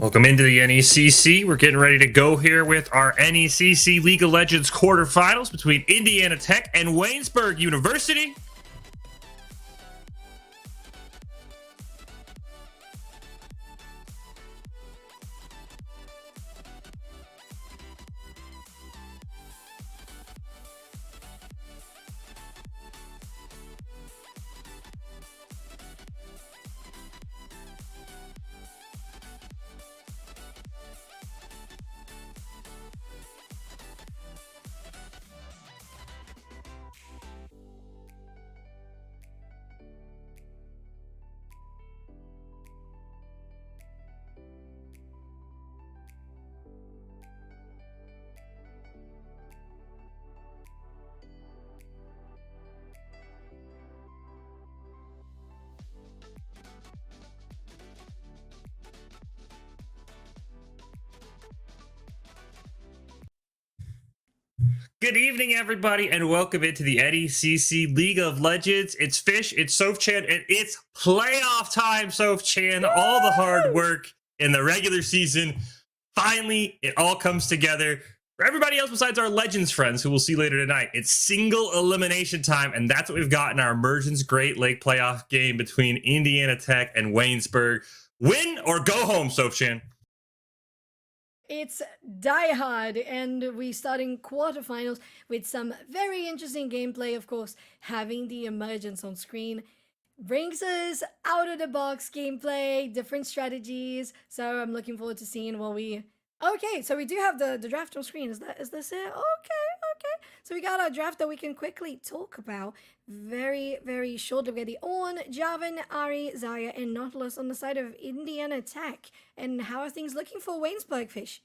Welcome into the NECC. We're getting ready to go here with our NECC League of Legends quarterfinals between Indiana Tech and WAYNESBURG University. Good evening, everybody, and welcome into the NECC League of Legends. It's Fish, it's Soph-chan, and it's playoff time, Soph-chan. All the hard work in the regular season, finally, it all comes together. For everybody else besides our Legends friends, who we'll see later tonight, it's single elimination time, and that's what we've got in our Emergence Great Lake playoff game between Indiana Tech and WAYNESBURG. Win or go home, Soph-chan. It's Die Hard, and we starting quarterfinals with some very interesting gameplay. Of course, having the emergence on screen brings us out of the box gameplay, different strategies. So I'm looking forward to seeing what we. Okay, so we do have the draft on screen. Is this it? Okay. So we got our draft that we can quickly talk about very shortly. We got the Ornn, Jarvan, Ahri, Xayah, and Nautilus on the side of Indiana Tech. And how are things looking for WAYNESBURG, Fish?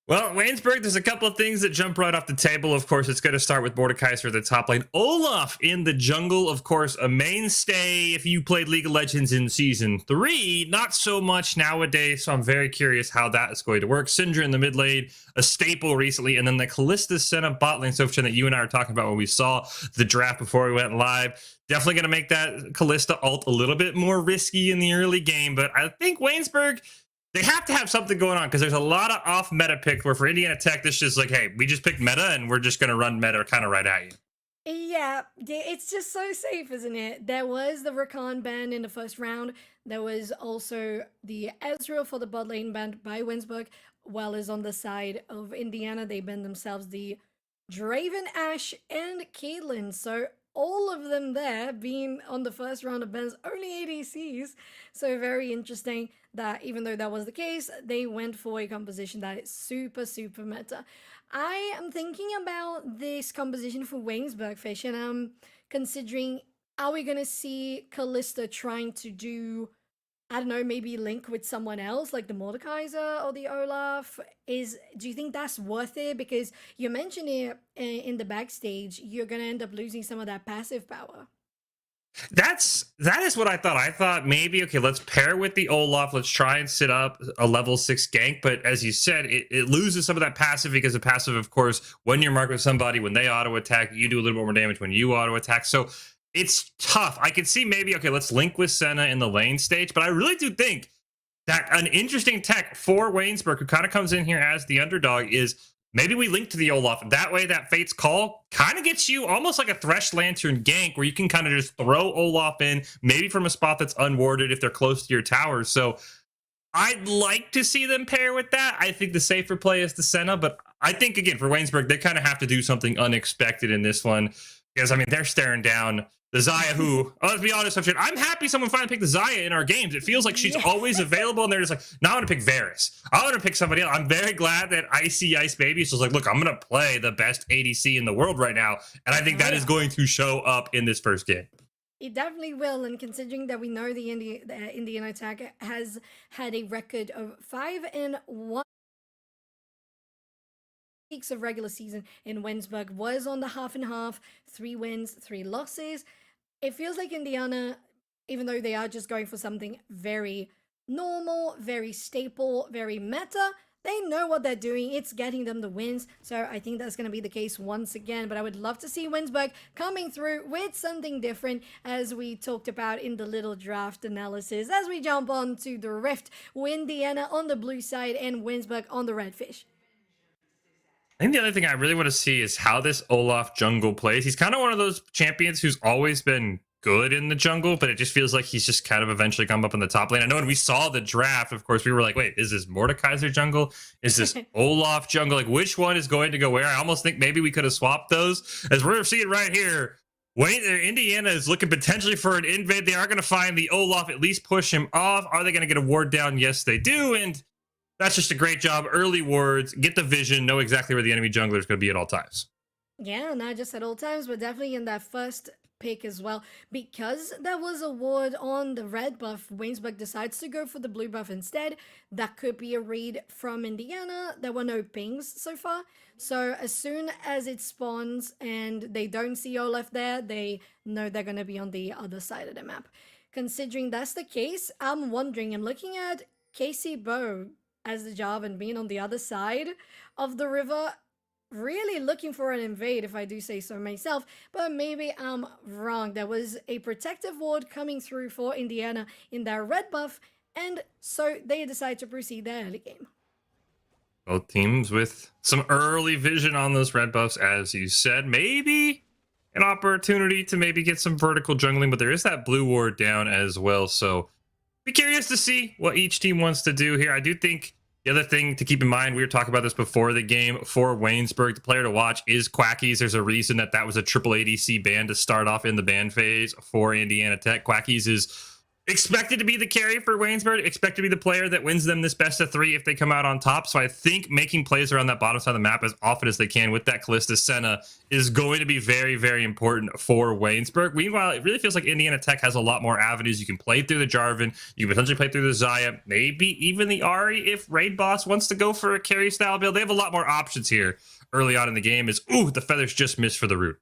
Well, WAYNESBURG, there's a couple of things that jump right off the table. Of course, it's going to start with Mordekaiser at the top lane. Olaf in the jungle, of course, a mainstay if you played League of Legends in Season 3. Not so much nowadays, so I'm very curious how that is going to work. Syndra in the mid lane, a staple recently, and then the Kalista Senna bot lane, Soph-chan, that you and I were talking about when we saw the draft before we went live. Definitely going to make that Kalista ult a little bit more risky in the early game, but I think WAYNESBURG, they have to have something going on because there's a lot of off meta pick where for Indiana Tech, this just like, hey, we just picked meta and we're just going to run meta kind of right at you. Yeah, it's just so safe, isn't it? There was the Rakan ban in the first round. There was also the Ezreal for the bot lane banned by WAYNESBURG, while as on the side of Indiana, they banned themselves the Draven, Ashe, and Caitlyn. So all of them there being on the first round of bans, only ADCs. So very interesting that even though that was the case, they went for a composition that is super meta. I am thinking about this composition for WAYNESBURG, Fish, and I'm considering, are we going to see Kalista trying to do, I don't know, maybe link with someone else, like the Mordekaiser or the Olaf? Do you think that's worth it? Because you mentioned it in the backstage, you're going to end up losing some of that passive power. That is what I thought. I thought maybe, okay, let's pair with the Olaf. Let's try and sit up a level 6 gank. But as you said, it loses some of that passive because the passive, of course, when you're marked with somebody, when they auto attack, you do a little bit more damage when you auto attack. So it's tough. I could see maybe, okay, let's link with Senna in the lane stage. But I really do think that an interesting tech for WAYNESBURG, who kind of comes in here as the underdog, is maybe we link to the Olaf. That way, that Fate's Call kind of gets you almost like a Thresh Lantern gank where you can kind of just throw Olaf in, maybe from a spot that's unwarded if they're close to your towers. So I'd like to see them pair with that. I think the safer play is the Senna, but I think, again, for WAYNESBURG, they kind of have to do something unexpected in this one because, I mean, they're staring down the Xayah, who, let's be honest, I'm happy someone finally picked the Xayah in our games. It feels like she's always available, and they're just like, no, I want to pick Varus. I want to pick somebody else. I'm very glad that Icy Ice Baby is just like, look, I'm going to play the best ADC in the world right now, and I think that is going to show up in this first game. It definitely will, and considering that we know the Indiana Tech has had a record of 5-1 weeks of regular season, and WAYNESBURG was on the half and half, 3 wins, 3 losses. It feels like Indiana, even though they are just going for something very normal, very staple, very meta, They know what they're doing. It's getting them the wins. So I think that's going to be the case once again. But I would love to see WAYNESBURG coming through with something different, as we talked about in the little draft analysis. As we jump on to the Rift, Indiana on the blue side and WAYNESBURG on the Redfish. I think the other thing I really want to see is how this Olaf jungle plays. He's kind of one of those champions who's always been good in the jungle, but it just feels like he's just kind of eventually come up in the top lane. I know when we saw the draft, of course, we were like, wait, is this Mordekaiser jungle? Is this Olaf jungle? Like, which one is going to go where? I almost think maybe we could have swapped those. As we're seeing right here, Indiana is looking potentially for an invade. They are going to find the Olaf, at least push him off. Are they going to get a ward down? Yes, they do. And that's just a great job. Early wards, get the vision, know exactly where the enemy jungler is going to be at all times. Yeah, not just at all times, but definitely in that first pick as well. Because there was a ward on the red buff, WAYNESBURG decides to go for the blue buff instead. That could be a read from Indiana. There were no pings so far. So as soon as it spawns and they don't see Olaf there, they know they're going to be on the other side of the map. Considering that's the case, I'm wondering, I'm looking at KCBO as the Jarvan being on the other side of the river, really looking for an invade, if I do say so myself, but maybe I'm wrong. There was a protective ward coming through for Indiana in their red buff, and so they decide to proceed their early game. Both teams with some early vision on those red buffs, as you said. Maybe an opportunity to maybe get some vertical jungling, but there is that blue ward down as well, so be curious to see what each team wants to do here. I do think the other thing to keep in mind, we were talking about this before the game, for WAYNESBURG, the player to watch is Quackies. There's a reason that was a triple ADC ban to start off in the ban phase for Indiana Tech. Quackies is expected to be the carry for WAYNESBURG, expected to be the player that wins them this best of 3 if they come out on top. So I think making plays around that bottom side of the map as often as they can with that Kalista Senna is going to be very, very important for WAYNESBURG. Meanwhile, it really feels like Indiana Tech has a lot more avenues. You can play through the Jarvan, you can potentially play through the Xayah, maybe even the Ahri if Raid Boss wants to go for a carry style build. They have a lot more options here early on in the game. Ooh, the feathers just missed for the root.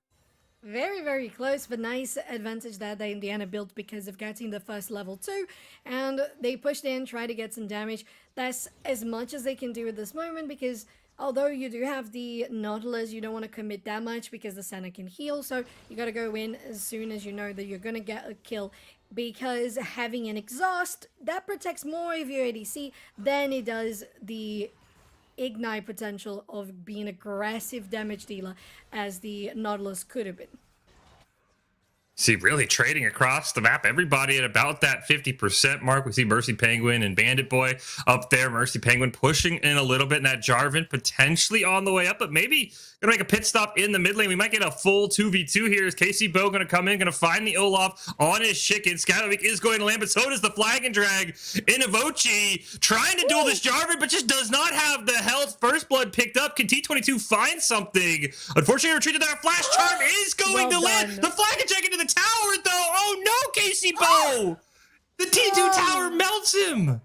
Very, very close, but nice advantage that Indiana built because of getting the first level 2, and they pushed in, tried to get some damage. That's as much as they can do at this moment, because although you do have the Nautilus, you don't want to commit that much because the Senna can heal, so you got to go in as soon as you know that you're going to get a kill, because having an exhaust, that protects more of your ADC than it does the ignite potential of being aggressive damage dealer as the Nautilus could have been. See, really trading across the map. Everybody at about that 50% mark. We see Mercy Penguin and Bandit Boy up there. Mercy Penguin pushing in a little bit, and that Jarvan potentially on the way up, but maybe gonna make a pit stop in the mid lane. We might get a full 2v2 here. Is KCBO gonna come in, gonna find the Olaf on his chicken. Skywik is going to land, but so does the Flag and Drag. Inavochi trying to duel this Jarvan, but just does not have the health. First blood picked up. Can T22 find something? Unfortunately, retreated there. Flash charm is going to land. The Flag and Drag into the tower, though. Oh no, KCBO! The T2 tower melts him.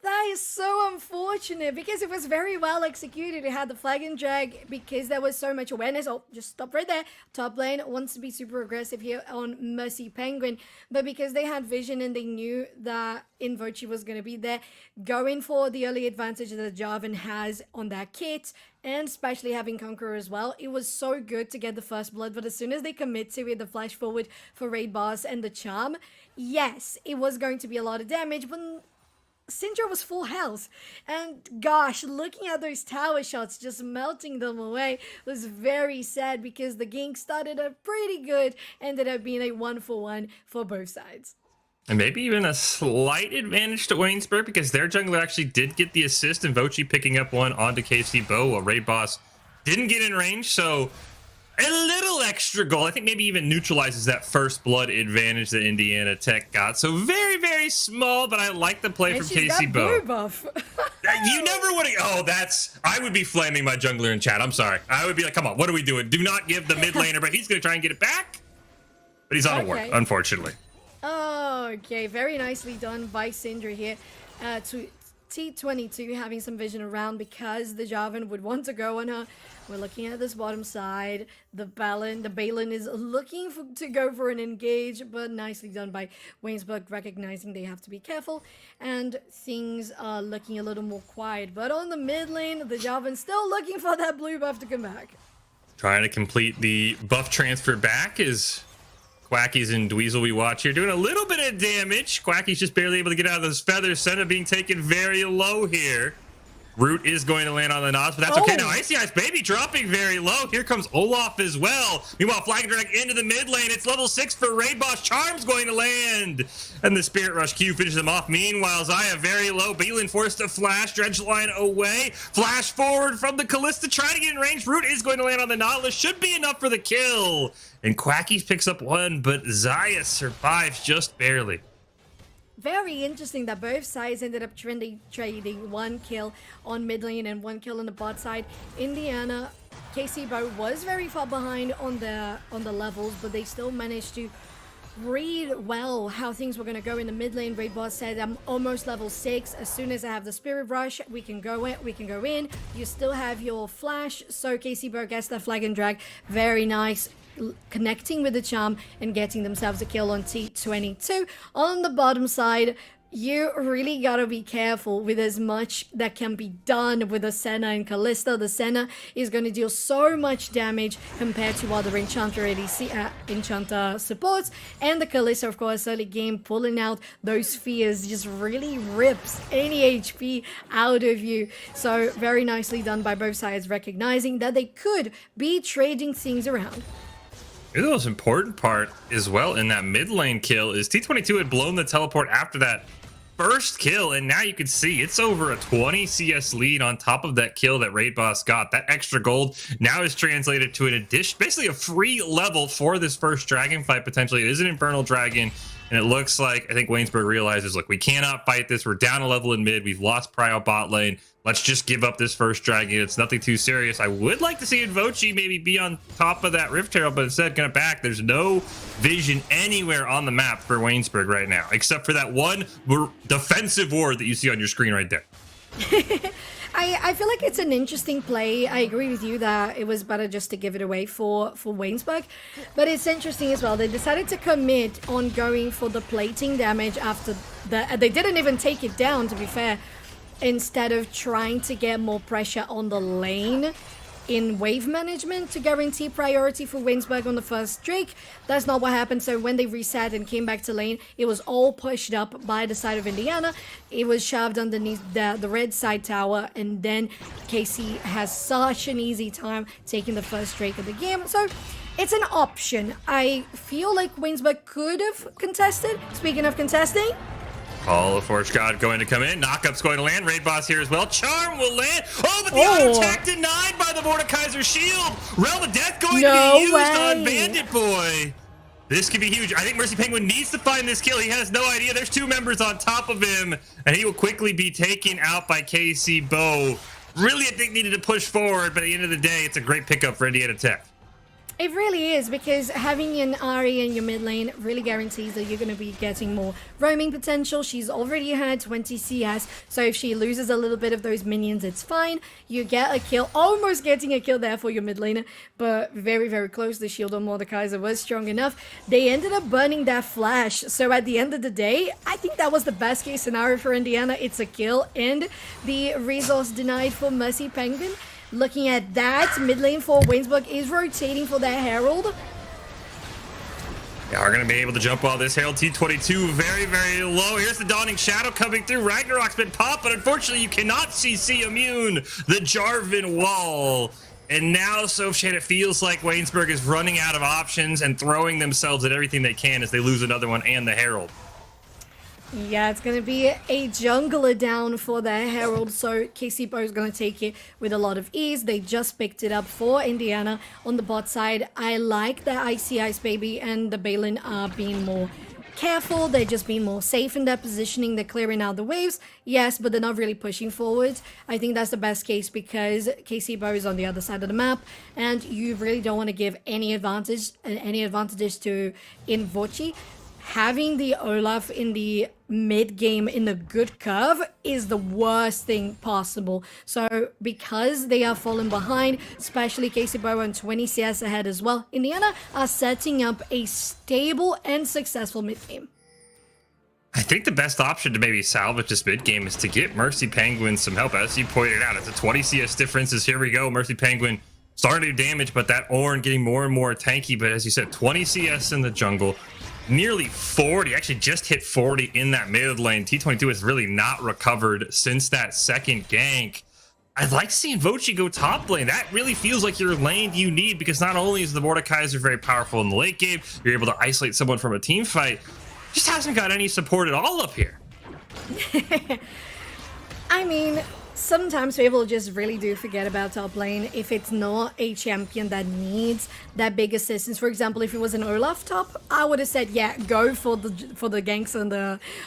That is so unfortunate because it was very well executed. It had the flag and drag because there was so much awareness. Oh, just stop right there. Top lane wants to be super aggressive here on Mercy Penguin, but because they had vision and they knew that Invochi was going to be there, going for the early advantage that Jarvan has on that kit, and especially having Conqueror as well, it was so good to get the first blood. But as soon as they commit to it, the flash forward for Raid Boss and the charm, yes, it was going to be a lot of damage, but Syndra was full health, and gosh, looking at those tower shots, just melting them away, was very sad because the gank started up pretty good, ended up being a 1-for-1 for both sides. And maybe even a slight advantage to WAYNESBURG because their jungler actually did get the assist, and Vochi picking up one onto KCBO while Raid Boss didn't get in range, so a little extra goal. I think maybe even neutralizes that first blood advantage that Indiana Tech got. So very, very small, but I like the play from KCBO. Buff. You never would have. I would be flaming my jungler in chat. I'm sorry. I would be like, come on, what are we doing? Do not give the mid laner, but he's going to try and get it back. But he's on a ward, unfortunately. Okay, very nicely done by Syndra here to T22 having some vision around because the Jarvan would want to go on her. We're looking at this bottom side. The Balin is looking to go for an engage, but nicely done by WAYNESBURG, recognizing they have to be careful. And things are looking a little more quiet. But on the mid lane, the Jarvan still looking for that blue buff to come back. Trying to complete the buff transfer back is Quackies and Dweezil we watch here doing a little bit of damage. Quacky's just barely able to get out of those feathers. Senna being taken very low here. Root is going to land on the Nas, but that's okay. Now Icy Ice Baby dropping very low. Here comes Olaf as well. Meanwhile, Flag Drag into the mid lane. It's level 6 for Raid Boss. Charm's going to land. And the Spirit Rush Q finishes them off. Meanwhile, Xayah very low. Balin forced to flash. Dredge line away. Flash forward from the Kalista. Trying to get in range. Root is going to land on the Nautilus. Should be enough for the kill. And Quackies picks up one, but Xayah survives just barely. Very interesting that both sides ended up trading 1 kill on mid lane and 1 kill on the bot side. Indiana, KC Bo was very far behind on the levels, but they still managed to read well how things were going to go in the mid lane. Raid Boss said, I'm almost level 6. As soon as I have the Spirit Rush, we can go in. You still have your flash, so KC Bo gets that flag and drag. Very nice. Connecting with the charm and getting themselves a kill on T22. On the bottom side, you really gotta be careful with as much that can be done with the Senna and Kalista. The Senna is going to deal so much damage compared to other Enchanter ADC, Enchanter supports, and the Kalista, of course, early game pulling out those spheres just really rips any HP out of you. So very nicely done by both sides, recognizing that they could be trading things around. The most important part as well in that mid lane kill is T22 had blown the teleport after that first kill, and now you can see it's over a 20 CS lead on top of that kill that Raid Boss got. That extra gold now is translated to an addition, basically a free level for this first dragon fight potentially. It is an Infernal Dragon, and it looks like, I think WAYNESBURG realizes, look, we cannot fight this. We're down a level in mid. We've lost Prio bot lane. Let's just give up this first dragon. It's nothing too serious. I would like to see Invochi maybe be on top of that Rift Herald, but instead kind of back. There's no vision anywhere on the map for WAYNESBURG right now, except for that one defensive ward that you see on your screen right there. I feel like it's an interesting play. I agree with you that it was better just to give it away for WAYNESBURG. But it's interesting as well. They decided to commit on going for the plating damage after they didn't even take it down, to be fair, instead of trying to get more pressure on the lane in wave management to guarantee priority for WAYNESBURG on the first Drake. That's not what happened. So when they reset and came back to lane, it was all pushed up by the side of Indiana. It was shoved underneath the red side tower, and then KC has such an easy time taking the first Drake of the game. So it's an option. I feel like WAYNESBURG could have contested. Speaking of contesting, Call of Forge God going to come in. Knockup's going to land. Raid Boss here as well. Charm will land. Oh, but the auto attack denied by the Mordekaiser shield. Realm of Death going to be used on Bandit Boy. This could be huge. I think Mercy Penguin needs to find this kill. He has no idea. There's 2 members on top of him, and he will quickly be taken out by KC Bo. Really, I think needed to push forward, but at the end of the day, it's a great pickup for Indiana Tech. It really is, because having an Ahri in your mid lane really guarantees that you're going to be getting more roaming potential. She's already had 20 CS, so if she loses a little bit of those minions, it's fine. You get a kill, almost getting a kill there for your mid laner, but very, very close. The shield on Mordekaiser was strong enough. They ended up burning that flash, so at the end of the day, I think that was the best case scenario for Indiana. It's a kill and the resource denied for Mercy Penguin. Looking at that, mid lane for WAYNESBURG is rotating for their Herald. They are going to be able to jump while this Herald T22 very, very low. Here's the Dawning Shadow coming through. Ragnarok's been popped, but unfortunately you cannot CC immune the Jarvan wall. And now, Sofshade, it feels like WAYNESBURG is running out of options and throwing themselves at everything they can as they lose another one and the Herald. Yeah, it's going to be a jungler down for the Herald, so KC Bo is going to take it with a lot of ease. They just picked it up for Indiana on the bot side. I like that Icy Ice Baby and the Balin are being more careful. They're just being more safe in their positioning. They're clearing out the waves, yes, but they're not really pushing forward. I think that's the best case because KC Bo is on the other side of the map, and you really don't want to give any advantages to Invochi. having the Olaf in the mid game in the good curve is the worst thing possible. So because they are falling behind, especially KCBO and 20 CS ahead as well, Indiana are setting up a stable and successful mid game. I think the best option to maybe salvage this mid game is to get Mercy Penguin some help. As you pointed out, it's a 20 CS difference. Here we go. Mercy Penguin starting to do damage, but that Ornn getting more and more tanky. But as you said, 20 CS in the jungle, nearly 40, actually just hit 40 in that mid lane. T22 has really not recovered since that second gank. I'd like seeing Vochi go top lane. That really feels like your lane you need, because not only is the Mordekaiser very powerful in the late game, you're able to isolate someone from a team fight. Just hasn't got any support at all up here. I mean, sometimes people just really do forget about top lane if it's not a champion that needs that big assistance. For example, if it was an Olaf top, I would have said, yeah, go for the ganks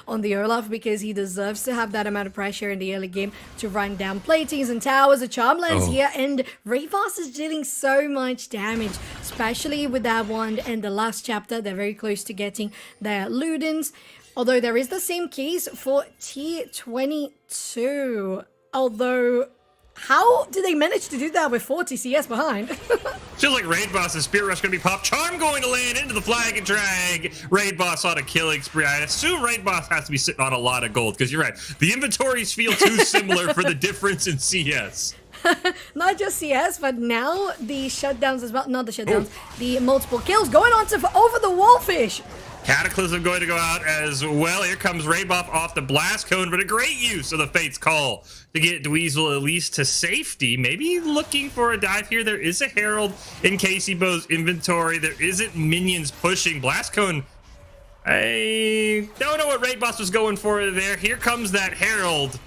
on the Olaf, because he deserves to have that amount of pressure in the early game to run down platings and towers. A Charmlands here, and Rayboss is dealing so much damage, especially with that wand and the last chapter. They're very close to getting their Ludens, although there is the same case for T22. Although, how did they manage to do that with 40 CS behind? Feels like Raid Boss's Spirit Rush going to be popped. Charm going to land into the flag and drag. Raid Boss on a killing spree. I assume Raid Boss has to be sitting on a lot of gold, because you're right. The inventories feel too similar for the difference in CS. Not just CS, but now the shutdowns as well. Not the shutdowns, the multiple kills going on to over the Wallfish. Cataclysm going to go out as well. Here comes Raybuff off the blast cone, but a great use of the Fate's Call to get Dweezil at least to safety. Maybe looking for a dive here. There is a Herald in KCBO's inventory. There isn't minions pushing. Blast cone, I don't know what Raybuff was going for there. Here comes that Herald.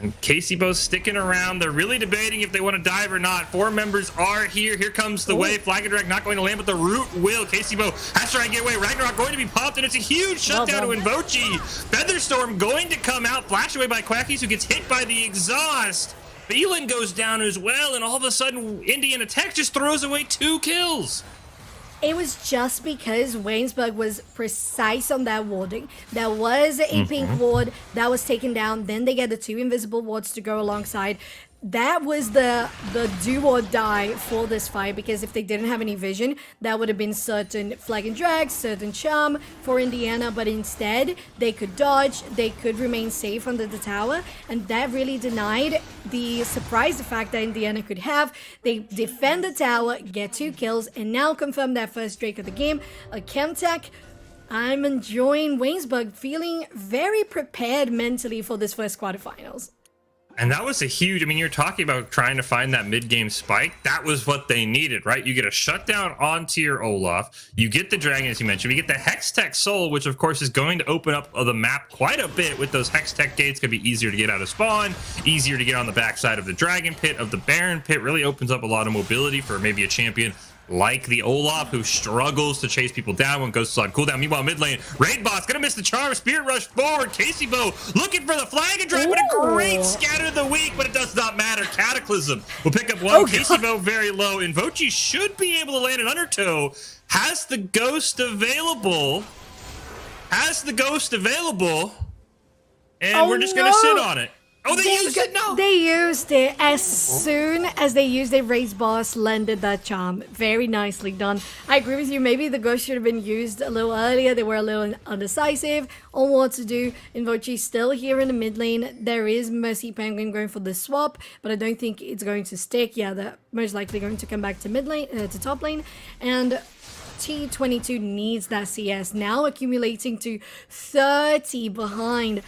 And KCBO's sticking around. They're really debating if they want to dive or not. 4 members are here. Here comes the wave. Flag and Drag not going to land, but the root will. KCBO has to try and get away. Ragnarok going to be popped, and it's a huge shutdown to Invochi. Featherstorm going to come out, flashed away by Quackies, who gets hit by the exhaust. Phelan goes down as well, and all of a sudden, Indiana Tech just throws away 2 kills. It was just because WAYNESBURG was precise on that warding. There was a pink ward that was taken down. Then they get the 2 invisible wards to go alongside. That was the do or die for this fight, because if they didn't have any vision, that would have been certain flag and drag, certain charm for Indiana, but instead they could dodge, they could remain safe under the tower, and that really denied the surprise, the fact that Indiana could have. They defend the tower, get 2 kills, and now confirm that first Drake of the game, a Chemtech. I'm enjoying WAYNESBURG, feeling very prepared mentally for this first quarterfinals. And that was a huge, I mean, you're talking about trying to find that mid-game spike. That was what they needed, right? You get a shutdown onto your Olaf. You get the Dragon, as you mentioned. You get the Hextech Soul, which, of course, is going to open up the map quite a bit with those Hextech gates. Going to be easier to get out of spawn, easier to get on the backside of the Dragon Pit, of the Baron Pit. Really opens up a lot of mobility for maybe a champion like the Olaf, who struggles to chase people down when Ghost is on cooldown. Meanwhile, mid lane, Raid Boss gonna miss the charm. Spirit Rush forward. KCBO looking for the flag and drag, but a great scatter of the week, but it does not matter. Cataclysm will pick up 1. KCBO very low. Invochi should be able to land an undertow. Has the Ghost available. And we're just gonna sit on it. Oh, they used it? No. They used it. As soon as they used it, Raid Boss landed that charm. Very nicely done. I agree with you. Maybe the Ghost should have been used a little earlier. They were a little undecisive on what to do. Invochi still here in the mid lane. There is Mercy Penguin going for the swap, but I don't think it's going to stick. Yeah, they're most likely going to come back to mid lane, to top lane. And T22 needs that CS, now accumulating to 30 behind.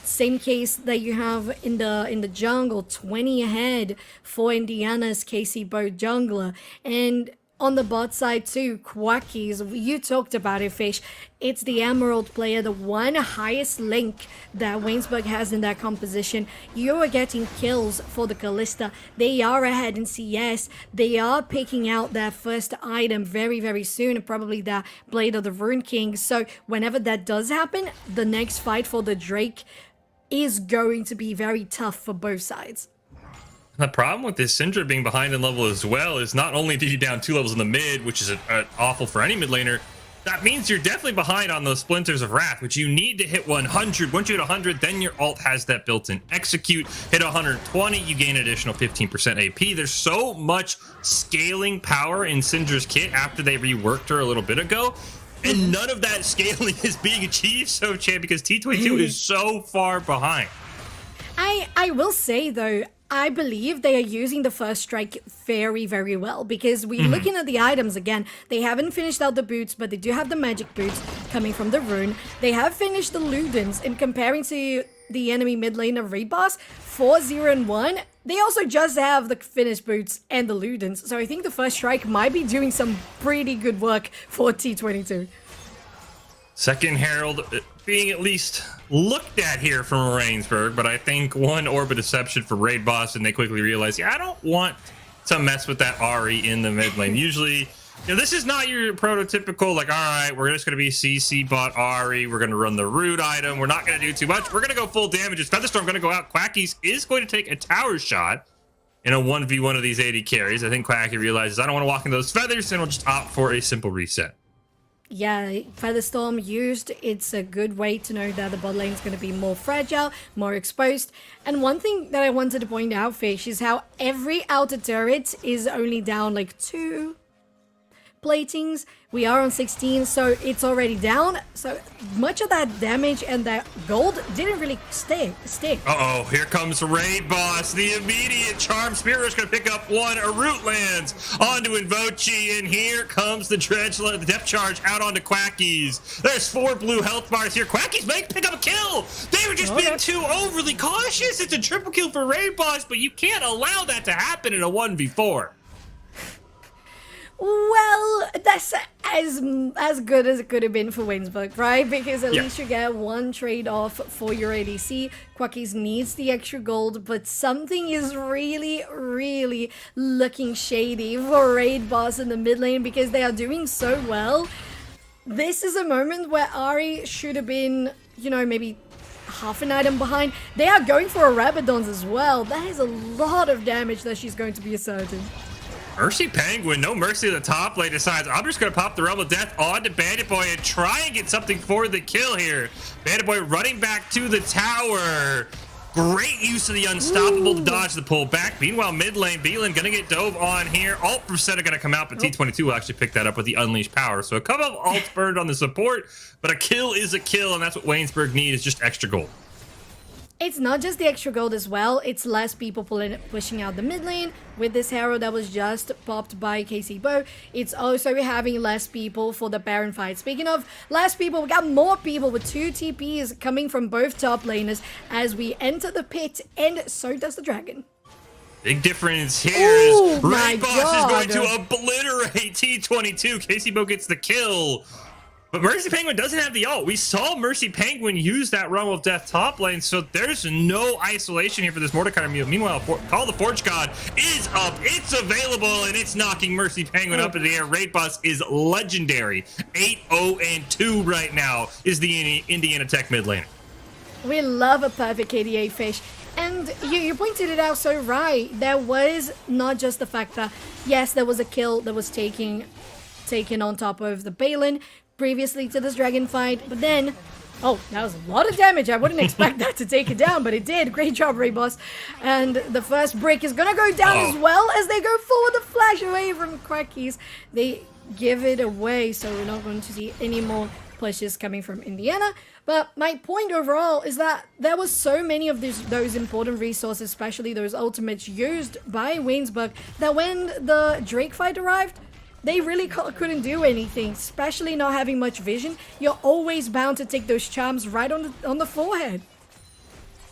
Same case that you have in the jungle, 20 ahead for Indiana's KCBO jungler. And on the bot side too, Quackies, you talked about it, Fish. It's the Emerald player, the one highest link that WAYNESBURG has in that composition. You are getting kills for the Kalista. They are ahead in CS. They are picking out their first item very, very soon, and probably the Blade of the Rune King. So whenever that does happen, the next fight for the Drake is going to be very tough for both sides. The problem with this Syndra being behind in level as well is not only did you down 2 levels in the mid, which is awful for any mid laner, that means you're definitely behind on those Splinters of Wrath, which you need to hit 100. Once you hit 100, then your ult has that built-in execute. Hit 120, you gain additional 15% AP. There's so much scaling power in Syndra's kit after they reworked her a little bit ago. And none of that scaling is being achieved, so champ, because T22 is so far behind. I will say, though, I believe they are using the first strike very, very well, because we're looking at the items again. They haven't finished out the boots, but they do have the magic boots coming from the rune. They have finished the Ludens, in comparing to the enemy mid laner raid boss, 4, 0, and 1. They also just have the finished boots and the Ludens, so I think the first strike might be doing some pretty good work for T22. Second Herald being at least looked at here from WAYNESBURG, but I think one Orb of Deception for raid boss, and they quickly realize, yeah, I don't want to mess with that Ahri in the mid lane. Usually, you know, this is not your prototypical, like, all right, we're just going to be CC bot Ahri, we're going to run the root item, we're not going to do too much, we're going to go full damage. Featherstorm going to go out. Quackies is going to take a tower shot in a 1v1 of these 80 carries. I think Quacky realizes, I don't want to walk into those feathers, and we'll just opt for a simple reset. Yeah, Featherstorm used, it's a good way to know that the bot lane is going to be more fragile, more exposed. And one thing that I wanted to point out, Fish, is how every outer turret is only down like 2 platings. We are on 16, so it's already down. So much of that damage and that gold didn't really stick. Uh-oh, here comes Raid Boss. The immediate Charm Spirit is going to pick up one. A root lands onto Invochi, and here comes the the depth charge out onto Quackies. There's 4 blue health bars here. Quackies may pick up a kill. They were just being too overly cautious. It's a triple kill for Raid Boss, but you can't allow that to happen in a 1v4. Well, that's as good as it could have been for WAYNESBURG, right? Because at least you get one trade-off for your ADC. Quackies needs the extra gold, but something is really, really looking shady for Raid Boss in the mid lane, because they are doing so well. This is a moment where Ahri should have been, you know, maybe half an item behind. They are going for a Rabadons as well. That is a lot of damage that she's going to be asserting. Mercy Penguin, no mercy at the top lane, decides, I'm just going to pop the Realm of Death onto Bandit Boy and try and get something for the kill here. Bandit Boy running back to the tower. Great use of the Unstoppable to dodge the pull back. Meanwhile, mid lane, Beelan going to get dove on here. Ult from Seta going to come out, but T22 will actually pick that up with the Unleashed Power. So a couple of ults burned on the support, but a kill is a kill, and that's what WAYNESBURG need, is just extra gold. It's not just the extra gold as well, it's less people pushing out the mid lane with this Herald that was just popped by KC It's also having less people for the Baron fight. Speaking of less people, we got more people with 2 TPs coming from both top laners as we enter the pit, and so does the dragon. Big difference here is my Raid Boss God. is going to obliterate T22. KC gets the kill. But Mercy Penguin doesn't have the ult. We saw Mercy Penguin use that Realm of Death top lane, so there's no isolation here for this Mordecai. Meanwhile, Call the Forge God is up. It's available, and it's knocking Mercy Penguin up in the air. Raid Boss is legendary. 8-0-2 right now is the Indiana Tech mid laner. We love a perfect KDA, Fish. And you pointed it out so right. There was not just the fact that, yes, there was a kill that was taken on top of the Balin previously to this dragon fight, but then, oh, that was a lot of damage. I wouldn't expect that to take it down, but it did. Great job, Raid Boss. And the first brick is gonna go down as well as they go forward the flash away from Quackies. They give it away, so we're not going to see any more pushes coming from Indiana. But my point overall is that there was so many of those important resources, especially those ultimates used by WAYNESBURG, that when the Drake fight arrived, they really couldn't do anything, especially not having much vision. You're always bound to take those charms right on the forehead.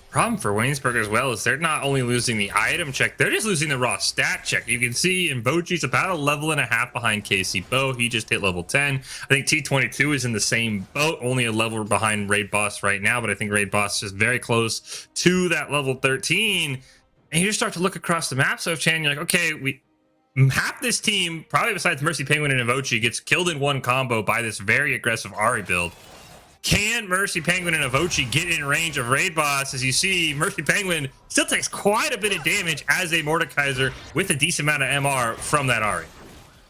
Problem for WAYNESBURG as well is they're not only losing the item check, they're just losing the raw stat check. You can see Invochi's about a level and a half behind KC He just hit level 10. I think T22 is in the same boat, only a level behind Raid Boss right now, but I think Raid Boss is very close to that level 13. And you just start to look across the map, so Chan, you're like, okay, half this team, probably besides Mercy Penguin and Invochi, gets killed in one combo by this very aggressive Ahri build. Can Mercy Penguin and Invochi get in range of Raid Boss? As you see, Mercy Penguin still takes quite a bit of damage as a Mordekaiser with a decent amount of MR from that Ahri.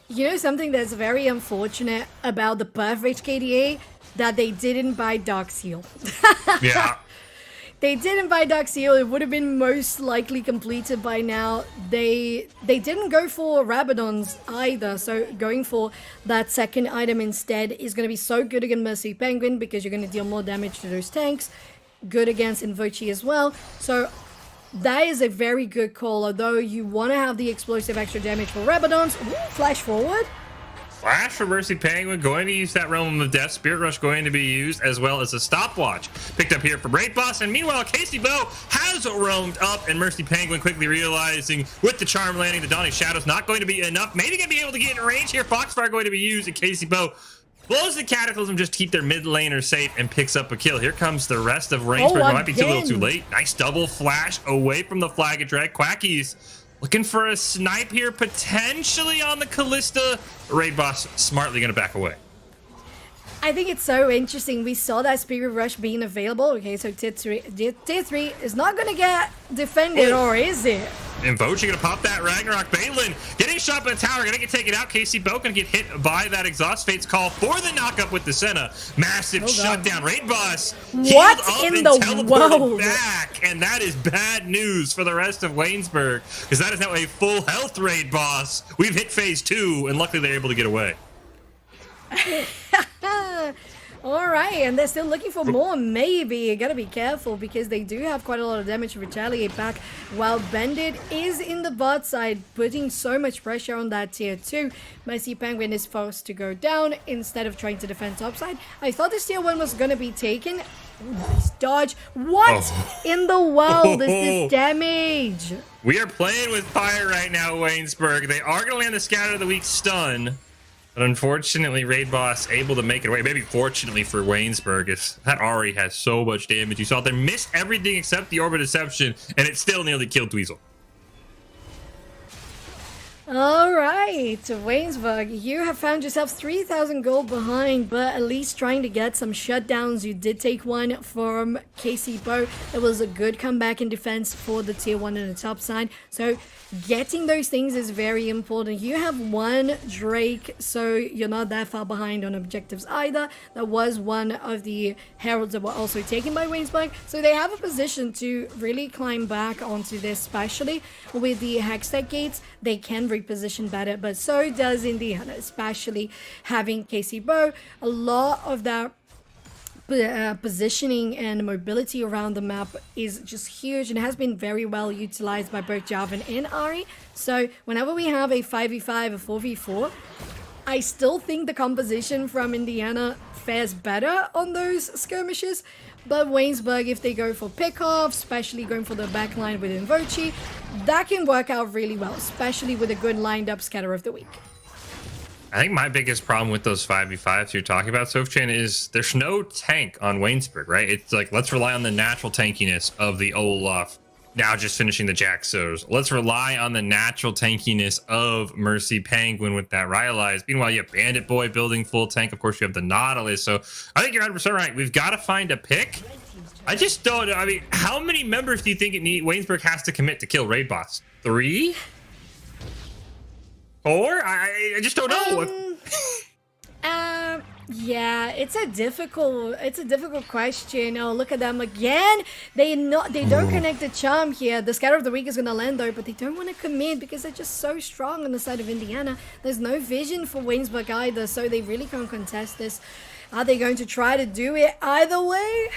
You know something that's very unfortunate about the perfect KDA? That they didn't buy Dark Seal. Yeah. They didn't buy Dark Seal. It would have been most likely completed by now. They didn't go for Rabadons either. So going for that second item instead is going to be so good against Mercy Penguin because you're going to deal more damage to those tanks. Good against Invochi as well. So that is a very good call. Although you want to have the explosive extra damage for Rabadons. Ooh, flash forward. Flash for Mercy Penguin, going to use that Realm of Death. Spirit Rush going to be used, as well as a stopwatch. Picked up here from Raid Boss, and meanwhile, Casey Bow has roamed up, and Mercy Penguin quickly realizing with the Charm landing, the Dawning Shadow's not going to be enough. Maybe going to be able to get in range here. Foxfire going to be used, and Casey Bow blows the Cataclysm just to keep their mid laner safe and picks up a kill. Here comes the rest of Rainsburg. Might be a little too late. Nice double flash away from the Flag of Dread. Quackies looking for a snipe here, potentially on the Callista. Raid Boss smartly going to back away. I think it's so interesting. We saw that Spirit Rush being available. Okay, so tier 3 is not going to get defended, or is it? Invochi going to pop that Ragnarok. Balin getting shot by the tower, going to get taken out. KC Bo going to get hit by that Exhaust Fate's call for the knockup with the Senna. Massive shutdown. Raid Boss what healed in up the and teleported world? back, and that is bad news for the rest of Waynesburg, because that is now a full health Raid Boss. We've hit phase 2, and luckily they're able to get away. All right, and they're still looking for more. Maybe you gotta be careful because they do have quite a lot of damage to retaliate back, while Bandit is in the bot side, putting so much pressure on that tier 2. Mercy Penguin is forced to go down instead of trying to defend topside. I thought this tier 1 was gonna be taken. Ooh, nice dodge. What in the world is this damage? We are playing with fire right now, Waynesburg. They are gonna land the Scatter of the Week stun. But unfortunately, Raid Boss able to make it away. Maybe fortunately for Waynesburg, that already has so much damage. You saw they missed everything except the Orbit Deception, and it still nearly killed Dweezil. All right, Waynesburg, you have found yourself 3,000 gold behind, but at least trying to get some shutdowns. You did take one from KC Bo. It was a good comeback in defense for the tier 1 in the top side. So getting those things is very important. You have one Drake, so you're not that far behind on objectives either. That was one of the heralds that were also taken by Waynesburg. So they have a position to really climb back onto this, especially with the Hextech gates. They can reposition better, but so does Indiana, especially having KC Bo. A lot of that positioning and mobility around the map is just huge and has been very well utilized by both Jarvan and Ari. So whenever we have a 5v5 or 4v4, I still think the composition from Indiana fares better on those skirmishes. But Waynesburg, if they go for pickoff, especially going for the backline with Invochi, that can work out really well, especially with a good lined up Scatter of the Week. I think my biggest problem with those 5v5s you're talking about, Sofchain, is there's no tank on Waynesburg, right? It's like, let's rely on the natural tankiness of the Olaf, now just finishing the Jaxos. Let's rely on the natural tankiness of Mercy Penguin with that Rylai's. Meanwhile, you have Bandit Boy building full tank. Of course, you have the Nautilus. So I think you're 100% right. We've got to find a pick. I just don't know. I mean, how many members do you think Waynesburg has to commit to kill Raid Boss? 3? 4? I just don't know. Yeah, it's a difficult question. Oh, look at them again. They don't connect the charm here. The Scatter of the Week is gonna land though, but they don't want to commit because they're just so strong on the side of Indiana. There's no vision for Waynesburg either, so they really can't contest this. Are they going to try to do it either way?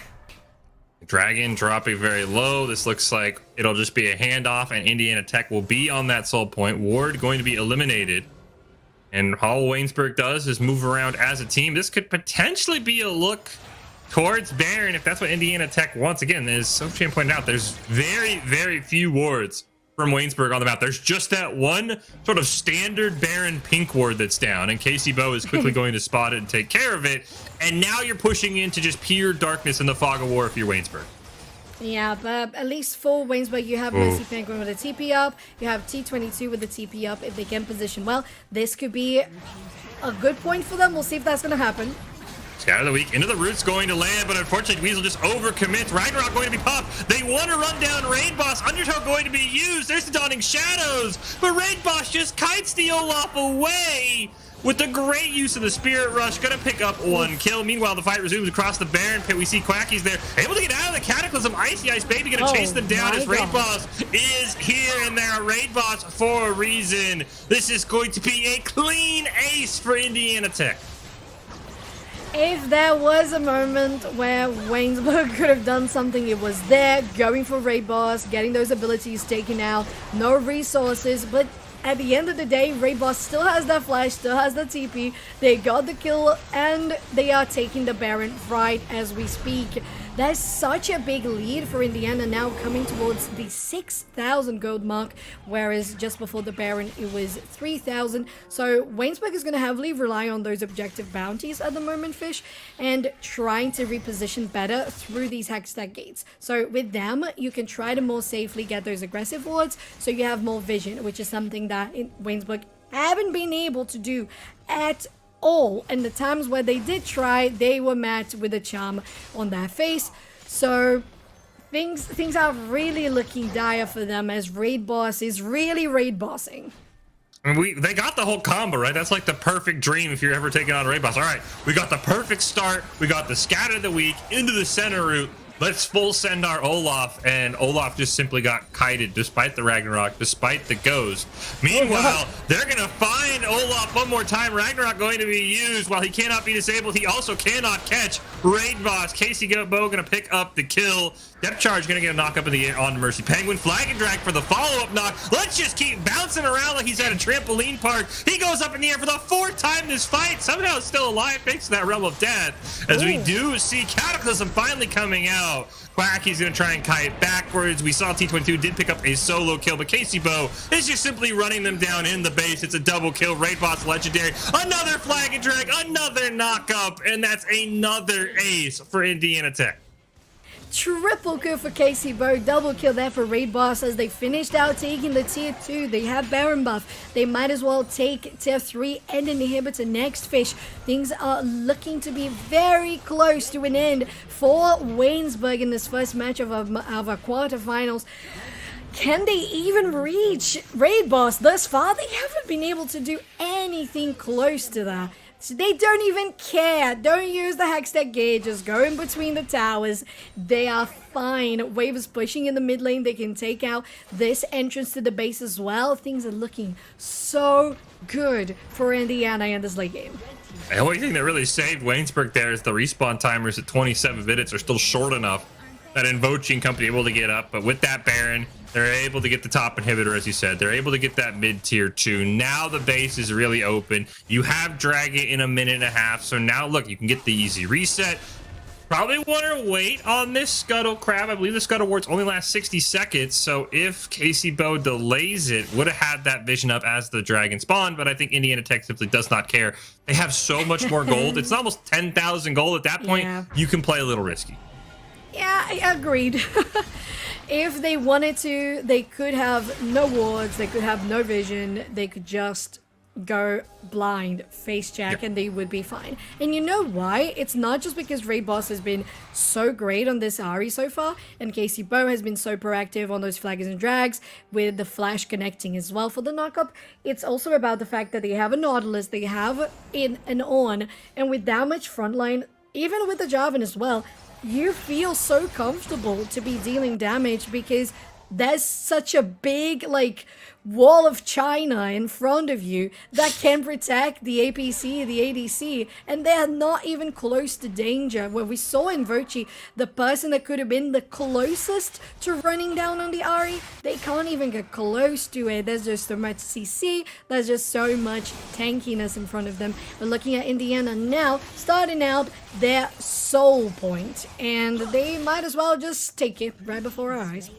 Dragon dropping very low. This looks like it'll just be a handoff, and Indiana Tech will be on that soul point. Ward going to be eliminated. And all Waynesburg does is move around as a team. This could potentially be a look towards Baron if that's what Indiana Tech wants. Again, as Sofchain pointed out, there's very, very few wards from Waynesburg on the map. There's just that one sort of standard Baron pink ward that's down, and Casey Bo is quickly going to spot it and take care of it. And now you're pushing into just pure darkness in the fog of war if you're Waynesburg. Yeah, but at least for Waynesburg, you have Mercy Penguin with a TP up. You have T22 with the TP up. If they can position well, this could be a good point for them. We'll see if that's going to happen. Scatter of the week into the roots going to land, but unfortunately Weasel just overcommits. Ragnarok going to be popped. They want to run down Raid Boss. Undertow going to be used. There's the Dawning Shadows, but Raid Boss just kites the Olaf away with the great use of the Spirit Rush. Gonna pick up 1 kill. Meanwhile, the fight resumes across the Baron pit. We see Quacky's there, able to get out of the Cataclysm. Icy Ice Baby gonna chase them down as Raid Boss is here, and they're a Raid Boss for a reason. This is going to be a clean ace for Indiana Tech. If there was a moment where WAYNESBURG could have done something, it was there, going for Raid Boss, getting those abilities taken out, no resources, but at the end of the day, Raid Boss still has that flash, still has the TP, they got the kill, and they are taking the Baron right as we speak. That's such a big lead for Indiana now, coming towards the 6,000 gold mark, whereas just before the Baron it was 3,000. So WAYNESBURG is going to heavily rely on those objective bounties at the moment, Fish, and trying to reposition better through these Hextech gates. So with them, you can try to more safely get those aggressive wards, so you have more vision, which is something that WAYNESBURG haven't been able to do at all, and the times where they did try, they were met with a charm on their face. So things are really looking dire for them as Raid Boss is really raid bossing. I mean, they got the whole combo, right? That's like the perfect dream if you're ever taking on a Raid Boss. All right, we got the perfect start. We got the scatter of the week into the center route. Let's full send our Olaf, and Olaf just simply got kited despite the Ragnarok, despite the ghost. Meanwhile, they're going to find Olaf one more time. Ragnarok going to be used. While he cannot be disabled, he also cannot catch Raid Boss. Casey Bow going to pick up the kill. Depth Charge going to get a knock up in the air on Mercy Penguin. Flag and drag for the follow-up knock. Let's just keep bouncing around like he's at a trampoline park. He goes up in the air for the 4th time this fight. Somehow still alive, thanks to that Realm of Death. As we do see Cataclysm finally coming out. Quacky's going to try and kite backwards. We saw T22 did pick up a solo kill, but Casey Bow is just simply running them down in the base. It's a double kill. Raid Boss legendary. Another flag and drag. Another knock up. And that's another ace for Indiana Tech. Triple kill for Casey Bow, double kill there for Raid Boss as they finished out taking the tier 2. They have Baron buff. They might as well take tier 3 and an inhibitor next, Fish. Things are looking to be very close to an end for WAYNESBURG in this first match of our quarterfinals. Can they even reach Raid Boss thus far? They haven't been able to do anything close to that. So they don't even care. Don't use the Hextech gauge. Just go in between the towers. They are fine. Wave is pushing in the mid lane. They can take out this entrance to the base as well. Things are looking so good for Indiana in this late game. The only thing that really saved WAYNESBURG there is the respawn timers at 27 minutes are still short enough that Invochi and company able to get up. But with that Baron, they're able to get the top inhibitor, as you said. They're able to get that mid tier 2. Now the base is really open. You have Dragon in a minute and a half. So now, look, you can get the easy reset. Probably want to wait on this Scuttle Crab. I believe the Scuttle Wards only last 60 seconds. So if Casey Bow delays it, would have had that vision up as the Dragon spawned. But I think Indiana Tech simply does not care. They have so much more gold. It's almost 10,000 gold at that point. Yeah. You can play a little risky. Yeah, I agreed. If they wanted to, they could have no wards, they could have no vision, they could just go blind, face check, and they would be fine. And you know why? It's not just because Raid Boss has been so great on this Ari so far, and Casey Bow has been so proactive on those flaggers and drags, with the flash connecting as well for the knockup. It's also about the fact that they have a Nautilus, they have an On, and with that much frontline, even with the Jarvan as well, you feel so comfortable to be dealing damage because there's such a big, like, wall of China in front of you that can protect the APC, the ADC, and they're not even close to danger. Where we saw in Invochi, the person that could have been the closest to running down on the Ari, they can't even get close to it. There's just so much CC, there's just so much tankiness in front of them. We're looking at Indiana now, starting out their soul point, and they might as well just take it right before our eyes.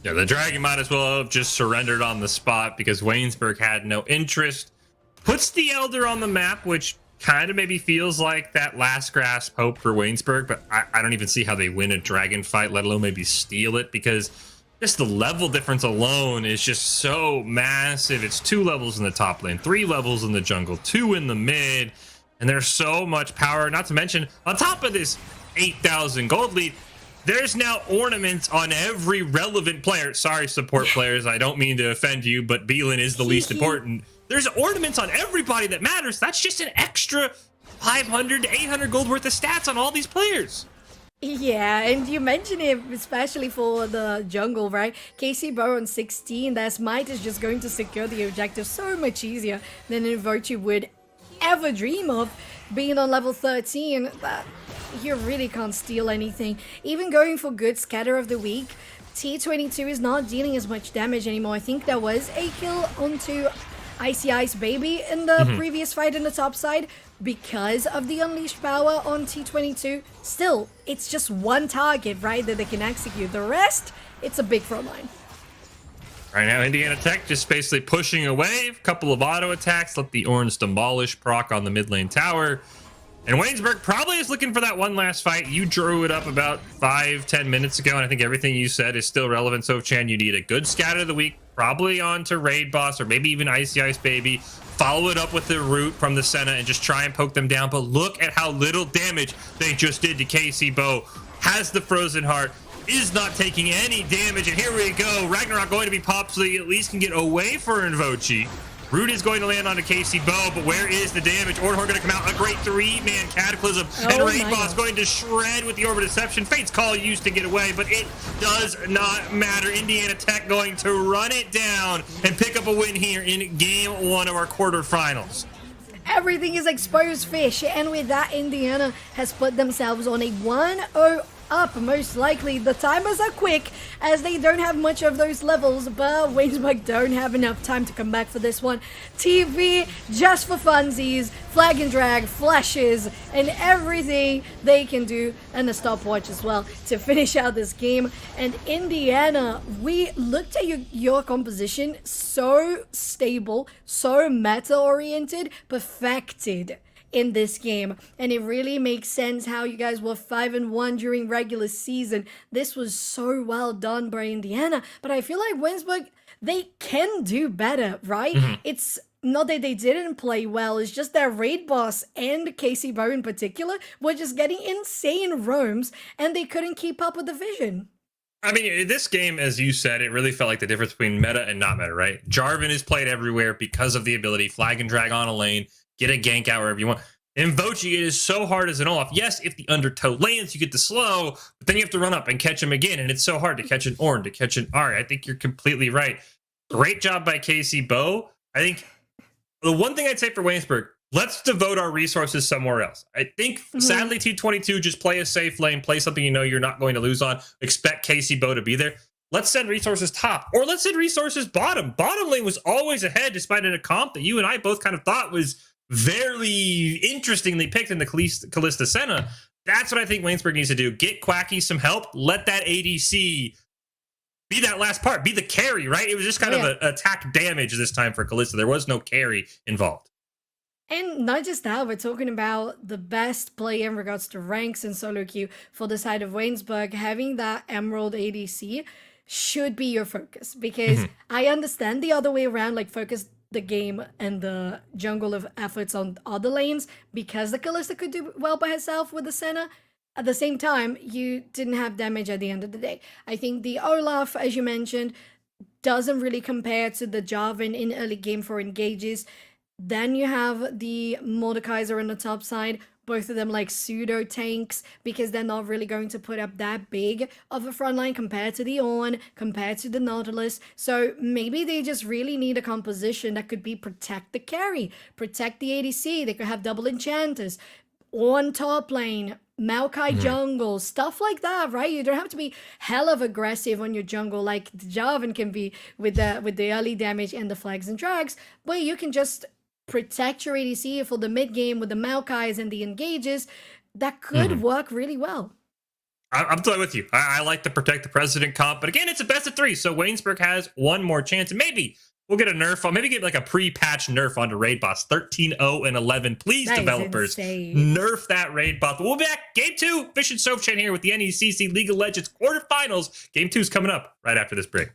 Yeah, the Dragon might as well have just surrendered on the spot because WAYNESBURG had no interest. Puts the Elder on the map, which kind of maybe feels like that last grasp hope for WAYNESBURG, but I don't even see how they win a Dragon fight, let alone maybe steal it, because just the level difference alone is just so massive. It's 2 levels in the top lane, 3 levels in the jungle, 2 in the mid. And there's so much power, not to mention, on top of this 8,000 gold lead, there's now ornaments on every relevant player. Sorry, support players, I don't mean to offend you, but Beelan is the least important. There's ornaments on everybody that matters. That's just an extra 500 to 800 gold worth of stats on all these players. Yeah, and you mentioned it especially for the jungle, right? KC Bo on 16, that Smite is just going to secure the objective so much easier than Invochi would ever dream of. Being on level 13, that you really can't steal anything. Even going for good scatter of the week, T22 is not dealing as much damage anymore. I think there was a kill onto Icy Ice Baby in the previous fight in the top side because of the unleashed power on T22. Still, it's just one target, right, that they can execute. The rest, it's a big front line. Right now, Indiana Tech just basically pushing away. A couple of auto attacks. Let the Orange Demolish proc on the mid lane tower. And WAYNESBURG probably is looking for that one last fight. You drew it up about 5-10 minutes ago, and I think everything you said is still relevant. So, Chan, you need a good scatter of the week, probably onto Raid Boss or maybe even Icy Ice Baby. Follow it up with the root from the Senna and just try and poke them down. But look at how little damage they just did to KC Bo. Has the Frozen Heart, is not taking any damage, and here we go. Ragnarok going to be popped so he at least can get away for Invochi. Root is going to land onto KC Bo, but where is the damage? Ornhor going to come out, a great 3-man Cataclysm, and Raid Boss going to shred with the Orb of Deception. Fate's Call used to get away, but it does not matter. Indiana Tech going to run it down and pick up a win here in game 1 of our quarterfinals. Everything is exposed, fish, and with that, Indiana has put themselves on a 1-0 up. Most likely the timers are quick as they don't have much of those levels, but WAYNESBURG don't have enough time to come back for this one. TV just for funsies, flag and drag, flashes, and everything they can do, and a stopwatch as well to finish out this game. And Indiana, we looked at your composition, so stable, so meta oriented, perfected in this game, and it really makes sense how you guys were 5-1 during regular season. This was so well done by Indiana, but I feel like WAYNESBURG, they can do better, right? It's not that they didn't play well, it's just that Raid Boss and KC Bo in particular were just getting insane roams and they couldn't keep up with the vision. I mean, this game, as you said, it really felt like the difference between meta and not meta, right? Jarvan is played everywhere because of the ability, flag and drag on a lane, get a gank out wherever you want. Invochi, it is so hard as an Olaf. Yes, if the undertow lands, you get the slow, but then you have to run up and catch him again, and it's so hard to catch an Ornn, to catch an Ari. I think you're completely right. Great job by KC Bo. I think the one thing I'd say for WAYNESBURG, let's devote our resources somewhere else. I think, sadly, T22, just play a safe lane, play something you know you're not going to lose on, expect KC Bo to be there. Let's send resources top, or let's send resources bottom. Bottom lane was always ahead, despite in a comp that you and I both kind of thought was very interestingly picked in the Kalista Senna. That's what I think WAYNESBURG needs to do. Get Quacky some help. Let that ADC be that last part. Be the carry, right? It was just kind of an attack damage this time for Kalista. There was no carry involved. And not just that, we're talking about the best play in regards to ranks and solo queue for the side of WAYNESBURG. Having that Emerald ADC should be your focus, because I understand the other way around, like focus the game and the jungle of efforts on other lanes because the Kalista could do well by herself with the Senna. At the same time, you didn't have damage at the end of the day. I think the Olaf, as you mentioned, doesn't really compare to the Jarvan in early game for engages. Then you have the Mordekaiser on the top side, both of them like pseudo tanks because they're not really going to put up that big of a front line compared to the Ornn, compared to the Nautilus. So maybe they just really need a composition that could be protect the carry, protect the ADC. They could have double enchanters, Ornn top lane, Maokai jungle, stuff like that, right? You don't have to be hell of aggressive on your jungle like the Jarvan can be with the early damage and the flags and drags, but you can just protect your ADC for the mid game with the Maokais and the engages. That could work really well. I'm totally with you. I like to protect the president comp, but again, it's a best of 3, so WAYNESBURG has one more chance, and maybe we'll get a nerf on, maybe get like a pre-patch nerf onto Raid Boss 13-0-11. Please, that developers, nerf that Raid Boss. We'll be back. Game 2, Fish and Soph Chan here with the NECC League of Legends quarterfinals. Game 2 is coming up right after this break.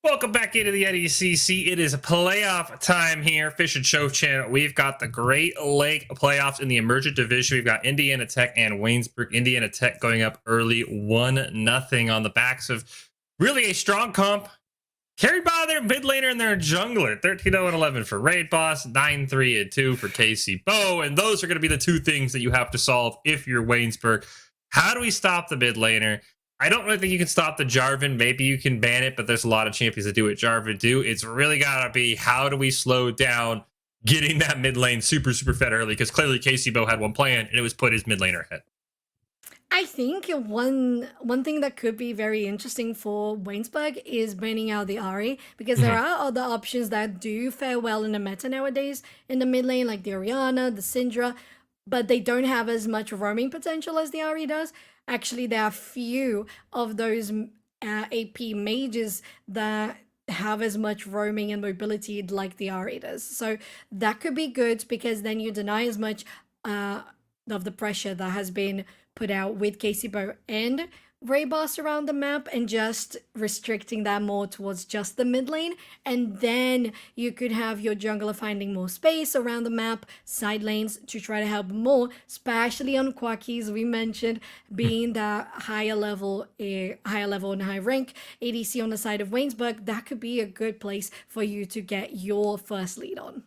Welcome back into the NECC. It is playoff time here. Fish and Chove channel. We've got the Great Lake playoffs in the Emergent Division. We've got Indiana Tech and Waynesburg. Indiana Tech going up early 1-0 on the backs of really a strong comp carried by their mid laner and their jungler. 13-0-11 for Raid Boss, 9-3-2 for KC Bo. And those are going to be the two things that you have to solve if you're Waynesburg. How do we stop the mid laner? I don't really think you can stop the Jarvan. Maybe you can ban it, but there's a lot of champions that do what Jarvan do. It's really got to be, how do we slow down getting that mid lane super fed early? Because clearly KC Bo had one plan, and it was put his mid laner ahead. I think one thing that could be very interesting for Waynesburg is banning out the Ahri, because there are other options that do fare well in the meta nowadays in the mid lane, like the Orianna, the Syndra, but they don't have as much roaming potential as the Ahri does. Actually, there are few of those AP mages that have as much roaming and mobility like the Ahri does. So that could be good, because then you deny as much of the pressure that has been put out with KC Bo and Ray Boss around the map, and just restricting that more towards just the mid lane. And then you could have your jungler finding more space around the map, side lanes, to try to help more, especially on Quackies, we mentioned, being that higher level and high rank ADC on the side of Waynesburg. That could be a good place for you to get your first lead on.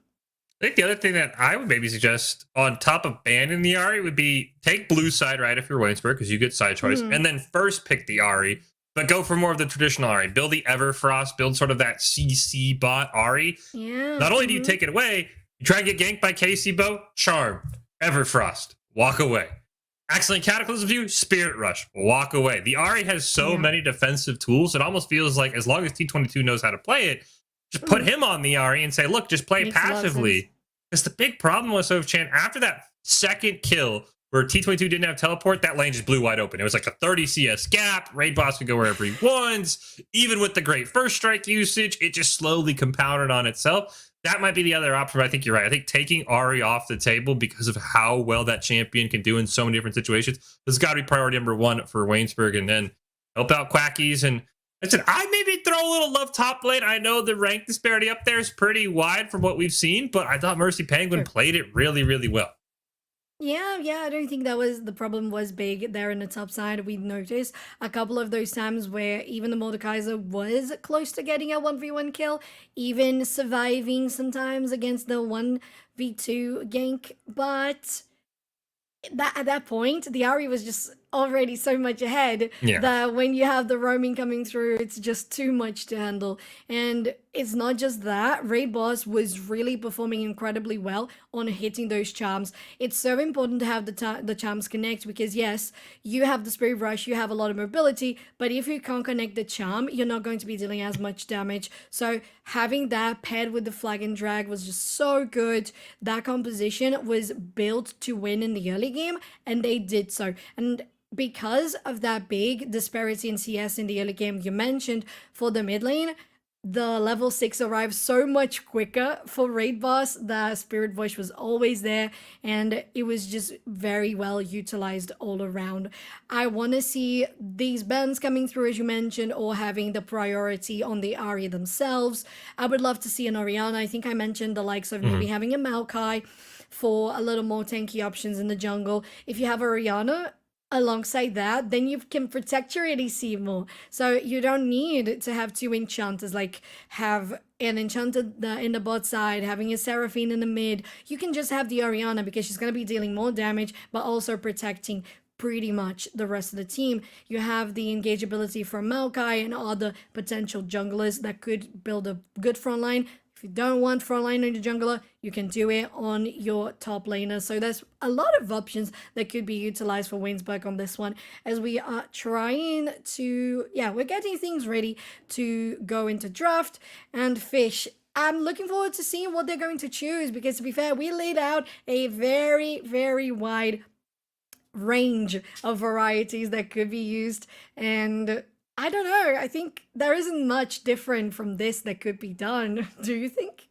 I think the other thing that I would maybe suggest on top of banning the Ahri would be take blue side, right, if you're Waynesburg, because you get side choice, and then first pick the Ahri, but go for more of the traditional Ahri. Build the Everfrost, build sort of that CC bot Ahri. Yeah. Not only do you take it away, you try and get ganked by KC Bo, Charm, Everfrost, walk away. Accident Cataclysm View, Spirit Rush, walk away. The Ahri has so many defensive tools, it almost feels like as long as T22 knows how to play it, just put him on the Ahri and say, look, just play passively. Because the big problem was, Chan, after that second kill where T22 didn't have teleport, that lane just blew wide open. It was like a 30 CS gap. Raid Boss could go wherever he wants. Even with the great first strike usage, it just slowly compounded on itself. That might be the other option, but I think you're right. I think taking Ahri off the table because of how well that champion can do in so many different situations, this has got to be priority number one for Waynesburg, and then help out Quackies. And listen, I maybe throw a little love top lane. I know the rank disparity up there is pretty wide from what we've seen, but I thought Mercy Penguin played it really well. Yeah, I don't think that was the problem was big there in the top side. We noticed a couple of those times where even the Mordekaiser was close to getting a 1v1 kill, even surviving sometimes against the 1v2 gank, but at that point, the Ahri was just already so much ahead that when you have the roaming coming through, it's just too much to handle. And it's not just that, Raid Boss was really performing incredibly well on hitting those charms. It's so important to have the charms connect, because yes, you have the Spirit Rush, you have a lot of mobility, but if you can't connect the charm, you're not going to be dealing as much damage. So having that paired with the Flag and Drag was just so good. That composition was built to win in the early game, and they did so. And because of that big disparity in CS in the early game you mentioned for the mid lane, the level 6 arrived so much quicker for Raid Boss. The Spirit Voice was always there, and it was just very well utilized all around. I want to see these bans coming through, as you mentioned, or having the priority on the Ahri themselves. I would love to see an Orianna. I think I mentioned the likes of maybe having a Maokai for a little more tanky options in the jungle. If you have Orianna alongside that, then you can protect your ADC more. So you don't need to have two enchanters, like have an enchanter in the bot side, having a Seraphine in the mid. You can just have the Orianna, because she's going to be dealing more damage, but also protecting pretty much the rest of the team. You have the engage ability from Maokai and other potential junglers that could build a good front line. If you don't want frontline on your jungler, you can do it on your top laner. So there's a lot of options that could be utilized for Waynesburg on this one, as we are trying to, we're getting things ready to go into draft. And Fish, I'm looking forward to seeing what they're going to choose, because to be fair, we laid out a very wide range of varieties that could be used, and I don't know. I think there isn't much different from this that could be done. Do you think?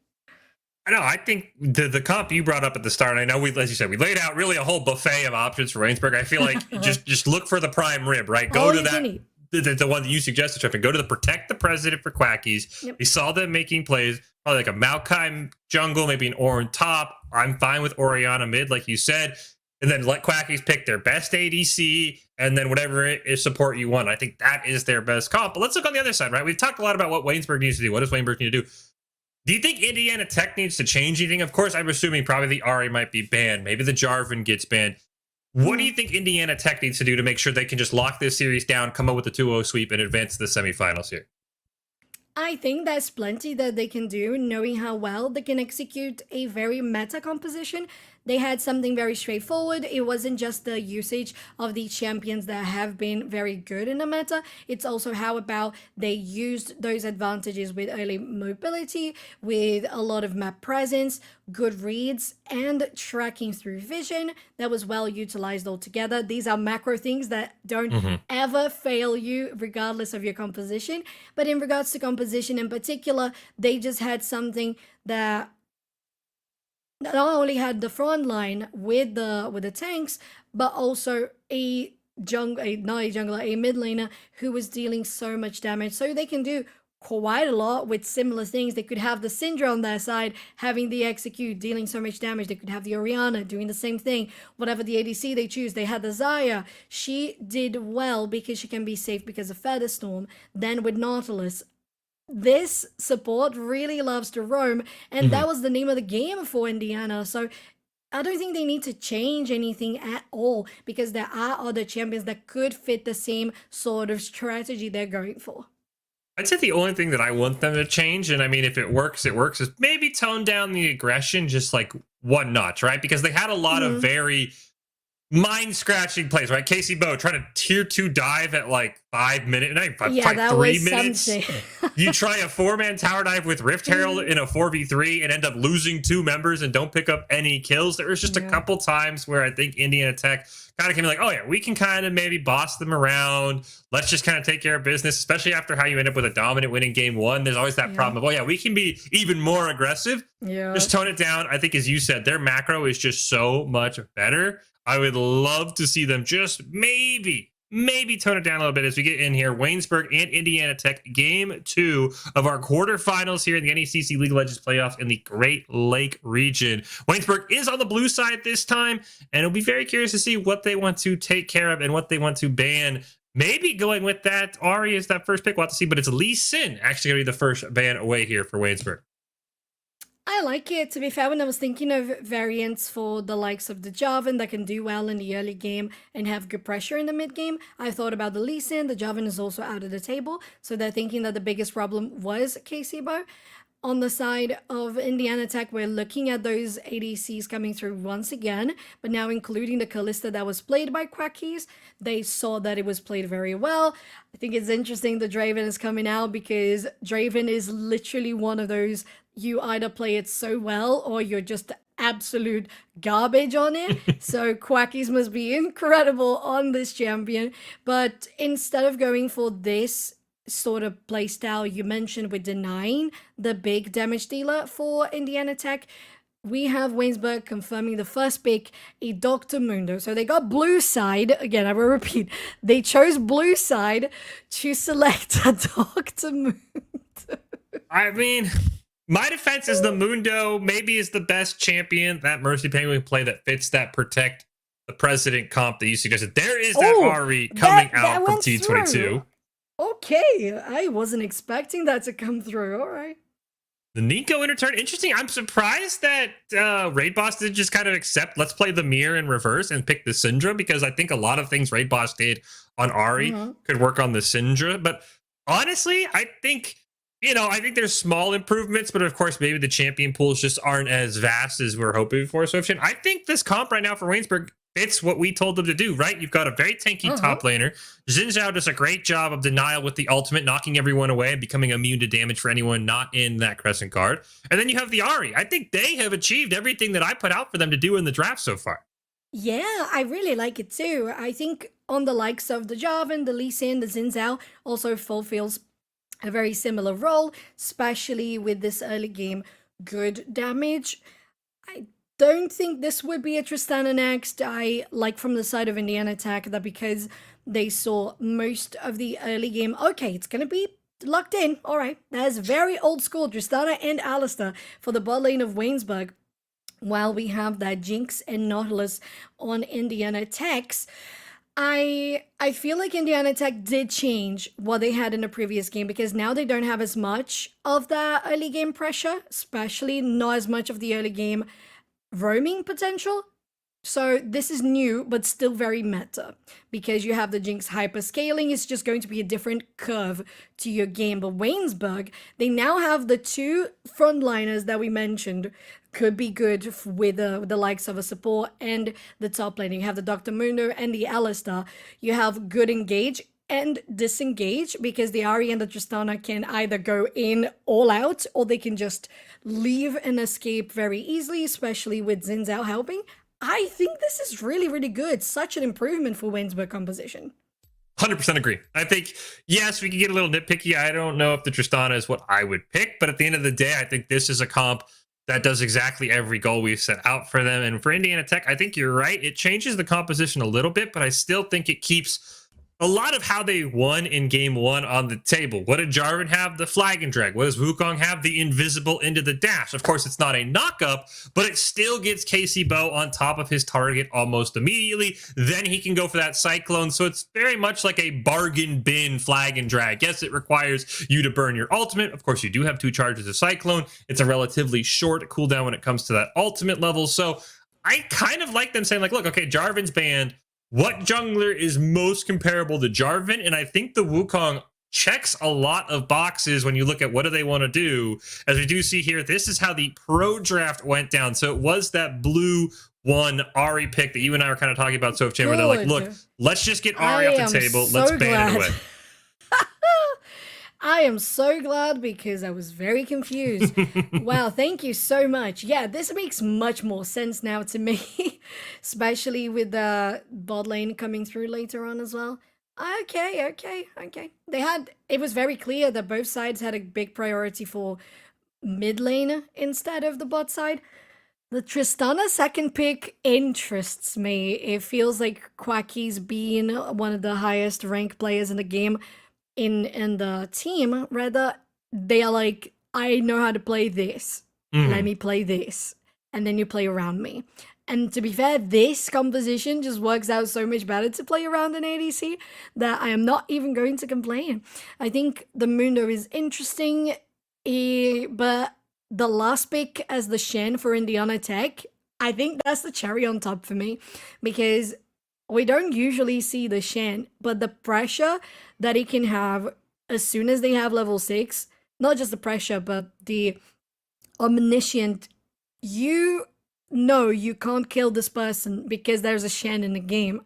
I know. I think the comp you brought up at the start, I know as you said, we laid out really a whole buffet of options for Waynesburg. I feel like just look for the prime rib, right? Go to that the one that you suggested, Trevor, go to the protect the president for Quackies. Yep. We saw them making plays, probably like a Maokai jungle, maybe an Orin top. I'm fine with Orianna mid, like you said. And then let Quackies pick their best ADC and then whatever is support you want. I think that is their best comp. But let's look on the other side, right? We've talked a lot about what WAYNESBURG needs to do. What does WAYNESBURG need to do? Do you think Indiana Tech needs to change anything? Of course, I'm assuming probably the Ari might be banned. Maybe the Jarvan gets banned. What do you think Indiana Tech needs to do to make sure they can just lock this series down, come up with a 2-0 sweep, and advance to the semifinals here? I think there's plenty that they can do, knowing how well they can execute a very meta composition. They had something very straightforward. It wasn't just the usage of the champions that have been very good in the meta. It's also how about they used those advantages with early mobility, with a lot of map presence, good reads, and tracking through vision that was well utilized altogether. These are macro things that don't ever fail you regardless of your composition. But in regards to composition in particular, they just had something that not only had the front line with the tanks, but also a mid laner who was dealing so much damage. So they can do quite a lot with similar things. They could have the Syndra on their side, having the execute, dealing so much damage. They could have the Orianna doing the same thing. Whatever the ADC they choose, they had the Xayah. She did well because she can be safe because of Featherstorm. Then with Nautilus, this support really loves to roam, and that was the name of the game for Indiana. So I don't think they need to change anything at all because there are other champions that could fit the same sort of strategy they're going for. I'd say the only thing that I want them to change, and I mean, if it works, is maybe tone down the aggression just like one notch, right? Because they had a lot of very mind-scratching plays, right? Casey Bow trying to tier 2 dive at like 5 minutes, that 3 was minutes. something. You try a 4-man tower dive with Rift Herald in a 4v3 and end up losing 2 members and don't pick up any kills. There was just a couple times where I think Indiana Tech kind of came like, oh yeah, we can kind of maybe boss them around. Let's just kind of take care of business, especially after how you end up with a dominant win in game 1. There's always that problem of, oh yeah, we can be even more aggressive. Just tone it down. I think, as you said, their macro is just so much better. I would love to see them just maybe tone it down a little bit as we get in here. WAYNESBURG and Indiana Tech, game 2 of our quarterfinals here in the NECC League of Legends playoffs in the Great Lake region. WAYNESBURG is on the blue side this time, and it'll be very curious to see what they want to take care of and what they want to ban. Maybe going with that, Ari is that first pick. We'll have to see, but it's Lee Sin actually going to be the first ban away here for WAYNESBURG. I like it. To be fair, when I was thinking of variants for the likes of the Jarvan that can do well in the early game and have good pressure in the mid game, I thought about the Lee Sin. The Jarvan is also out of the table, so they're thinking that the biggest problem was KCBO. On the side of Indiana Tech, we're looking at those ADCs coming through once again, but now including the Kalista that was played by Quackies. They saw that it was played very well. I think it's interesting the Draven is coming out because Draven is literally one of those, you either play it so well or you're just absolute garbage on it. So Quackies must be incredible on this champion. But instead of going for this sort of playstyle you mentioned with denying the big damage dealer for Indiana Tech, we have WAYNESBURG confirming the first pick, a Dr. Mundo. So they got blue side. Again, I will repeat. They chose blue side to select a Dr. Mundo. I mean, my defense is the Mundo maybe is the best champion that Mercy Penguin play that fits that protect the president comp that you suggested. There is that Ari coming out from T22. Through. Okay, I wasn't expecting that to come through. All right. The Nico interturn, interesting. I'm surprised that Raid Boss did just kind of accept, let's play the mirror in reverse and pick the Syndra, because I think a lot of things Raid Boss did on Ari could work on the Syndra. But honestly, I think there's small improvements, but of course, maybe the champion pools just aren't as vast as we're hoping for. So I think this comp right now for WAYNESBURG fits what we told them to do, right? You've got a very tanky top laner. Xin Zhao does a great job of denial with the ultimate, knocking everyone away and becoming immune to damage for anyone not in that Crescent card. And then you have the Ari. I think they have achieved everything that I put out for them to do in the draft so far. Yeah, I really like it too. I think on the likes of the Jarvan, the Lee Sin, the Xin Zhao also fulfills a very similar role, especially with this early game good damage. I don't think this would be a Tristana next. I like from the side of Indiana Tech that because they saw most of the early game, okay, it's going to be locked in. All right, that's very old school Tristana and Alistair for the bot lane of Waynesburg. While we have that Jinx and Nautilus on Indiana Tech's, I feel like Indiana Tech did change what they had in the previous game because now they don't have as much of the early game pressure, especially not as much of the early game roaming potential. So this is new, but still very meta because you have the Jinx hyper scaling. It's just going to be a different curve to your game. But Waynesburg, they now have the two frontliners that we mentioned could be good with the likes of a support and the top lane. You have the Dr. Mundo and the Alistair. You have good engage and disengage because the Ahri and the Tristana can either go in all out or they can just leave and escape very easily, especially with Xin Zhao helping. I think this is really, really good. Such an improvement for Waynesburg composition. 100% agree. I think, yes, we can get a little nitpicky. I don't know if the Tristana is what I would pick, but at the end of the day, I think this is a comp that does exactly every goal we've set out for them. And for Indiana Tech, I think you're right. It changes the composition a little bit, but I still think it keeps a lot of how they won in game one on the table. What did Jarvan have? The flag and drag. What does Wukong have? The invisible into the dash. Of course, it's not a knock-up, but it still gets Casey Bow on top of his target almost immediately. Then he can go for that cyclone. So it's very much like a bargain bin flag and drag. Yes, it requires you to burn your ultimate. Of course, you do have 2 charges of cyclone. It's a relatively short cooldown when it comes to that ultimate level. So I kind of like them saying like, look, okay, Jarvan's banned. What jungler is most comparable to Jarvan? And I think the Wukong checks a lot of boxes when you look at what do they want to do. As we do see here, this is how the pro draft went down. So it was that blue one Ahri pick that you and I were kind of talking about, Soph Chamber. They're like, look, let's just get Ahri off the table. Let's ban it away. I am so glad because I was very confused. Wow, thank you so much. Yeah, this makes much more sense now to me, especially with the bot lane coming through later on as well. Okay. It was very clear that both sides had a big priority for mid lane instead of the bot side. The Tristana second pick interests me. It feels like Quacky's been one of the highest ranked players in the game. In the team, rather, they are like, I know how to play this. Let me play this. And then you play around me. And to be fair, this composition just works out so much better to play around an ADC that I am not even going to complain. I think the Mundo is interesting, but the last pick as the Shen for Indiana Tech, I think that's the cherry on top for me because we don't usually see the Shen, but the pressure that he can have as soon as they have level 6, not just the pressure, but the omniscient, you know you can't kill this person because there's a Shen in the game.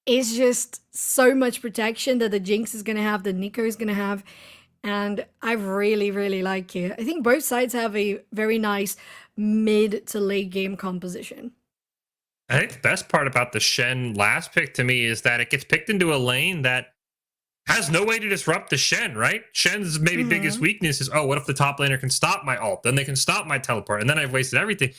It's just so much protection that the Jinx is going to have, the Nico is going to have, and I really, really like it. I think both sides have a very nice mid to late game composition. I think the best part about the Shen last pick to me is that it gets picked into a lane that has no way to disrupt the Shen, right? Shen's maybe biggest weakness is, oh, what if the top laner can stop my ult? Then they can stop my teleport, and then I've wasted everything.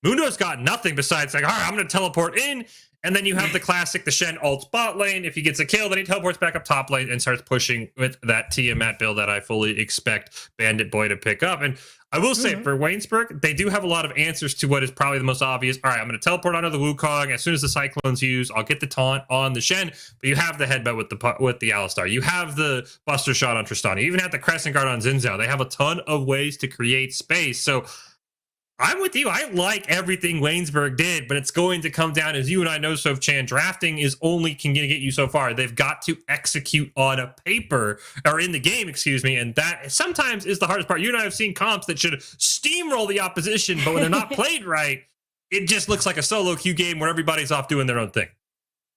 Mundo's got nothing besides like, all right, I'm going to teleport in, and then you have the classic, the Shen ults bot lane. If he gets a kill, then he teleports back up top lane and starts pushing with that Tiamat build that I fully expect Bandit Boy to pick up. And I will say, for Waynesburg, they do have a lot of answers to what is probably the most obvious. All right, I'm going to teleport onto the Wukong. As soon as the Cyclone's used, I'll get the taunt on the Shen. But you have the headbutt with the Alistar. You have the Buster Shot on Tristana. You even have the Crescent Guard on Xin Zhao. They have a ton of ways to create space. So I'm with you. I like everything Waynesburg did, but it's going to come down, as you and I know, Soph Chan, drafting is only can get you so far. They've got to execute on a paper, or in the game, excuse me, and that sometimes is the hardest part. You and I have seen comps that should steamroll the opposition, but when they're not played right, it just looks like a solo queue game where everybody's off doing their own thing.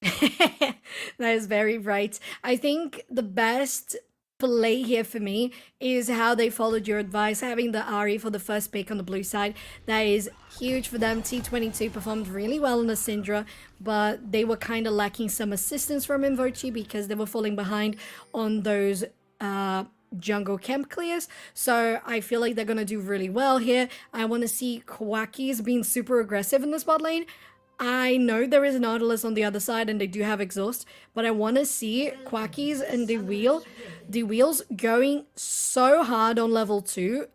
That is very right. I think the best play here for me is how they followed your advice, having the Ahri for the first pick on the blue side. That is huge for them. T22 performed really well in the Syndra, but they were kind of lacking some assistance from Invochi because they were falling behind on those jungle camp clears. So I feel like they're going to do really well here. I want to see Quackies being super aggressive in this bot lane. I know there is an Nautilus on the other side and they do have exhaust, but I want to see Quackies and the wheels going so hard on level 2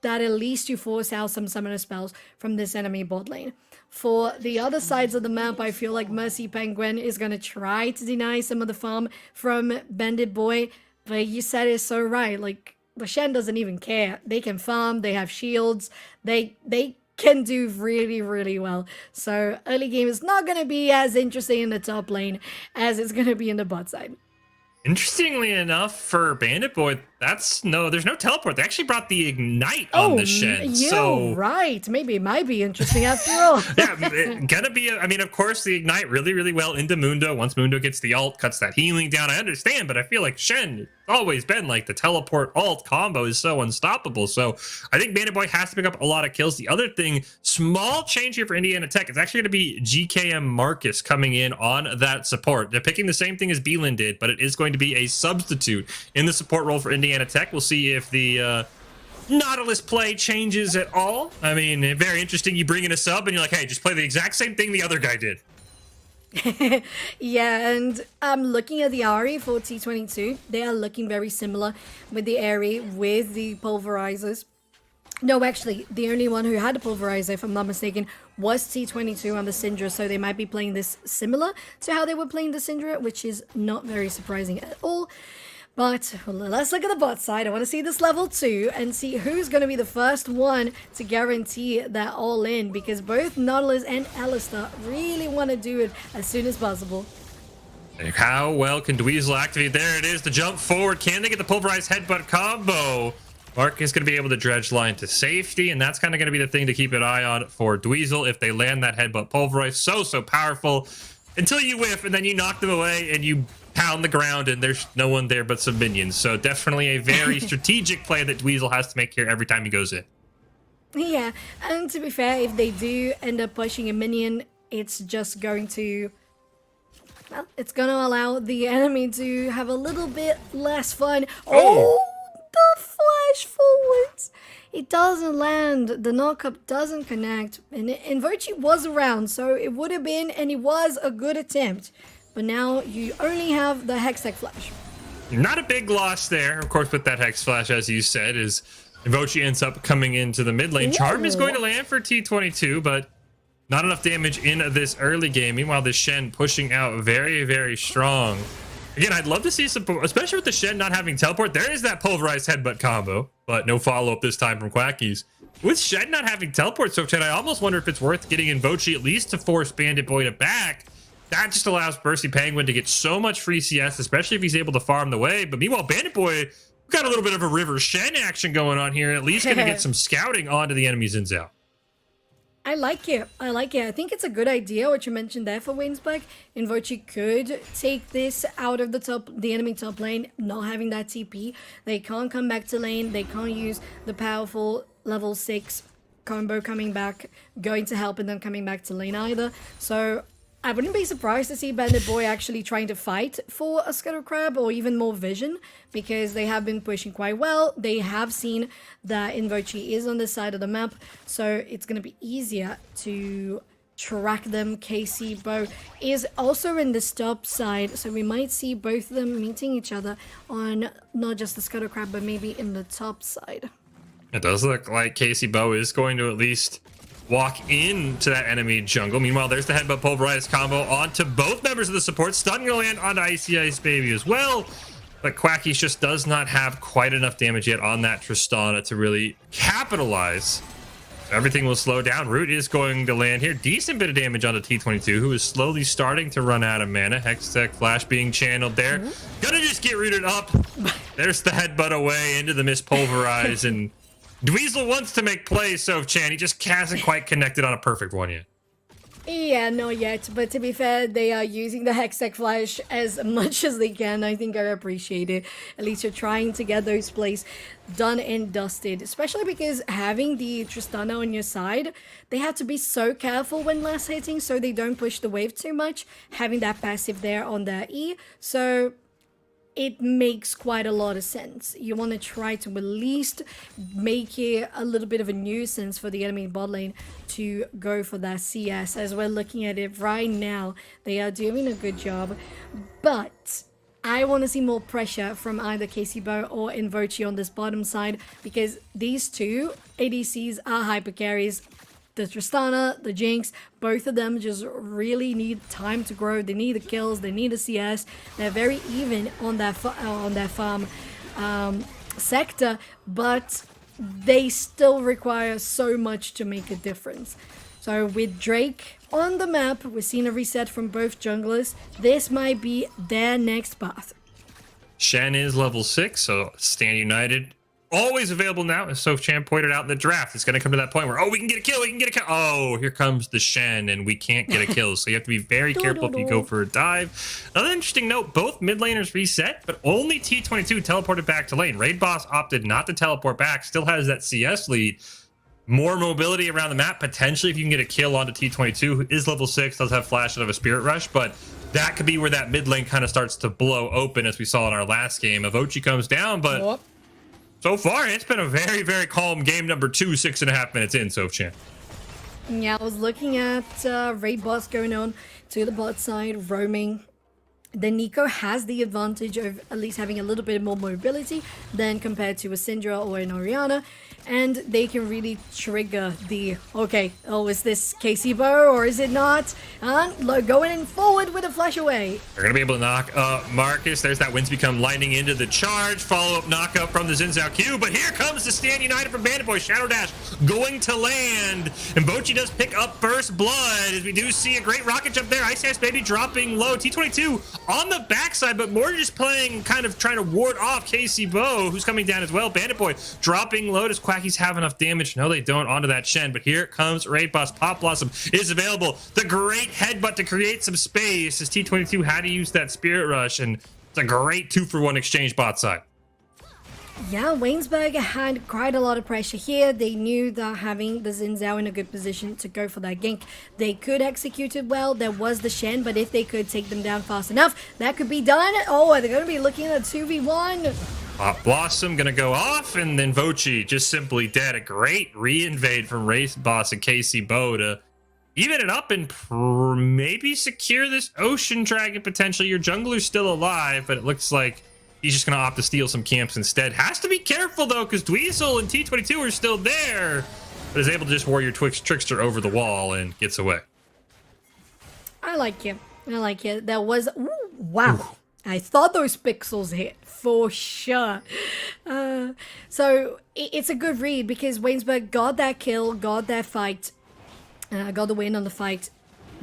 that at least you force out some summoner spells from this enemy bot lane. For the other sides of the map, I feel like Mercy Penguin is going to try to deny some of the farm from Bandit Boy, but you said it so right, like, the Shen doesn't even care. They can farm, they have shields, they can do really, really well. So early game is not going to be as interesting in the top lane as it's going to be in the bot side. Interestingly enough, for Bandit Boy, there's no teleport. They actually brought the Ignite on the Shen. Yeah, right. Maybe it might be interesting after all. Yeah, gonna be. I mean, of course, the Ignite really, really well into Mundo. Once Mundo gets the ult, cuts that healing down. I understand, but I feel like Shen always been like the teleport ult combo is so unstoppable. So I think Bandit Boy has to pick up a lot of kills. The other thing, small change here for Indiana Tech. It's actually going to be GKM Marcus coming in on that support. They're picking the same thing as Beelan did, but it is going to be a substitute in the support role for Indiana Tech. We'll see if the Nautilus play changes at all. I mean, very interesting. You bring in a sub and you're like, hey, just play the exact same thing the other guy did. Yeah, and I'm looking at the Ari for T22. They are looking very similar with the Ari, with the pulverizers. No, actually, the only one who had a pulverizer, if I'm not mistaken, was T22 on the Syndra, so they might be playing this similar to how they were playing the Syndra, which is not very surprising at all. But let's look at the bot side. I want to see this level 2 and see who's going to be the first one to guarantee that all in, because both Nautilus and Alistar really want to do it as soon as possible. How well can Dweezil activate? There it is, the jump forward. Can they get the pulverized headbutt combo? Mark is going to be able to dredge line to safety, and that's kind of going to be the thing to keep an eye on for Dweezil if they land that headbutt pulverize. So powerful until you whiff, and then you knock them away, and you pound the ground, and there's no one there but some minions. So definitely a very strategic play that Dweezil has to make here every time he goes in. Yeah, and to be fair, if they do end up pushing a minion, it's just going to... well, it's going to allow the enemy to have a little bit less fun. Oh, the flash forwards! It doesn't land, the knockup doesn't connect, and Invochi was around, so it would have been, and it was a good attempt. But now you only have the Hextech Flash. Not a big loss there, of course, with that Hex Flash, as you said, is Invochi ends up coming into the mid lane. Ooh. Charm is going to land for T22, but not enough damage in this early game. Meanwhile, the Shen pushing out very, very strong. Again, I'd love to see some, especially with the Shen not having teleport. There is that pulverized headbutt combo, but no follow-up this time from Quackies. With Shen not having teleport, so Chen, I almost wonder if it's worth getting Invochi at least to force Bandit Boy to back. That just allows Mercy Penguin to get so much free CS, especially if he's able to farm the way. But meanwhile, Bandit Boy, we've got a little bit of a River Shen action going on here. At least going to get some scouting onto the enemy's ins out. I like it. I like it. I think it's a good idea what you mentioned there for WAYNESBURG. Invochi could take this out of the enemy top lane, not having that TP. They can't come back to lane. They can't use the powerful level 6 combo coming back, going to help and then coming back to lane either. So I wouldn't be surprised to see Bandit Boy actually trying to fight for a Scuttle Crab or even more vision, because they have been pushing quite well. They have seen that Invochi is on this side of the map, so it's going to be easier to track them. KC Bo is also in the top side, so we might see both of them meeting each other on not just the Scuttle Crab, but maybe in the top side. It does look like Casey Bo is going to at least walk into that enemy jungle. Meanwhile, there's the headbutt pulverized combo onto both members of the support. Stun gonna land onto Icy Ice Baby as well. But Quackies just does not have quite enough damage yet on that Tristana to really capitalize. Everything will slow down. Root is going to land here. Decent bit of damage onto T22, who is slowly starting to run out of mana. Hextech Flash being channeled there. Gonna just get rooted up. There's the headbutt away into the mispulverize, and Dweezil wants to make plays, so Chan, he just hasn't quite connected on a perfect one yet. Yeah, not yet, but to be fair, they are using the Hextech Flash as much as they can. I think I appreciate it. At least you're trying to get those plays done and dusted, especially because having the Tristana on your side, they have to be so careful when last hitting so they don't push the wave too much, having that passive there on their E. So it makes quite a lot of sense. You want to try to at least make it a little bit of a nuisance for the enemy bot lane to go for that CS. As we're looking at it right now, they are doing a good job, but I want to see more pressure from either KCBO or Invochi on this bottom side, because these two ADCs are hyper carries. The Tristana, the Jinx, both of them just really need time to grow. They need the kills, they need the CS. They're very even on that farm sector, but they still require so much to make a difference. So with Drake on the map, we're seeing a reset from both junglers. This might be their next path. Shen is level 6, so Stand United always available now. As Sofchan pointed out in the draft, it's going to come to that point where, oh, we can get a kill, we can get a kill. Oh, here comes the Shen, and we can't get a kill. So you have to be very careful if you go for a dive. Another interesting note, both mid laners reset, but only T22 teleported back to lane. Raid Boss opted not to teleport back, still has that CS lead. More mobility around the map, potentially if you can get a kill onto T22, who is level 6, does have flash out of a Spirit Rush, but that could be where that mid lane kind of starts to blow open, as we saw in our last game. Avochi comes down, but so far it's been a very, very calm game number 2, 6.5 minutes in, Sofchan. Yeah, I was looking at Raid Boss going on to the bot side, roaming. The Nico has the advantage of at least having a little bit more mobility than compared to a Syndra or an Orianna, and they can really trigger the, okay, oh, is this KCBO or is it not? And going forward with a flash away. They're going to be able to knock Marcus. There's that Winds Become Lightning into the charge. Follow-up knockup from the Xin Zhao Q, but here comes the Stand United from Bandit Boy. Shadow Dash going to land, and Bochi does pick up first blood, as we do see a great rocket jump there. Ice Ice Baby dropping low. T22 on the backside, but more just playing, kind of trying to ward off KCBO, who's coming down as well. Bandit Boy dropping low. Does Quackies have enough damage? No, they don't, onto that Shen, but here comes Raid Boss. Pop Blossom is available. The great headbutt to create some space, as T22 had to use that Spirit Rush, and it's a great 2-for-1 exchange bot side. Yeah, WAYNESBURG had quite a lot of pressure here. They knew that having the Xin Zhao in a good position to go for that gank, they could execute it well. There was the Shen, but if they could take them down fast enough, that could be done. Oh, they're going to be looking at a 2v1. Pop Blossom gonna go off, and then Vochi just simply dead. A great re-invade from Race Boss and KCBO to even it up and maybe secure this Ocean Dragon potentially. Your jungler's still alive, but it looks like he's just going to opt to steal some camps instead. Has to be careful, though, because Dweezil and T22 are still there, but is able to just warrior Trickster over the wall and gets away. I like it. I like it. That was... Ooh, wow. Ooh. I thought those pixels hit, for sure. So it's a good read, because WAYNESBURG got that kill, got that fight, got the win on the fight.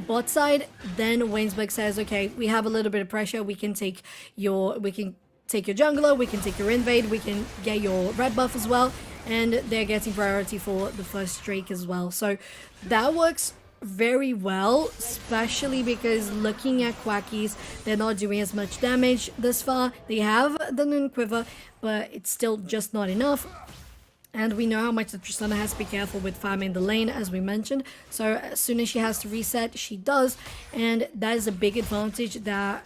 Bot side, then WAYNESBURG says, okay, we have a little bit of pressure. We can take your jungler, we can take your invade, we can get your red buff as well, and they're getting priority for the first Drake as well. So that works very well, especially because looking at Quackies, they're not doing as much damage thus far. They have the Noon Quiver, but it's still just not enough. And we know how much the Tristana has to be careful with farming the lane, as we mentioned. So as soon as she has to reset, she does. And that is a big advantage that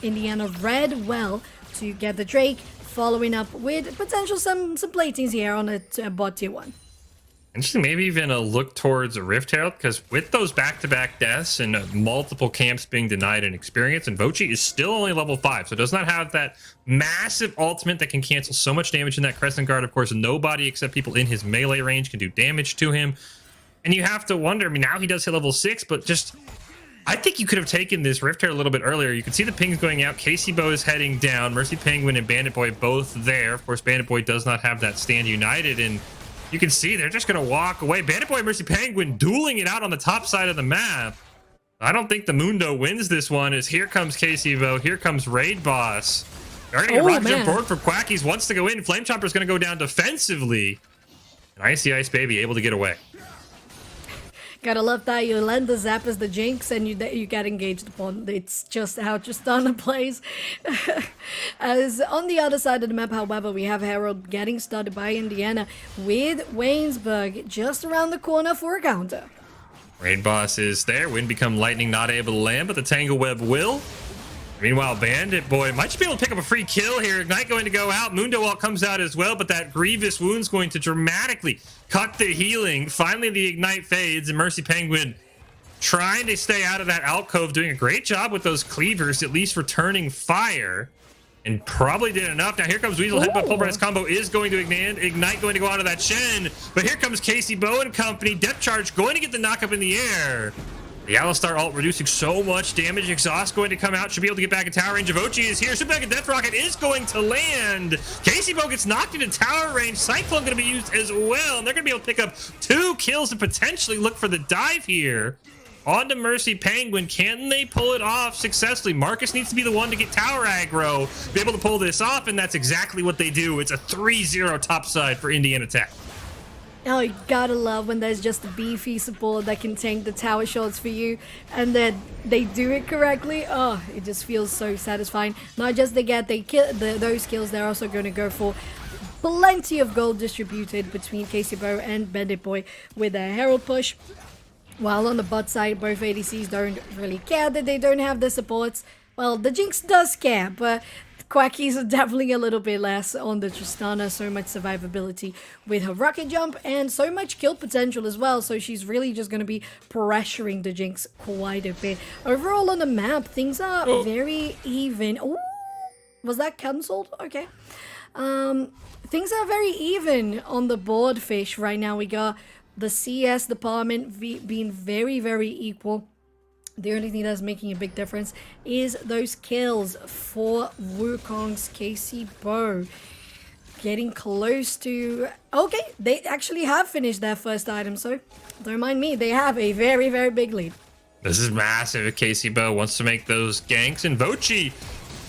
Indiana read well to get the Drake, following up with potential some platings here on a bot tier 1. Interesting, maybe even a look towards a Rift Herald, because with those back-to-back deaths and multiple camps being denied an experience, and Vochi is still only level 5, so does not have that massive ultimate that can cancel so much damage in that Crescent Guard. Of course, nobody except people in his melee range can do damage to him. And you have to wonder, I mean, now he does hit level 6, but just... I think you could have taken this Rift Herald a little bit earlier. You can see the pings going out. KCBO is heading down. Mercy Penguin and Bandit Boy both there. Of course, Bandit Boy does not have that Stand United, and you can see they're just going to walk away. Bandit Boy and Mercy Penguin dueling it out on the top side of the map. I don't think the Mundo wins this one, as here comes KCBO. Here comes Raid Boss. They're going to get rock jump forward for Quackies. Wants to go in. Flame Chomper's going to go down defensively. And Icy Ice Baby able to get away. Gotta love that you land the zap as the Jinx and you get engaged upon. It's just how Tristana plays. As on the other side of the map, however, we have Herald getting started by Indiana with WAYNESBURG just around the corner for a counter. Raid Boss is there. Wind Become Lightning not able to land, but the Tangle Web will. Meanwhile, Bandit Boy might just be able to pick up a free kill here. Ignite going to go out. Mundo Walt comes out as well, but that Grievous Wound's going to dramatically cut the healing. Finally, the Ignite fades, and Mercy Penguin trying to stay out of that alcove, doing a great job with those cleavers, at least returning fire. And probably did enough. Now here comes Weasel. Headbutt Pulverize combo is going to Ignite going to go out of that Shen. But here comes Casey Bow and company. Depth Charge going to get the knock up in the air. The Alistar ult reducing so much damage. Exhaust going to come out. Should be able to get back in tower range. Avochi is here. Should be back in Death Rocket is going to land. Casey Bow gets knocked into tower range. Cyclone going to be used as well. And they're going to be able to pick up 2 kills and potentially look for the dive here. On to Mercy Penguin. Can they pull it off successfully? Marcus needs to be the one to get tower aggro, be able to pull this off, and that's exactly what they do. It's a 3-0 topside for Indiana Tech. Oh, you gotta love when there's just a beefy support that can tank the tower shots for you, and then they do it correctly. Oh, it just feels so satisfying. Not just they kill those kills, they're also going to go for plenty of gold distributed between Casey Bow and Bandit Boy with a Herald push. While on the bot side, both ADCs don't really care that they don't have the supports. Well, the Jinx does care, but Quackies are definitely a little bit less on the Tristana. So much survivability with her rocket jump and so much kill potential as well. So she's really just going to be pressuring the Jinx quite a bit. Overall on the map, things are very even. Ooh, was that cancelled? Okay. Things are very even on the board, Fish. Right now we got the CS department being very, very equal. The only thing that's making a big difference is those kills for Wukong's Casey Bow. Getting close to... Okay, they actually have finished their first item, so don't mind me. They have a very, very big lead. This is massive. Casey Bow wants to make those ganks, and Vochi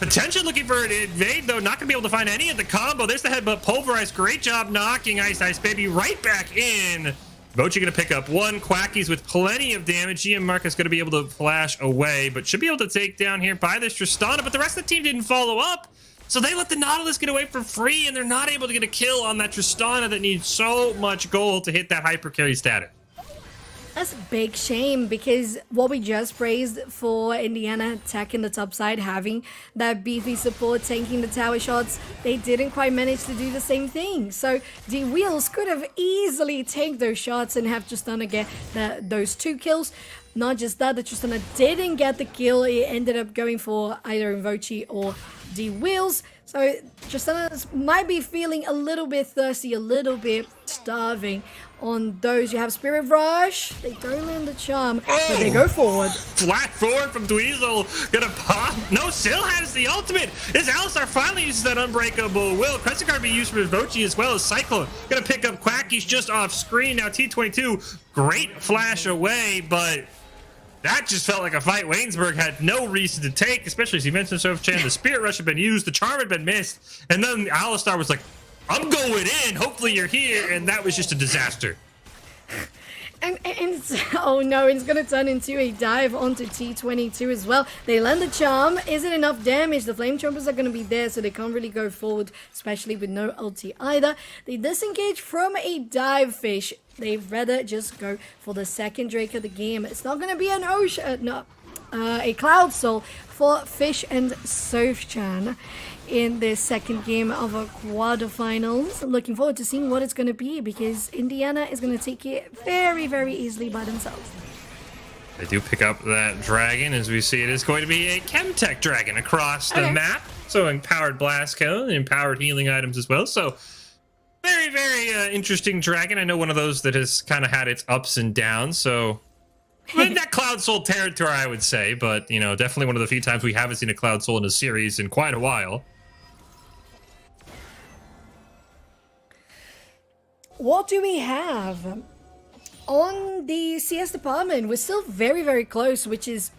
potentially looking for an invade, though. Not going to be able to find any of the combo. There's the headbutt pulverize. Great job knocking Ice Ice Baby right back in. Vochi going to pick up 1. Quackies with plenty of damage. GM Marcus going to be able to flash away, but should be able to take down here by this Tristana, but the rest of the team didn't follow up. So they let the Nautilus get away for free, and they're not able to get a kill on that Tristana that needs so much gold to hit that hyper carry status. That's a big shame, because what we just praised for Indiana Tech in the top side, having that beefy support tanking the tower shots, they didn't quite manage to do the same thing. So the Wheels could have easily tanked those shots and have Tristana get those 2 kills. Not just that, the Tristana didn't get the kill. It ended up going for either Invochi or the Wheels. So Tristana might be feeling a little bit thirsty, a little bit starving on those. You have Spirit Rush. They don't land the charm, but they go forward. Flat forward from Dweezil. Gonna pop. No, still has the ultimate. His Alistar finally uses that unbreakable will. Crescent Guard be used for Vochi as well as Cyclone. Gonna pick up Quackies just off screen. Now T22, great flash away, but that just felt like a fight WAYNESBURG had no reason to take, especially as you mentioned, Soph-Chan. The Spirit Rush had been used, the Charm had been missed, and then Alistar was like, I'm going in, hopefully you're here, and that was just a disaster. And oh no, it's going to turn into a dive onto T22 as well. They land the charm. Isn't enough damage. The flame chompers are going to be there, so they can't really go forward, especially with no ulti either. They disengage from a dive, Fish. They'd rather just go for the second Drake of the game. It's not going to be an ocean, a Cloud Soul for Fish and Soph-Chan in this second game of a quarterfinals. Looking forward to seeing what it's going to be, because Indiana is going to take it very, very easily by themselves. They do pick up that dragon. As we see, it is going to be a Chemtech dragon across the map. So empowered blast cone, empowered healing items as well. So very, very interesting dragon. I know one of those that has kind of had its ups and downs. So in that Cloud Soul territory, I would say. But, you know, definitely one of the few times we haven't seen a Cloud Soul in a series in quite a while. What do we have? On the CS department, we're still very, very close, which is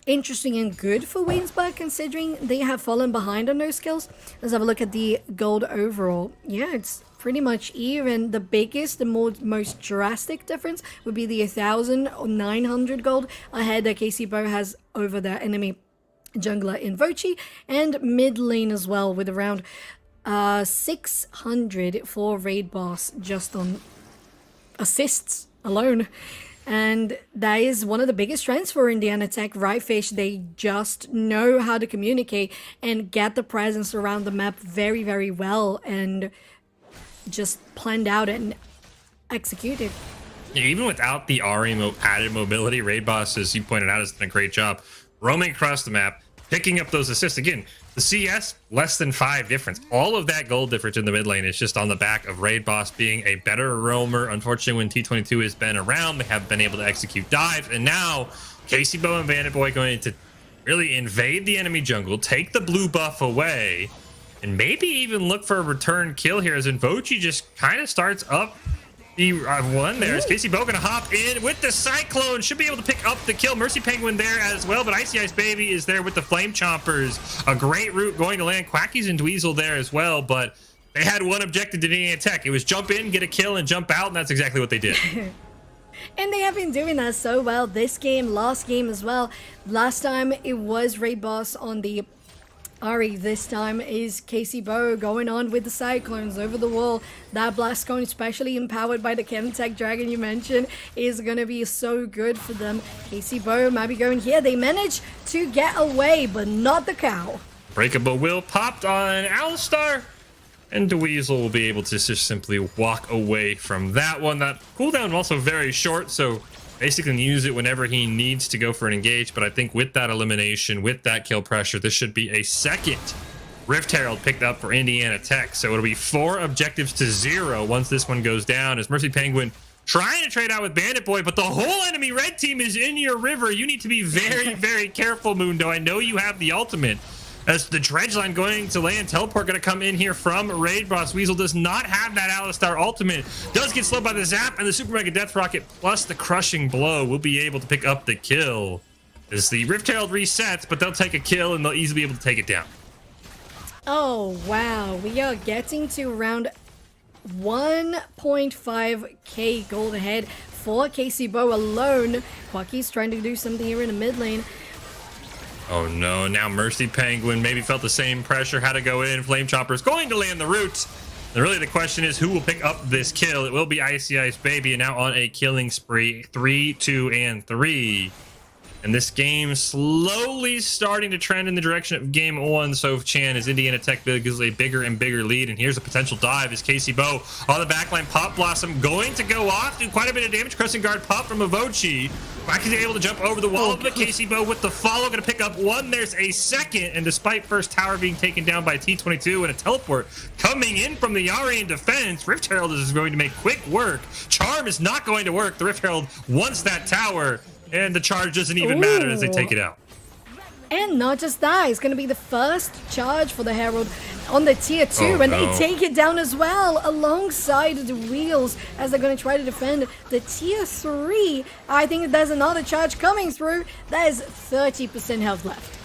interesting and good for WAYNESBURG, considering they have fallen behind on those skills. Let's have a look at the gold overall. Yeah, it's pretty much even. The biggest, the most drastic difference would be the 1,900 gold ahead that Casey Bow has over their enemy jungler in Vochi, and mid lane as well, with around 600 for raid boss just on assists alone. And that is one of the biggest strengths for Indiana Tech, right, Fish? They just know how to communicate and get the presence around the map very, very well, and just planned out and executed. Yeah, even without the added mobility, Raid Boss, as you pointed out, has done a great job roaming across the map, picking up those assists. Again, the CS, less than 5 difference. All of that gold difference in the mid lane is just on the back of Raid Boss being a better roamer. Unfortunately, when T22 has been around, they have been able to execute dives. And now, KCBO and Bandit Boy going to really invade the enemy jungle, take the blue buff away, and maybe even look for a return kill here as Invochi just kind of starts up the one there. Is KCBO going to hop in with the Cyclone? Should be able to pick up the kill. Mercy Penguin there as well, but Icy Ice Baby is there with the Flame Chompers. A great route going to land. Quackies and Dweezil there as well, but they had one objective to Indiana Tech. It was jump in, get a kill, and jump out, and that's exactly what they did. And they have been doing that so well this game, last game as well. Last time it was Raid Boss on the Ari. This time is KCBO going on with the Cyclones over the wall. That Blast Cone, especially empowered by the Chemtech Dragon you mentioned, is going to be so good for them. KCBO might be going here. They managed to get away, but not the cow. Breakable Will popped on Alistar, and Dweezil will be able to just simply walk away from that one. That cooldown also very short, so basically use it whenever he needs to go for an engage. But I think with that elimination, with that kill pressure, this should be a second Rift Herald picked up for Indiana Tech. So it'll be 4 objectives to 0 once this one goes down, as Mercy Penguin trying to trade out with Bandit Boy, but the whole enemy red team is in your river. You need to be very, very careful, Mundo. I know you have the ultimate, as the dredge line going to land. Teleport going to come in here from Raid Boss. Weasel does not have that Alistar ultimate. Does get slowed by the Zap, and the Super Mega Death Rocket plus the Crushing Blow will be able to pick up the kill. As the Rift Herald resets, but they'll take a kill and they'll easily be able to take it down. Oh, wow. We are getting to around 1.5k gold ahead for KCBO alone. Quacky's trying to do something here in the mid lane. Oh no, now Mercy Penguin maybe felt the same pressure, had to go in. Flame Chopper's going to land the root. And really the question is, who will pick up this kill? It will be Icy Ice Baby, and now on a killing spree, 3, 2, and 3. And this game slowly starting to trend in the direction of game 1. Soph Chan, as Indiana Tech gives a bigger and bigger lead. And here's a potential dive as KCBO on the backline. Pop Blossom going to go off, do quite a bit of damage. Crescent Guard pop from Avochi. Quacky's able to jump over the wall, but KCBO with the follow going to pick up one. There's a second, and despite first tower being taken down by T22 and a teleport coming in from the Yari in defense, Rift Herald is going to make quick work. Charm is not going to work. The Rift Herald wants that tower, and the charge doesn't even matter as they take it out. And not just that, it's going to be the first charge for the Herald on the tier 2, and they take it down as well alongside the wheels as they're going to try to defend the tier 3. I think there's another charge coming through. There's 30% health left.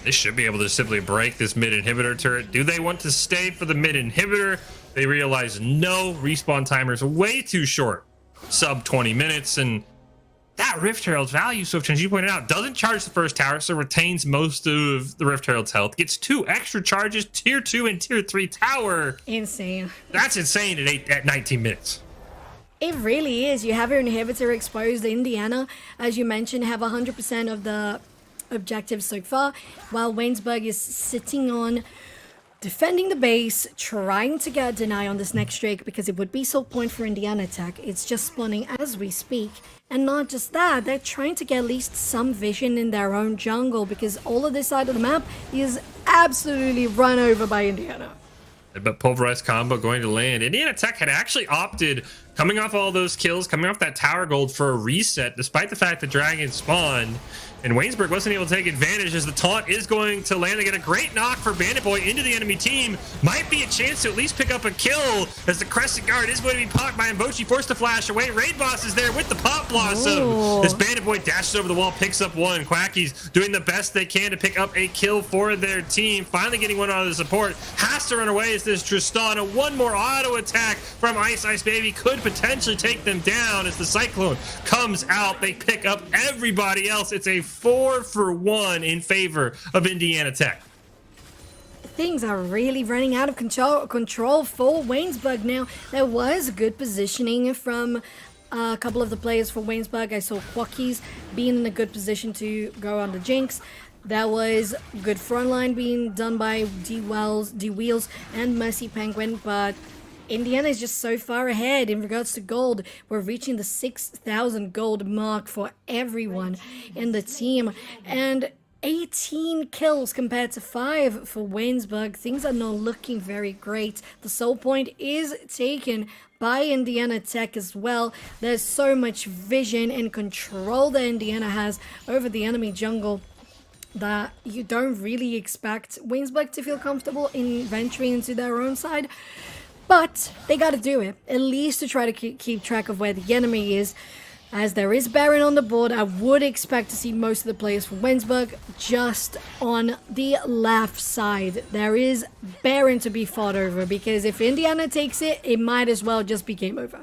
They should be able to simply break this mid inhibitor turret. Do they want to stay for the mid inhibitor? They realize no, respawn timers way too short. Sub 20 minutes, and that Rift Herald's value, so as you pointed out, doesn't charge the first tower, so retains most of the Rift Herald's health. Gets 2 extra charges, tier 2 and tier 3 tower. Insane. That's insane at 19 minutes. It really is. You have your inhibitor exposed. Indiana, as you mentioned, have 100% of the objectives so far, while WAYNESBURG is sitting on defending the base, trying to get a deny on this next streak, because it would be so point for Indiana Tech. It's just spawning as we speak. And not just that, they're trying to get at least some vision in their own jungle, because all of this side of the map is absolutely run over by Indiana. But pulverized combo going to land. Indiana Tech had actually opted, coming off all those kills, coming off that tower gold, for a reset, despite the fact that Dragon spawned. And WAYNESBURG wasn't able to take advantage, as the taunt is going to land. They get a great knock for Bandit Boy into the enemy team. Might be a chance to at least pick up a kill, as the Crescent Guard is going to be popped by Invochi, forced to flash away. Raid Boss is there with the Pop Blossom. This Bandit Boy dashes over the wall, picks up one. Quacky's doing the best they can to pick up a kill for their team. Finally getting one out of the support. Has to run away as this Tristana. One more auto attack from Ice Ice Baby could potentially take them down as the Cyclone comes out. They pick up everybody else. It's a 4-for-1 in favor of Indiana Tech. Things are really running out of control for WAYNESBURG now. There was good positioning from a couple of the players for Waynesburg. I saw Quackies being in a good position to go on the Jinx. That was good frontline being done by D-Wheels, and Mercy Penguin, but Indiana is just so far ahead in regards to gold. We're reaching the 6,000 gold mark for everyone in the team, and 18 kills compared to 5 for Waynesburg. Things are not looking very great. The soul point is taken by Indiana Tech as well. There's so much vision and control that Indiana has over the enemy jungle that you don't really expect Waynesburg to feel comfortable in venturing into their own side. But they gotta do it, at least to try to keep track of where the enemy is. As there is Baron on the board, I would expect to see most of the players from Waynesburg just on the left side. There is Baron to be fought over, because if Indiana takes it, it might as well just be game over.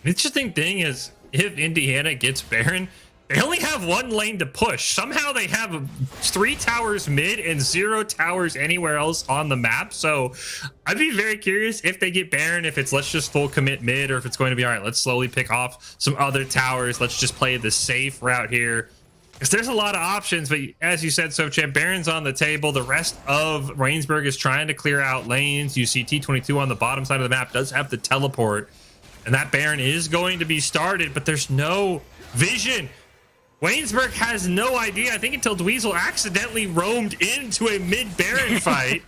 The interesting thing is, if Indiana gets Baron, they only have one lane to push. Somehow they have 3 towers mid and 0 towers anywhere else on the map. So I'd be very curious if they get Baron, if it's let's just full commit mid, or if it's going to be all right, let's slowly pick off some other towers. Let's just play the safe route here. Because there's a lot of options, but as you said, Sofchamp, Baron's on the table. The rest of Waynesburg is trying to clear out lanes. You see T22 on the bottom side of the map does have the teleport, and that Baron is going to be started, but there's no vision. Waynesburg has no idea, I think, until Dweezil accidentally roamed into a mid-Baron fight.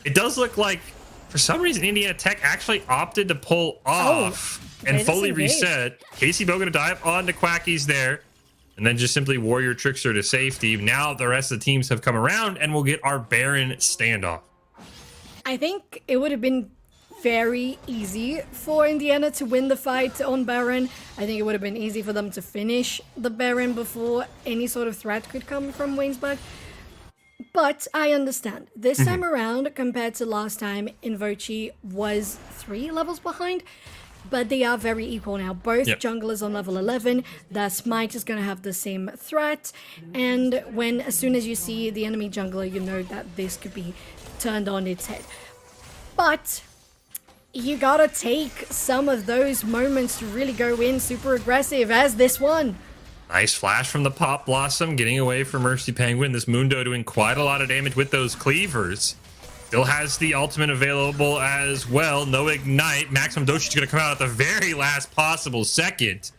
It does look like, for some reason, Indiana Tech actually opted to pull off and fully reset. KC Bo gonna dive onto Quackies there, and then just simply Warrior Trickster to safety. Now the rest of the teams have come around, and we'll get our Baron standoff. I think it would have been very easy for Indiana to win the fight on Baron. I think it would have been easy for them to finish the Baron before any sort of threat could come from Waynesburg. But I understand. This time around, compared to last time, Invochi was 3 levels behind, but they are very equal now. Both junglers on level 11. The Smite is going to have the same threat, and as soon as you see the enemy jungler, you know that this could be turned on its head. But you gotta take some of those moments to really go in super aggressive, as this one. Nice flash from the Pop Blossom, getting away from Mercy Penguin. This Mundo doing quite a lot of damage with those cleavers. Still has the ultimate available as well. No ignite. Maximum Doshi's gonna come out at the very last possible second.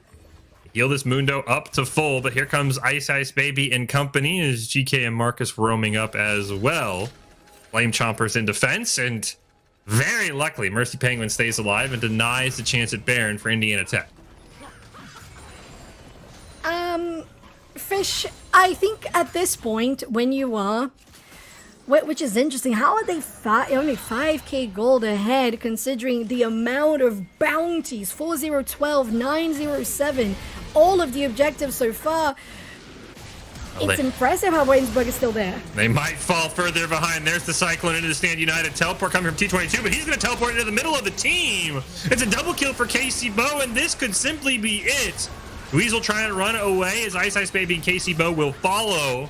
Heal this Mundo up to full, but here comes Ice Ice Baby and company as GK and Marcus roaming up as well. Flame Chompers in defense, and very luckily, Mercy Penguin stays alive and denies the chance at Baron for Indiana Tech. Fish, I think at this point, when you are, which is interesting, how are they only 5k gold ahead, considering the amount of bounties, 4012, 907, all of the objectives so far. It's impressive how Waynesburg is still there. They might fall further behind. There's the Cyclone into the Stand United. Teleport coming from T22, but he's going to teleport into the middle of the team. It's a double kill for KC Bo, and this could simply be it. Weasel trying to run away as Ice Ice Baby and KC Bo will follow.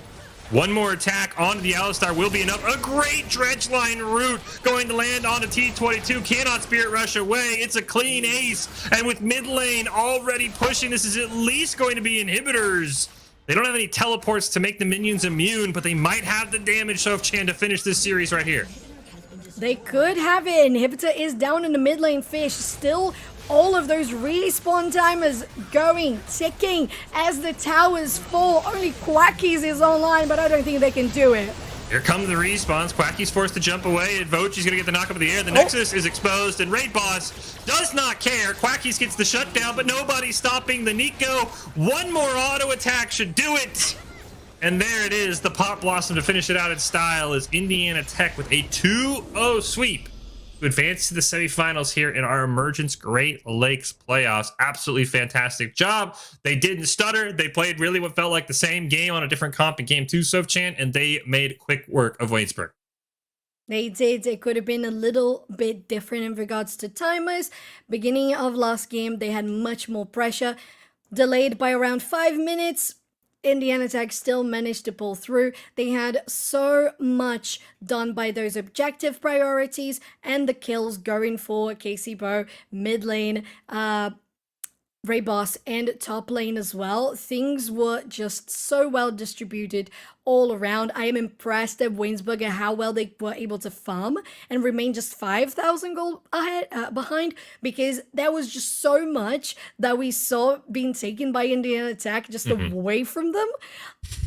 One more attack onto the Alistar will be enough. A great dredge line route going to land onto T22. Cannot Spirit Rush away. It's a clean ace. And with mid lane already pushing, this is at least going to be inhibitors. They don't have any teleports to make the minions immune, but they might have the damage, Sofchan, to finish this series right here. They could have it. Inhibitor is down in the mid lane. Fish still all of those respawn timers going, ticking as the towers fall. Only Quackies is online, but I don't think they can do it. Here come the respawns. Quacky's forced to jump away, and Vochi's gonna get the knock up in the air. The Nexus is exposed, and Raid Boss does not care. Quacky's gets the shutdown, but nobody's stopping the Nico. One more auto attack should do it. And there it is, the Pop Blossom to finish it out in style is Indiana Tech with a 2-0 sweep to advance to the semifinals here in our Emergence Great Lakes playoffs. Absolutely fantastic job. They didn't stutter. They played really what felt like the same game on a different comp in game 2, Sofchan, and they made quick work of Waynesburg. They did. It could have been a little bit different in regards to timers. Beginning of last game, they had much more pressure. Delayed by around 5 minutes. Indiana Tech still managed to pull through. They had so much done by those objective priorities and the kills going for KC Bo mid lane. Ray Boss and top lane as well. Things were just so well distributed all around. I am impressed at WAYNESBURG at how well they were able to farm and remain just 5,000 gold ahead behind, because there was just so much that we saw being taken by Indiana Tech just away from them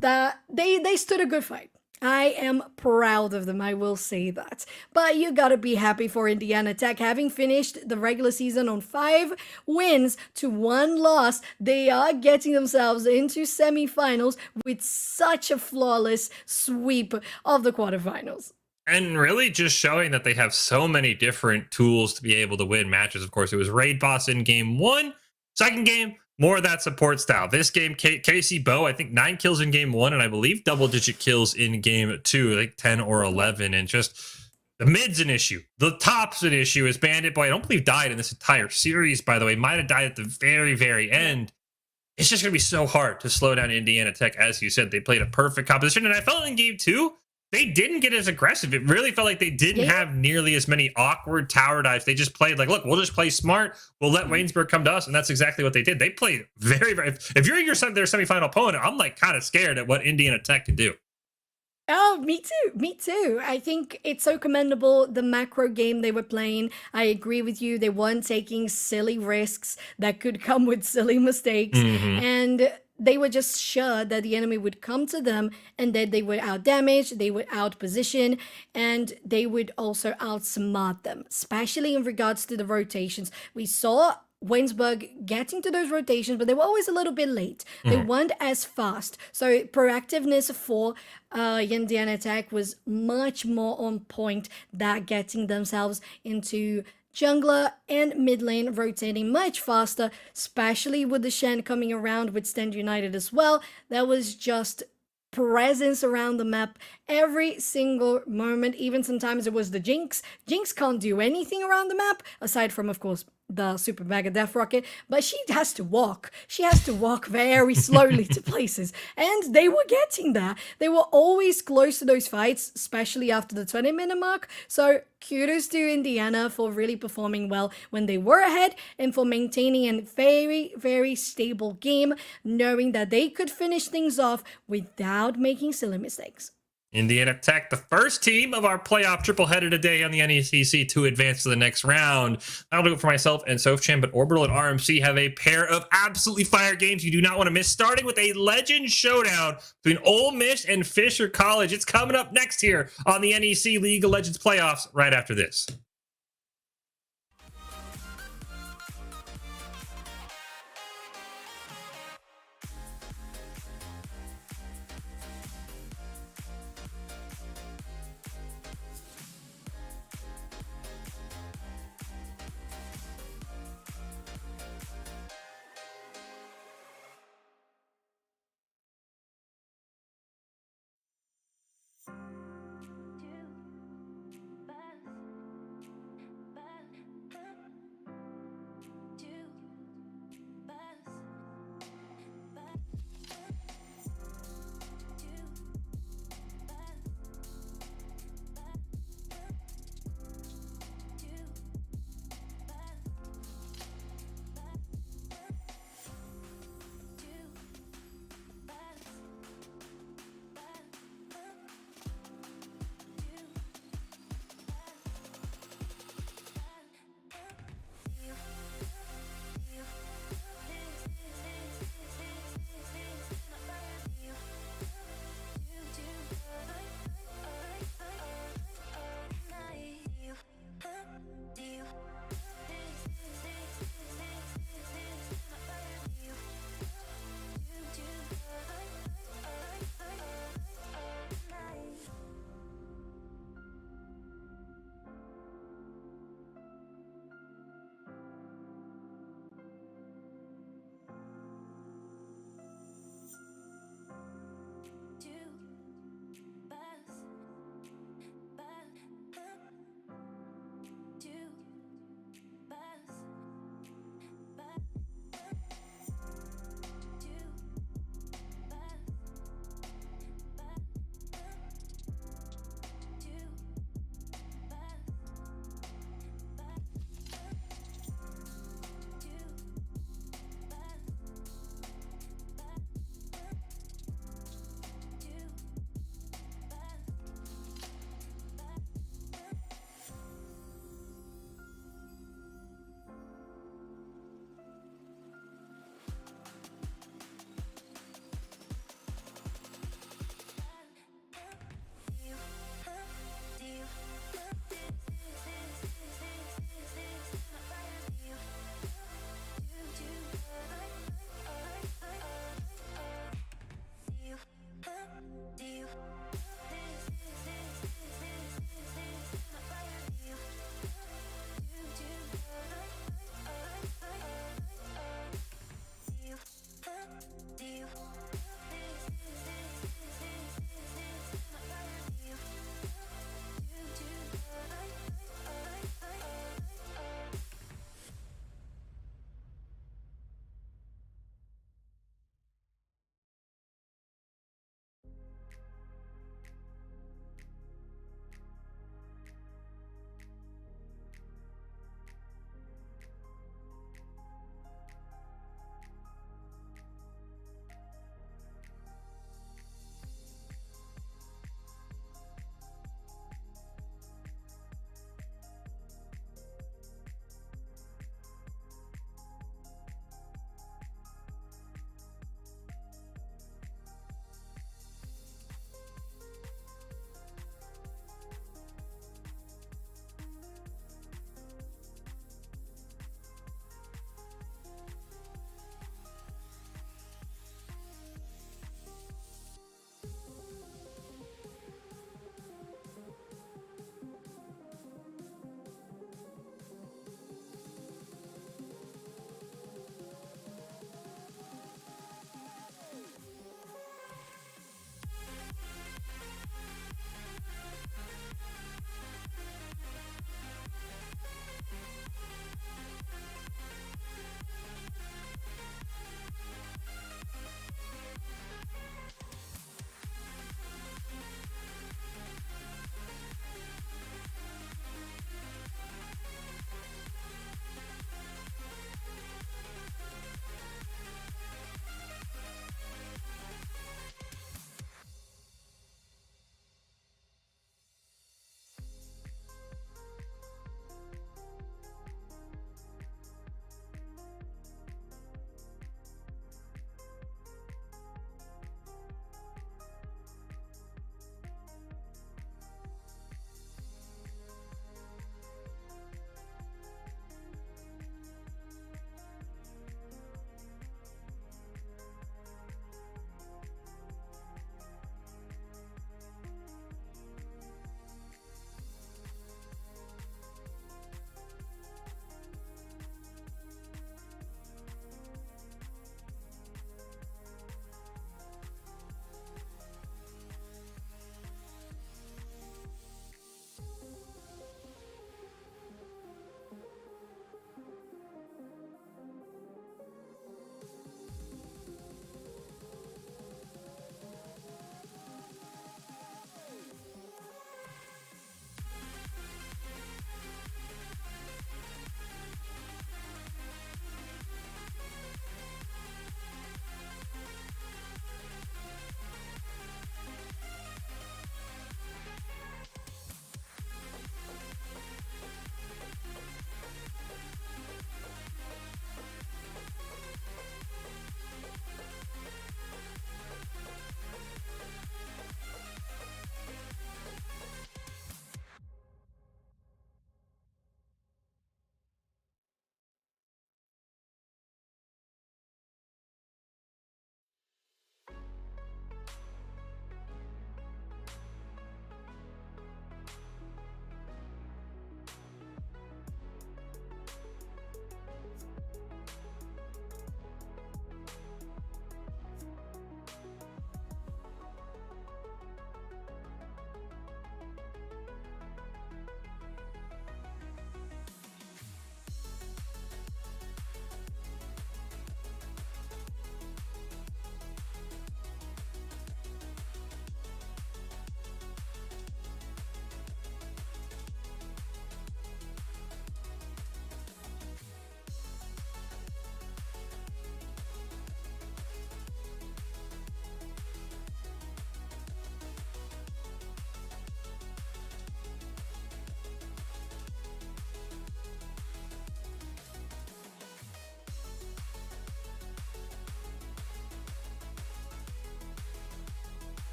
that they stood a good fight. I am proud of them, I will say that. But you gotta be happy for Indiana Tech. Having finished the regular season on 5 wins to 1 loss, they are getting themselves into semifinals with such a flawless sweep of the quarterfinals. And really just showing that they have so many different tools to be able to win matches. Of course, it was Raid Boss in game 1. Second game, more of that support style. This game, Casey Bow, I think 9 kills in game 1, and I believe double-digit kills in game 2, like 10 or 11. And just the mid's an issue. The top's an issue. As Bandit Boy, I don't believe died in this entire series, by the way. Might have died at the very, very end. It's just going to be so hard to slow down Indiana Tech. As you said, they played a perfect composition. And I felt in game 2, they didn't get as aggressive. It really felt like they didn't have nearly as many awkward tower dives. They just played like, look, we'll just play smart. We'll let WAYNESBURG come to us. And that's exactly what they did. They played very, very... If you're their semifinal opponent, I'm like kind of scared at what Indiana Tech can do. Oh, me too. Me too. I think it's so commendable, the macro game they were playing. I agree with you. They weren't taking silly risks that could come with silly mistakes. And they were just sure that the enemy would come to them and that they would outdamage, they would outposition, and they would also outsmart them, especially in regards to the rotations. We saw WAYNESBURG getting to those rotations, but they were always a little bit late. They weren't as fast. So proactiveness for Indiana Tech was much more on point, that getting themselves into jungler and mid lane rotating much faster, especially with the Shen coming around with Stand United as well. That was just presence around the map every single moment. Even sometimes it was the Jinx. Jinx can't do anything around the map, aside from, of course, the super mega death rocket, but she has to walk. She has to walk very slowly to places, and they were getting there. They were always close to those fights, especially after the 20-minute mark. So kudos to Indiana for really performing well when they were ahead and for maintaining a very, very stable game, knowing that they could finish things off without making silly mistakes. Indiana Tech, the first team of our playoff triple header today on the NECC to advance to the next round. That'll do it for myself and Sofchan, but Orbital and RMC have a pair of absolutely fire games you do not want to miss, starting with a legend showdown between Ole Miss and Fisher College. It's coming up next here on the NEC League of Legends playoffs right after this.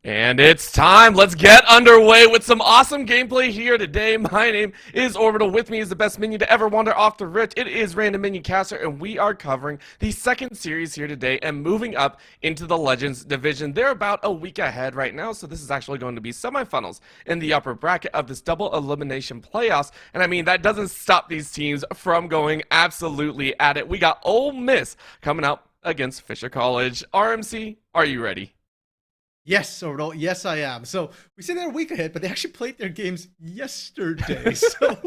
And it's time. Let's get underway with some awesome gameplay here today. My name is Orbital. With me is the best minion to ever wander off the rift. It is Random Minion Caster, and we are covering the second series here today and moving up into the Legends division. They're about a week ahead right now, so this is actually going to be semifinals in the upper bracket of this double elimination playoffs. And I mean, that doesn't stop these teams from going absolutely at it. We got Ole Miss coming out against Fisher College. RMC, are you ready? Yes, Orbital. Yes, I am. So we say they're a week ahead, but they actually played their games yesterday. So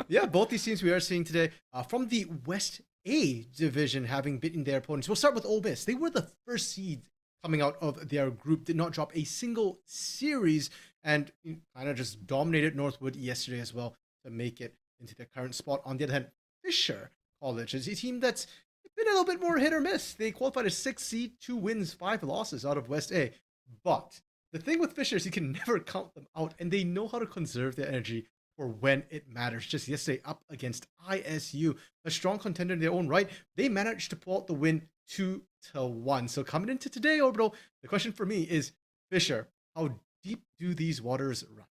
yeah, both these teams we are seeing today from the West A division having beaten their opponents. We'll start with Ole Miss. They were the first seed coming out of their group, did not drop a single series, and kind of just dominated Northwood yesterday as well to make it into their current spot. On the other hand, Fisher College is a team that's been a little bit more hit or miss. They qualified as 6th seed, 2 wins, 5 losses out of West A. But the thing with Fisher is you can never count them out, and they know how to conserve their energy for when it matters. Just yesterday up against ISU, a strong contender in their own right, they managed to pull out the win 2-1. So coming into today, Orbital, the question for me is, Fisher, how deep do these waters run?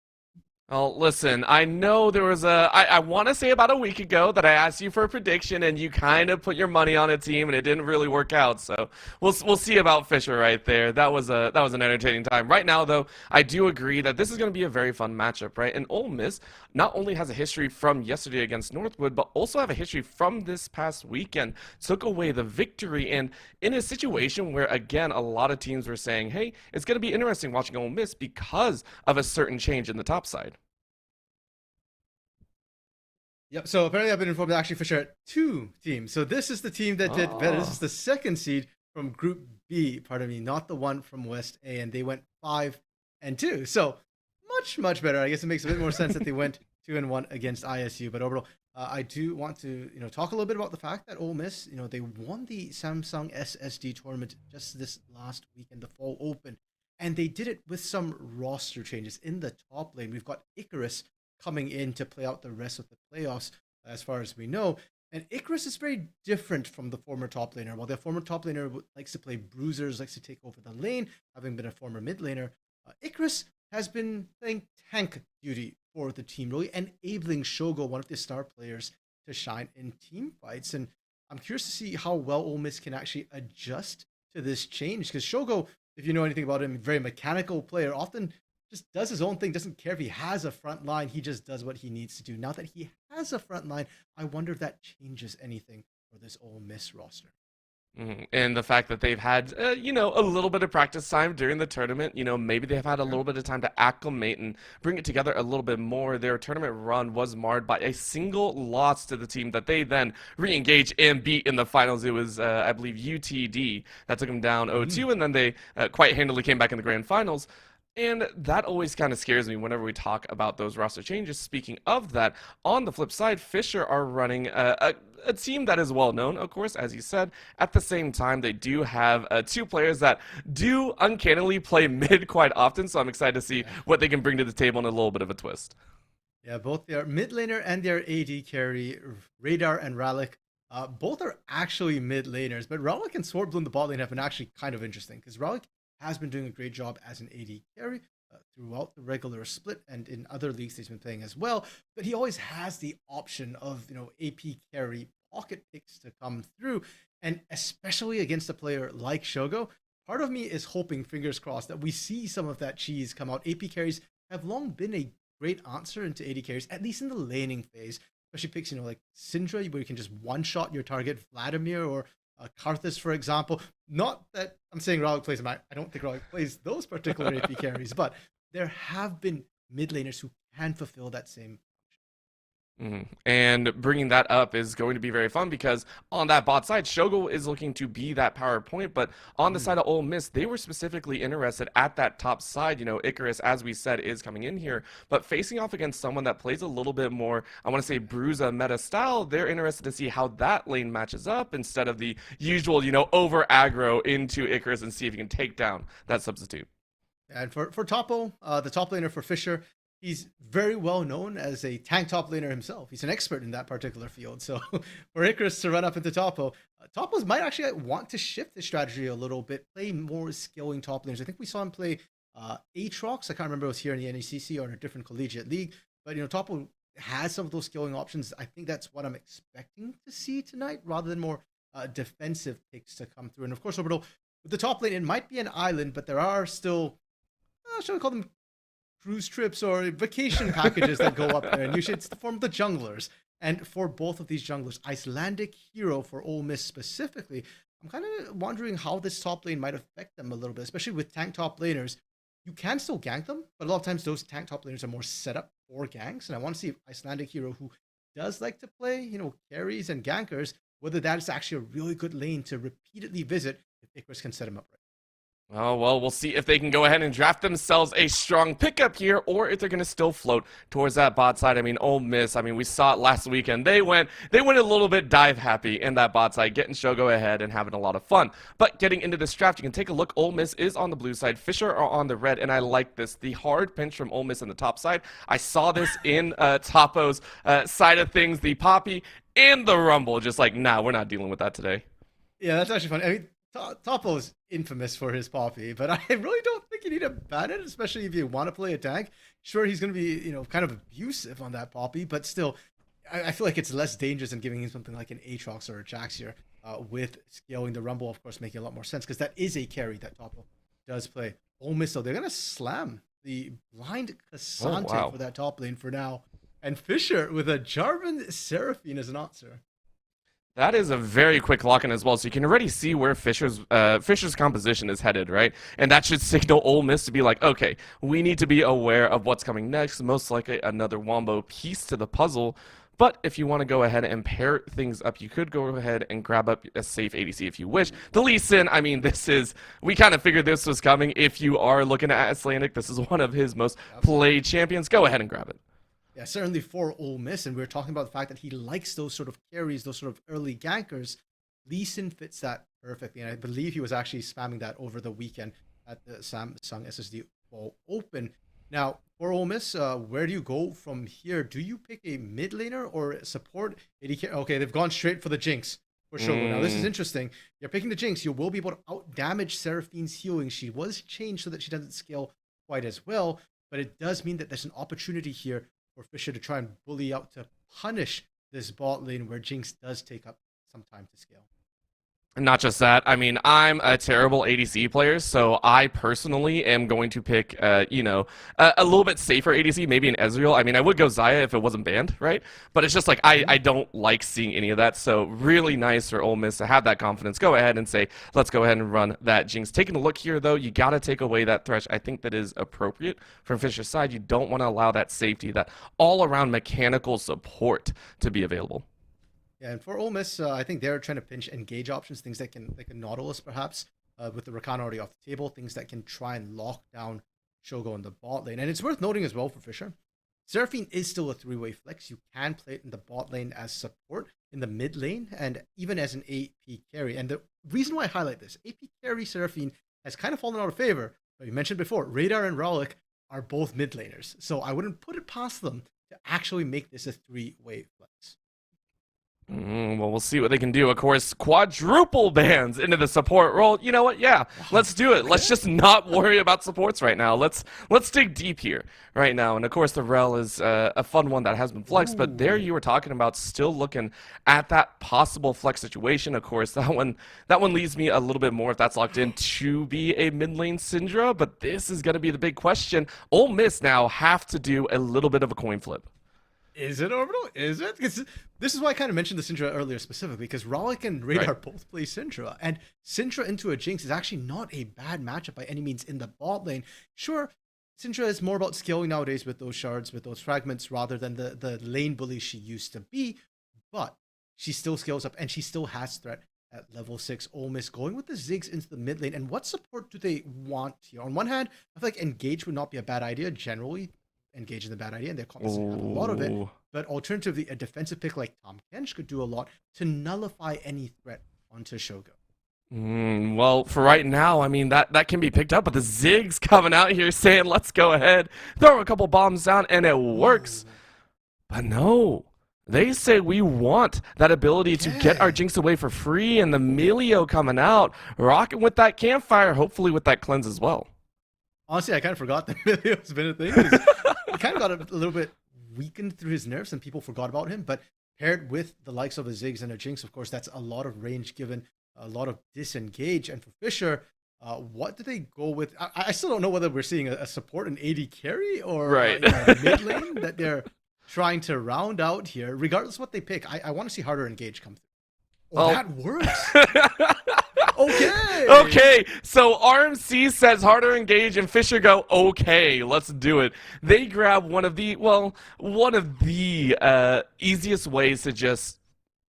Well, listen, I know there was I want to say about a week ago that I asked you for a prediction and you kind of put your money on a team and it didn't really work out. So we'll see about Fisher right there. That was an entertaining time. Right now, though, I do agree that this is going to be a very fun matchup, right? And Ole Miss not only has a history from yesterday against Northwood, but also have a history from this past weekend. Took away the victory, and in a situation where, again, a lot of teams were saying, hey, it's going to be interesting watching Ole Miss because of a certain change in the top side. Yep, so apparently I've been informed that actually Fisher had 2 teams. So this is the team that did better. This is the 2nd seed from Group B, pardon me, not the one from West A, and they went 5-2. So much better. I guess it makes a bit more sense that they went 2-1 against ISU. But overall, I do want to talk a little bit about the fact that Ole Miss, they won the Samsung SSD tournament just this last weekend, the Fall Open, and they did it with some roster changes in the top lane. We've got Icarus coming in to play out the rest of the playoffs, as far as we know. And Icarus is very different from the former top laner. While the former top laner likes to play bruisers, likes to take over the lane, having been a former mid laner, Icarus has been playing tank duty for the team, really enabling Shogo, one of the star players, to shine in team fights. And I'm curious to see how well Ole Miss can actually adjust to this change, because Shogo, if you know anything about him, very mechanical player, often just does his own thing, doesn't care if he has a front line, he just does what he needs to do. Now that he has a front line, I wonder if that changes anything for this Ole Miss roster. And the fact that they've had, a little bit of practice time during the tournament, maybe they've had a little bit of time to acclimate and bring it together a little bit more. Their tournament run was marred by a single loss to the team that they then re-engaged and beat in the finals. It was, I believe, UTD that took them down 0-2, and then they quite handily came back in the grand finals. And that always kind of scares me whenever we talk about those roster changes. Speaking of that, on the flip side, Fisher are running a team that is well known, of course, as you said. At the same time, they do have 2 players that do uncannily play mid quite often, so I'm excited to see what they can bring to the table in a little bit of a twist. Yeah, both their mid laner and their AD carry, Radar and Ralik, both are actually mid laners, but Ralik and Swordbloom, the bot lane, have been actually kind of interesting, because Ralik has been doing a great job as an AD carry throughout the regular split, and in other leagues he's been playing as well. But he always has the option of AP carry pocket picks to come through, and especially against a player like Shogo, part of me is hoping, fingers crossed, that we see some of that cheese come out. AP carries have long been a great answer into AD carries, at least in the laning phase. Especially picks like Syndra, where you can just one-shot your target, Vladimir, or Karthus, for example. Not that I'm saying Ralik plays them. I don't think Ralik plays those particular AP carries, but there have been mid laners who can fulfill that same function. And bringing that up is going to be very fun, because on that bot side, Shogo is looking to be that power point, but on the side of Ole Miss, they were specifically interested at that top side. Icarus, as we said, is coming in here, but facing off against someone that plays a little bit more, I want to say, Bruiser meta style, they're interested to see how that lane matches up instead of the usual, over aggro into Icarus and see if you can take down that substitute. And for Topo, the top laner for Fisher, he's very well known as a tank top laner himself. He's an expert in that particular field. So for Icarus to run up into Topo, Topos might actually want to shift his strategy a little bit, play more skilling top laners. I think we saw him play Aatrox, I can't remember if it was here in the NECC or in a different collegiate league, but Topo has some of those skilling options. I think that's what I'm expecting to see tonight, rather than more defensive picks to come through. And of course, Orbital, with the top lane, it might be an island, but there are still, shall we call them cruise trips or vacation packages that go up there, and usually it's the form of the junglers. And for both of these junglers, Icelandic Hero for Ole Miss specifically, I'm kind of wondering how this top lane might affect them a little bit, especially with tank top laners. You can still gank them, but a lot of times those tank top laners are more set up for ganks. And I want to see if Icelandic Hero, who does like to play, carries and gankers, whether that is actually a really good lane to repeatedly visit if Icarus can set him up right. Oh, well, we'll see if they can go ahead and draft themselves a strong pickup here, or if they're going to still float towards that bot side. I mean, Ole Miss, we saw it last weekend. They went a little bit dive happy in that bot side, getting Shogo ahead and having a lot of fun. But getting into this draft, you can take a look. Ole Miss is on the blue side. Fisher are on the red, and I like this. The hard pinch from Ole Miss on the top side. I saw this in Topo's side of things. The Poppy and the Rumble, just like, nah, we're not dealing with that today. Yeah, that's actually fun. I mean, Topo's infamous for his Poppy, but I really don't think you need to ban it, especially if you want to play a tank. Sure, he's going to be, kind of abusive on that Poppy, but still, I feel like it's less dangerous than giving him something like an Aatrox or a Jax here, with scaling the Rumble, of course, making a lot more sense, because that is a carry that Topo does play. Ole Miss, though, they're going to slam the blind Cassante for that top lane for now, and Fisher with a Jarvan Seraphine as an answer. That is a very quick lock-in as well, so you can already see where Fisher's composition is headed, right? And that should signal Ole Miss to be like, okay, we need to be aware of what's coming next, most likely another Wombo piece to the puzzle. But if you want to go ahead and pair things up, you could go ahead and grab up a safe ADC if you wish. The Lee Sin, we kind of figured this was coming. If you are looking at Icelandic, this is one of his most played champions. Go ahead and grab it. Yeah, certainly for Ole Miss, and we're talking about the fact that he likes those sort of carries, those sort of early gankers. Lee Sin fits that perfectly, and I believe he was actually spamming that over the weekend at the Samsung SSD Open. Now, for Ole Miss, where do you go from here? Do you pick a mid laner or support AD? Okay, they've gone straight for the Jinx for sure. Now, this is interesting. You're picking the Jinx. You will be able to out-damage Seraphine's healing. She was changed so that she doesn't scale quite as well, but it does mean that there's an opportunity here for Fisher to try and bully out to punish this bot lane where Jinx does take up some time to scale. Not just that, I'm a terrible ADC player, so I personally am going to pick, a little bit safer ADC, maybe an Ezreal. I would go Xayah if it wasn't banned, right? But it's just like, I don't like seeing any of that, so really nice for Ole Miss to have that confidence. Go ahead and say, let's go ahead and run that Jinx. Taking a look here, though, you got to take away that Thresh. I think that is appropriate from Fisher's side. You don't want to allow that safety, that all-around mechanical support to be available. Yeah, and for Ole Miss, I think they're trying to pinch engage options, things that can, like a Nautilus perhaps, with the Rakan already off the table, things that can try and lock down Shogo in the bot lane. And it's worth noting as well for Fisher, Seraphine is still a three-way flex. You can play it in the bot lane as support, in the mid lane, and even as an AP carry. And the reason why I highlight this, AP carry Seraphine has kind of fallen out of favor. But you mentioned before, Radar and Rowlick are both mid laners, so I wouldn't put it past them to actually make this a three-way flex. Well, we'll see what they can do. Of course, quadruple bans into the support role. You know what? Yeah, let's do it. Let's just not worry about supports right now. Let's dig deep here right now. And of course, the Rel is a fun one that has been flexed. But there you were talking about still looking at that possible flex situation. Of course, that one leaves me a little bit more if that's locked in to be a mid lane Syndra. But this is going to be the big question. Ole Miss now have to do a little bit of a coin flip. Is it Orbital? Is it? Because this is why I kind of mentioned the Syndra earlier specifically, because Rowlick and Radar both play Syndra, and Syndra into a Jinx is actually not a bad matchup by any means in the bot lane. Sure, Syndra is more about scaling nowadays with those shards, with those fragments, rather than the lane bully she used to be, but she still scales up, and she still has threat at level 6. Ole Miss going with the Ziggs into the mid lane, and what support do they want here? On one hand, I feel like Engage would not be a bad idea generally. Engage in the bad idea, and they're constantly have a lot of it. But alternatively, a defensive pick like Tom Kench could do a lot to nullify any threat onto Shogo. Well, for right now, that can be picked up, but the Ziggs coming out here saying, let's go ahead, throw a couple bombs down, and it works. But no, they say we want that ability to get our Jinx away for free, and the Melio coming out, rocking with that campfire, hopefully with that cleanse as well. Honestly, I kind of forgot that Emilio's been a thing. 'Cause he kind of got a little bit weakened through his nerfs and people forgot about him. But paired with the likes of a Ziggs and a Jinx, of course, that's a lot of range given, a lot of disengage. And for Fisher, what do they go with? I still don't know whether we're seeing a support and AD carry or Right. mid lane that they're trying to round out here. Regardless of what they pick, I want to see harder engage come through. Oh, Well- that works. Okay. Okay, so RMC says harder engage, and Fisher go, okay, let's do it. They grab one of the easiest ways to just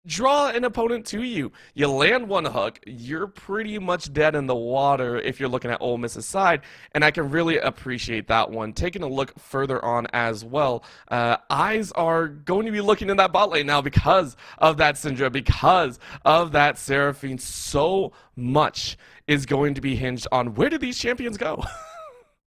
draw an opponent to you. You land one hook, you're pretty much dead in the water if you're looking at Ole Miss's side, and I can really appreciate that one. Taking a look further on as well, eyes are going to be looking in that bot lane now because of that Syndra, because of that Seraphine. So much is going to be hinged on where do these champions go?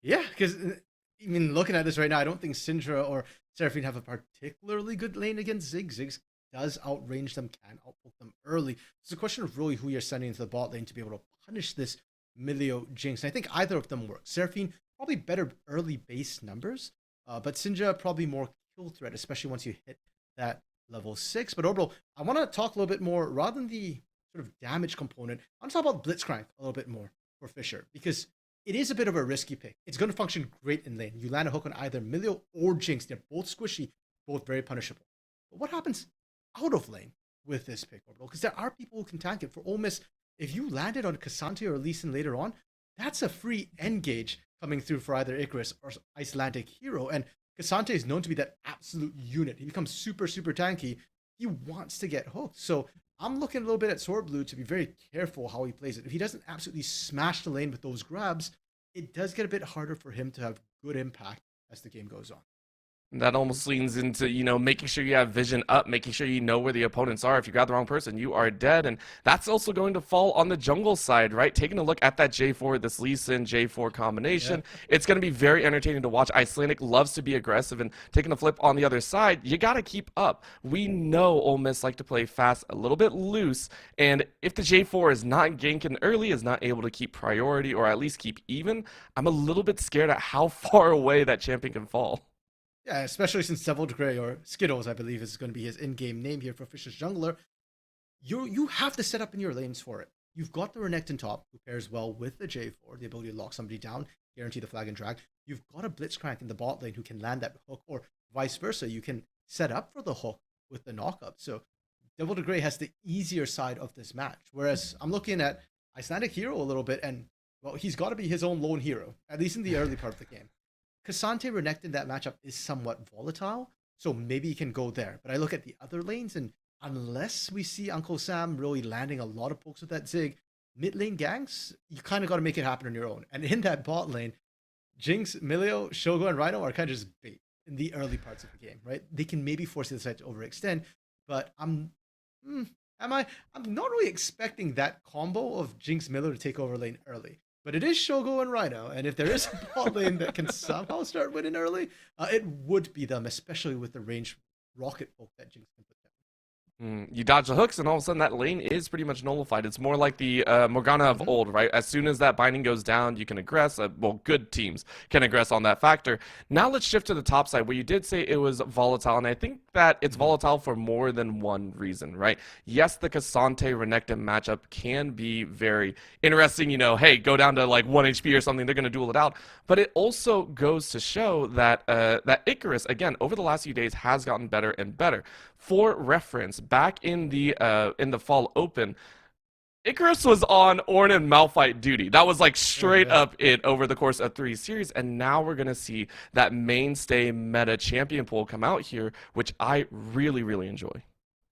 Yeah, because I mean, looking at this right now, I don't think Syndra or Seraphine have a particularly good lane against Ziggs. Ziggs does outrange them, can outpoke them early. It's a question of really who you're sending into the bot lane to be able to punish this Milio Jinx. And I think either of them work. Seraphine, probably better early base numbers, but Syndra probably more kill threat, especially once you hit that level 6. But Orbital, I want to talk a little bit more, rather than the sort of damage component, I want to talk about Blitzcrank a little bit more for Fisher, because it is a bit of a risky pick. It's going to function great in lane. You land a hook on either Milio or Jinx. They're both squishy, both very punishable. But what happens out of lane with this pick, Orbital? Because there are people who can tank it. For Ole Miss, if you landed on Cassante or Lee Sin later on, that's a free engage coming through for either Icarus or Icelandic Hero. And Cassante is known to be that absolute unit. He becomes super, super tanky. He wants to get hooked. So I'm looking a little bit at Sword Blue to be very careful how he plays it. If he doesn't absolutely smash the lane with those grabs, it does get a bit harder for him to have good impact as the game goes on. That almost leans into, making sure you have vision up, making sure you know where the opponents are. If you grab the wrong person, you are dead. And that's also going to fall on the jungle side, right? Taking a look at that J4, this Lee Sin J4 combination, it's going to be very entertaining to watch. Icelandic loves to be aggressive, and taking a flip on the other side, you got to keep up. We know Ole Miss like to play fast, a little bit loose, and if the J4 is not ganking early, is not able to keep priority or at least keep even, I'm a little bit scared at how far away that champion can fall. Yeah, especially since Devil Grey, or Skittles, I believe is going to be his in-game name here for Fisher's jungler. You have to set up in your lanes for it. You've got the Renekton top, who pairs well with the J4, the ability to lock somebody down, guarantee the flag and drag. You've got a Blitzcrank in the bot lane who can land that hook, or vice versa. You can set up for the hook with the knock-up. So Devil Grey has the easier side of this match. Whereas I'm looking at Icelandic Hero a little bit, and, well, he's got to be his own lone hero, at least in the early part of the game. Cassante Renekton, that matchup is somewhat volatile, so maybe he can go there. But I look at the other lanes, and unless we see Uncle Sam really landing a lot of pokes with that Zig, mid lane ganks, you kind of got to make it happen on your own. And in that bot lane, Jinx, Milio, Shogo, and Rhino are kind of just bait in the early parts of the game, right? They can maybe force the side to overextend, but I'm not really expecting that combo of Jinx, Milio to take over lane early. But it is Shogo and Rhino, and if there is a bot lane that can somehow start winning early, it would be them, especially with the range rocket poke that Jinx can put down. You dodge the hooks, and all of a sudden that lane is pretty much nullified. It's more like the Morgana of old, right? As soon as that binding goes down, you can aggress. Good teams can aggress on that factor. Now let's shift to the top side, where you did say it was volatile, and I think that it's volatile for more than one reason, right? Yes, the Cassante Renekton matchup can be very interesting. Hey, go down to like 1 HP or something, they're going to duel it out. But it also goes to show that that Icarus, again, over the last few days has gotten better and better. For reference, back in the Fall Open, Icarus was on Ornn and Malphite duty. That was like straight up it over the course of 3 series, and now we're going to see that mainstay meta champion pool come out here, which I really, really enjoy.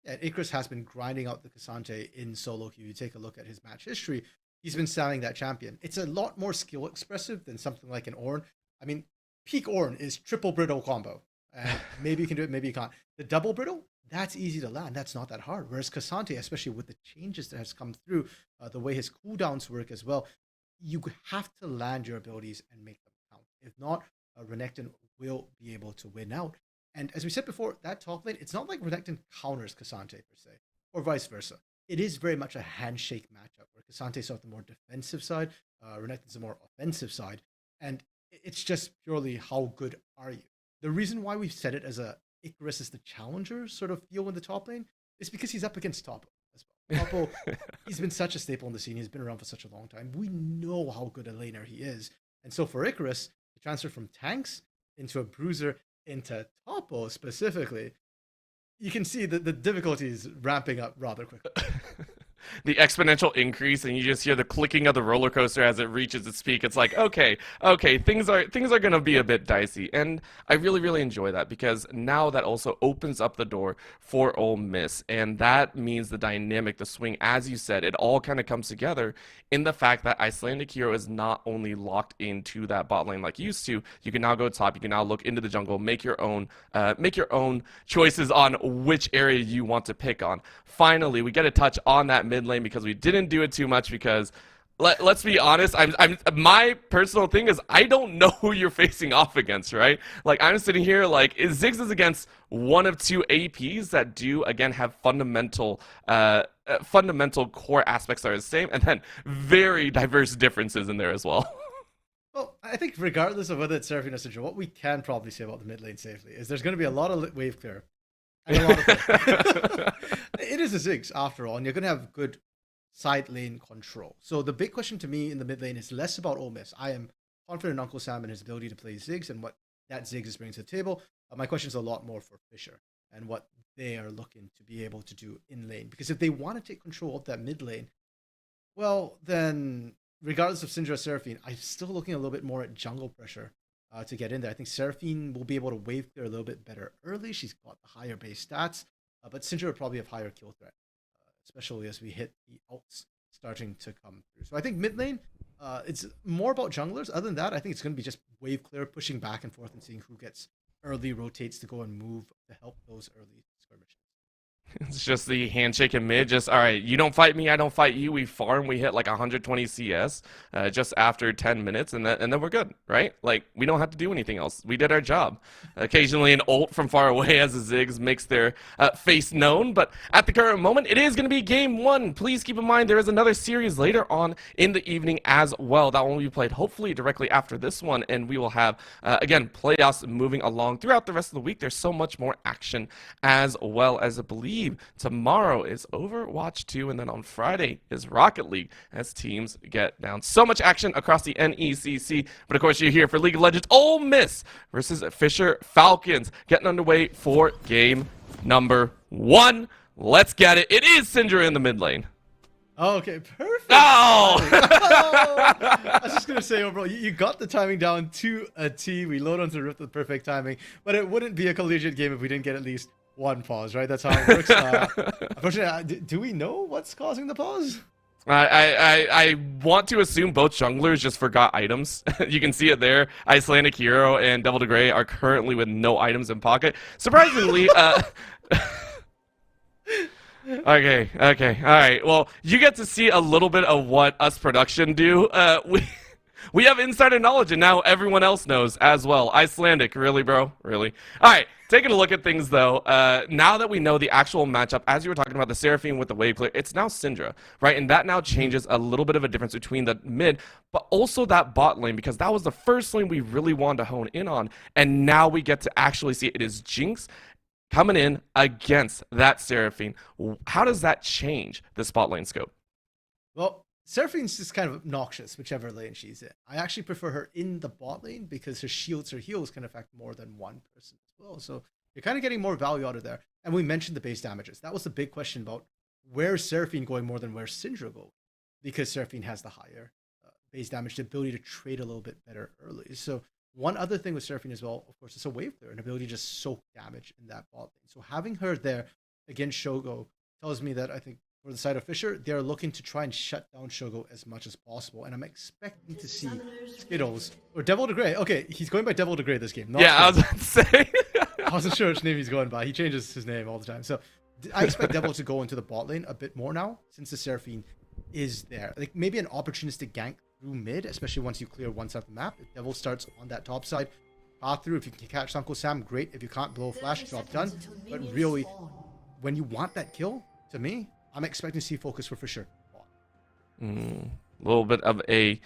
Yeah, Icarus has been grinding out the Cassante in solo queue. You take a look at his match history, he's been selling that champion. It's a lot more skill expressive than something like an Ornn. I mean, peak Ornn is triple brittle combo. And maybe you can do it, maybe you can't. The double brittle, that's easy to land. That's not that hard. Whereas Cassante, especially with the changes that has come through, the way his cooldowns work as well, you have to land your abilities and make them count. If not, Renekton will be able to win out. And as we said before, that top lane, it's not like Renekton counters Cassante per se, or vice versa. It is very much a handshake matchup where Cassante is on the more defensive side, Renekton's the more offensive side. And It's just purely how good are you. The reason why we've said it as a Icarus is the challenger sort of feel in the top lane is because he's up against Topo as well. Topo, he's been such a staple in the scene. He's been around for such a long time. We know how good a laner he is. And so for Icarus, to transfer from tanks into a bruiser into Topo specifically, you can see that the difficulty is ramping up rather quickly. The exponential increase, and you just hear the clicking of the roller coaster as it reaches its peak. It's like, okay, things are gonna be a bit dicey, and I really enjoy that because now that also opens up the door for Ole Miss, and that means the dynamic, the swing, as you said, it all kind of comes together in the fact that Icelandic Hero is not only locked into that bot lane like used to. You can now go top. You can now look into the jungle, make your own choices on which area you want to pick on. Finally, we get a touch on that mid lane because we didn't do it too much because let's be honest, my personal thing is I don't know who you're facing off against, right? Like I'm sitting here like Ziggs is against one of two APs that do again have fundamental core aspects that are the same, and then very diverse differences in there as well. Well, I think regardless of whether it's Seraphine or Syndra, what we can probably say about the mid lane safely is there's going to be a lot of wave clear. And a lot of it is a Ziggs after all, and you're going to have good side lane control. So the big question to me in the mid lane is less about Ole Miss. I am confident in Uncle Sam and his ability to play Ziggs and what that Ziggs is bringing to the table. My question is a lot more for Fisher and what they are looking to be able to do in lane. Because if they want to take control of that mid lane, well, then regardless of Syndra or Seraphine, I'm still looking a little bit more at jungle pressure to get in there. I think Seraphine will be able to wave clear a little bit better early. She's got the higher base stats, but Syndra would probably have higher kill threat, especially as we hit the ults starting to come through. So I think mid lane, it's more about junglers. Other than that, I think it's going to be just wave clear, pushing back and forth and seeing who gets early rotates to go and move to help those early skirmishes. It's just the handshake in mid. Just all right. You don't fight me. I don't fight you. We farm. We hit like 120 CS just after 10 minutes, and then we're good, right? Like we don't have to do anything else. We did our job. Occasionally, an ult from far away as the Ziggs makes their face known. But at the current moment, it is going to be game one. Please keep in mind there is another series later on in the evening as well. That one will be played hopefully directly after this one, and we will have again playoffs moving along throughout the rest of the week. There's so much more action as well as I believe. Tomorrow is Overwatch 2, and then on Friday is Rocket League as teams get down. So much action across the NECC, but of course you're here for League of Legends Ole Miss versus Fisher Falcons, getting underway for game number 1. Let's get it. It is Syndra in the mid lane. Okay, perfect. Oh! I was just going to say, overall, you got the timing down to a T. We load onto the Rift with perfect timing, but it wouldn't be a collegiate game if we didn't get at least one pause, right? That's how it works. Unfortunately, do we know what's causing the pause? I want to assume both junglers just forgot items. You can see it there. Icelandic Hero and Devil to Grey are currently with no items in pocket. Surprisingly, Okay, all right. Well, you get to see a little bit of what us production do. We have insider knowledge, and now everyone else knows as well. Icelandic, really, bro? Really? All right, taking a look at things, though. Now that we know the actual matchup, as you were talking about the Seraphine with the wave clear, it's now Syndra, right? And that now changes a little bit of a difference between the mid, but also that bot lane, because that was the first lane we really wanted to hone in on. And now we get to actually see it is Jinx coming in against that Seraphine. How does that change the spot lane scope? Well, Seraphine's just kind of obnoxious, whichever lane she's in. I actually prefer her in the bot lane because her shields, her heals can affect more than one person as well. So you're kind of getting more value out of there. And we mentioned the base damages. That was the big question about where's Seraphine going more than where's Syndra going, because Seraphine has the higher base damage, the ability to trade a little bit better early. So one other thing with Seraphine as well, of course, is a wave clear, an ability to just soak damage in that bot lane. So having her there against Shogo tells me that I think for the side of Fisher, they're looking to try and shut down Shogo as much as possible. And I'm expecting to see Skittles or Devil to Grey. Okay, he's going by Devil to Grey this game. Not yeah, Skittles. I was about to say. I wasn't sure which name he's going by. He changes his name all the time. So I expect Devil to go into the bot lane a bit more now since the Seraphine is there. Like maybe an opportunistic gank through mid, especially once you clear one side of the map. If Devil starts on that top side, path through. If you can catch Uncle Sam, great. If you can't, blow a flash, job done. But really, when you want that kill, to me, I'm expecting to see focus for Fisher. A little bit of a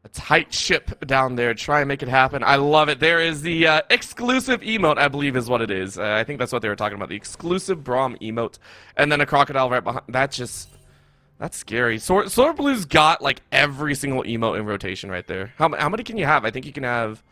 a tight ship down there. Try and make it happen. I love it. There is the exclusive emote, I believe is what it is. I think that's what they were talking about. The exclusive Braum emote. And then a crocodile right behind. That's scary. Sword Blue's got like every single emote in rotation right there. How many can you have? I think you can have...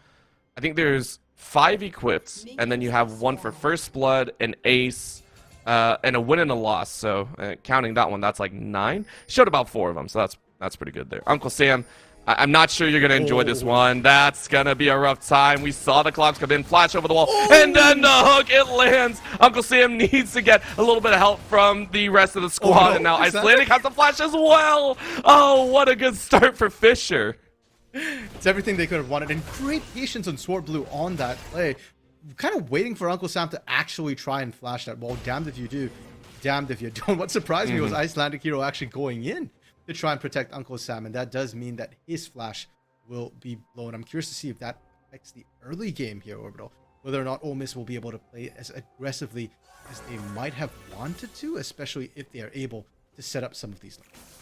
I think there's 5 equipped. And then you have 1 for First Blood, an Ace, and a win and a loss. So counting that one, that's like 9. Showed about 4 of them. So that's pretty good there. Uncle Sam... I'm not sure you're going to enjoy this one. That's going to be a rough time. We saw the clocks come in, flash over the wall, and then the hook, it lands. Uncle Sam needs to get a little bit of help from the rest of the squad, and now Icelandic has the flash as well. Oh, what a good start for Fisher. It's everything they could have wanted, and great patience on Sword Blue on that play. Kind of waiting for Uncle Sam to actually try and flash that wall. Damned if you do, damned if you don't. What surprised me was Icelandic Hero actually going in to try and protect Uncle Sam, and that does mean that his flash will be blown. I'm curious to see if that affects the early game here, Orbital. Whether or not Ole Miss will be able to play as aggressively as they might have wanted to, especially if they are able to set up some of these lanes.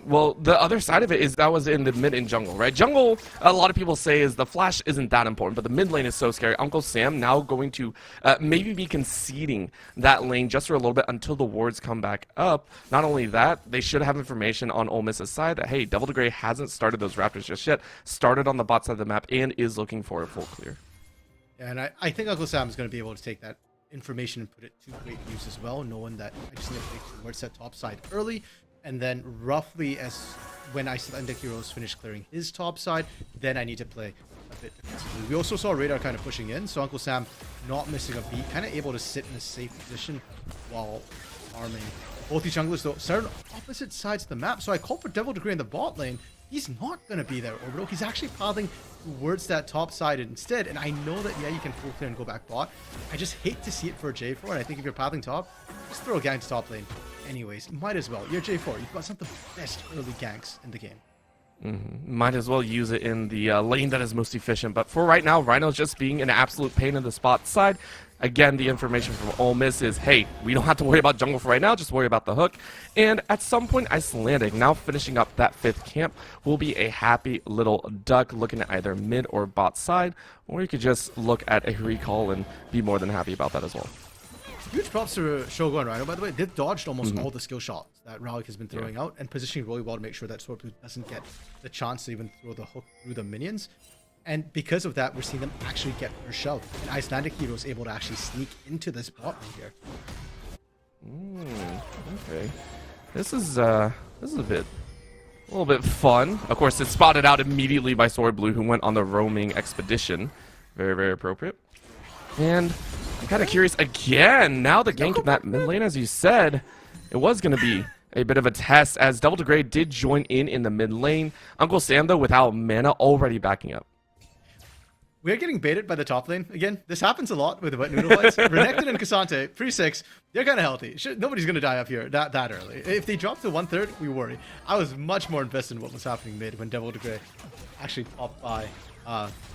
Well, the other side of it is that was in the mid and jungle, right? Jungle, a lot of people say is the flash isn't that important, but the mid lane is so scary. Uncle Sam now going to maybe be conceding that lane just for a little bit until the wards come back up. Not only that, they should have information on Ole Miss's side that, hey, Devil the Grey hasn't started those Raptors just yet, started on the bot side of the map, and is looking for a full clear. Yeah, and I think Uncle Sam is going to be able to take that information and put it to great use as well, knowing that I just need to make sure word set top side early. And then roughly as when Icelandic Heroes finish clearing his top side, then I need to play a bit defensively. We also saw Radar kind of pushing in, so Uncle Sam not missing a beat, kind of able to sit in a safe position while farming. Both these junglers though started on opposite sides of the map, so I called for Devil Degree in the bot lane. He's not going to be there, Orbital. He's actually pathing towards that top side instead, and I know that, yeah, you can full clear and go back bot. I just hate to see it for a J4, and I think if you're pathing top, just throw a gank to top lane. Anyways, might as well. You're J4. You've got some of the best early ganks in the game. Might as well use it in the lane that is most efficient. But for right now, Rhino's just being an absolute pain in the spot side. Again, the information from Ole Miss is, hey, we don't have to worry about jungle for right now, just worry about the hook. And at some point, Icelandic, now finishing up that 5th camp, will be a happy little duck looking at either mid or bot side, or you could just look at a recall and be more than happy about that as well. Huge props to Shogo and Rhino, by the way. They've dodged almost all the skill shots that Ralik has been throwing out and positioning really well to make sure that Sword Blue doesn't get the chance to even throw the hook through the minions. And because of that, we're seeing them actually get their shove. And Icelandic Hero is able to actually sneak into this bot lane here. Okay. This is a little bit fun. Of course, it's spotted out immediately by Sword Blue, who went on the roaming expedition. Very, very appropriate. And I'm kind of curious again. Now the gank in that mid lane, as you said, it was going to be a bit of a test as Devil Grey did join in the mid lane. Uncle Sam, though, without mana, already backing up. We're getting baited by the top lane again. This happens a lot with the wet noodle fights. Renekton and Cassante, pre-6, they're kind of healthy. Nobody's going to die up here that early. If they drop to 1/3, we worry. I was much more invested in what was happening mid when Devil Grey actually popped by.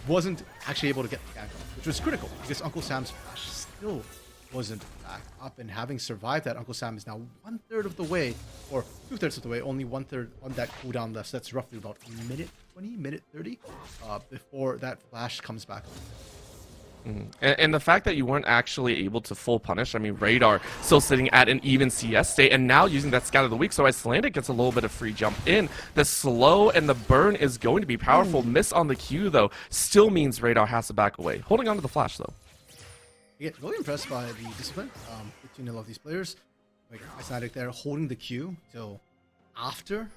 Wasn't actually able to get the gank off, which was critical because Uncle Sam's flash still wasn't back up, and having survived that, Uncle Sam is now 1/3 of the way, or 2/3 of the way, only 1/3 on that cooldown left. So that's roughly about a minute 20, minute 30 before that flash comes back. And the fact that you weren't actually able to full punish, I mean, Radar still sitting at an even CS state, and now using that Scout of the Week, so Icelandic gets a little bit of free jump in. The slow and the burn is going to be powerful. Miss on the Q, though, still means Radar has to back away. Holding on to the flash, though. I get really impressed by the discipline between all of these players. Like Icelandic there holding the Q till after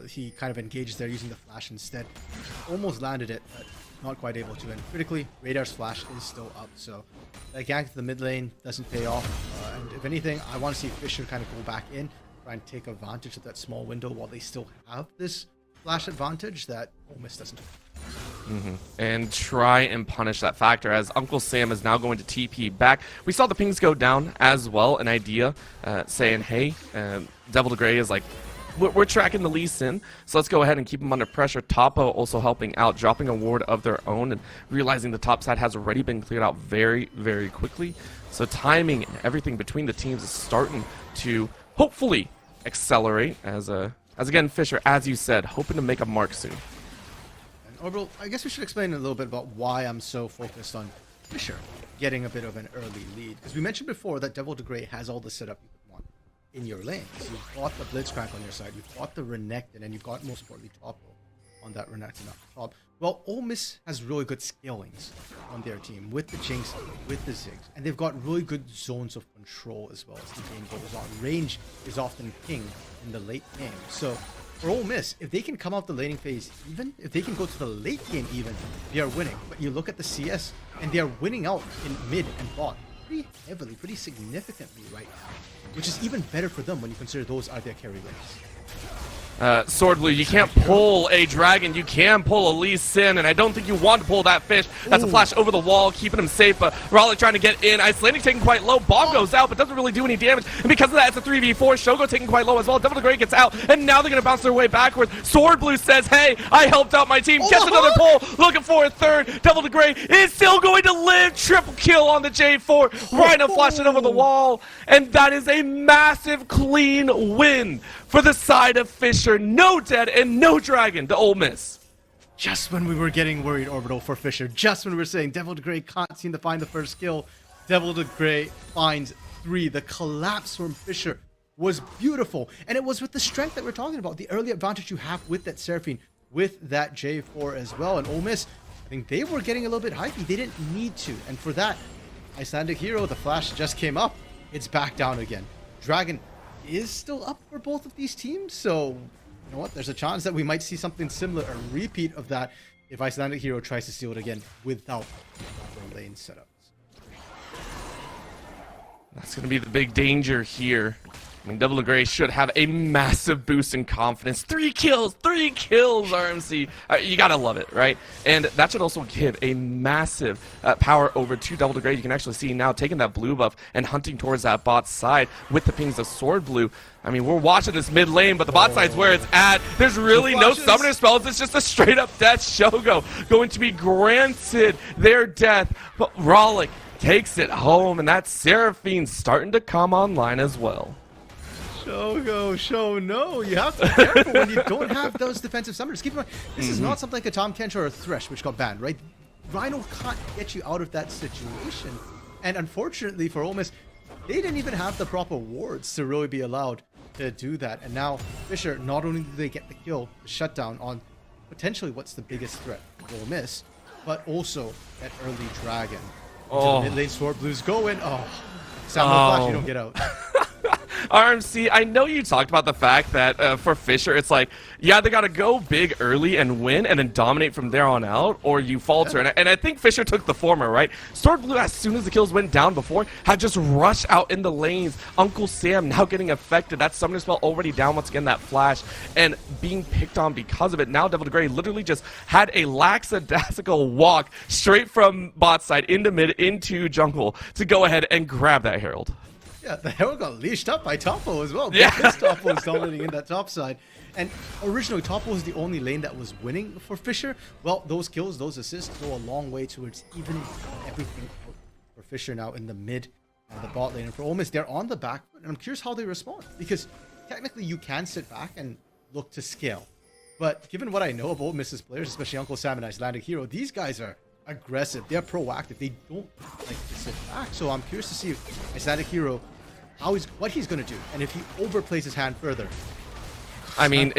he kind of engaged there using the flash instead. Almost landed it, but not quite able to. And critically, Radar's flash is still up, so that gank to the mid lane doesn't pay off. And if anything, I want to see Fisher kind of go back in, try and take advantage of that small window while they still have this flash advantage that Ole Miss doesn't. And try and punish that factor as Uncle Sam is now going to TP back. We saw the pings go down as well. An idea saying, hey, Devil the Grey is like, we're tracking the Lee Sin, so let's go ahead and keep them under pressure. Topo also helping out, dropping a ward of their own, and realizing the top side has already been cleared out very, very quickly. So timing and everything between the teams is starting to hopefully accelerate as again, Fisher, as you said, hoping to make a mark soon. Orbital, I guess we should explain a little bit about why I'm so focused on Fisher getting a bit of an early lead. Because we mentioned before that Devil de Grey has all the setup you could want in your lanes. You've got the Blitzcrank on your side, you've got the Renekton, and you've got, most importantly, Toppo on that Renekton up top. Well, Ole Miss has really good skillings on their team with the Jinx, with the Ziggs, and they've got really good zones of control as well as the game goes on. Range is often king in the late game. So for Ole Miss, if they can come out the laning phase even, if they can go to the late game even, they are winning. But you look at the CS, and they are winning out in mid and bot pretty heavily, pretty significantly right now, which is even better for them when you consider those are their carry lanes. Sword Blue, you can't pull a dragon, you can pull a Lee Sin, and I don't think you want to pull that fish. That's a flash over the wall, keeping him safe, but Raleigh trying to get in. Icelandic taking quite low, bomb goes out, but doesn't really do any damage, and because of that, it's a 3v4. Shogo taking quite low as well. Devil de Grey gets out, and now they're going to bounce their way backwards. Sword Blue says, hey, I helped out my team, gets another pull, looking for a third. Devil de Grey is still going to live, triple kill on the J4. Rhino flashing over the wall, and that is a massive clean win for the side of Fisher. No dead and no dragon to Ole Miss. Just when we were getting worried, Orbital, for Fisher, just when we were saying Devil de Grey can't seem to find the first kill, Devil de Grey finds 3. The collapse from Fisher was beautiful, and it was with the strength that we're talking about, the early advantage you have with that Seraphine, with that J4 as well. And Ole Miss, I think they were getting a little bit hypey. They didn't need to, and for that, Icelandic Hero, the flash just came up. It's back down again. Dragon is still up for both of these teams, so you know what, there's a chance that we might see something similar, a repeat of that, if Icelandic Hero tries to steal it again without proper lane setups. That's going to be the big danger here. I mean, Devil de Grey should have a massive boost in confidence. 3 kills, RMC. You gotta love it, right? And that should also give a massive power over to Devil de Grey. You can actually see now taking that blue buff and hunting towards that bot side with the pings of Sword Blue. I mean, we're watching this mid lane, but the bot side's where it's at. There's really no summoner spells. It's just a straight up death. Shogo going to be granted their death, but Rollick takes it home, and that Seraphine's starting to come online as well. Show no. You have to be careful when you don't have those defensive summoners. Keep in mind, this is not something like a Tom Kench or a Thresh, which got banned, right? Rhino can't get you out of that situation. And unfortunately for Ole Miss, they didn't even have the proper wards to really be allowed to do that. And now Fisher, not only do they get the kill, the shutdown on potentially what's the biggest threat for Ole Miss, but also that early dragon. Oh. Mid lane Sword Blues go in. Oh, Samuel Flash, you don't get out. RMC, I know you talked about the fact that for Fisher, it's like, yeah, they got to go big early and win and then dominate from there on out, or you falter. Yeah. And I think Fisher took the former, right? Sword Blue, as soon as the kills went down before, had just rushed out in the lanes. Uncle Sam now getting affected. That summoner spell already down once again, that flash, and being picked on because of it. Now Devil de Grey literally just had a lackadaisical walk straight from bot side into mid, into jungle to go ahead and grab that Herald. Yeah, the Herald got leashed up by Toppo as well. Yeah. Because Toppo was dominating in that top side. And originally, Toppo was the only lane that was winning for Fisher. Well, those kills, those assists go a long way towards evening everything out for Fisher now in the mid and the bot lane. And for Ole Miss, they're on the back foot, and I'm curious how they respond. Because technically, you can sit back and look to scale. But given what I know of Ole Miss's players, especially Uncle Sam and Icelandic Hero, these guys are aggressive. They're proactive. They don't like to sit back. So I'm curious to see if Icelandic Hero, what he's going to do, and if he overplays his hand further. I mean,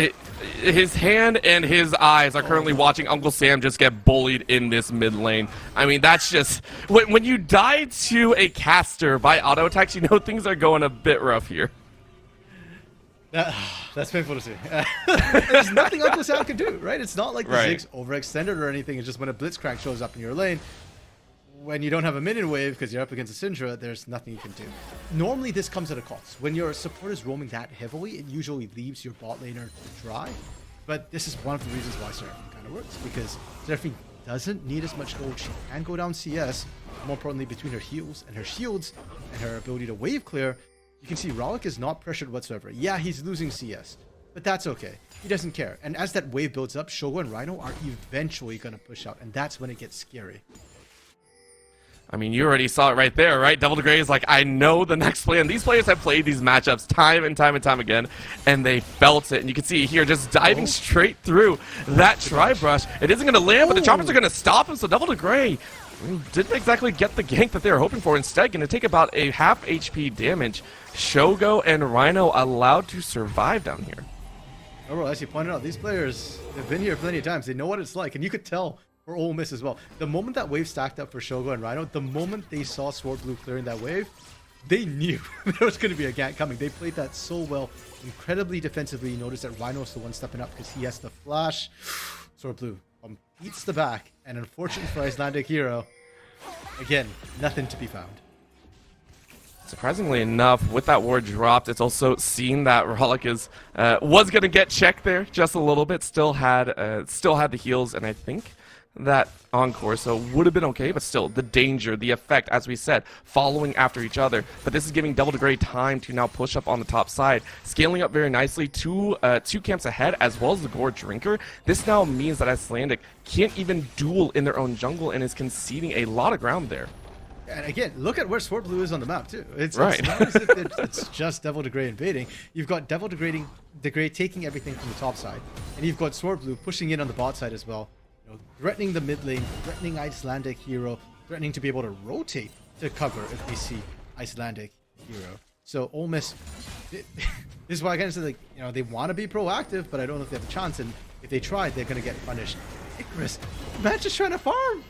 his hand and his eyes are currently watching Uncle Sam just get bullied in this mid lane. I mean, that's just... When you die to a caster by auto attacks, you know things are going a bit rough here. That's painful to see. There's nothing Uncle Sam can do, right? It's not like the Ziggs overextended or anything. It's just when a Blitzcrank shows up in your lane, when you don't have a minion wave because you're up against a Syndra, there's nothing you can do. Normally, this comes at a cost. When your support is roaming that heavily, it usually leaves your bot laner to dry. But this is one of the reasons why Seraphine kind of works, because Seraphine doesn't need as much gold. She can go down CS. More importantly, between her heals and her shields and her ability to wave clear, you can see Rollick is not pressured whatsoever. Yeah, he's losing CS, but that's okay. He doesn't care. And as that wave builds up, Shogo and Rhino are eventually going to push out, and that's when it gets scary. I mean, you already saw it right there, right? Devil Gray is like, I know the next play. And these players have played these matchups time and time and time again, and they felt it. And you can see here just diving straight through that tri-brush. It isn't going to land, but the choppers are going to stop him. So Devil Gray didn't exactly get the gank that they were hoping for. Instead, going to take about a half HP damage. Shogo and Rhino allowed to survive down here. Overall, as you pointed out, these players have been here plenty of times. They know what it's like, and you could tell for Ole Miss as well. The moment that wave stacked up for Shogo and Rhino, the moment they saw Sword Blue clearing that wave, they knew there was going to be a gank coming. They played that so well, incredibly defensively. You notice that Rhino's the one stepping up because he has the flash. Sword Blue beats the back, and unfortunately for Icelandic Hero, again, nothing to be found. Surprisingly enough, with that ward dropped, it's also seen that Rollick was going to get checked there just a little bit. Still had the heals, and I think that encore, so would have been okay, but still, the danger, the effect, as we said, following after each other. But this is giving Devil Gray time to now push up on the top side, scaling up very nicely, two camps ahead, as well as the Gore Drinker. This now means that Icelandic can't even duel in their own jungle and is conceding a lot of ground there. And again, look at where Sword Blue is on the map too. It's right. It's not as if it's just Devil Gray invading. You've got Devil Gray taking everything from the top side, and you've got Sword Blue pushing in on the bot side as well. Threatening the mid lane, threatening Icelandic Hero, threatening to be able to rotate to cover if they see Icelandic Hero. So Ole Miss, this is why I kind of said, like, they want to be proactive, but I don't know if they have a chance. And if they try, they're going to get punished. Icarus, man, just trying to farm.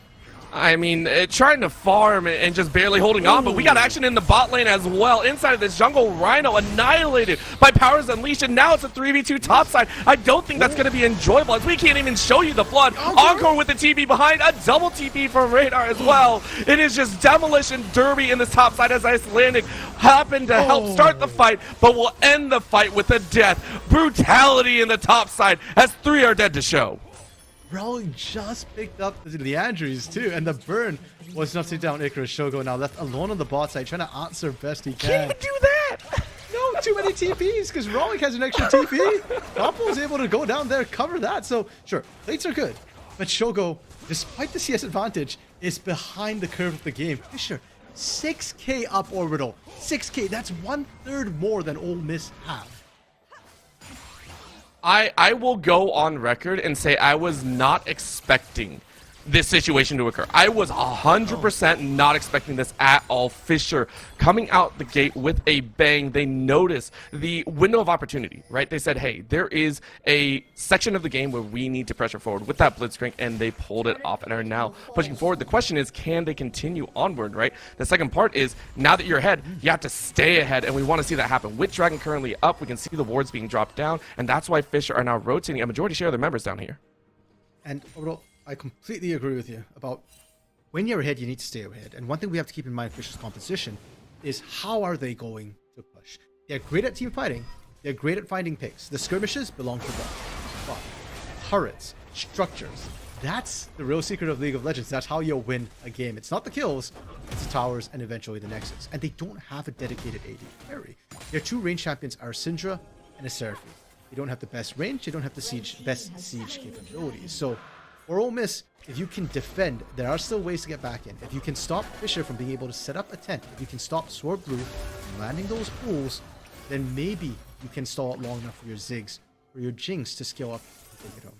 I mean, trying to farm and just barely holding on, but we got action in the bot lane as well. Inside of this jungle, Rhino annihilated by Powers Unleashed, and now it's a 3v2 topside. I don't think that's going to be enjoyable, as we can't even show you the flood. Encore with the TP behind, a double TP from Radar as well. It is just demolition derby in this topside as Icelandic happened to help start the fight, but will end the fight with a death. Brutality in the topside, as 3 are dead to show. Rowling just picked up the Andrews too, and the burn was enough to take down Icarus. Shogo now left alone on the bot side, trying to answer best he can. Can't even do that! No, too many TPs, because Rowling has an extra TP. Oppo was able to go down there, cover that. So, sure, plates are good, but Shogo, despite the CS advantage, is behind the curve of the game. Fisher, 6k up orbital. 6k, that's 1/3 more than Ole Miss have. I will go on record and say I was not expecting this situation to occur. I was 100% not expecting this at all. Fisher coming out the gate with a bang. They noticed the window of opportunity, right? They said, hey, there is a section of the game where we need to pressure forward with that Blitzcrank, and they pulled it off and are now pushing forward. The question is, can they continue onward, right? The second part is, now that you're ahead, you have to stay ahead, and we want to see that happen. With Dragon currently up, we can see the wards being dropped down, and that's why Fisher are now rotating a majority share of their members down here. And overall, I completely agree with you about when you're ahead, you need to stay ahead. And one thing we have to keep in mind for Fisher's composition is how are they going to push? They're great at team fighting. They're great at finding picks. The skirmishes belong to them. But turrets, structures, that's the real secret of League of Legends. That's how you'll win a game. It's not the kills, it's the towers and eventually the Nexus. And they don't have a dedicated AD carry. Their 2 range champions are Syndra and a Seraphine. They don't have the best range, they don't have the best siege capabilities. So for Ole Miss, if you can defend, there are still ways to get back in. If you can stop Fisher from being able to set up a tent, if you can stop Sword Blue from landing those pools, then maybe you can stall it long enough for your Ziggs or your Jinx to scale up and take it home.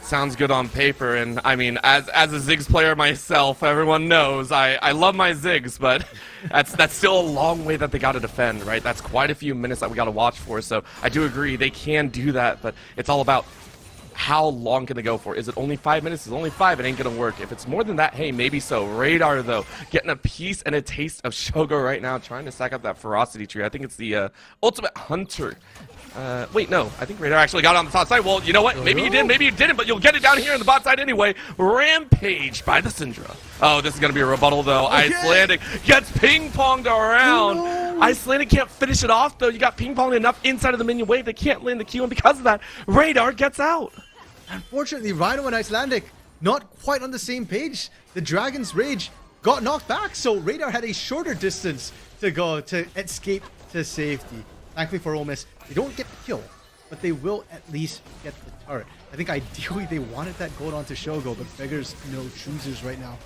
Sounds good on paper, and I mean, as a Ziggs player myself, everyone knows I love my Ziggs, but that's still a long way that they got to defend, right? That's quite a few minutes that we got to watch for, so I do agree they can do that, but it's all about how long can they go for? Is it only 5 minutes? Is it only 5? It ain't gonna work. If it's more than that, hey, maybe so. Radar, though, getting a piece and a taste of Shogo right now, trying to stack up that ferocity tree. I think it's the ultimate hunter. Wait, no. I think Radar actually got on the top side. Well, you know what? Maybe you did, maybe you didn't, but you'll get it down here on the bot side anyway. Rampage by the Syndra. Oh, this is going to be a rebuttal, though. Okay. Icelandic gets ping-ponged around. Oh, no. Icelandic can't finish it off, though. You got ping-ponged enough inside of the minion wave. They can't land the Q, and because of that, Radar gets out. Unfortunately, Rhino and Icelandic not quite on the same page. The Dragon's Rage got knocked back, so Radar had a shorter distance to go to escape to safety. Thankfully for Ole Miss, they don't get the kill, but they will at least get the turret. I think ideally they wanted that gold onto Shogo, but beggars no choosers right now.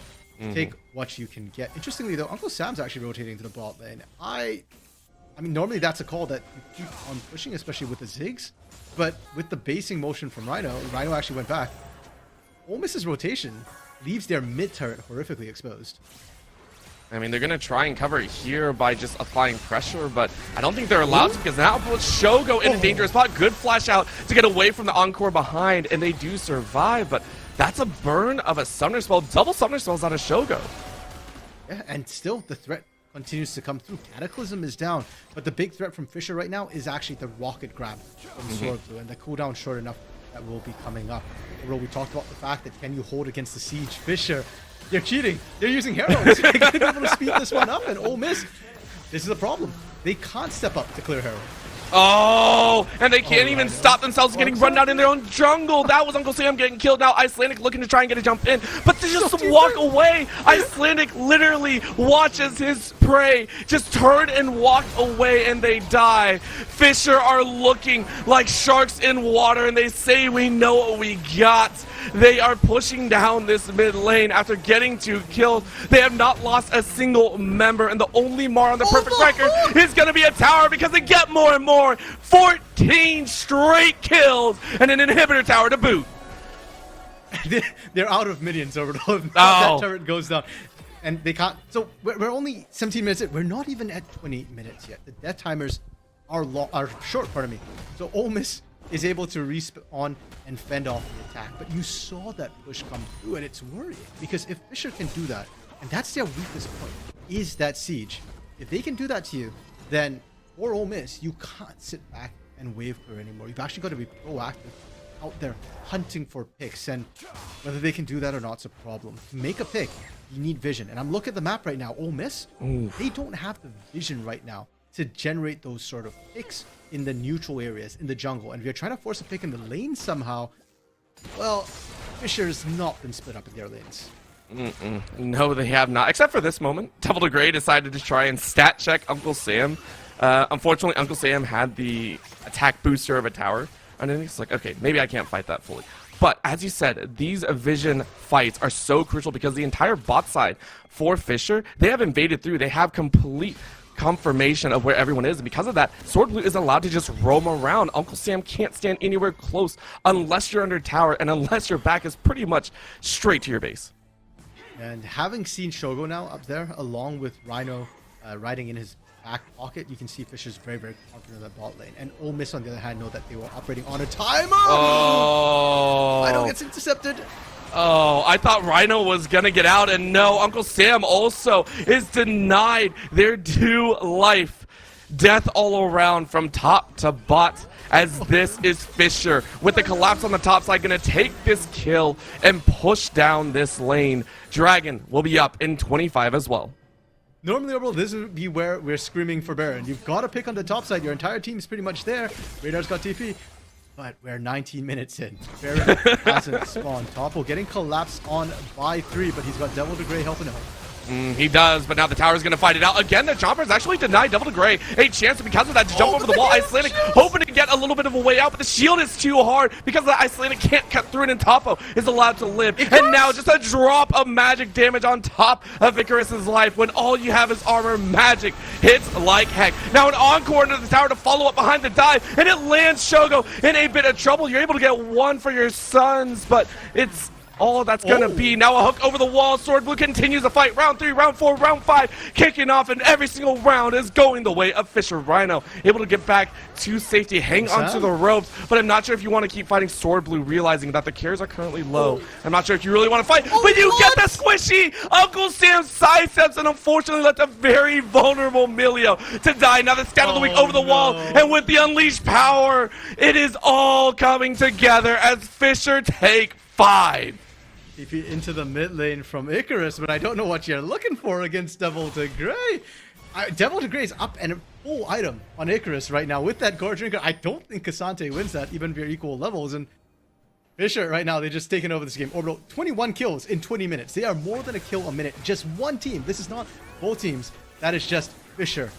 Take what you can get. Interestingly though, Uncle Sam's actually rotating to the bot lane. I mean, normally that's a call that you keep on pushing, especially with the Ziggs, but with the basing motion from Rhino actually went back. Ole Miss's rotation leaves their mid turret horrifically exposed. I mean, they're going to try and cover it here by just applying pressure, but I don't think they're allowed to, because now puts Shogo in a dangerous spot. Good flash out to get away from the Encore behind, and they do survive, but that's a burn of a Summoner Spell. Double Summoner Spells out of Shogo. Yeah, and still the threat continues to come through. Cataclysm is down, but the big threat from Fisher right now is actually the rocket grab from Sword Blue, and the cooldown short enough that will be coming up. Although we talked about the fact that can you hold against the Siege? Fisher, they're cheating. They're using Heralds. They're going to be able to speed this one up, and Ole Miss, this is a problem. They can't step up to clear Herald. Oh, and they can't even stop themselves from getting run down in their own jungle. That was Uncle Sam getting killed. Now Icelandic looking to try and get a jump in, but they just walk away. Icelandic literally watches his prey just turn and walk away, and they die. Fisher are looking like sharks in water, and they say, we know what we got. They are pushing down this mid lane after getting 2 kills. They have not lost a single member, and the only Mar on the perfect record is going to be a tower, because they get more and more. 14 straight kills and an inhibitor tower to boot. They're out of minions, Orbital. That turret goes down. And they can't. So we're only 17 minutes in. We're not even at 20 minutes yet. The death timers are short, pardon me. So Ole Miss is able to respawn and fend off the attack. But you saw that push come through, and it's worrying. Because if Fisher can do that, and that's their weakest point, is that siege. If they can do that to you, then for Ole Miss, you can't sit back and wave clear anymore. You've actually got to be proactive out there hunting for picks, and whether they can do that or not is a problem. To make a pick, you need vision. And I'm looking at the map right now. Ole Miss, they don't have the vision right now to generate those sort of picks in the neutral areas, in the jungle. And if you're trying to force a pick in the lane somehow, well, Fisher's not been split up in their lanes. No, they have not. Except for this moment. Devil to Grey decided to try and stat check Uncle Sam. Unfortunately, Uncle Sam had the attack booster of a tower. And then he's like, okay, maybe I can't fight that fully. But as you said, these vision fights are so crucial, because the entire bot side for Fisher, they have invaded through. They have complete confirmation of where everyone is, and because of that, Sword Blue is allowed to just roam around. Uncle Sam can't stand anywhere close unless you're under tower, and unless your back is pretty much straight to your base. And having seen Shogo now up there, along with Rhino riding in his back pocket, you can see Fisher's very, very confident in that bot lane. And Ole Miss, on the other hand, know that they were operating on a timer. Oh! Rhino gets intercepted. Oh, I thought Rhino was gonna get out, and no, Uncle Sam also is denied their due life. Death all around from top to bot, as this is Fisher with the collapse on the top side, gonna take this kill and push down this lane. Dragon will be up in 25 as well. Normally, Orbital, this would be where we're screaming for Baron. You've got to pick on the top side. Your entire team's pretty much there. Radar's got TP. But we're 19 minutes in. Baron hasn't spawned. Topo getting collapsed on by 3, but he's got Devil to Grey helping out. He does, but now the tower's going to fight it out. Again, the Chomper's actually denied Devil to Grey a chance because of that to jump over the wall. Icelandic hoping to get a little bit of a way out, but the shield is too hard because the Icelandic can't cut through it, and Topo is allowed to live. And now just a drop of magic damage on top of Icarus's life when all you have is armor. Magic hits like heck. Now an encore into the tower to follow up behind the dive, and it lands Shogo in a bit of trouble. You're able to get 1 for your sons, but it's all that's gonna be. Now a hook over the wall. Sword Blue continues the fight. Round 3, round 4, round 5 kicking off, and every single round is going the way of Fisher. Rhino able to get back to safety, hang onto the ropes, but I'm not sure if you want to keep fighting Sword Blue, realizing that the carries are currently low. I'm not sure if you really want to fight, but you get the squishy. Uncle Sam sidesteps and unfortunately let the very vulnerable Milio to die. Now the stab of the week over the wall, and with the unleashed power, it is all coming together as Fisher take 5. TP into the mid lane from Icarus, but I don't know what you're looking for against Devil to Grey. Devil to Grey is up and a full item on Icarus right now with that Gore Drinker. I don't think Cassante wins that, even if you're equal levels. And Fisher right now, they've just taken over this game. Orbital, 21 kills in 20 minutes. They are more than a kill a minute. Just one team. This is not both teams. That is just Fisher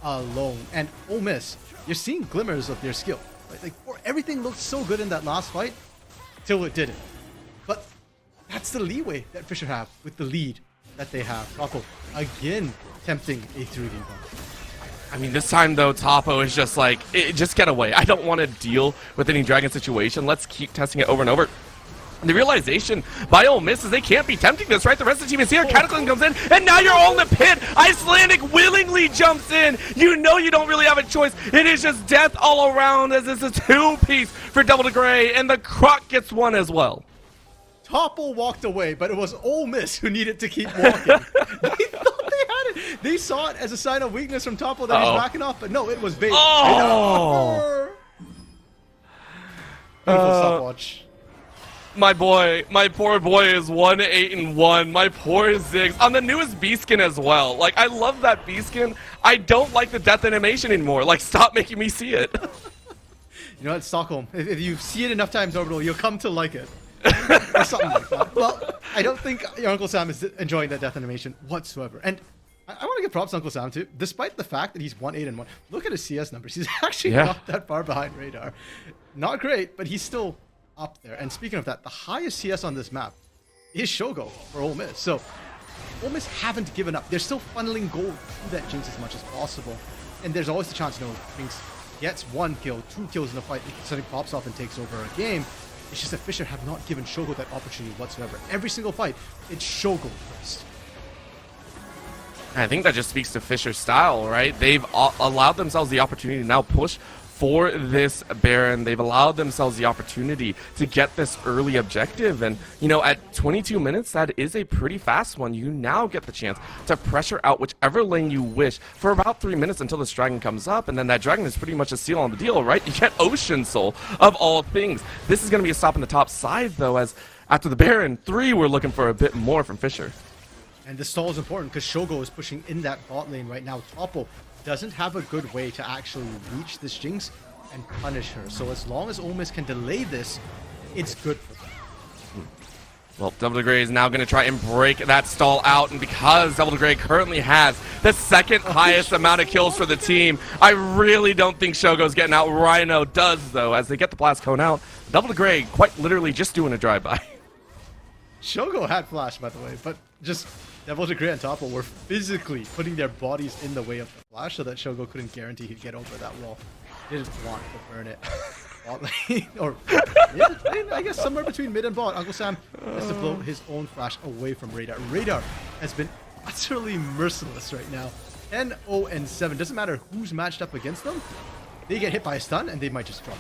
alone. And Ole Miss, you're seeing glimmers of their skill. Right? Like, everything looked so good in that last fight till it didn't. But that's the leeway that Fisher have with the lead that they have. Topo again tempting a 3v1. I mean, this time, though, Topo is just like, just get away. I don't want to deal with any dragon situation. Let's keep testing it over and over. And the realization by Ole Miss is they can't be tempting this, right? The rest of the team is here. Cataclysm comes in, and now you're all in the pit. Icelandic willingly jumps in. You know you don't really have a choice. It is just death all around as it's a two-piece for Double to Gray, and the Croc gets one as well. Topo walked away, but it was Ole Miss who needed to keep walking. They thought they had it. They saw it as a sign of weakness from Topo that he's backing off, but no, it was bait. Oh! Beautiful stopwatch. My boy, my poor boy is 1-8-1. My poor Ziggs on the newest B skin as well. Like, I love that B skin. I don't like the death animation anymore. Like, stop making me see it. You know what, Stockholm? If you see it enough times, Orbital, you'll come to like it. Or something like that. Well, I don't think your Uncle Sam is enjoying that death animation whatsoever. And I want to give props to Uncle Sam too. Despite the fact that he's 1-8-1, look at his CS numbers. He's actually not that far behind Radar. Not great, but he's still up there. And speaking of that, the highest CS on this map is Shogo for Ole Miss. So Ole Miss haven't given up. They're still funneling gold through that Jinx as much as possible. And there's always the chance, you know, Jinx gets 1 kill, 2 kills in the fight, something pops off and takes over a game. It's just that Fisher have not given Shogo that opportunity whatsoever. Every single fight, it's Shogo first. I think that just speaks to Fisher's style, right? They've allowed themselves the opportunity to now push for this Baron. They've allowed themselves the opportunity to get this early objective. And, you know, at 22 minutes, that is a pretty fast one. You now get the chance to pressure out whichever lane you wish for about 3 minutes until this dragon comes up. And then that dragon is pretty much a seal on the deal, right? You get Ocean Soul of all things. This is going to be a stop on the top side, though, as after the Baron 3, we're looking for a bit more from Fisher. And the stall is important because Shogo is pushing in that bot lane right now. Topo doesn't have a good way to actually reach this Jinx and punish her. So as long as Ole Miss can delay this, it's good for them. Well, Double to Gray is now going to try and break that stall out, and because Double to Gray currently has the second highest amount of kills for the team, I really don't think Shogo's getting out. Rhino does, though, as they get the Blast Cone out. Double to Gray quite literally just doing a drive-by. Shogo had flash, by the way, but just Devil to Gray and Topo were physically putting their bodies in the way of the flash so that Shogo couldn't guarantee he'd get over that wall. Didn't want to burn it. Bot lane, or mid lane, I guess somewhere between mid and bot. Uncle Sam has to blow his own flash away from Radar. Radar has been utterly merciless right now. 10-0-7. Doesn't matter who's matched up against them. They get hit by a stun and they might just drop.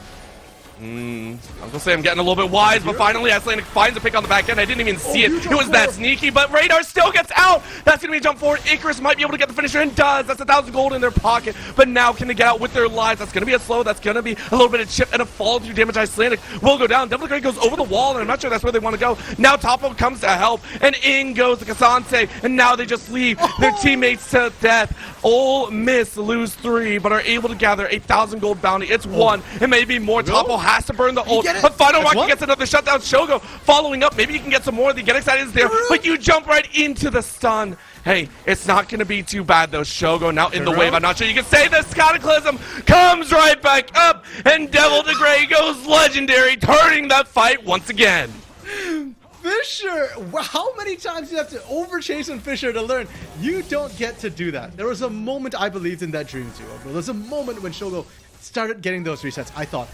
Uncle Sam getting a little bit wise, but finally Icelandic finds a pick on the back end. I didn't even see it. It was that sneaky, but Radar still gets out. That's going to be a jump forward. Icarus might be able to get the finisher, and does. That's 1,000 gold in their pocket, but now can they get out with their lives? That's going to be a slow. That's going to be a little bit of chip and a fall to damage. Icelandic will go down. Double Gray goes over the wall, and I'm not sure that's where they want to go. Now Topo comes to help, and in goes the Kasante, and now they just leave their teammates to death. Ole Miss lose 3, but are able to gather 1,000 gold bounty. It's 1, and maybe more. Topo has to burn the ult. But Final Rocket gets another shutdown. Shogo following up. Maybe you can get some more. The Get Excited is there, but you jump right into the stun. Hey, it's not going to be too bad, though. Shogo now in the wave. I'm not sure you can say this. Cataclysm comes right back up, and Devil to Gray goes legendary, turning that fight once again. Fisher! How many times do you have to overchase on Fisher to learn? You don't get to do that. There was a moment I believed in that dream too, bro. There was a moment when Shogo started getting those resets. I thought,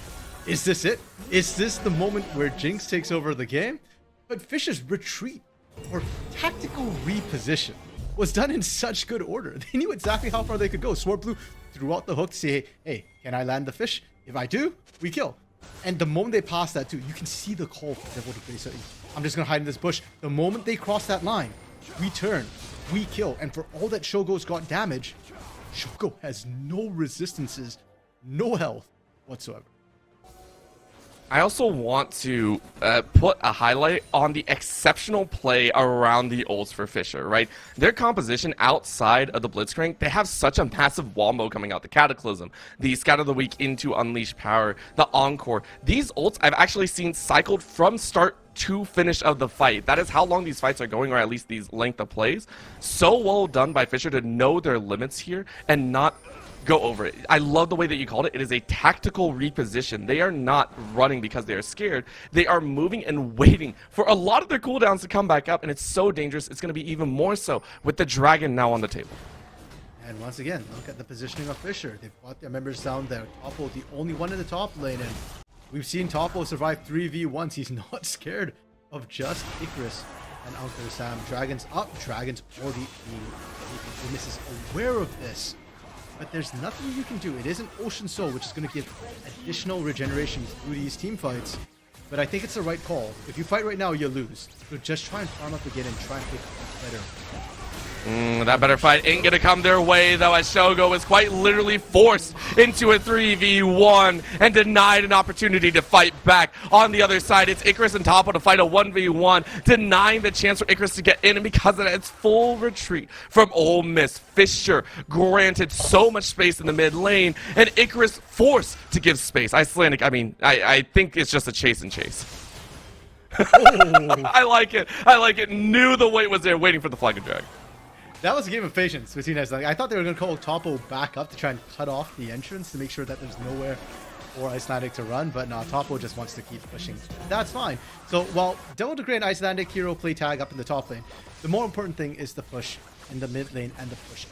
is this it? Is this the moment where Jinx takes over the game? But Fisher's retreat, or tactical reposition, was done in such good order. They knew exactly how far they could go. Sword Blue threw out the hook to say, hey, can I land the fish? If I do, we kill. And the moment they pass that too, you can see the call for Devil to Gray. So I'm just going to hide in this bush. The moment they cross that line, we turn, we kill. And for all that Shogo's got damage, Shogo has no resistances, no health whatsoever. I also want to put a highlight on the exceptional play around the ults for Fisher, right? Their composition outside of the Blitzcrank, they have such a massive wombo coming out. The Cataclysm, the Scout of the Week into Unleashed Power, the Encore. These ults I've actually seen cycled from start to finish of the fight. That is how long these fights are going, or at least these length of plays. So well done by Fisher to know their limits here and not go over it. I love the way that you called it. It is a tactical reposition. They are not running because they are scared. They are moving and waiting for a lot of their cooldowns to come back up, and it's so dangerous. It's going to be even more so with the Dragon now on the table. And once again, look at the positioning of Fisher. They've got their members down there. Topo, the only one in the top lane, and we've seen Topo survive 3v1s. He's not scared of just Icarus and Uncle Sam. Dragons up, Dragons already being This is aware of this, but there's nothing you can do. It isn't Ocean Soul, which is going to give additional regeneration through these team fights, but I think it's the right call. If you fight right now, you lose. So just try and farm up again and try and pick better. That better fight ain't gonna come their way, though, as Shogo is quite literally forced into a 3v1 and denied an opportunity to fight back. On the other side, it's Icarus and Topo to fight a 1v1, denying the chance for Icarus to get in, and because of that, it's full retreat from Ole Miss. Fisher granted so much space in the mid lane, and Icarus forced to give space. Icelandic, I think it's just a chase and chase. Oh. I like it. Knew the wait was there, waiting for the flag and drag. That was a game of patience between us. I thought they were going to call Topo back up to try and cut off the entrance to make sure that there's nowhere for Icelandic to run, but no, Topo just wants to keep pushing. That's fine. So while Devil Degree and Icelandic Hero play tag up in the top lane, the more important thing is the push in the mid lane and the push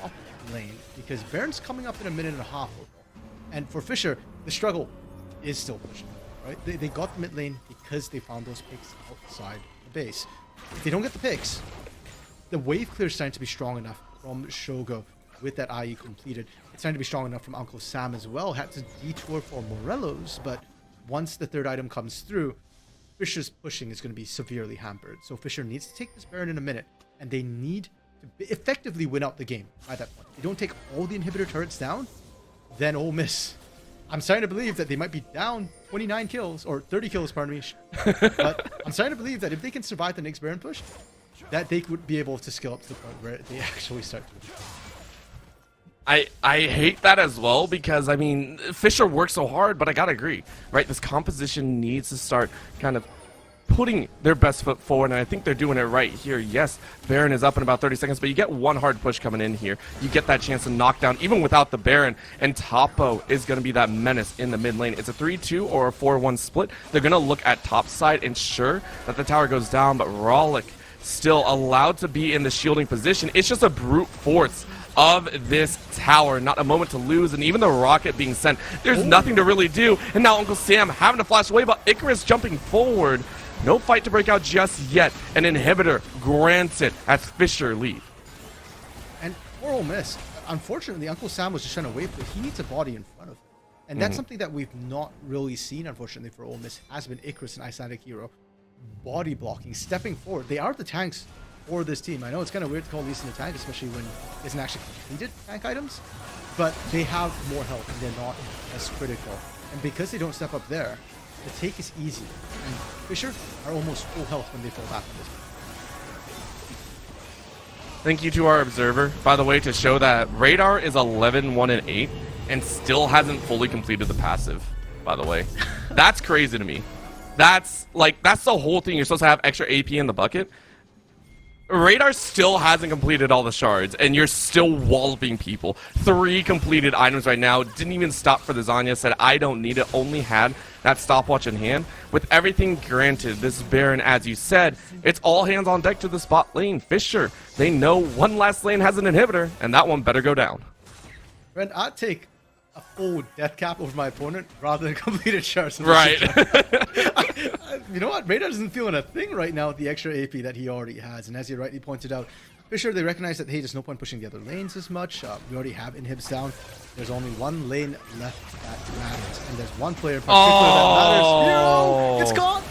up lane, because Baron's coming up in a minute and a half. And for Fisher, the struggle is still pushing, right? They got the mid lane because they found those picks outside the base. If they don't get the picks, the wave clear is starting to be strong enough from Shogo with that IE completed. It's starting to be strong enough from Uncle Sam as well. Had to detour for Morelos, but once the third item comes through, Fisher's pushing is going to be severely hampered. So Fisher needs to take this Baron in a minute, and they need to effectively win out the game by that point. If they don't take all the inhibitor turrets down, then Ole Miss. I'm starting to believe that they might be down 29 kills, or 30 kills, pardon me. But I'm starting to believe that if they can survive the next Baron push, that they would be able to scale up to the point where they actually start to. I hate that as well, because Fisher works so hard, but I gotta agree, right? This composition needs to start kind of putting their best foot forward, and I think they're doing it right here. Yes, Baron is up in about 30 seconds, but you get one hard push coming in here. You get that chance to knock down even without the Baron, and Topo is going to be that menace in the mid lane. It's a 3-2 or a 4-1 split. They're going to look at top side, ensure that the tower goes down, but Rollick still allowed to be in the shielding position. It's just a brute force of this tower, not a moment to lose, and even the rocket being sent, there's nothing to really do. And now Uncle Sam having to flash away, but Icarus jumping forward. No fight to break out just yet. An inhibitor granted as Fisher leave. And for Ole Miss, unfortunately, Uncle Sam was just trying to wait, but he needs a body in front of him. And that's something that we've not really seen, unfortunately, for Ole Miss, has been Icarus and Icelandic Hero. Body blocking, stepping forward. They are the tanks for this team. I know it's kind of weird to call Lee Sin a tank, especially when it isn't actually completed tank items, but they have more health and they're not as critical. And because they don't step up there, the take is easy. And Fisher are almost full health when they fall back on this. Thank you to our observer, by the way, to show that Radar is 11-1-8 and still hasn't fully completed the passive, by the way. That's crazy to me. That's the whole thing. You're supposed to have extra AP in the bucket. Radar still hasn't completed all the shards, and you're still walloping people. 3 completed items right now. Didn't even stop for the Zanya. Said, I don't need it. Only had that stopwatch in hand. With everything granted, this Baron, as you said, it's all hands on deck to the spot lane. Fisher, they know one last lane has an inhibitor, and that one better go down. Brent, I'd take a full death cap over my opponent rather than completed shards. Right. You know what? Radar isn't feeling a thing right now with the extra AP that he already has. And as you rightly pointed out, Fisher, they recognize that, hey, there's no point pushing the other lanes as much. We already have inhibs down. There's only one lane left that matters. And there's one player in particular that matters. Hero! It's gone!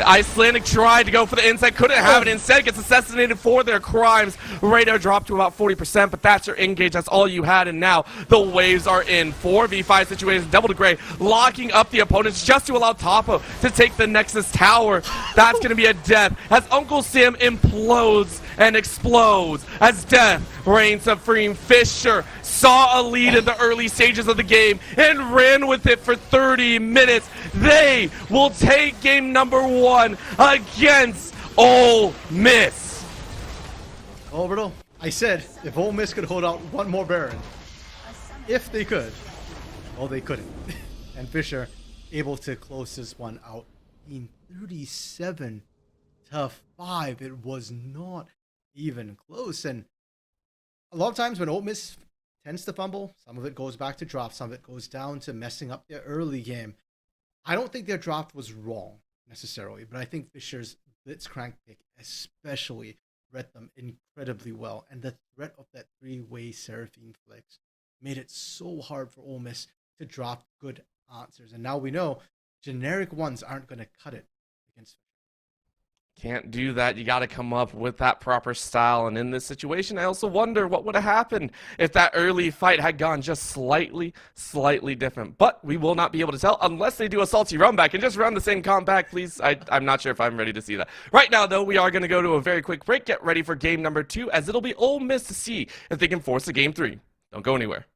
Icelandic tried to go for the insect, couldn't have it. Instead, gets assassinated for their crimes. Radar dropped to about 40%, but that's your engage. That's all you had, and now the waves are in. 4v5 situations. Devil to Gray locking up the opponents just to allow Topo to take the Nexus Tower. That's going to be a death as Uncle Sam implodes and explodes as death reigns supreme. Fisher saw a lead in the early stages of the game and ran with it for 30 minutes. They will take game number 1 against Ole Miss. Oh, Berto, I said if Ole Miss could hold out one more Baron, if they could. Well, they couldn't. And Fisher able to close this one out in 37-5. It was not even close. And a lot of times when Ole Miss tends to fumble, some of it goes back to drop, some of it goes down to messing up their early game. I don't think their draft was wrong necessarily, but I think Fisher's blitzcrank pick especially read them incredibly well. And the threat of that three-way Seraphine flex made it so hard for Ole Miss to drop good answers. And now we know generic ones aren't going to cut it against. Can't do that. You got to come up with that proper style. And in this situation, I also wonder what would have happened if that early fight had gone just slightly different. But we will not be able to tell unless they do a salty run back and just run the same comp back, please. I'm not sure if I'm ready to see that. Right now, though, we are going to go to a very quick break. Get ready for game number 2, as it'll be Ole Miss to see if they can force a game 3. Don't go anywhere.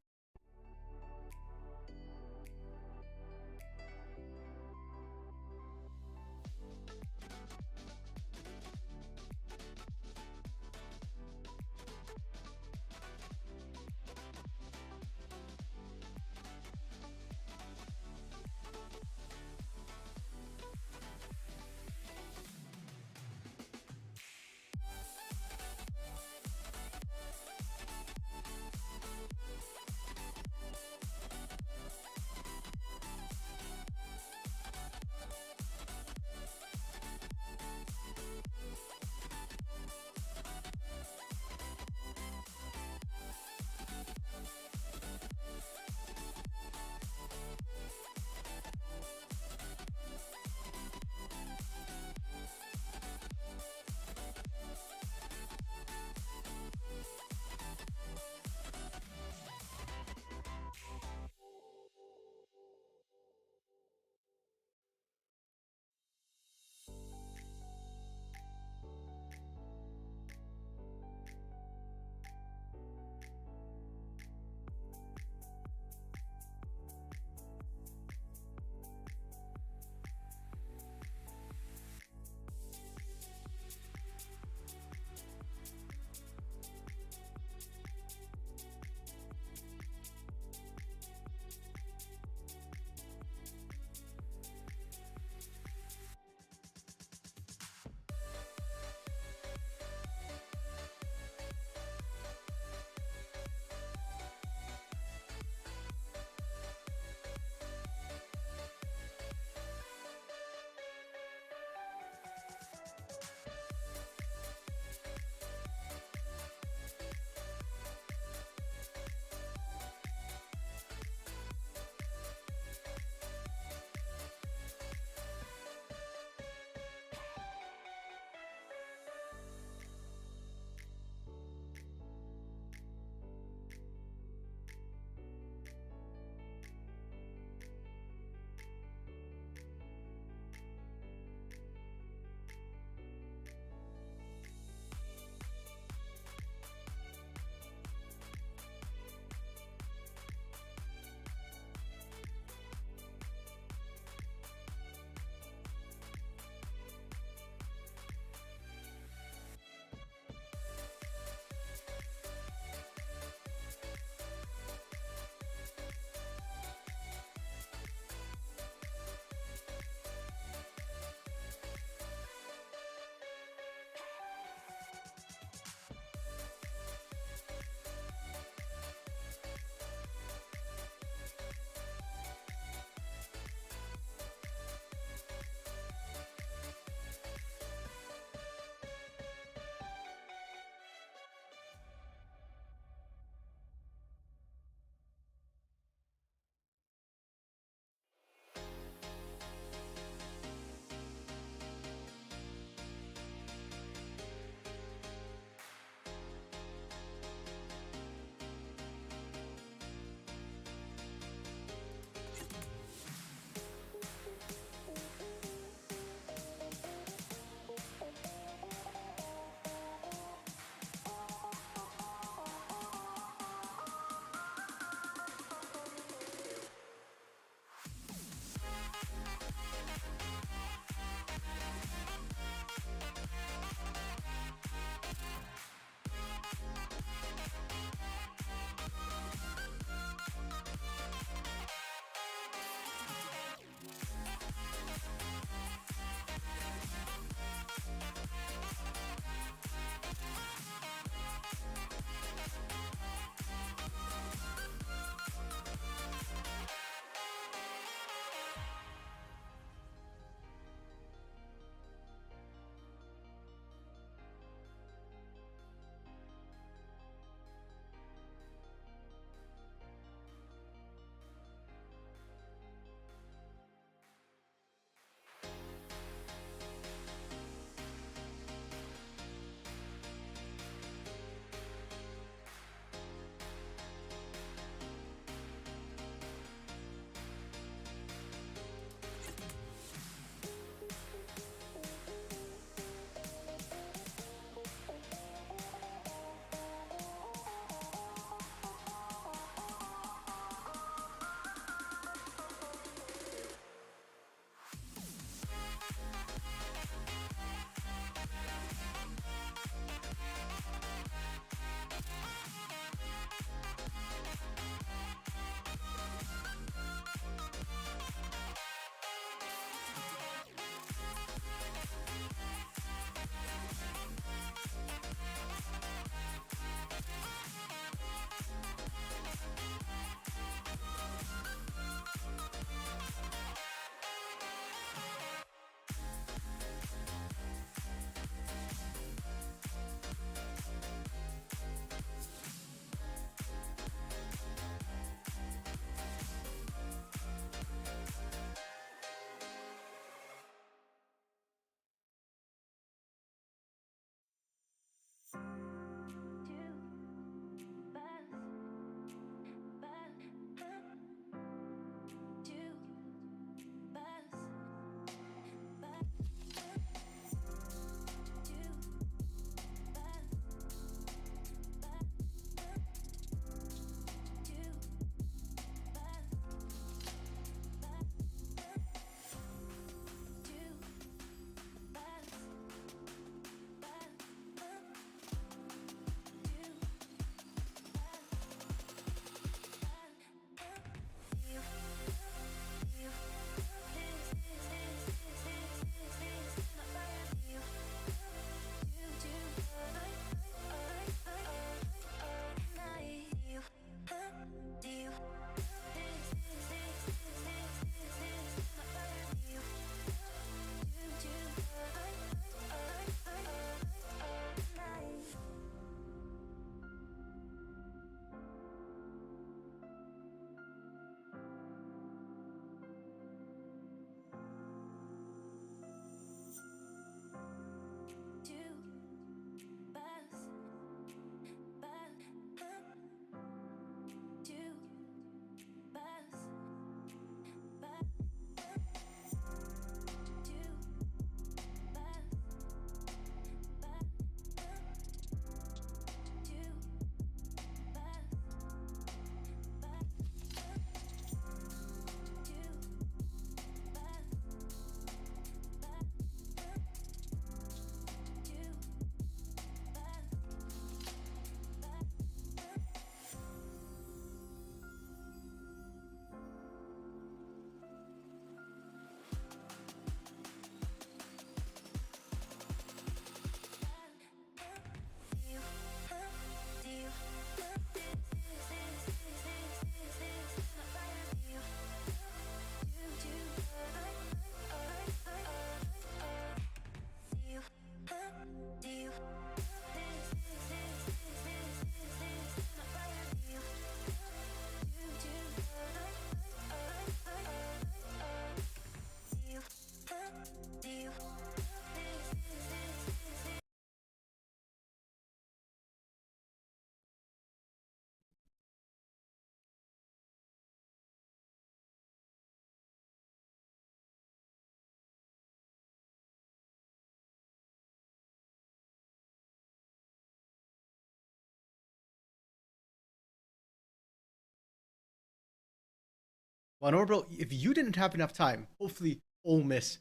Well, Orbital, if you didn't have enough time, hopefully Ole Miss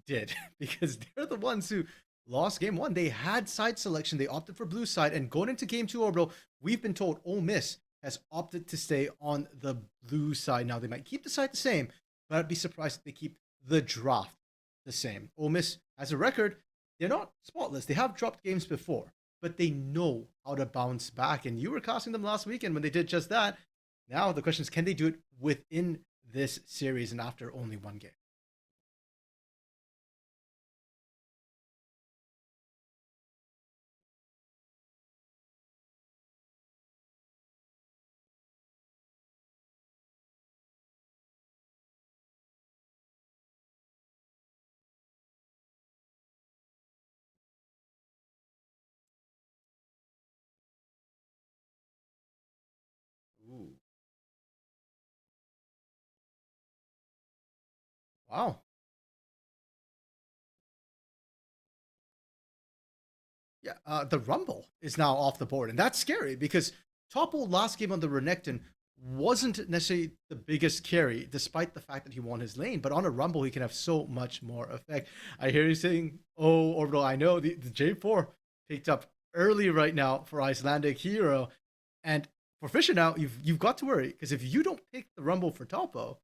did, because they're the ones who lost game one. They had side selection. They opted for blue side. And going into game two, Orbital, we've been told Ole Miss has opted to stay on the blue side. Now, they might keep the side the same, but I'd be surprised if they keep the draft the same. Ole Miss has a record. They're not spotless. They have dropped games before, but they know how to bounce back. And you were casting them last weekend when they did just that. Now the question is, can they do it within this series and after only one game? Ooh. Wow. Yeah, the Rumble is now off the board, and that's scary because Topple last game on the Renekton wasn't necessarily the biggest carry, despite the fact that he won his lane. But on a Rumble, he can have so much more effect. I hear you saying, "Oh, Orbital, I know the J4 picked up early right now for Icelandic Hero, and for Fisher now, you've got to worry because if you don't pick the Rumble for Topo,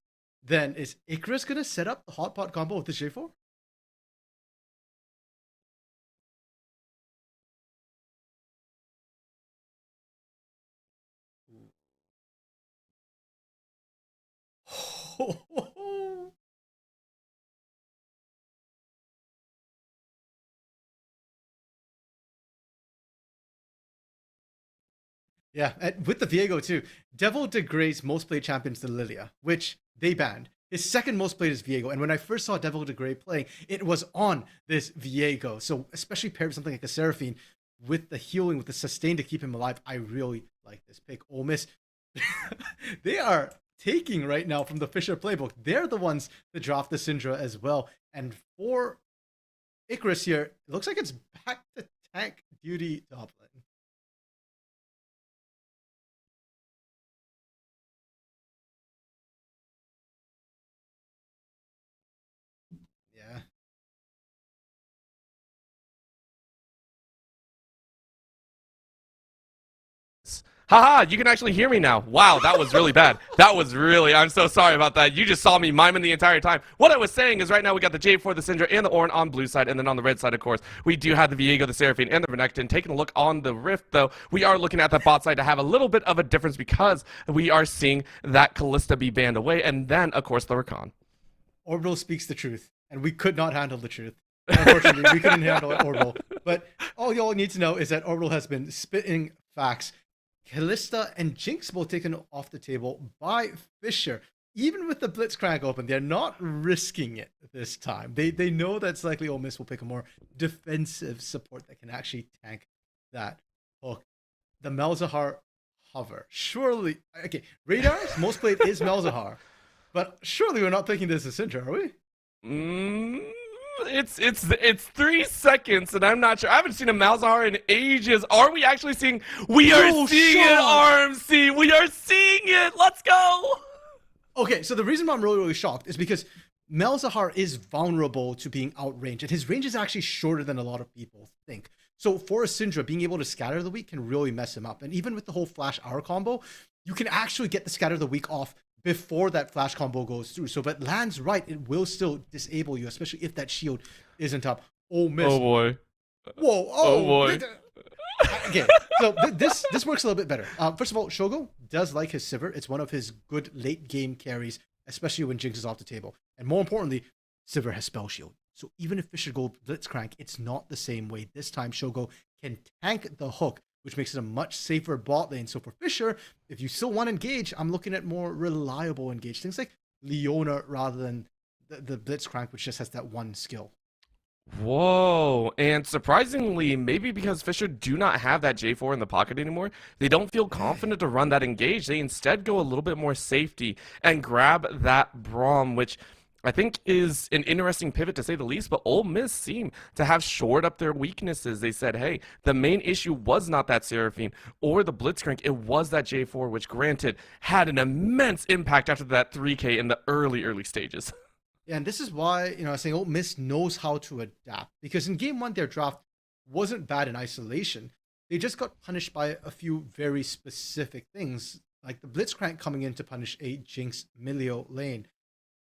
then is Icarus gonna set up the hot pot combo with the J4?" Yeah, and with the Viego too. Devil de Grey's most played champion is the Lilia, which they banned. His second most played is Viego, and when I first saw Devil de Grey playing, it was on this Viego. So especially paired with something like a Seraphine, with the healing, with the sustain to keep him alive, I really like this pick. Ole Miss, they are taking right now from the Fisher playbook. They're the ones that draft the Syndra as well. And for Icarus here, it looks like it's back to tank duty top lane. Yeah. Haha, you can actually hear me now. Wow, that was really bad. I'm so sorry about that. You just saw me miming the entire time. What I was saying is right now we got the J4, the Syndra, and the Ornn on blue side, and then on the red side, of course, we do have the Viego, the Seraphine, and the Renekton. Taking a look on the Rift, though, we are looking at that bot side to have a little bit of a difference because we are seeing that Kalista be banned away, and then, of course, the Rakan. Orbital speaks the truth, and we could not handle the truth. Unfortunately, we couldn't handle it, Orbital. But all y'all need to know is that Orbital has been spitting facts. Kalista and Jinx both taken off the table by Fisher. Even with the Blitzcrank open, they're not risking it this time. They know that's likely Ole Miss will pick a more defensive support that can actually tank that hook. The Malzahar hover. Surely, okay, Radar's most played is Malzahar, but surely we're not picking this as Syndra, are we? It's 3 seconds, and I'm not sure. I haven't seen a Malzahar in ages. Are we actually seeing? We are seeing it, RMC. We are seeing it. Let's go. Okay, so the reason why I'm really shocked is because Malzahar is vulnerable to being outranged, and his range is actually shorter than a lot of people think. So for a Syndra, being able to scatter the weak can really mess him up. And even with the whole Flash Hour combo, you can actually get the scatter the weak off before that flash combo goes through. So if it lands right, it will still disable you, especially if that shield isn't up. Ole Miss. Oh boy. Whoa. Oh boy. Okay, so this works a little bit better. First of all, Shogo does like his Sivir. It's one of his good late game carries, especially when Jinx is off the table. And more importantly, Sivir has Spell Shield. So even if Fisher go Blitzcrank, it's not the same way. This time, Shogo can tank the hook, which makes it a much safer bot lane. So for Fisher, if you still want to engage, I'm looking at more reliable engage. Things like Leona rather than the Blitzcrank, which just has that one skill. Whoa, and surprisingly, maybe because Fisher do not have that J4 in the pocket anymore, they don't feel confident to run that engage. They instead go a little bit more safety and grab that Braum, which I think is an interesting pivot to say the least, but Ole Miss seem to have shored up their weaknesses. They said, hey, the main issue was not that Seraphine or the Blitzcrank, it was that J4, which granted had an immense impact after that 3K in the early stages. Yeah, and this is why, I was saying Ole Miss knows how to adapt, because in game one, their draft wasn't bad in isolation. They just got punished by a few very specific things, like the Blitzcrank coming in to punish a Jinx Milio lane.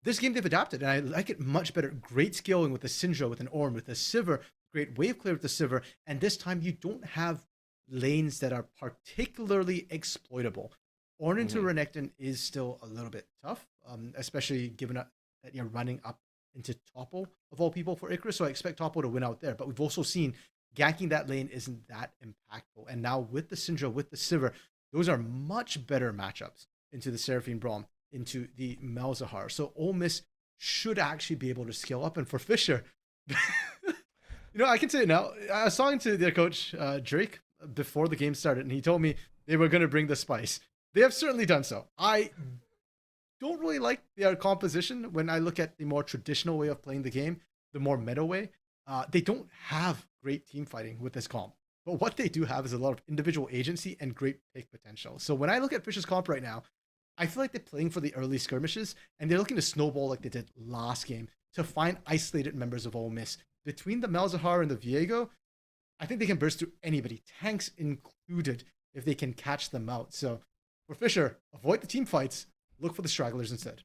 This game they've adapted, and I like it much better. Great scaling with the Syndra, with an Ornn, with a Sivir, great wave clear with the Sivir, and this time you don't have lanes that are particularly exploitable. Ornn into Renekton is still a little bit tough, especially given that you're running up into Toppo, of all people, for Icarus, so I expect Toppo to win out there, but we've also seen ganking that lane isn't that impactful, and now with the Syndra, with the Sivir, those are much better matchups into the Seraphine Braum, into the Malzahar. So Ole Miss should actually be able to scale up. And for Fisher, I can say it now. I was talking to their coach, Drake, before the game started, and he told me they were going to bring the spice. They have certainly done so. I don't really like their composition when I look at the more traditional way of playing the game, the more meta way. They don't have great team fighting with this comp. But what they do have is a lot of individual agency and great pick potential. So when I look at Fisher's comp right now, I feel like they're playing for the early skirmishes, and they're looking to snowball like they did last game to find isolated members of Ole Miss. Between the Malzahar and the Viego, I think they can burst through anybody, tanks included, if they can catch them out. So for Fisher, avoid the team fights, look for the stragglers instead.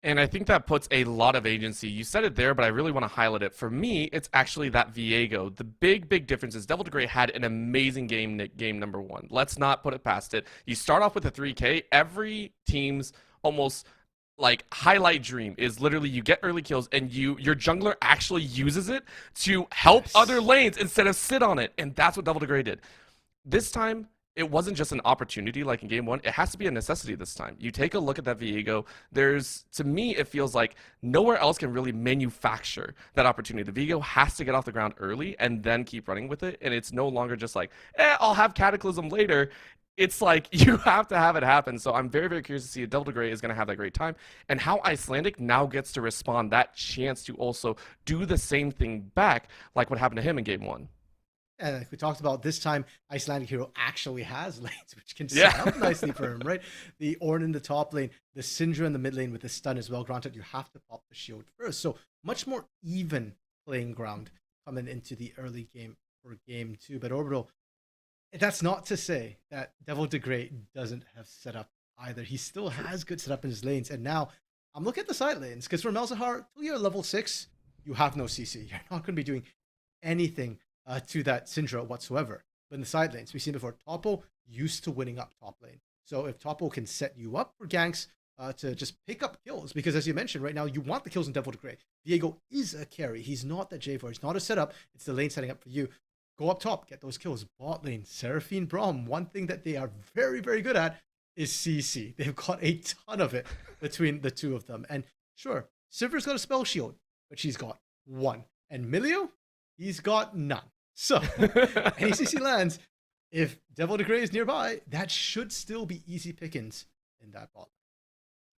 And I think that puts a lot of agency. You said it there, but I really want to highlight it. For me, it's actually that Viego. The big difference is Devil Degray had an amazing game number one. Let's not put it past it. You start off with a 3K. Every team's almost like highlight dream is literally you get early kills and your jungler actually uses it to help other lanes instead of sit on it. And that's what Devil Degray did. This time, it wasn't just an opportunity like in game one. It has to be a necessity this time. You take a look at that Viego. To me, it feels like nowhere else can really manufacture that opportunity. The Viego has to get off the ground early and then keep running with it. And it's no longer just like, I'll have Cataclysm later. It's like you have to have it happen. So I'm very curious to see if Devil Degray is going to have that great time and how Icelandic now gets to respond, that chance to also do the same thing back like what happened to him in game one. And like we talked about, this time, Icelandic Hero actually has lanes, which can set up nicely for him, right? The Ornn in the top lane, the Syndra in the mid lane with the stun as well. Granted, you have to pop the shield first. So much more even playing ground coming into the early game for game two. But Orbital, that's not to say that Devil Degray doesn't have setup either. He still has good setup in his lanes. And now I'm looking at the side lanes, because for Malzahar, till you're level 6, you have no CC. You're not going to be doing anything to that Syndra whatsoever. But in the side lanes, we've seen before, Toppo used to winning up top lane. So if Toppo can set you up for ganks to just pick up kills, because as you mentioned right now, you want the kills in Devil Degray. Viego is a carry. He's not that J4. He's not a setup. It's the lane setting up for you. Go up top, get those kills. Bot lane, Seraphine Braum. One thing that they are very good at is CC. They've got a ton of it between the two of them. And sure, Sivir's got a spell shield, but she's got one. And Milio, he's got none. So, any CC lands, if Devil Degray is nearby, that should still be easy pickings in that bot.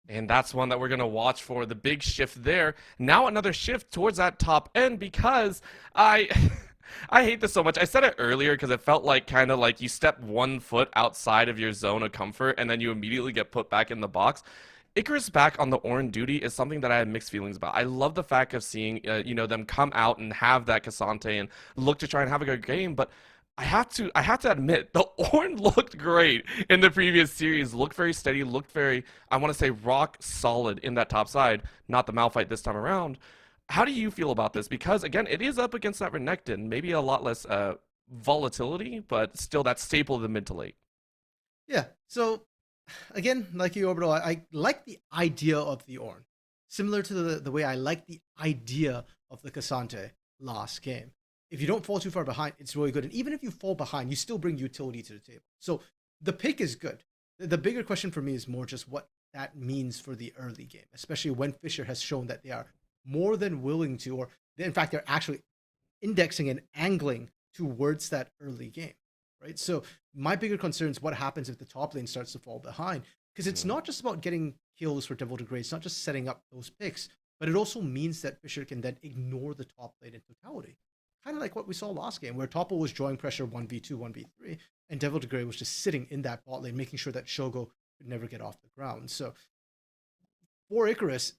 And that's one that we're going to watch for, the big shift there. Now another shift towards that top end, because I hate this so much. I said it earlier because it felt like kind of like you step 1 foot outside of your zone of comfort and then you immediately get put back in the box. Icarus back on the Ornn duty is something that I had mixed feelings about. I love the fact of seeing, them come out and have that Cassante and look to try and have a good game, but I have to admit, the Ornn looked great in the previous series, looked very steady, looked very, I want to say, rock solid in that top side, not the Malphite this time around. How do you feel about this? Because, again, it is up against that Renekton, maybe a lot less volatility, but still that staple of the mid to late. Yeah, so again, like you, Orbital, I like the idea of the Ornn. Similar to the way I like the idea of the Cassante last game. If you don't fall too far behind, it's really good. And even if you fall behind, you still bring utility to the table. So the pick is good. The bigger question for me is more just what that means for the early game, especially when Fisher has shown that they are more than willing to, or in fact, they're actually indexing and angling towards that early game. Right. So my bigger concern is what happens if the top lane starts to fall behind, because it's not just about getting kills for Devil Degray. It's not just setting up those picks. but it also means that Fisher can then ignore the top lane in totality. Kind of like what we saw last game, where Toppo was drawing pressure 1v2, 1v3, and Devil Grey was just sitting in that bot lane, making sure that Shogo could never get off the ground. So for Icarus,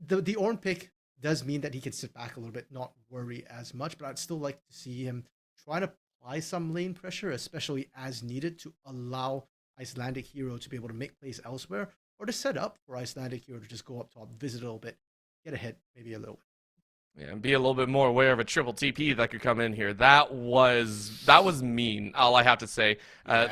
the Ornn pick does mean that he can sit back a little bit, not worry as much, but I'd still like to see him try to apply some lane pressure, especially as needed, to allow Icelandic Hero to be able to make plays elsewhere, or to set up for Icelandic Hero to just go up top, visit a little bit, get ahead maybe a little bit. Yeah, and be a little bit more aware of a triple TP that could come in here. That was mean, all I have to say.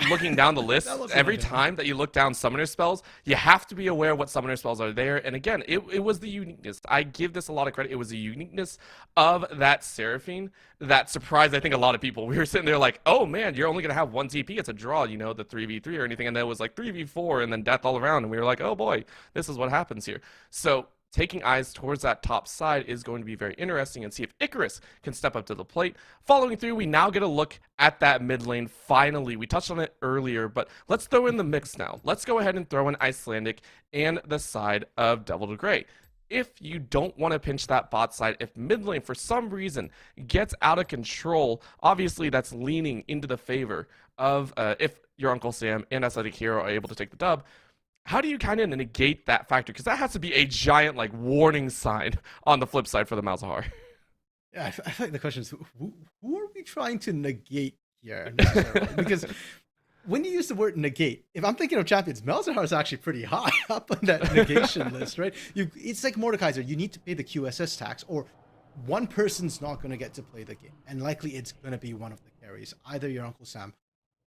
Looking down the list, every time that you look down summoner spells, you have to be aware what summoner spells are there. And again, it was the uniqueness. I give this a lot of credit. It was the uniqueness of that Seraphine that surprised, I think, a lot of people. We were sitting there like, oh man, you're only going to have one TP. It's a draw, you know, the 3v3 or anything. And then it was like 3v4 and then death all around. And we were like, oh boy, this is what happens here. So taking eyes towards that top side is going to be very interesting, and see if Icarus can step up to the plate. Following through, we now get a look at that mid lane. Finally, we touched on it earlier, but let's throw in the mix now. Let's go ahead and throw in Icelandic and the side of Devil Grey. If you don't want to pinch that bot side, if mid lane for some reason gets out of control, obviously that's leaning into the favor of if your Uncle Sam and Icelandic Hero are able to take the dub. How do you kind of negate that factor? Because that has to be a giant, like, warning sign on the flip side for the Malzahar. Yeah, I think the question is, who are we trying to negate here? Because when you use the word negate, if I'm thinking of champions, Malzahar is actually pretty high up on that negation list, right? It's like Mordekaiser. You need to pay the QSS tax, or one person's not going to get to play the game. And likely it's going to be one of the carries, either your Uncle Sam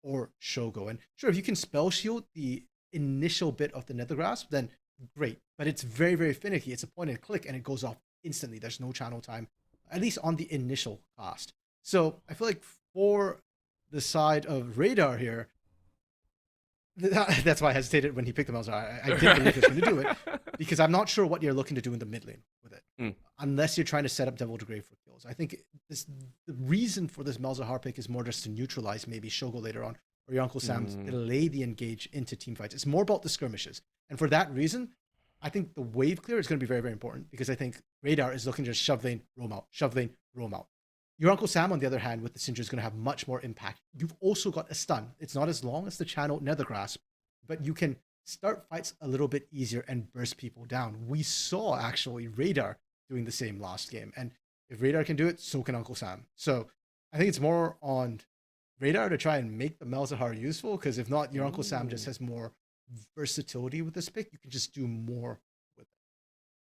or Shogo. And sure, if you can spell shield the initial bit of the Nether Grasp, then great, but it's very, very finicky. It's a point and click and it goes off instantly. There's no channel time, at least on the initial cast. So I feel like for the side of Radar here, that's why I hesitated when he picked the Malzahar. I didn't believe he was going to do it, because I'm not sure what you're looking to do in the mid lane with it, unless you're trying to set up Devil Grey for kills. I think the reason for this Malzahar pick is more just to neutralize maybe Shogo later on, or your Uncle Sam's delay the engage into team fights. It's more about the skirmishes. And for that reason, I think the wave clear is going to be very, very important, because I think Radar is looking to just shove lane, roam out, shove lane, roam out. Your Uncle Sam, on the other hand, with the Sindra is going to have much more impact. You've also got a stun. It's not as long as the channel Nether Grasp, but you can start fights a little bit easier and burst people down. We saw actually Radar doing the same last game. And if Radar can do it, so can Uncle Sam. So I think it's more on Radar to try and make the Malzahar useful, because if not, your Uncle Sam just has more versatility with this pick. You can just do more with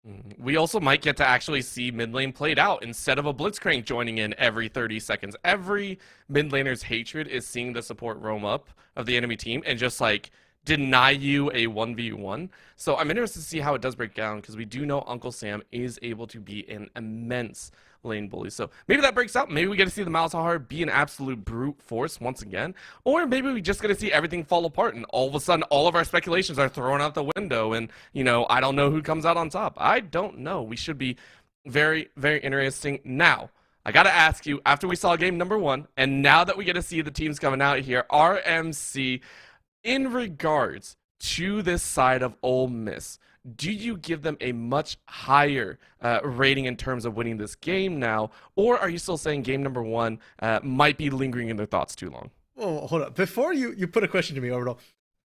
it. We also might get to actually see mid lane played out instead of a Blitzcrank joining in every 30 seconds. Every mid laner's hatred is seeing the support roam up of the enemy team and just like deny you a 1v1. So I'm interested to see how it does break down, because we do know Uncle Sam is able to be an immense lane bully. So maybe that breaks out. Maybe we get to see the Malzahar be an absolute brute force once again. Or maybe we just get to see everything fall apart and all of a sudden all of our speculations are thrown out the window and, you know, I don't know who comes out on top. I don't know. We should be very, very interesting. Now, I got to ask you, after we saw game number 1, and now that we get to see the teams coming out here, RMC, in regards to this side of Ole Miss, do you give them a much higher rating in terms of winning this game now, or are you still saying game number 1 might be lingering in their thoughts too long? Oh, hold up. Before you put a question to me, Orbital,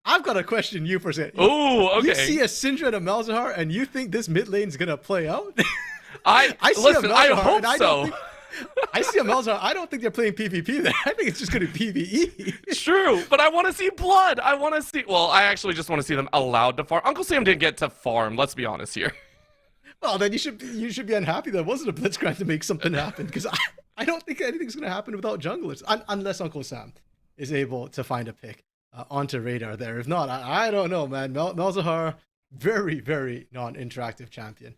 I've got a question you for a second. Oh, okay. You see a Syndra and a Malzahar, and you think this mid lane is going to play out? I hope so. I see a Malzahar. I don't think they're playing PvP there. I think it's just going to be PvE. True, but I want to see blood. I want to see. Well, I actually just want to see them allowed to farm. Uncle Sam didn't get to farm. Let's be honest here. Well, then you should be unhappy that it wasn't a Blitzcrank to make something happen, because I don't think anything's going to happen without junglers, unless Uncle Sam is able to find a pick onto Radar there. If not, I don't know, man. Malzahar, very, very non-interactive champion.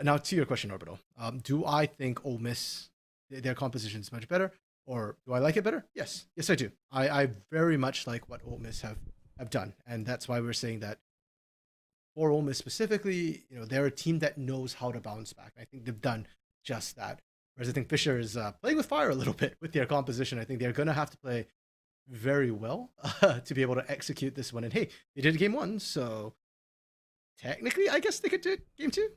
Now, to your question, Orbital, do I think Ole Miss, their composition is much better, or do I like it better? Yes, I do. I very much like what Ole Miss have done, and that's why we're saying that for Ole Miss specifically, you know, they're a team that knows how to bounce back. I think they've done just that. Whereas I think Fisher is playing with fire a little bit with their composition. I think they're going to have to play very well to be able to execute this one. And hey, they did game 1, so technically, I guess they could do game 2.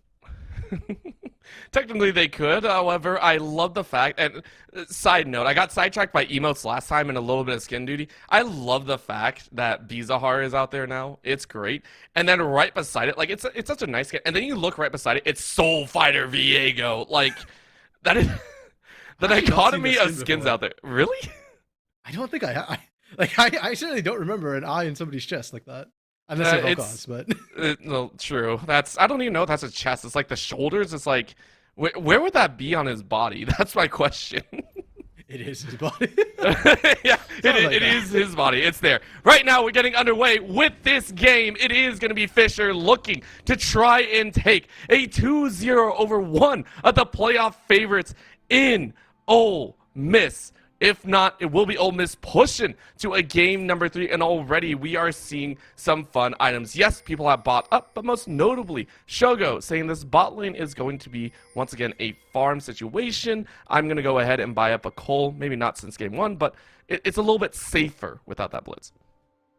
Technically, they could. However, I love the fact. And side note, I got sidetracked by emotes last time and a little bit of skin duty. I love the fact that Bizahar is out there now. It's great. And then right beside it, like it's such a nice skin. And then you look right beside it, it's Soul Fighter Viego. Like that is the dichotomy of skins out there. Really? I don't think I certainly don't remember an eye in somebody's chest like that. Unless it Volcons, but no, true. I don't even know if that's a chest. It's like the shoulders. It's like, where would that be on his body? That's my question. It is his body. Yeah, it is his body. It's there. Right now, we're getting underway with this game. It is going to be Fisher looking to try and take a 2-0 over one of the playoff favorites in Ole Miss. If not, it will be Ole Miss pushing to a game number 3, and already we are seeing some fun items. Yes, people have bought up, but most notably, Shogo saying this bot lane is going to be, once again, a farm situation. I'm going to go ahead and buy up a Cole, maybe not since game 1, but it's a little bit safer without that blitz.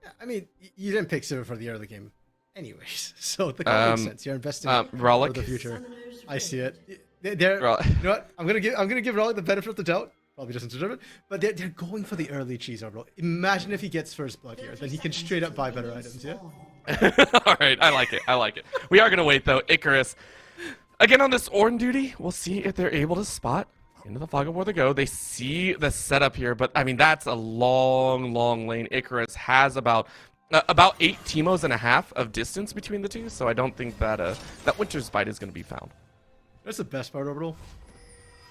Yeah, I mean, you didn't pick Silver for the early game anyways, so the call makes sense. You're investing for the future. I see it. You know what? I'm gonna give Rollick the benefit of the doubt. Probably doesn't deserve it, but they're going for the early cheese, bro. Imagine if he gets first blood here, then he can straight up buy better items, yeah? All right, I like it. We are going to wait, though. Icarus, again on this Ornn duty, we'll see if they're able to spot into the fog of war they go. They see the setup here, but, I mean, that's a long, long lane. Icarus has about 8 Teemos and a half of distance between the two, so I don't think that that Winter's Bite is going to be found. That's the best part, Orbital.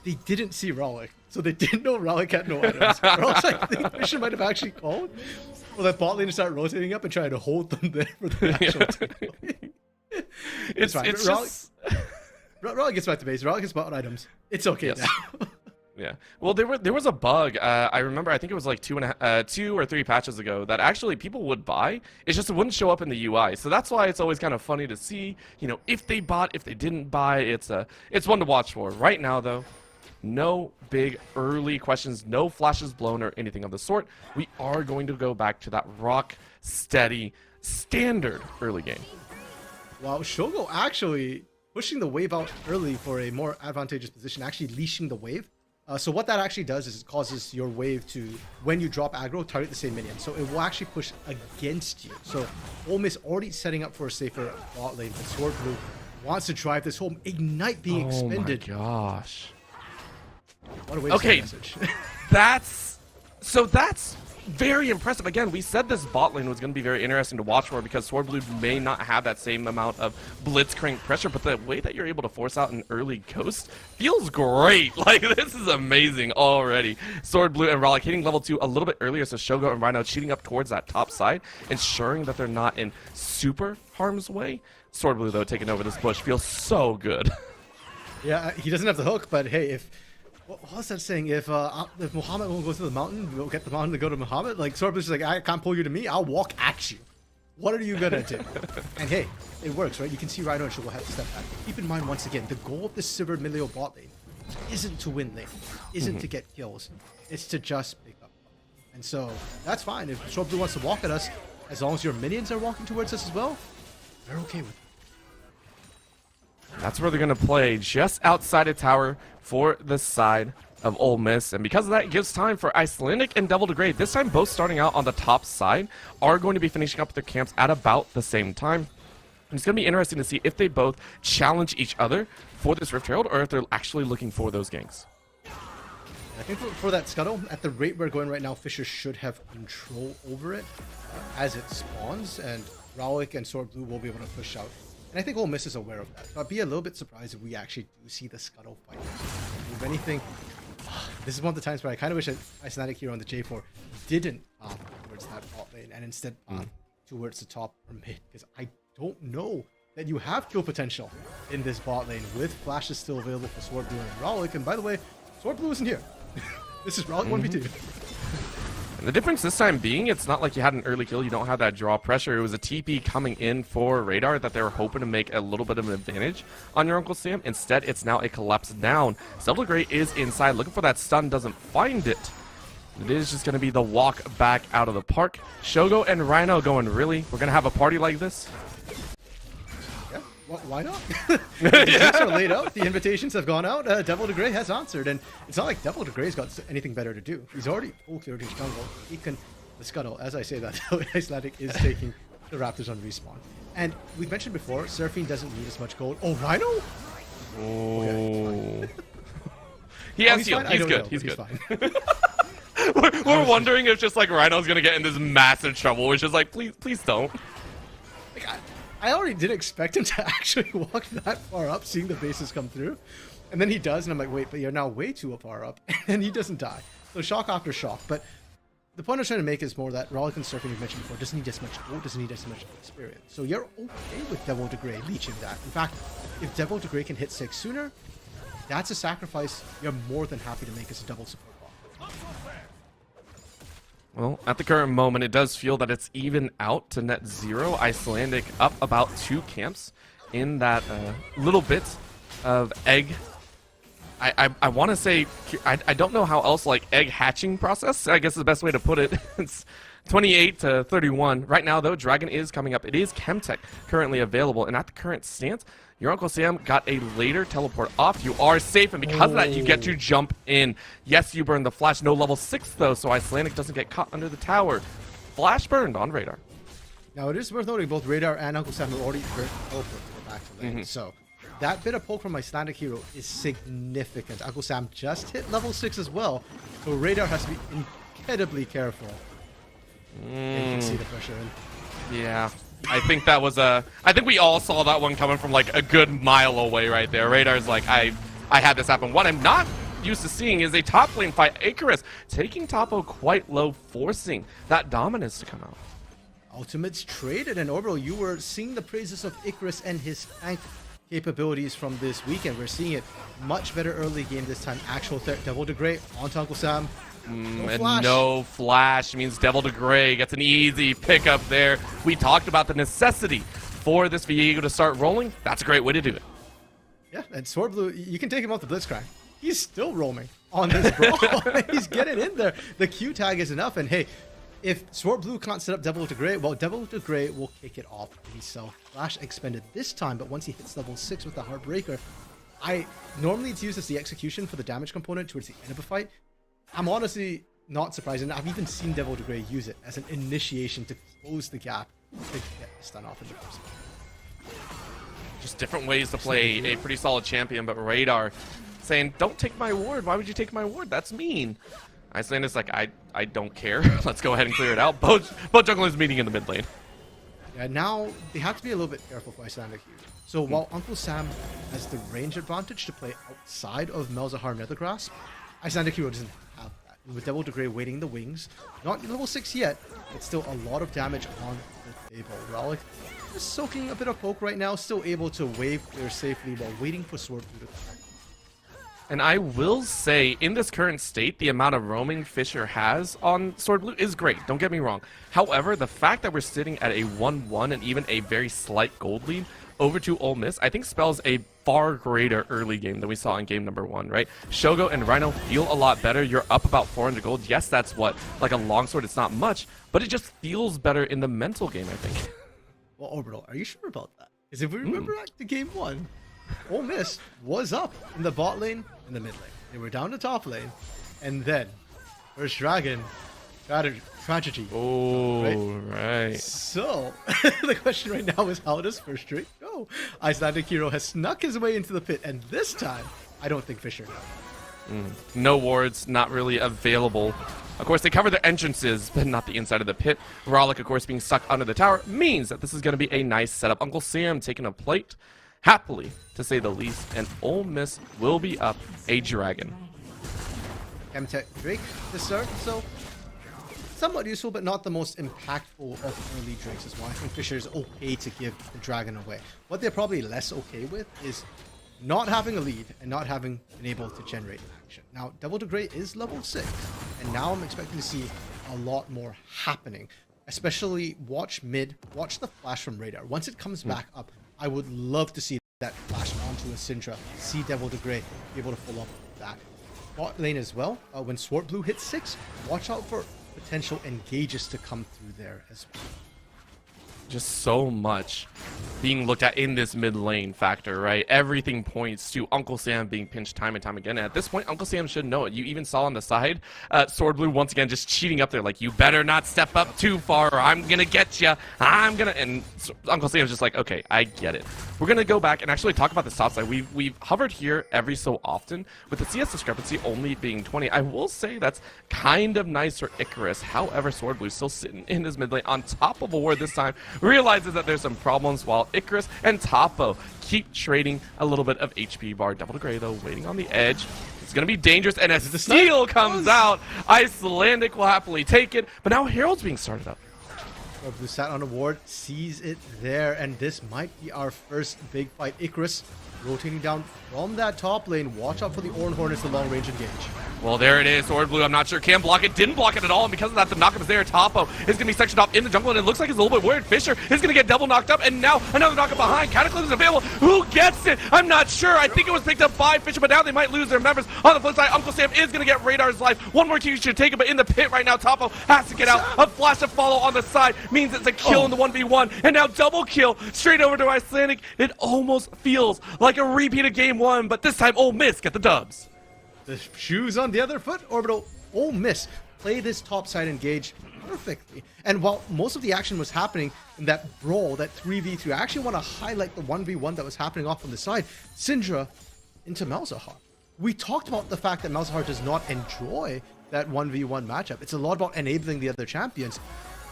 They didn't see Rollick, so they didn't know Rollick had no items. Or else I think Fisher might have actually called for that bot lane to start rotating up and trying to hold them there for the actual team. It's fine. Rollick gets back to base. Rollick gets bought items. It's okay now. Yeah. Well, there was a bug. I remember. I think it was like 2 or 3 patches ago that actually people would buy. It's just it wouldn't show up in the UI. So that's why it's always kind of funny to see. You know, if they bought, if they didn't buy. It's one to watch for. Right now, though, no big early questions, no flashes blown or anything of the sort. We are going to go back to that rock steady standard early game. Wow, Shogo actually pushing the wave out early for a more advantageous position, actually leashing the wave. So what that actually does is it causes your wave to, when you drop aggro, target the same minion. So it will actually push against you. So Ole Miss already setting up for a safer bot lane, but Sword Blue wants to drive this home. Ignite being expended. Oh my gosh. What a way to send a message. That's very impressive. Again, we said this bot lane was going to be very interesting to watch for because Sword Blue may not have that same amount of blitzcrank pressure, but the way that you're able to force out an early ghost feels great. Like, this is amazing already. Sword Blue and Rollick hitting level 2 a little bit earlier, so Shogo and Rhino cheating up towards that top side, ensuring that they're not in super harm's way. Sword Blue, though, taking over this bush feels so good. Yeah, he doesn't have the hook, but hey, if... What was that saying? If Muhammad won't go to the mountain, we'll get the mountain to go to Muhammad. Like, Sword Blue's like, I can't pull you to me. I'll walk at you. What are you gonna do? And hey, it works, right? You can see Rhino and Shogo have to step back. Keep in mind, once again, the goal of the Silver Milio bot lane isn't to win lane, isn't to get kills. It's to just pick up. And so that's fine. If Sword Blue wants to walk at us, as long as your minions are walking towards us as well, they're okay with it. That's where they're going to play, just outside of tower for the side of Ole Miss. And because of that, it gives time for Icelandic and Devil Degrade. This time, both starting out on the top side, are going to be finishing up their camps at about the same time. And it's going to be interesting to see if they both challenge each other for this Rift Herald, or if they're actually looking for those ganks. I think for that Scuttle, at the rate we're going right now, Fisher should have control over it as it spawns, and Rollick and Sword Blue will be able to push out. And I think Ole Miss is aware of that. So I'd be a little bit surprised if we actually do see the Scuttle fight. If anything, this is one of the times where I kind of wish that Icelandic here on the J4 didn't towards that bot lane and instead towards the top or mid, because I don't know that you have kill potential in this bot lane with flashes still available for Sword Blue and Rollick. And by the way, Sword Blue isn't here. This is Rollick 1v2. And the difference this time being, it's not like you had an early kill, you don't have that draw pressure. It was a TP coming in for Radar that they were hoping to make a little bit of an advantage on your Uncle Sam. Instead, it's now a collapse down. Devil Degrade is inside, looking for that stun, doesn't find it. It is just going to be the walk back out of the park. Shogo and Rhino going, really? We're going to have a party like this? Yeah, Why not? The drinks are laid out. The invitations have gone out. Devil de Grey has answered, and it's not like Devil de Grey's got anything better to do. He's already full cleared his jungle. He can the scuttle. As I say that, Icelandic is taking the Raptors on respawn. And we've mentioned before, Seraphine doesn't need as much gold. Oh, Rhino? Oh. Okay. He has he's healed. fine? He's I don't good. know, He's but good. fine. We're wondering if just like Rhino's gonna get in this massive trouble, which is like, please don't. Like, I already didn't expect him to actually walk that far up, seeing the bases come through. And then he does, and I'm like, wait, but you're now way too far up. And he doesn't die. So shock after shock. But the point I was trying to make is more that Rollick and Seraphine we've mentioned before doesn't need as much gold, doesn't need as much experience. So you're okay with Devil de Grey leeching that. In fact, if Devil de Grey can hit 6 sooner, that's a sacrifice you're more than happy to make as a double support block. Well, at the current moment, it does feel that it's even out to net 0. Icelandic up about 2 camps in that little bit of egg. I want to say, I don't know how else, like, egg hatching process, I guess is the best way to put it. It's 28 to 31. Right now, though, Dragon is coming up. It is Chemtech currently available, and at the current stance, your Uncle Sam got a later teleport off. You are safe, and because of that, you get to jump in. Yes, you burn the flash. No level 6, though, so Icelandic doesn't get caught under the tower. Flash burned on Radar. Now, it is worth noting both Radar and Uncle Sam are already teleported to go back to lane. So that bit of poke from Icelandic hero is significant. Uncle Sam just hit level 6 as well, so Radar has to be incredibly careful. You can see the pressure in. Yeah. I think that was I think we all saw that one coming from like a good mile away right there. Radar's like, I had this happen. What I'm not used to seeing is a top lane fight. Icarus taking Topo quite low, forcing that dominance to come out. Ultimates traded, and Orbital, you were seeing the praises of Icarus and his tank capabilities from this weekend. We're seeing it much better early game this time. Actual threat, Devil de Grey onto Uncle Sam. No flash means Devil de Grey gets an easy pickup there. We talked about the necessity for this Viego to start rolling. That's a great way to do it. Yeah, and Sword Blue, you can take him off the Blitzcrank. He's still roaming on this brawl. He's getting in there. The Q tag is enough, and hey, if Sword Blue can't set up Devil de Grey, well, Devil de Grey will kick it off himself. Flash expended this time, but once he hits level 6 with the Heartbreaker, normally it's used as the execution for the damage component towards the end of a fight. I'm honestly not surprised, and I've even seen Devil de Grey use it as an initiation to close the gap to get the stun off in the first place. Just different ways to play a pretty solid champion, but Radar saying, don't take my ward. Why would you take my ward? That's mean. Icelandic's like, I don't care. Let's go ahead and clear it out. Both junglers meeting in the mid lane. Yeah, now they have to be a little bit careful for Icelandic here. So while Uncle Sam has the range advantage to play outside of Malzahar Nethergrass, Icelandic hero doesn't have that. With Devil de Grey waiting in the wings, not level 6 yet, but still a lot of damage on the table. Rollick just soaking a bit of poke right now, still able to wave clear safely while waiting for Sword Blue to come. And I will say, in this current state, the amount of roaming Fisher has on Sword Blue is great, don't get me wrong. However, the fact that we're sitting at a 1-1 and even a very slight gold lead over to Ole Miss, I think spells a far greater early game than we saw in game number 1, right? Shogo and Rhino feel a lot better. You're up about 400 gold. Yes, that's what, like a longsword, it's not much, but it just feels better in the mental game, I think. Well, Orbital, are you sure about that? Because if we remember back to game 1, Ole Miss was up in the bot lane and the mid lane. They were down the top lane, and then First Dragon tragedy. Oh, right. So the question right now is, how does First Drake go? Icelandic hero has snuck his way into the pit, and this time, I don't think Fisher knows. No wards, not really available. Of course, they cover the entrances, but not the inside of the pit. Rollick, of course, being stuck under the tower means that this is going to be a nice setup. Uncle Sam taking a plate, happily, to say the least, and Ole Miss will be up a dragon. Chemtech Drake to start, so somewhat useful, but not the most impactful of early Drakes as well. I think Fisher is okay to give the dragon away. What they're probably less okay with is not having a lead and not having been able to generate action. Now, Devil de Grey is level 6, and now I'm expecting to see a lot more happening. Especially watch mid, watch the flash from Radar. Once it comes back up, I would love to see that flash onto a Syndra, see Devil de Grey be able to follow up with that. Bot lane as well, when Sword Blue hits 6, watch out for potential engages to come through there as well. just so much being looked at in this mid lane factor, right? Everything points to Uncle Sam being pinched time and time again. And at this point, Uncle Sam should know it. You even saw on the side, Sword Blue once again just cheating up there, like, you better not step up too far or I'm gonna get you. And Uncle Sam's just like, okay, I get it. We're gonna go back and actually talk about the top side. We've hovered here every so often with the CS discrepancy only being 20. I will say that's kind of nice for Icarus. However, Sword Blue still sitting in his mid lane on top of a ward this time, realizes that there's some problems while Icarus and Topo keep trading a little bit of HP bar. Devil to Grey, though, waiting on the edge. It's going to be dangerous, and as the steal comes out, Icelandic will happily take it, but now Herald's being started up. Blue sat on a ward, sees it there, and this might be our first big fight. Icarus rotating down from that top lane. Watch out for the Orn Hornets, the long range engage. Well, there it is. Sword Blue, I'm not sure, can block it. Didn't block it at all, and because of that, the knockup is there. Topo is going to be sectioned off in the jungle, and it looks like it's a little bit weird. Fisher is going to get double knocked up, and now another knockup behind. Cataclysm is available. Who gets it? I'm not sure. I think it was picked up by Fisher, but now they might lose their members. On the flip side, Uncle Sam is going to get Radar's life. One more team should take it, but in the pit right now, Topo has to get out. A flash to follow on the side means it's a kill in the 1v1, and now double kill straight over to Icelandic. It almost feels like a repeat of game one, but this time Ole Miss get the dubs. The shoes on the other foot. Orbital, Ole Miss play this top side engage perfectly. And while most of the action was happening in that brawl, that 3v3, I actually want to highlight the 1v1 that was happening off on the side. Syndra into Malzahar. We talked about the fact that Malzahar does not enjoy that 1v1 matchup. It's a lot about enabling the other champions,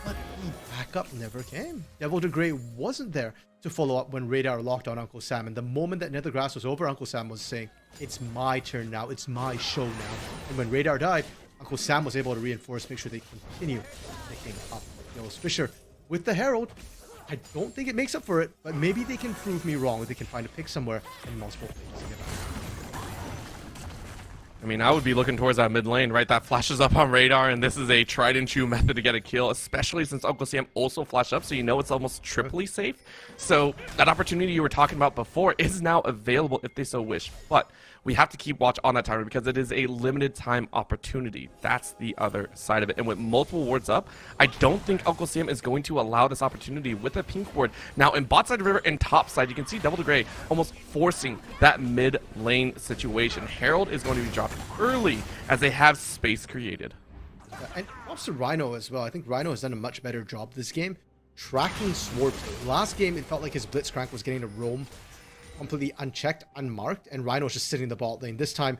but the backup never came. Devil to Grey wasn't there to follow up when Radar locked on Uncle Sam. And the moment that Nethergrass was over, Uncle Sam was saying, it's my turn now, it's my show now. And when Radar died, Uncle Sam was able to reinforce, make sure they continue picking up kills. Fisher with the Herald. I don't think it makes up for it, but maybe they can prove me wrong. They can find a pick somewhere and multiple picks to get back. I mean, I would be looking towards that mid lane, right? That flashes up on Radar, and this is a tried and true method to get a kill, especially since Uncle Sam also flashed up, so you know it's almost triply safe. So that opportunity you were talking about before is now available if they so wish. But we have to keep watch on that timer because it is a limited time opportunity. That's the other side of it. And with multiple wards up, I don't think Uncle Sam is going to allow this opportunity with a pink ward. Now in bot side river and top side, you can see Devil to Grey almost forcing that mid lane situation. Herald is going to be dropped early as they have space created. And props to Rhino as well. I think Rhino has done a much better job this game tracking Sword Blue. Last game, it felt like his Blitzcrank was getting to roam completely unchecked, unmarked, and Rhino's just sitting in the bot lane. This time,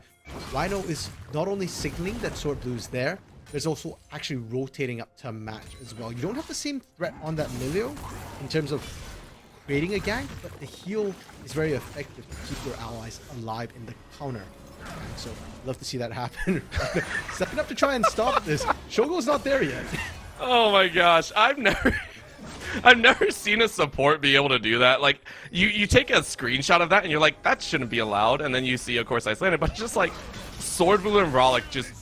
Rhino is not only signaling that Sword Blue's there, there's also actually rotating up to match as well. You don't have the same threat on that Milio in terms of creating a gank, but the heal is very effective to keep your allies alive in the counter. So, love to see that happen. Stepping up to try and stop this. Shogo's not there yet. Oh my gosh, I've never seen a support be able to do that. Like, you take a screenshot of that and you're like, that shouldn't be allowed. And then you see, of course, Icelandic, but just like Sword Blue and Rollick just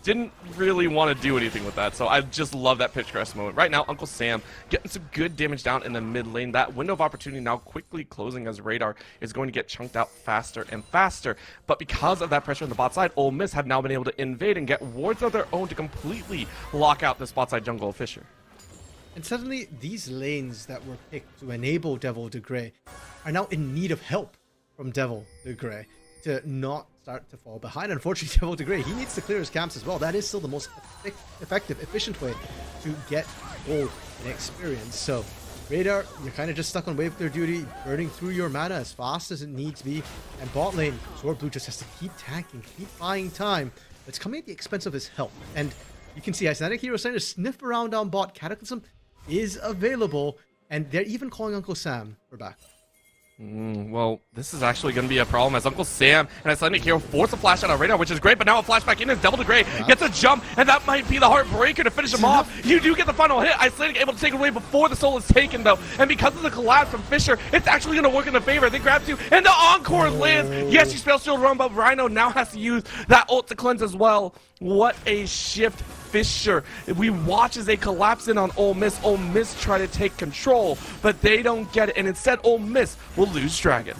didn't really want to do anything with that. So I just love that pitch crest moment. Right now, Uncle Sam getting some good damage down in the mid lane. That window of opportunity now quickly closing as Radar is going to get chunked out faster and faster. But because of that pressure on the bot side, Ole Miss have now been able to invade and get wards of their own to completely lock out this bot side jungle of Fisher. And suddenly, these lanes that were picked to enable Devil to Grey are now in need of help from Devil to Grey to not start to fall behind. Unfortunately, Devil to Grey, he needs to clear his camps as well. That is still the most effective, efficient way to get gold and experience. So, Radar, you're kind of just stuck on Wave Clear duty, burning through your mana as fast as it needs to be. And bot lane, Sword Blue just has to keep tanking, keep buying time. It's coming at the expense of his health. And you can see Icelandic Hero starting to sniff around down bot. Cataclysm is available, and they're even calling Uncle Sam for backup. Well, this is actually going to be a problem as Uncle Sam and Icelandic Hero force a flash out on Radar, which is great, but now a flashback in as Devil to Grey gets a jump, and that might be the heartbreaker to finish him off. You do get the final hit. Icelandic able to take it away before the soul is taken, though, and because of the collapse from Fisher, it's actually going to work in the favor. They grab two, and the Encore lands. Yes, she spells Shield Run, but Rhino now has to use that ult to cleanse as well. What a shift. Fisher, we watch as they collapse in on Ole Miss. Ole Miss try to take control, but they don't get it, and instead Ole Miss will lose Dragon.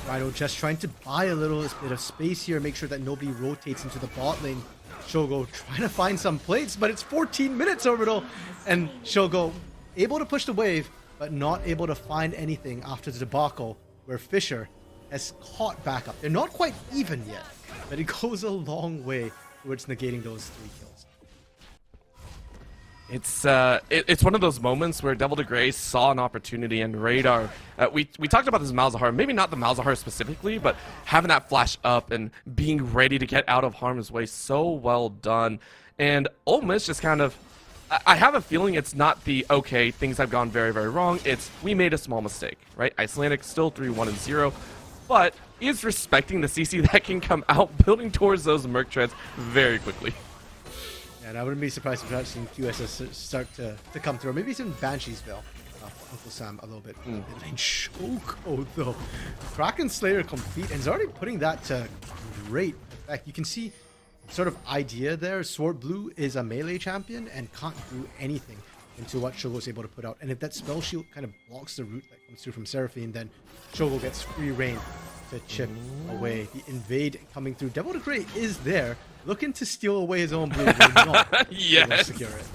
Rhino just trying to buy a little bit of space here, make sure that nobody rotates into the bot lane. Shogo trying to find some plates, but it's 14 minutes, Orbital, and Shogo able to push the wave, but not able to find anything after the debacle where Fisher has caught back up. They're not quite even yet, but it goes a long way towards negating those 3 kills. It's one of those moments where Devil to Grey saw an opportunity, and Radar, we talked about this Malzahar, maybe not the Malzahar specifically, but having that flash up and being ready to get out of harm's way, so well done. And Ole Miss just kind of, I have a feeling it's not the, okay, things have gone very, very wrong. It's, we made a small mistake, right? Icelandic still 3-1-0, but is respecting the CC that can come out, building towards those Merc treads very quickly. And I wouldn't be surprised if we're seeing QSS start to come through. Maybe even Bansheesville. Uncle Sam a little bit. And Shoko, though. Kraken Slayer complete, and he's already putting that to great effect. You can see sort of idea there. Sword Blue is a melee champion and can't do anything into what Shogo's able to put out. And if that spell shield kind of blocks the route that comes through from Seraphine, then Shogo gets free reign to chip away. The invade coming through. Devil to Grey is there, looking to steal away his own blue. Not Yes. secure it.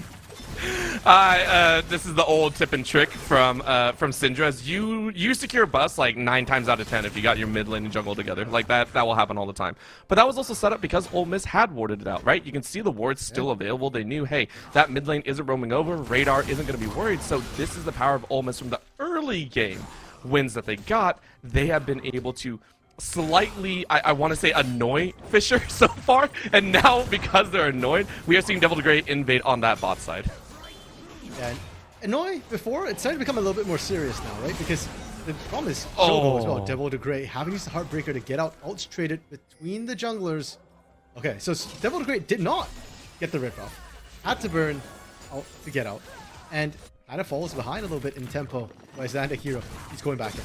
This is the old tip and trick from Syndra's. You secure bus like 9 times out of 10 if you got your mid lane and jungle together. Like that will happen all the time. But that was also set up because Ole Miss had warded it out, right? You can see the wards still available. They knew, hey, that mid lane isn't roaming over. Radar isn't going to be worried. So this is the power of Ole Miss from the early game wins that they got. They have been able to slightly, I want to say, annoy Fisher so far. And now, because they're annoyed, we are seeing Devil to Grey invade on that bot side. And annoy before, it's starting to become a little bit more serious now, right? Because the problem is Shogo as well, Devil to Grey, having used the Heartbreaker to get out, ults traded between the junglers. Okay, so Devil to Grey did not get the red buff. Had to burn out to get out. And kind of falls behind a little bit in tempo by Icelandic hero. He's going back in.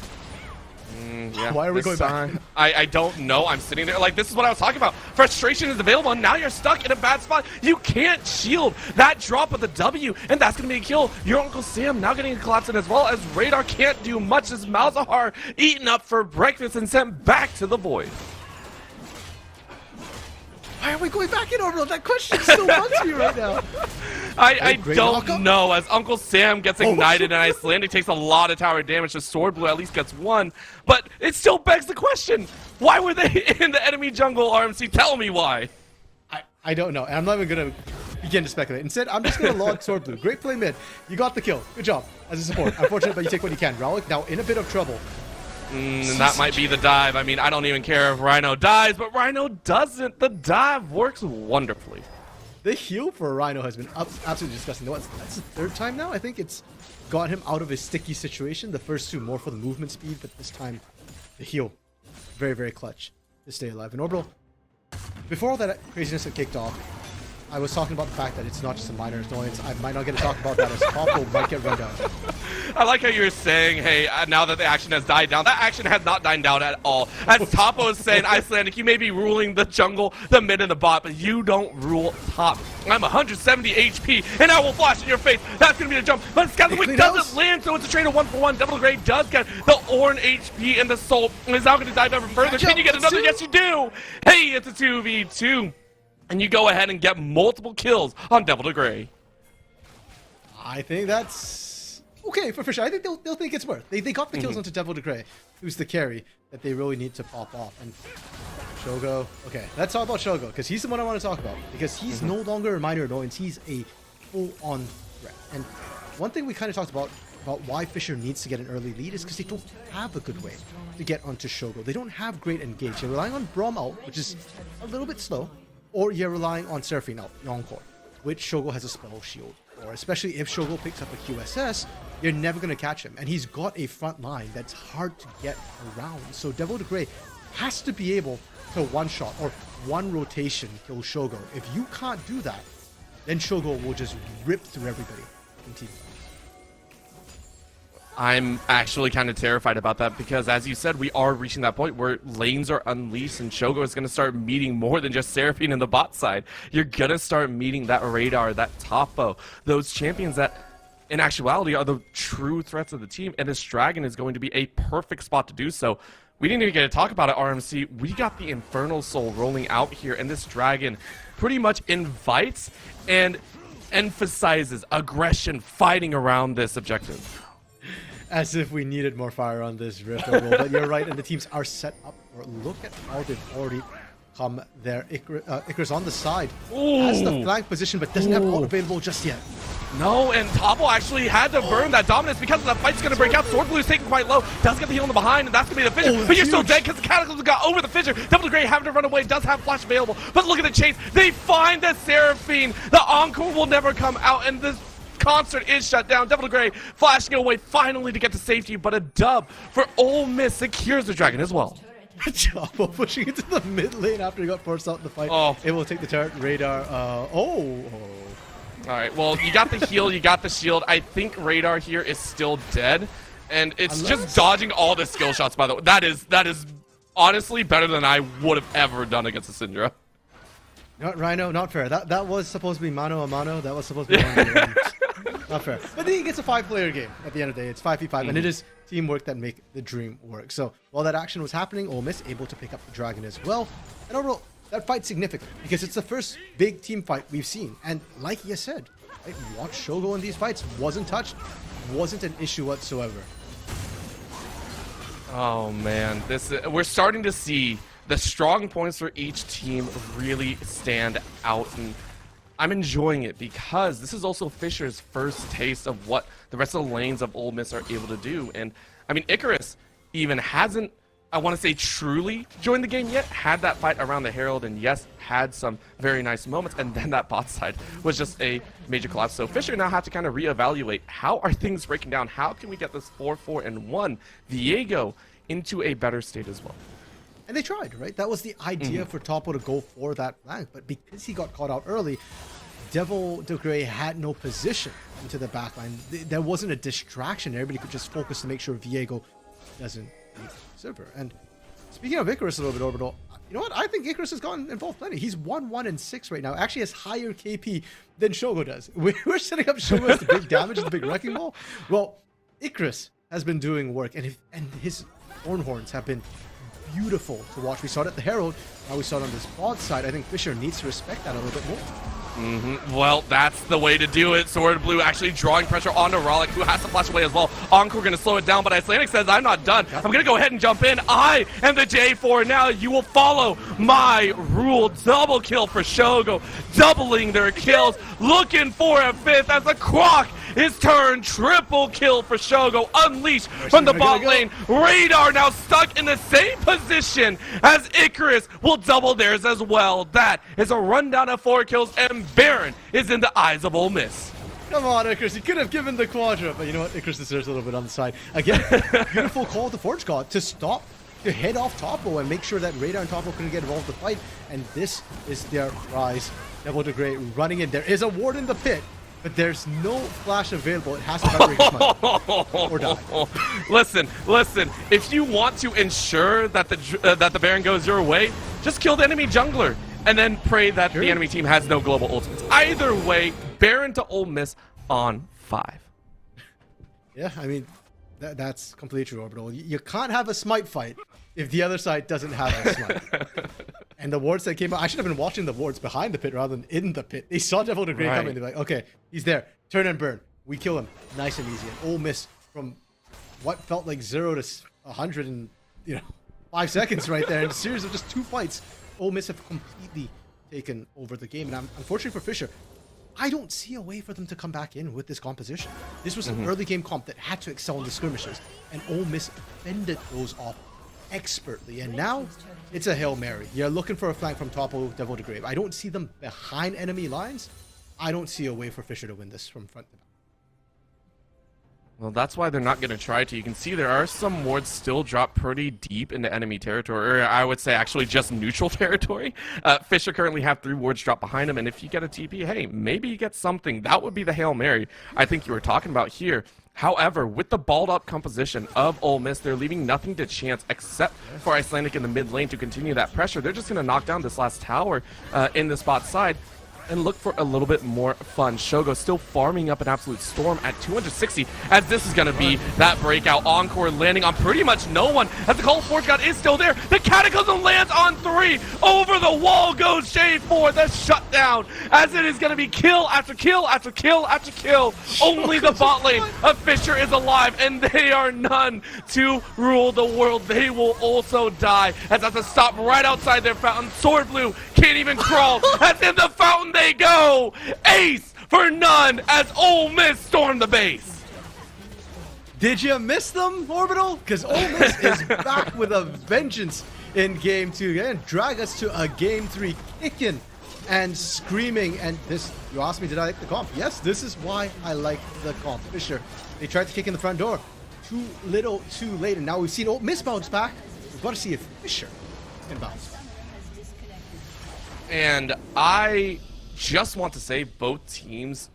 Yeah, Why are we going back? I don't know. I'm sitting there like, this is what I was talking about. Frustration is available, and now you're stuck in a bad spot. You can't shield that drop of the W, and that's going to be a kill. Your Uncle Sam now getting a collapse in as well, as Radar can't do much as Malzahar eaten up for breakfast and sent back to the void. Why are we going back in, Orbital? That question still bugs me right now. I don't know, as Uncle Sam gets ignited and Icelandic takes a lot of tower damage. The Sword Blue at least gets 1, but it still begs the question, why were they in the enemy jungle, RMC? Tell me why. I don't know, and I'm not even going to begin to speculate. Instead, I'm just going to log Sword Blue. Great play mid. You got the kill. Good job as a support. Unfortunate, but you take what you can. Rowlick now in a bit of trouble. And that might be the dive. I mean, I don't even care if Rhino dies, but Rhino doesn't. The dive works wonderfully. The heal for Rhino has been absolutely disgusting. That's the 3rd time now. I think it's got him out of his sticky situation. The first 2 more for the movement speed, but this time the heal. Very, very clutch to stay alive. And Orbital, before all that craziness had kicked off, I was talking about the fact that it's not just a minor annoyance. I might not get to talk about that as Popo might get run down. I like how you were saying, hey, now that the action has died down. That action has not died down at all. As Topo is saying, Icelandic, you may be ruling the jungle, the mid, and the bot, but you don't rule top. I'm 170 HP, and I will flash in your face. That's going to be the jump. But Scatterwick doesn't land, so it's a trade of 1-for-1. Devil Grey does get the Ornn HP and the soul, and is now going to dive ever further. Can you get another? Yes, you do. Hey, it's a 2v2. And you go ahead and get multiple kills on Devil to Grey. I think that's okay for Fisher. I think they'll think it's worth. They got the kills onto Devil to Grey, who's the carry that they really need to pop off. And Shogo, okay, let's talk about Shogo, because he's the one I want to talk about. Because he's no longer a minor annoyance, he's a full-on threat. And one thing we kind of talked about why Fisher needs to get an early lead is because they don't have a good way to get onto Shogo. They don't have great engage. They're relying on Braum out, which is a little bit slow. Or you're relying on Seraphine out, Yonkor, which Shogo has a spell shield. Or especially if Shogo picks up a QSS, you're never going to catch him. And he's got a front line that's hard to get around. So Devil to Grey has to be able to one-shot or one rotation kill Shogo. If you can't do that, then Shogo will just rip through everybody in team. I'm actually kind of terrified about that because, as you said, we are reaching that point where lanes are unleashed and Shogo is going to start meeting more than just Seraphine in the bot side. You're going to start meeting that Radar, that Topo, those champions that, in actuality, are the true threats of the team, and this Dragon is going to be a perfect spot to do so. We didn't even get to talk about it, RMC. We got the Infernal Soul rolling out here, and this Dragon pretty much invites and emphasizes aggression, fighting around this objective. As if we needed more fire on this rift. But you're right, and the teams are set up for it. Look at how they've already come there. Icarus on the side has the flank position, but doesn't have ult available just yet. No, and Topple actually had to burn that dominance because the fight's going to break out. Sword Blue's taken quite low. Does get the heal in the behind, and that's going to be the fissure. But you're still dead because the Cataclysm got over the fissure. Devil Gray having to run away. Does have flash available. But look at the chase. They find the Seraphine. The Encore will never come out, and this concert is shut down. Devil Gray flashing away finally to get to safety, but a dub for Ole Miss secures the Dragon as well. Jumbo pushing into the mid lane after he got forced out in the fight. Able to take the turret. Radar. Alright, well, you got the heal, you got the shield. I think Radar here is still dead. And it's just dodging all the skill shots, by the way. That is honestly better than I would have ever done against a Syndra. Not Rhino, not fair. That was supposed to be mano a mano. That was supposed to be not fair. But then he gets a 5-player game at the end of the day. It's 5v5, and it is teamwork that make the dream work. So while that action was happening, Ole Miss able to pick up the Dragon as well. And overall, that fight's significant because it's the first big team fight we've seen. And like you said, right, watch Shogo in these fights. Wasn't touched. Wasn't an issue whatsoever. Oh man, we're starting to see the strong points for each team really stand out, and I'm enjoying it because this is also Fisher's first taste of what the rest of the lanes of Ole Miss are able to do. And I mean, Icarus even hasn't, I want to say, truly joined the game yet. Had that fight around the Herald, and yes, had some very nice moments, and then that bot side was just a major collapse. So Fisher now have to kind of reevaluate, how are things breaking down? How can we get this 4-4-1 Viego into a better state as well? And they tried, right? That was the idea for Topo to go for that flank. But because he got caught out early, Devil de Grey had no position into the backline. There wasn't a distraction. Everybody could just focus to make sure Viego doesn't leave Silver. And speaking of Icarus a little bit, Orbital, you know what? I think Icarus has gotten involved plenty. He's 1-1-6 right now. Actually has higher KP than Shogo does. We're setting up Shogo as the big damage, the big wrecking ball. Well, Icarus has been doing work, and his Horns have been beautiful to watch. We saw it at the Herald. Now we saw it on this bot side. I think Fisher needs to respect that a little bit more. Well, that's the way to do it. Sword Blue actually drawing pressure onto Rollick, who has to flash away as well. Encore going to slow it down, but Icelandic says, I'm not done. I'm going to go ahead and jump in. I am the J4 now. You will follow my rule. Double kill for Shogo, doubling their kills, looking for a fifth as the clock is turned. Triple kill for Shogo, unleashed from the bot lane. Radar now stuck in the same position as Icarus will double theirs as well. That is a rundown of 4 kills, and Baron is in the eyes of Ole Miss. Come on, Icarus. You could have given the quadra, but you know what? Icarus deserves a little bit on the side. Again, beautiful call to Forge God to stop, to head off Topo and make sure that Radar and Topo couldn't get involved in the fight. And this is their rise. Devil de Grey running in. There is a ward in the pit, but there's no flash available. It has to be or die. Listen. If you want to ensure that the Baron goes your way, just kill the enemy jungler and then pray that the enemy team has no global ultimates. Either way, Baron to Ole Miss on 5. Yeah, I mean, that's completely true, Orbital. You can't have a smite fight if the other side doesn't have a smite. And the wards that came out, I should have been watching the wards behind the pit rather than in the pit. They saw Devil de Grey coming. They're like, okay, he's there. Turn and burn. We kill him. Nice and easy. And Ole Miss from what felt like 0 to 100 in 5 seconds right there in a series of just 2 fights. Ole Miss have completely taken over the game. And unfortunately for Fisher, I don't see a way for them to come back in with this composition. This was an early game comp that had to excel in the skirmishes, and Ole Miss fended those off expertly. And now it's a Hail Mary. You're looking for a flank from Topo, Devil de Grey. I don't see them behind enemy lines. I don't see a way for Fisher to win this from front to back. Well, that's why they're not going to try to. You can see there are some wards still dropped pretty deep into enemy territory, or I would say actually just neutral territory. Fisher currently have 3 wards dropped behind him, and if you get a TP, hey, maybe you get something. That would be the Hail Mary I think you were talking about here. However, with the balled up composition of Ole Miss, they're leaving nothing to chance except for Icelandic in the mid lane to continue that pressure. They're just going to knock down this last tower in this bot side. and look for a little bit more fun. Shogo still farming up an absolute storm at 260, as this is going to be that breakout. Encore landing on pretty much no one, as the Call of Forge God is still there. The Cataclysm lands on 3. Over the wall goes Shade for the shutdown, as it is going to be kill after kill after kill after kill. Only the bot lane of Fisher is alive, and they are none to rule the world. They will also die, as that's a stop right outside their fountain. Sword Blue can't even crawl, as in the fountain they go. Ace for none, as Ole Miss storm the base. Did you miss them, Orbital? Because Ole Miss is back with a vengeance in Game 2 and drag us to a Game 3 kicking and screaming. And this, you asked me, did I like the comp? Yes, this is why I like the comp. Fisher, they tried to kick in the front door. Too little, too late. And now we've seen Ole Miss bounce back. We've got to see if Fisher can bounce back. And I just want to say, both teams,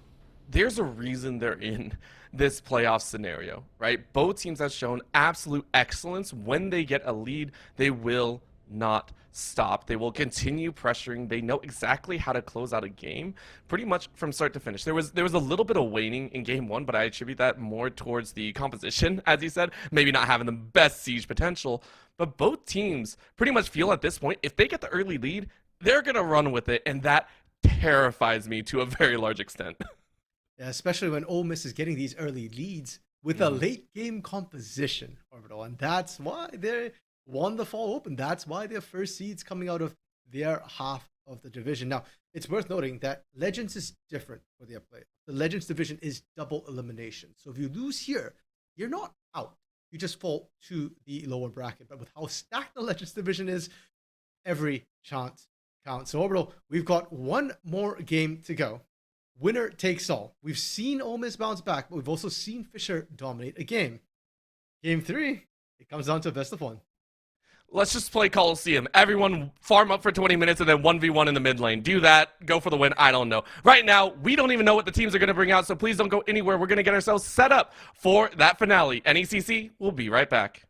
there's a reason they're in this playoff scenario, right? Both teams have shown absolute excellence. When they get a lead, they will not stop. They will continue pressuring. They know exactly how to close out a game pretty much from start to finish. There was a little bit of waning in game 1, but I attribute that more towards the composition, as you said, maybe not having the best siege potential. But both teams pretty much feel at this point, if they get the early lead, they're going to run with it, and that terrifies me to a very large extent. Yeah, especially when Ole Miss is getting these early leads with a late game composition, Orbital. And that's why they won the fall open. That's why their first seeds coming out of their half of the division. Now, it's worth noting that Legends is different for their play. The Legends division is double elimination. So if you lose here, you're not out. You just fall to the lower bracket. But with how stacked the Legends division is, every chance counts. So Orbital, we've got one more game to go. Winner takes all. We've seen Ole Miss bounce back, but we've also seen Fisher dominate a game. Game 3, it comes down to a best of 1. Let's just play Coliseum. Everyone farm up for 20 minutes and then 1v1 in the mid lane. Do that. Go for the win. I don't know. Right now, we don't even know what the teams are going to bring out, so please don't go anywhere. We're going to get ourselves set up for that finale. NECC, we'll be right back.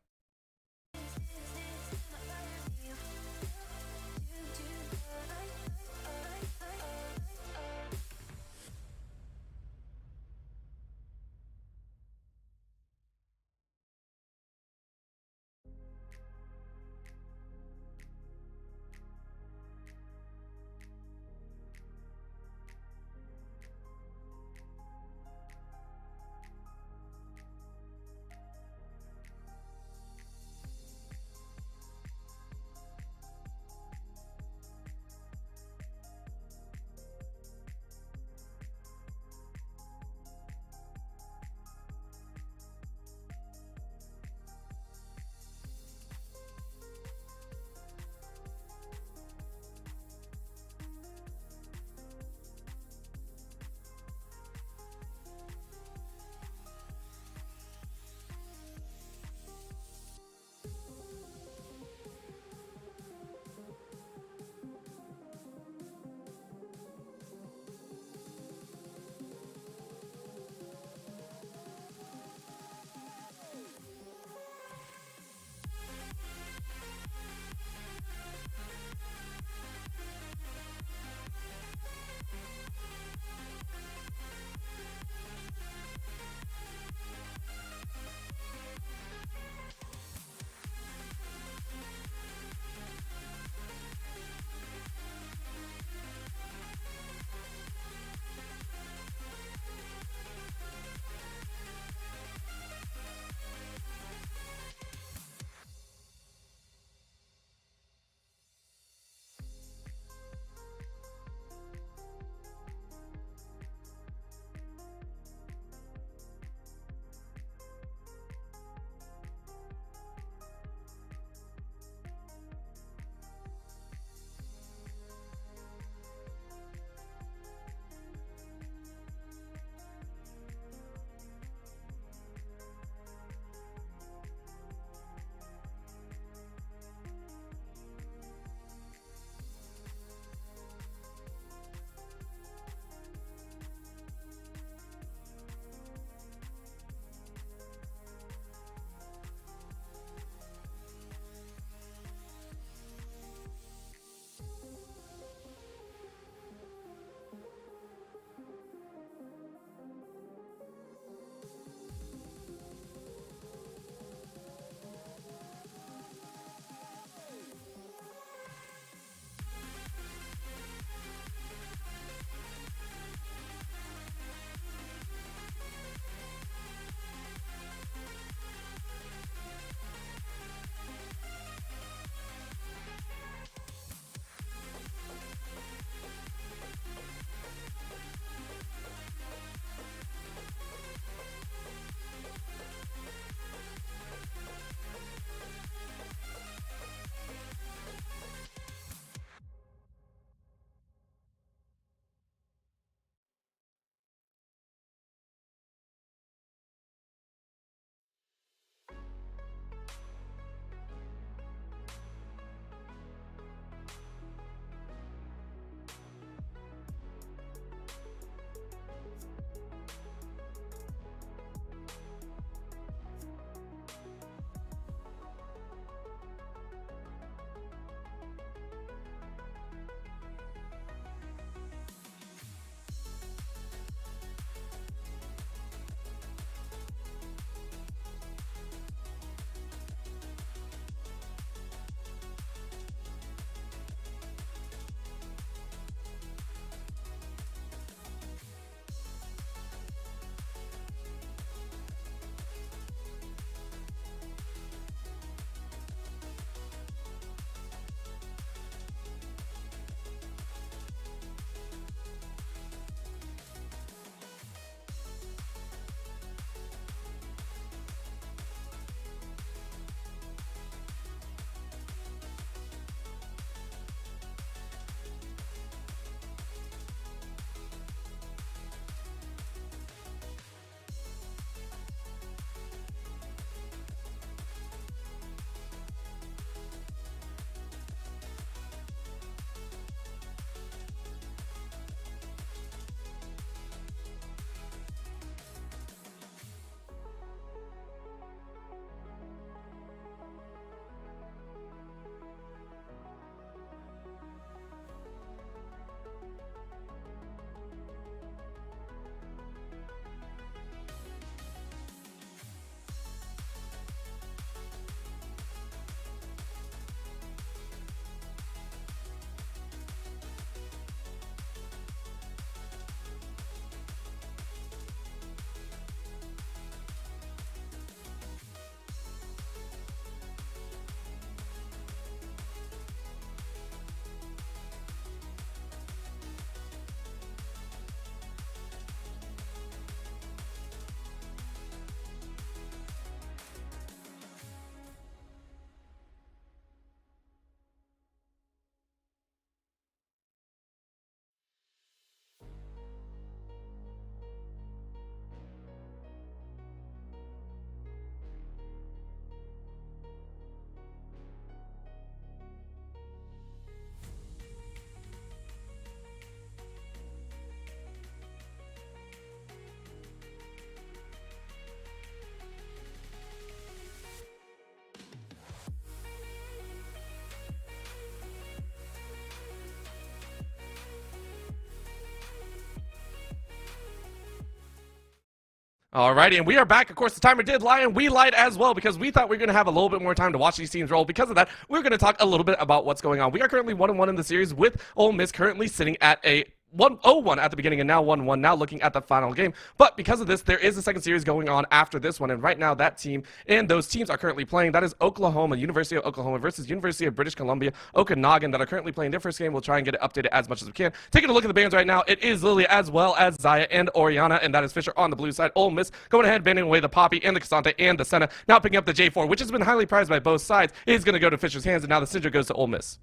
Alrighty, and we are back. Of course, the timer did lie, and we lied as well because we thought we were going to have a little bit more time to watch these teams roll. Because of that, we're going to talk a little bit about what's going on. We are currently 1-1 in the series with Ole Miss currently sitting at a 1-0-1 at the beginning and now 1-1 now looking at the final game. But because of this, there is a second series going on after this one, and right now that team and those teams are currently playing. That is Oklahoma, University of Oklahoma versus University of British Columbia, Okanagan, that are currently playing their first game. We'll try and get it updated as much as we can. Taking a look at the bands right now, it is Lily as well as Zaya and Oriana, and that is Fisher on the blue side. Ole Miss going ahead, banning away the Poppy and the Casante and the Senna. Now picking up the J4, which has been highly prized by both sides. It is going to go to Fisher's hands, and now the Syndra goes to Ole Miss.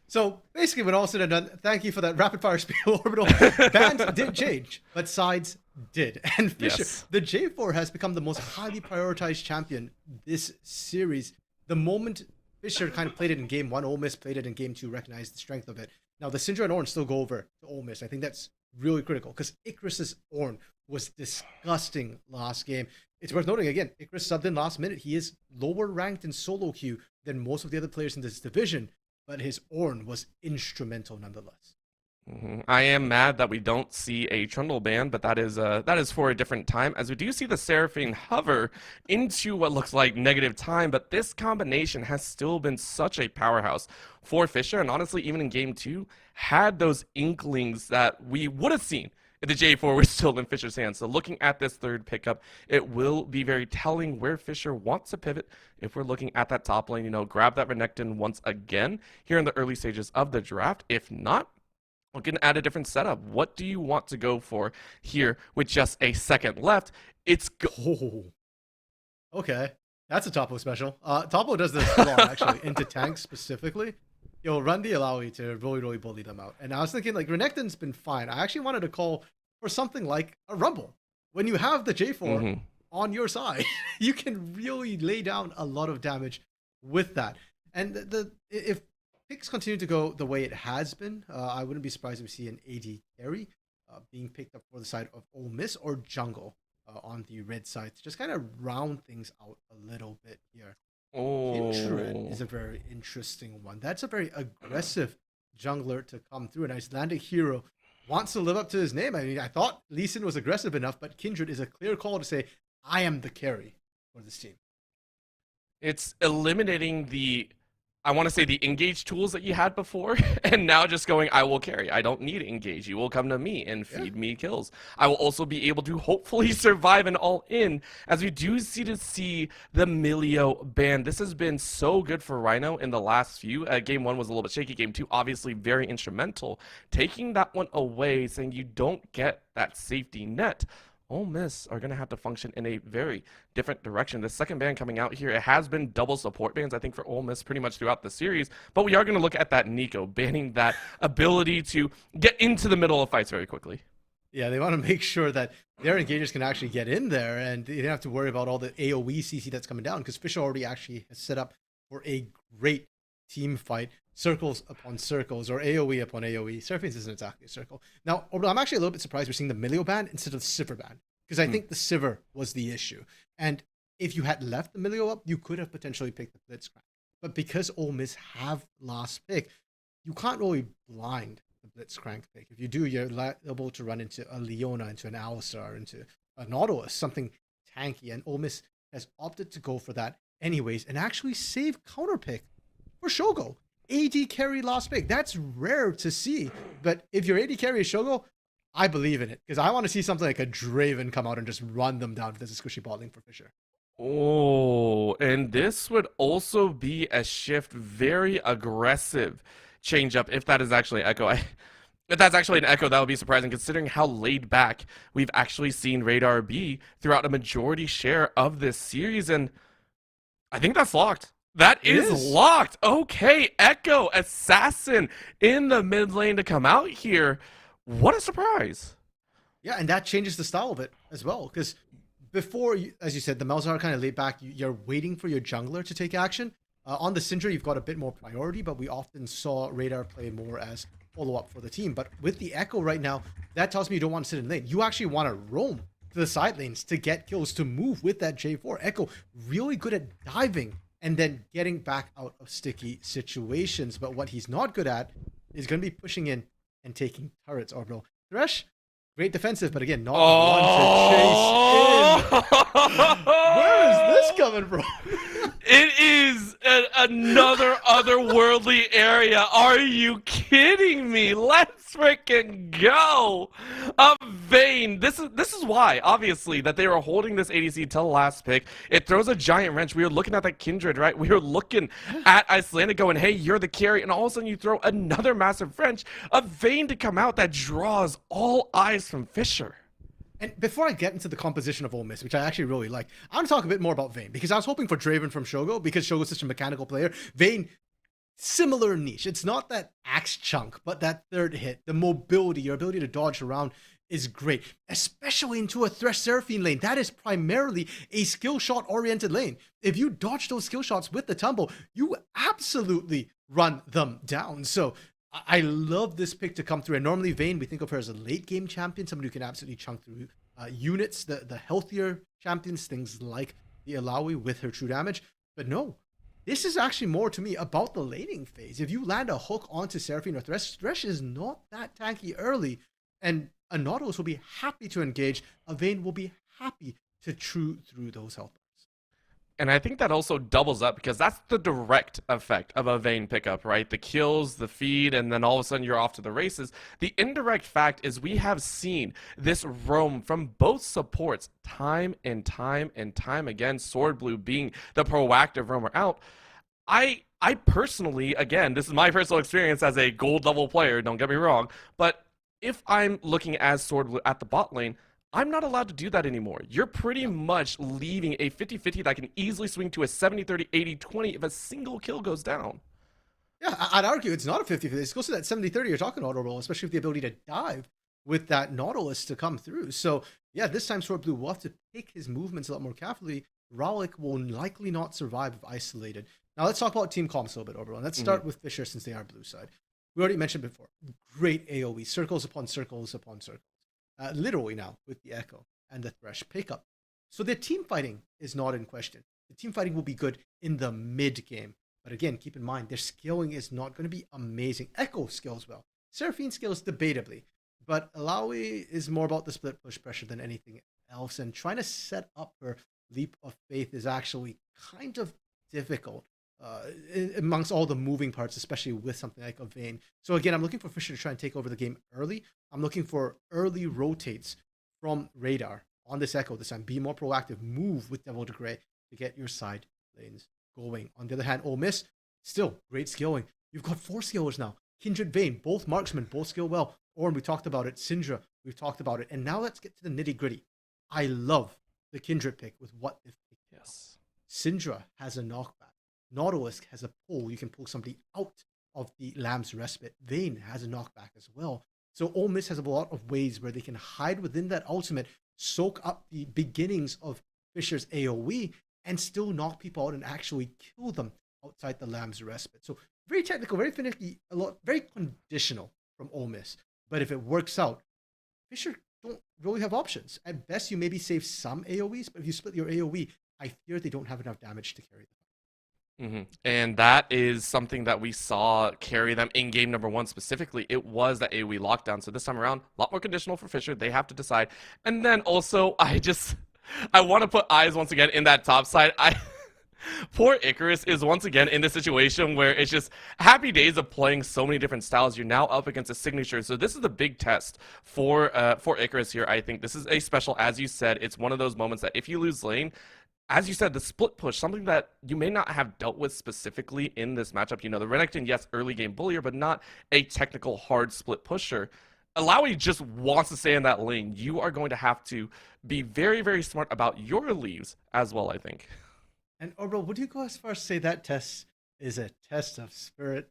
So basically, when all said and done, thank you for that rapid fire spiel, Orbital. Bands did change, but sides did. And Fisher, Yes. the J4 has become the most highly prioritized champion this series. The moment Fisher kind of played it in game 1, Ole Miss played it in game 2, recognized the strength of it. Now, the Syndra and Ornn still go over to Ole Miss. I think that's really critical because Icarus's Ornn was disgusting last game. It's worth noting again, Icarus subbed in last minute. He is lower ranked in solo queue than most of the other players in this division, but his Ornn was instrumental nonetheless. I am mad that we don't see a Trundle ban, but that is for a different time, as we do see the Seraphine hover into what looks like negative time, but this combination has still been such a powerhouse for Fisher, and honestly, even in game 2, had those inklings that we would have seen if the J4 was still in Fisher's hands. So looking at this third pickup, it will be very telling where Fisher wants to pivot. If we're looking at that top lane, grab that Renekton once again here in the early stages of the draft. If not, looking at a different setup. What do you want to go for here with just a second left? It's Okay, that's a Topo special. Topo does this a lot, actually, into tanks specifically. You'll run the Alawi to really bully them out. And I was thinking, like, Renekton's been fine. I actually wanted to call for something like a Rumble. When you have the J4 on your side, you can really lay down a lot of damage with that. And if picks continue to go the way it has been, I wouldn't be surprised if we see an AD carry being picked up for the side of Ole Miss or jungle on the red side to just kind of round things out a little bit here. Kindred is a very interesting one. That's a very aggressive jungler to come through. An Icelandic hero wants to live up to his name. I mean, I thought Lee Sin was aggressive enough, but Kindred is a clear call to say, I am the carry for this team. It's eliminating I want to say the engage tools that you had before, and now just going, I will carry. I don't need engage. You will come to me and feed me kills. I will also be able to hopefully survive an all-in, as we do see the Milio ban. This has been so good for Rhino in the last few. Game 1 was a little bit shaky. Game 2, obviously very instrumental. Taking that one away, saying you don't get that safety net. Ole Miss are going to have to function in a very different direction. The second ban coming out here, it has been double support bans, I think, for Ole Miss pretty much throughout the series. But we are going to look at that Nico, banning that ability to get into the middle of fights very quickly. Yeah, they want to make sure that their engagers can actually get in there, and they don't have to worry about all the AoE CC that's coming down, because Fisher already actually has set up for a great team fight. Circles upon circles, or AoE upon AoE. Seraphine's isn't exactly a circle. Now, I'm actually a little bit surprised we're seeing the Milio ban instead of the Sivir ban, because I think the Sivir was the issue. And if you had left the Milio up, you could have potentially picked the Blitzcrank. But because Ole Miss have last pick, you can't really blind the Blitzcrank pick. If you do, you're able to run into a Leona, into an Alistar, into a Nautilus, something tanky. And Ole Miss has opted to go for that anyways, and actually save counter pick for Shogo. AD carry last pick. That's rare to see. But if your AD carry is Shogo, I believe in it, because I want to see something like a Draven come out and just run them down if there's a squishy bot lane for Fisher. Oh, and this would also be a shift, very aggressive change up, if that is actually Echo. If that's actually an Echo, that would be surprising, considering how laid back we've actually seen Radar be throughout a majority share of this series, and I think that's locked. That is locked. Okay, Echo, Assassin in the mid lane to come out here. What a surprise. Yeah, and that changes the style of it as well, because before, as you said, the Malzahar kind of laid back. You're waiting for your jungler to take action. On the Syndra, you've got a bit more priority, but we often saw Radar play more as follow-up for the team. But with the Echo right now, that tells me you don't want to sit in lane. You actually want to roam to the side lanes to get kills, to move with that J4. Echo, really good at diving and then getting back out of sticky situations. But what he's not good at is going to be pushing in and taking turrets, Orbital. Thresh, Great defensive, but again, not one to chase in. Where is this coming from? It is another otherworldly area. Are you kidding me? Let's freaking go. Vayne. This is why, obviously, that they were holding this ADC till the last pick. It throws a giant wrench. We were looking at that Kindred, right? We were looking at Icelandic going, hey, you're the carry. And all of a sudden you throw another massive wrench. A Vayne to come out that draws all eyes from Fisher. And before I get into the composition of Ole Miss, which I actually really like, I want to talk a bit more about Vayne, because I was hoping for Draven from Shogo, because Shogo's such a mechanical player. Vayne, similar niche. It's not that axe chunk, but that third hit, the mobility, your ability to dodge around is great, especially into a Thresh Seraphine lane. That is primarily a skill shot oriented lane. If you dodge those skill shots with the tumble, you absolutely run them down. So I love this pick to come through. And normally Vayne, we think of her as a late game champion, somebody who can absolutely chunk through units, the healthier champions, things like the Alawi with her true damage. But no, this is actually more to me about the laning phase. If you land a hook onto Seraphine or Thresh is not that tanky early, and a Nautilus will be happy to engage. A Vayne will be happy to chew through those health bars. And I think that also doubles up, because that's the direct effect of a Vayne pickup, right? The kills, the feed, and then all of a sudden you're off to the races. The indirect fact is we have seen this roam from both supports time and time and time again, Sword Blue being the proactive roamer out. I personally, again, this is my personal experience as a gold level player, don't get me wrong, but if I'm looking as Sword Blue at the bot lane, I'm not allowed to do that anymore. You're pretty much leaving a 50-50 that can easily swing to a 70-30, 80-20 if a single kill goes down. Yeah, I'd argue it's not a 50-50. It's close to that 70-30 you're talking about, overall, especially with the ability to dive with that Nautilus to come through. So, yeah, this time Sword Blue will have to pick his movements a lot more carefully. Ralik will likely not survive if isolated. Now, let's talk about team comps a little bit, overall. And let's start with Fisher, since they are blue side. We already mentioned before, great AoE, circles upon circles upon circles. Literally now with the Echo and the Thresh pickup. So the team fighting is not in question. The team fighting will be good in the mid game. But again, keep in mind, their skilling is not going to be amazing. Echo skills well. Seraphine skills debatably. But Alawi is more about the split push pressure than anything else. And trying to set up her leap of faith is actually kind of difficult. Amongst all the moving parts, especially with something like a Vayne. So again, I'm looking for Fisher to try and take over the game early. I'm looking for early rotates from Radar on this Echo this time. Be more proactive. Move with Devil to Grey to get your side lanes going. On the other hand, Ole Miss, still great skilling. You've got 4 skillers now. Kindred, Vayne, both marksmen, both skill well. Ornn, we talked about it. Syndra, we've talked about it. And now let's get to the nitty gritty. I love the Kindred pick with what they've picked. Yes. Syndra has a knockback. Nautilus has a pull. You can pull somebody out of the Lamb's Respite. Vayne has a knockback as well. So Ole Miss has a lot of ways where they can hide within that ultimate, soak up the beginnings of Fisher's AoE, and still knock people out and actually kill them outside the Lamb's Respite. So very technical, very finicky, very conditional from Ole Miss. But if it works out, Fisher don't really have options. At best, you maybe save some AoEs, but if you split your AoE, I fear they don't have enough damage to carry them. And that is something that we saw carry them in game number 1 specifically. It was that AoE lockdown. So this time around, a lot more conditional for Fisher. They have to decide. And then also, I want to put eyes once again in that top side. Poor Icarus is once again in this situation where it's just happy days of playing so many different styles. You're now up against a signature. So this is the big test for Icarus here. I think this is a special, as you said. It's one of those moments that if you lose lane, as you said, the split push, something that you may not have dealt with specifically in this matchup. You know, the Renekton, yes, early game bullier, but not a technical hard split pusher. Alawi just wants to stay in that lane. You are going to have to be very, very smart about your leaves as well, I think. And Orbital, would you go as far as say that test is a test of spirit?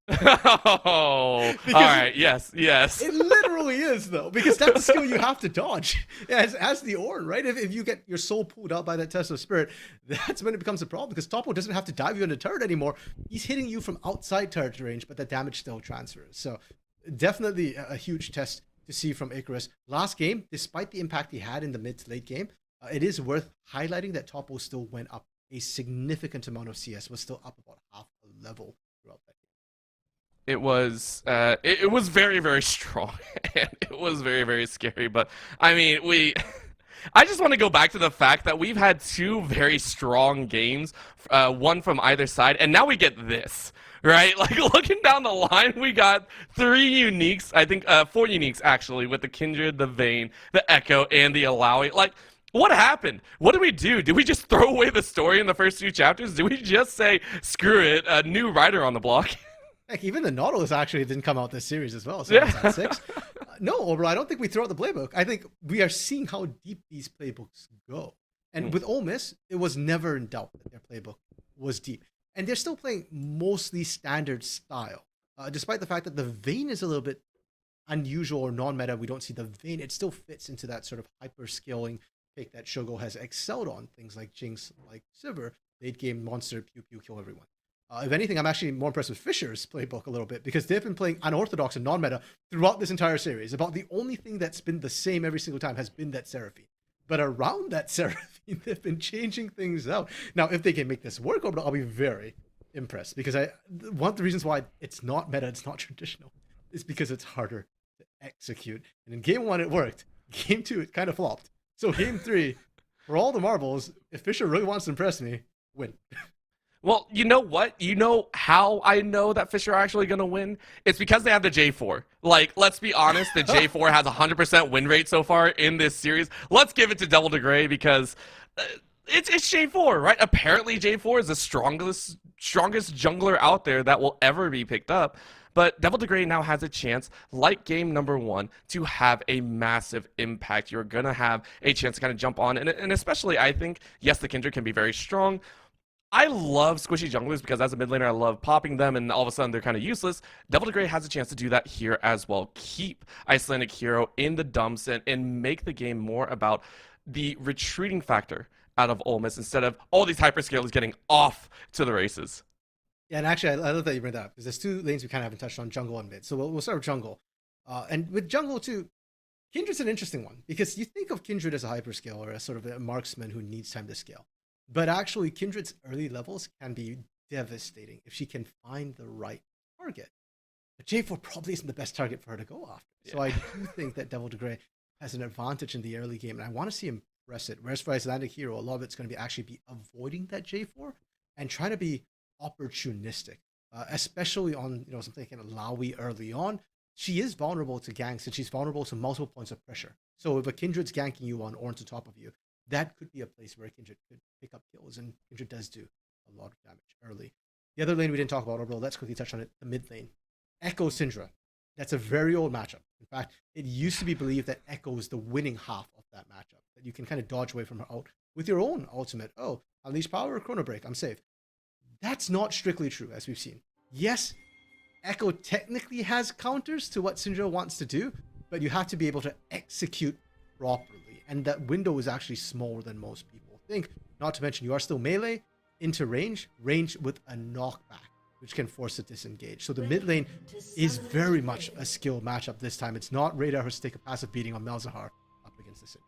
Oh, all right, yes. It literally is, though, because that's the skill you have to dodge as the Ornn, right? If you get your soul pulled out by that test of spirit, that's when it becomes a problem, because Topo doesn't have to dive you into turret anymore. He's hitting you from outside turret range, but the damage still transfers. So definitely a huge test to see from Icarus. Last game, despite the impact he had in the mid to late game, it is worth highlighting that Topo still went up a significant amount of CS, was still up about half a level throughout that game. It was it was very, very strong, and it was very, very scary. But I mean, I just want to go back to the fact that we've had two very strong games, one from either side, and now we get this, right? Like, looking down the line, we got 3 uniques, I think 4 uniques actually, with the Kindred, the Vayne, the Echo, and the Alawi. Like, what happened? What did we do? Did we just throw away the story in the first 2 chapters? Did we just say, screw it, a new writer on the block? Heck, even the Nautilus actually didn't come out this series as well, so Yeah. it's at 6. No, overall, I don't think we throw out the playbook. I think we are seeing how deep these playbooks go. And with Ole Miss, it was never in doubt that their playbook was deep. And they're still playing mostly standard style. Despite the fact that the Vayne is a little bit unusual or non-meta, we don't see the Vayne. It still fits into that sort of hyper-scaling pick that Shogo has excelled on. Things like Jinx, like Sivir, late game monster, pew pew, kill everyone. If anything, I'm actually more impressed with Fisher's playbook a little bit because they've been playing unorthodox and non-meta throughout this entire series. About the only thing that's been the same every single time has been that Seraphine. But around that Seraphine, they've been changing things out. Now, if they can make this work, I'll be very impressed because one of the reasons why it's not meta, it's not traditional, is because it's harder to execute. And in game 1, it worked. Game 2, it kind of flopped. So game 3, for all the marbles, if Fisher really wants to impress me, win. Well, you know what? You know how I know that Fisher are actually going to win? It's because they have the J4. Like, let's be honest, the J4 has a 100% win rate so far in this series. Let's give it to Devil DeGray because it's J4, right? Apparently J4 is the strongest jungler out there that will ever be picked up. But Devil DeGray now has a chance, like game number 1, to have a massive impact. You're going to have a chance to kind of jump on. And especially, I think, yes, the Kindred can be very strong. I love squishy junglers because as a mid laner, I love popping them, and all of a sudden they're kind of useless. Devil DeGray has a chance to do that here as well. Keep Icelandic Hero in the dumps and make the game more about the retreating factor out of Ole Miss instead of all these hyperscalers getting off to the races. Yeah, and actually, I love that you bring that up because there's 2 lanes we kind of haven't touched on, jungle and mid. So we'll start with jungle. And with jungle too, Kindred's an interesting one because you think of Kindred as a hyperscaler, as sort of a marksman who needs time to scale. But actually, Kindred's early levels can be devastating if she can find the right target. But J4 probably isn't the best target for her to go after. So I do think that Devil DeGray has an advantage in the early game, and I want to see him press it. Whereas for Icelandic Hero, a lot of it's going to be actually be avoiding that J4 and trying to be opportunistic, especially on something like an Alawi early on. She is vulnerable to ganks, and she's vulnerable to multiple points of pressure. So if a Kindred's ganking you on Ornn on top of you, that could be a place where Kindred could pick up kills, and Kindred does do a lot of damage early. The other lane we didn't talk about, although let's quickly touch on it, the mid lane. Echo Syndra. That's a very old matchup. In fact, it used to be believed that Echo is the winning half of that matchup, that you can kind of dodge away from her out with your own ultimate. Oh, Unleash Power or Chrono Break, I'm safe. That's not strictly true, as we've seen. Yes, Echo technically has counters to what Syndra wants to do, but you have to be able to execute properly. And that window is actually smaller than most people think. Not to mention, you are still melee into range with a knockback, which can force a disengage. So the mid lane is very much a skill matchup this time. It's not Radar who's to take a passive beating on Malzahar up against the Syndra.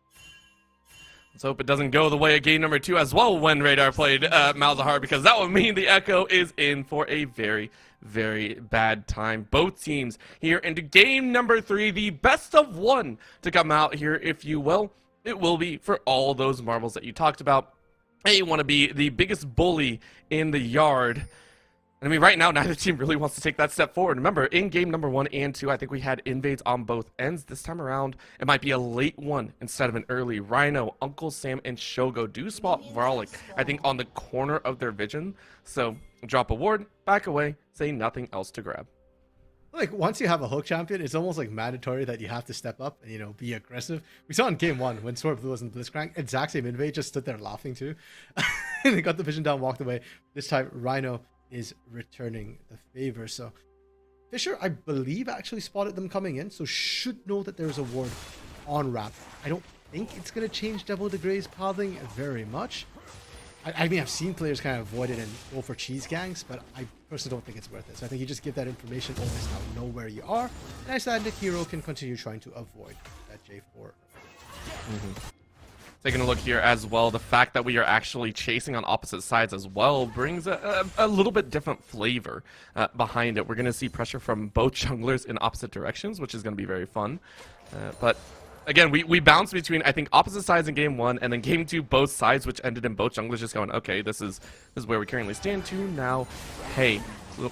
Let's hope it doesn't go the way of game number 2 as well when Radar played Malzahar, because that would mean the Echo is in for a very, very bad time. Both teams here into game number 3, the best of 1 to come out here, if you will. It will be for all those marbles that you talked about. Hey, you want to be the biggest bully in the yard. And I mean, right now, neither team really wants to take that step forward. Remember, in game number 1 and 2, I think we had invades on both ends. This time around, it might be a late one instead of an early. Rhino, Uncle Sam, and Shogo do spot Varlic, I think, on the corner of their vision. So, drop a ward, back away, say nothing else to grab. Like, once you have a hook champion, it's almost like mandatory that you have to step up and, be aggressive. We saw in game 1 when Sword Blue was in Blitzcrank, exact same invade, just stood there laughing too. And they got the vision down, walked away. This time, Rhino is returning the favor. So, Fisher, I believe, actually spotted them coming in, so should know that there's a ward on ramp. I don't think it's going to change Devil DeGray's pathing very much. I mean, I've seen players kind of avoid it and go for cheese gangs, but I personally don't think it's worth it. So I think you just give that information, always now know where you are, and Icelandic Hero can continue trying to avoid that J4. Taking a look here as well, the fact that we are actually chasing on opposite sides as well brings a little bit different flavor behind it. We're going to see pressure from both junglers in opposite directions, which is going to be very fun. But again, we bounced between, I think, opposite sides in game 1, and then game 2, both sides, which ended in both junglers just going, okay, this is where we currently stand to now. Hey,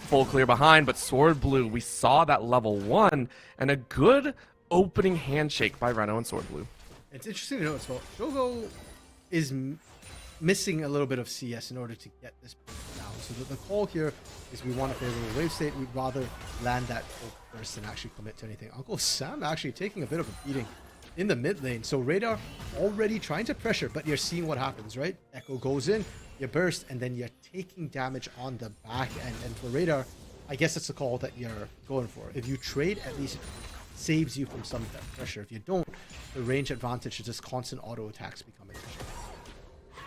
full clear behind, but Sword Blue, we saw that level 1, and a good opening handshake by Rhino and Sword Blue. It's interesting to note as well. Shogo is missing a little bit of CS in order to get this down. So the call here is we want to play a little wave state. We'd rather land that ult first than actually commit to anything. Uncle Sam actually taking a bit of a beating in the mid lane. So Radar already trying to pressure, but you're seeing what happens, right? Echo goes in, you burst, and then you're taking damage on the back end. And for Radar, I guess it's the call that you're going for. If you trade, at least saves you from some of that pressure. If you don't, the range advantage is just constant auto attacks becoming an issue.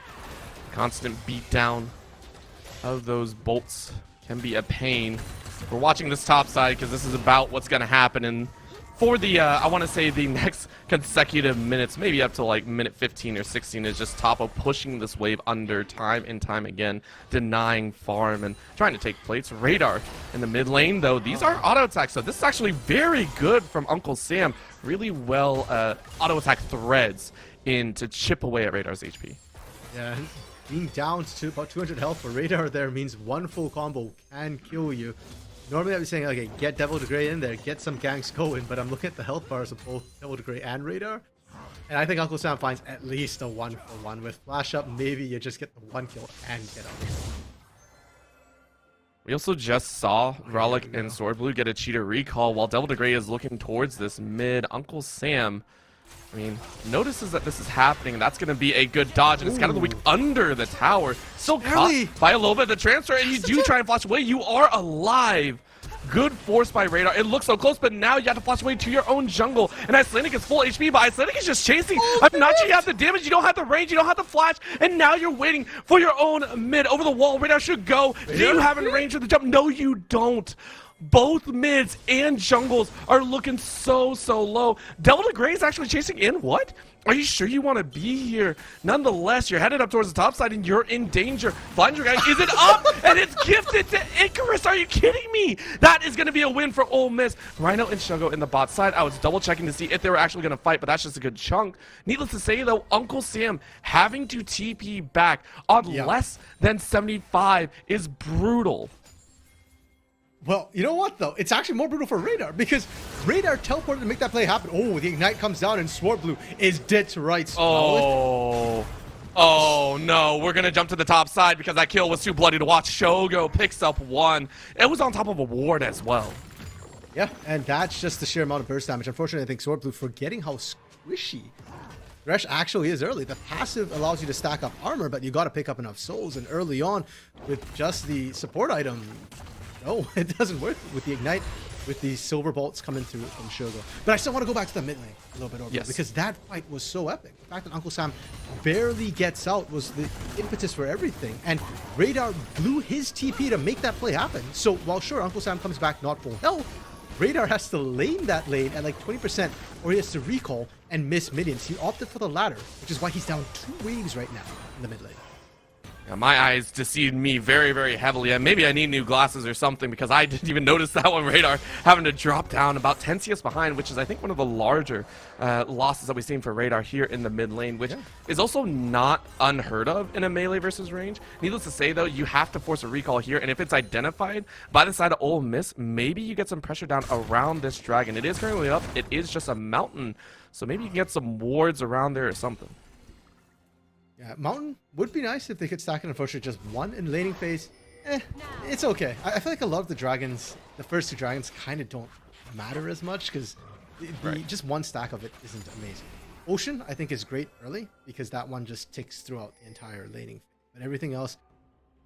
Constant beatdown of those bolts can be a pain. We're watching this top side because this is about what's going to happen. And for the, I want to say the next consecutive minutes, maybe up to like minute 15 or 16, is just Topo pushing this wave under time and time again, denying farm and trying to take plates. Radar in the mid lane, though, these are auto attacks, so this is actually very good from Uncle Sam. Really well auto attack threads in to chip away at Radar's HP. Yeah, being down to about 200 health for Radar there means one full combo can kill you. Normally I'd be saying, okay, get Devil to Grey in there, get some ganks going, but I'm looking at the health bars of both Devil to Grey and Radar, and I think Uncle Sam finds at least a 1-for-1. With flash up, maybe you just get the 1 kill and get out. We also just saw Rollick and Sword Blue get a cheater recall while Devil to Grey is looking towards this mid. Uncle Sam, I mean, notices that this is happening, and that's going to be a good dodge, and it's kind of the weak under the tower. Still caught by a little bit of the transfer, and you do try and flash away. You are alive. Good force by Radar. It looks so close, but now you have to flash away to your own jungle. And Icelandic is full HP, but Icelandic is just chasing. I'm not sure you have the damage, you don't have the range, you don't have the flash, and now you're waiting for your own mid over the wall. Radar should go. Do you have any range for the jump? No, you don't. Both mids and jungles are looking so low. Devil to Grey is actually chasing in. What? Are you sure you want to be here? Nonetheless, you're headed up towards the top side and you're in danger. Blind guy, is it up? And it's gifted to Icarus. Are you kidding me? That is going to be a win for Ole Miss. Rhino and Shogo in the bot side. I was double checking to see if they were actually going to fight, but that's just a good chunk. Needless to say, though, Uncle Sam having to TP back on less than 75 is brutal. Well, you know what, though? It's actually more brutal for Radar, because Radar teleported to make that play happen. Oh, the Ignite comes down, and Sword Blue is dead to rights. Oh no, we're going to jump to the top side because that kill was too bloody to watch. Shogo picks up 1. It was on top of a ward as well. Yeah, and that's just the sheer amount of burst damage. Unfortunately, I think Sword Blue, forgetting how squishy Thresh actually is early. The passive allows you to stack up armor, but you got to pick up enough souls, and early on, with just the support item, no, it doesn't work with the Ignite, with the silver bolts coming through from Shogo. But I still want to go back to the mid lane a little bit, over because that fight was so epic. The fact that Uncle Sam barely gets out was the impetus for everything. And Radar blew his TP to make that play happen. So while sure, Uncle Sam comes back not full health, Radar has to lane that lane at like 20%, or he has to recall and miss minions. He opted for the latter, which is why he's down 2 waves right now in the mid lane. Yeah, my eyes deceived me very heavily, and maybe I need new glasses or something because I didn't even notice that one. Radar having to drop down about 10 CS behind, which is I think one of the larger losses that we've seen for Radar here in the mid lane, which is also not unheard of in a melee versus range. Needless to say, though, you have to force a recall here, and if it's identified by the side of Ole Miss, maybe you get some pressure down around this dragon. It is currently up. It is just a mountain, so maybe you can get some wards around there or something. Yeah, Mountain would be nice if they could stack it. Unfortunately, just 1 in laning phase. It's okay. I feel like a lot of the dragons, the first 2 dragons, kind of don't matter as much because just 1 stack of it isn't amazing. Ocean, I think, is great early because that one just ticks throughout the entire laning. But everything else,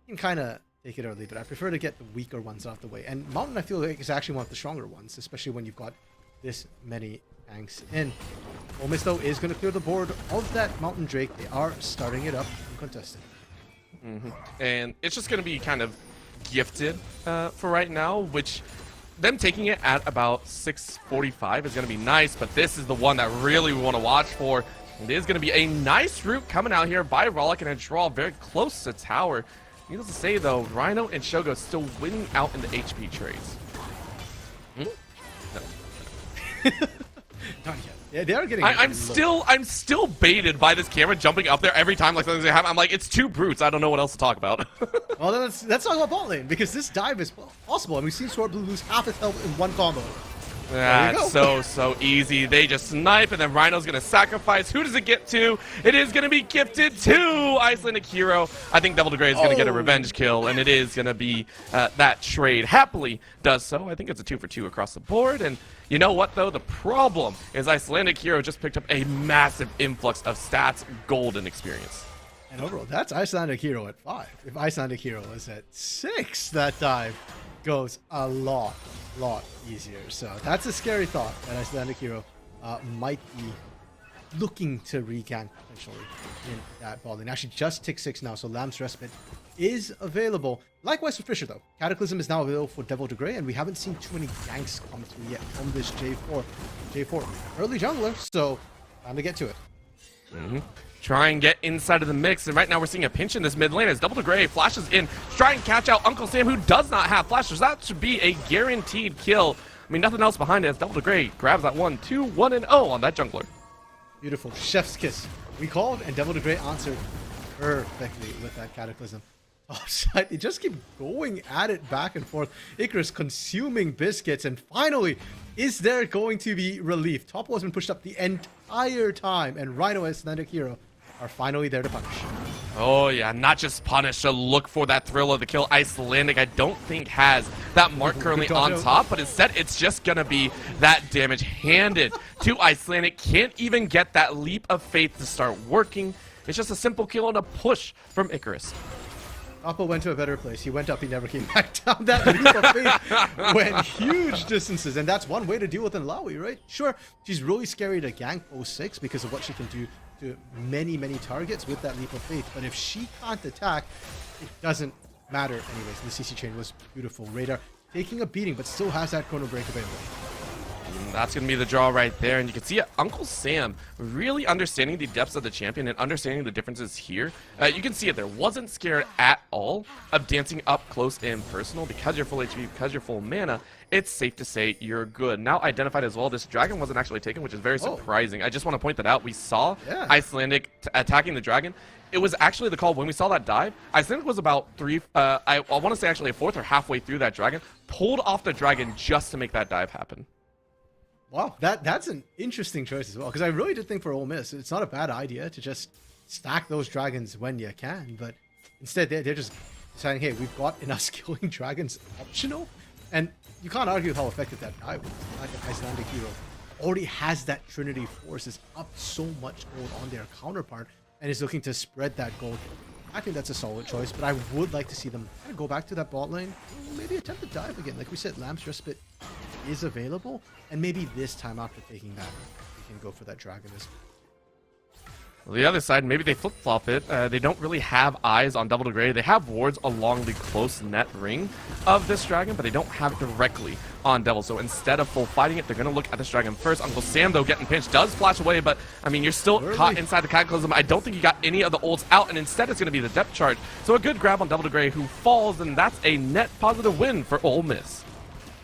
you can kind of take it early. But I prefer to get the weaker ones off the way. And Mountain, I feel like, is actually one of the stronger ones, especially when you've got this many tanks in. Ole Miss, though, is going to clear the board of that Mountain Drake. They are starting it up uncontested. And it's just going to be kind of gifted for right now, which them taking it at about 6:45 is going to be nice, but this is the one that really we want to watch for. It is going to be a nice route coming out here by Rollick and a draw very close to tower. Needless to say, though, Rhino and Shogo still winning out in the HP trades. Not yet. Yeah, they are getting. I'm still baited by this camera jumping up there every time like something's gonna happen. I'm like, it's two brutes. I don't know what else to talk about. Well, then let's talk about bot lane, because this dive is possible, and we've seen Sword Blue lose half his health in one combo. That's so easy. They just snipe, and then Rhino's gonna sacrifice. Who does it get to? It is gonna be gifted to Icelandic Hero. I think Devil Degray is gonna get a revenge kill, and it is gonna be that trade happily does so. I think it's a 2 for 2 across the board, and you know what though? The problem is Icelandic Hero just picked up a massive influx of stats, gold, and experience. And overall, that's Icelandic Hero at 5. If Icelandic Hero is at 6, that dive goes a lot easier. So that's a scary thought that Icelandic Hero might be looking to recant potentially in that ball lane. Actually, just tick 6 now, so Lamb's Respite is available. Likewise for Fisher, though. Cataclysm is now available for Devil Degray, and we haven't seen too many ganks come through yet from this J4. Early jungler, so time to get to it. Try and get inside of the mix, and right now we're seeing a pinch in this mid lane as Devil Degray flashes in, try and catch out Uncle Sam, who does not have flashes. That should be a guaranteed kill. I mean, nothing else behind it as Devil Degray grabs that 1-2, 1-0 on that jungler. Beautiful. Chef's kiss. We called, and Devil Degray answered perfectly with that Cataclysm. Offside. They just keep going at it back and forth. Icarus consuming biscuits, and finally, is there going to be relief? Topo has been pushed up the entire time, and Rhino and Icelandic Hero are finally there to punish. Oh yeah, not just punish, to look for that thrill of the kill. Icelandic, I don't think has that mark currently on top, but instead it's just gonna be that damage handed to Icelandic. Can't even get that leap of faith to start working. It's just a simple kill and a push from Icarus. Topo went to a better place. He went up, he never came back down. That leap of faith went huge distances, and that's one way to deal with an Lawi, right? Sure, she's really scary to gank 06 because of what she can do to many targets with that leap of faith, but if she can't attack, it doesn't matter anyways. The CC chain was beautiful. Radar taking a beating, but still has that chrono break available. That's going to be the draw right there, and you can see Uncle Sam really understanding the depths of the champion and understanding the differences here. You can see it there. Wasn't scared at all of dancing up close and personal. Because you're full HP, because you're full mana, it's safe to say you're good. Now identified as well, this dragon wasn't actually taken, which is very surprising. I just want to point that out. We saw Icelandic attacking the dragon. It was actually the call when we saw that dive. Icelandic was about I want to say actually a fourth or halfway through that dragon, pulled off the dragon just to make that dive happen. Wow, that's an interesting choice as well, because I really did think for Ole Miss, it's not a bad idea to just stack those dragons when you can, but instead they're just saying, hey, we've got enough killing dragons optional, and you can't argue how effective that guy was. Like an Icelandic Hero already has that Trinity Force, is up so much gold on their counterpart, and is looking to spread that gold. I think that's a solid choice, but I would like to see them kind of go back to that bot lane, maybe attempt to dive again. Like we said, Lamb's Respite is available, and maybe this time after taking that, we can go for that dragon as well. Well, the other side, maybe they flip-flop it. They don't really have eyes on Devil Degray. They have wards along the close net ring of this dragon, but they don't have directly on Devil. So instead of full fighting it, they're going to look at this dragon first. Uncle Sam, though, getting pinched, does flash away, but, I mean, you're still caught inside the Cataclysm. I don't think you got any of the ults out, and instead it's going to be the depth charge. So a good grab on Devil Degray, who falls, and that's a net positive win for Ole Miss.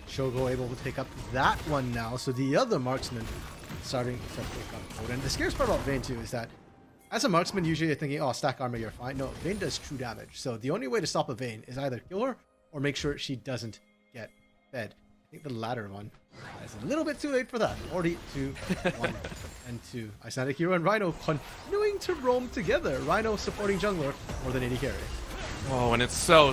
Shogo able to take up that one now, so the other marksman starting to pick up gold. And the scariest part about Vayne, too, is that as a marksman, usually you're thinking, oh, stack armor, you're fine. No, Vayne does true damage. So the only way to stop a Vayne is either kill her or make sure she doesn't get fed. I think the latter one is a little bit too late for that. 42, 1, and 2. Icelandic Hero and Rhino continuing to roam together. Rhino supporting jungler more than any carry. Oh, and it's so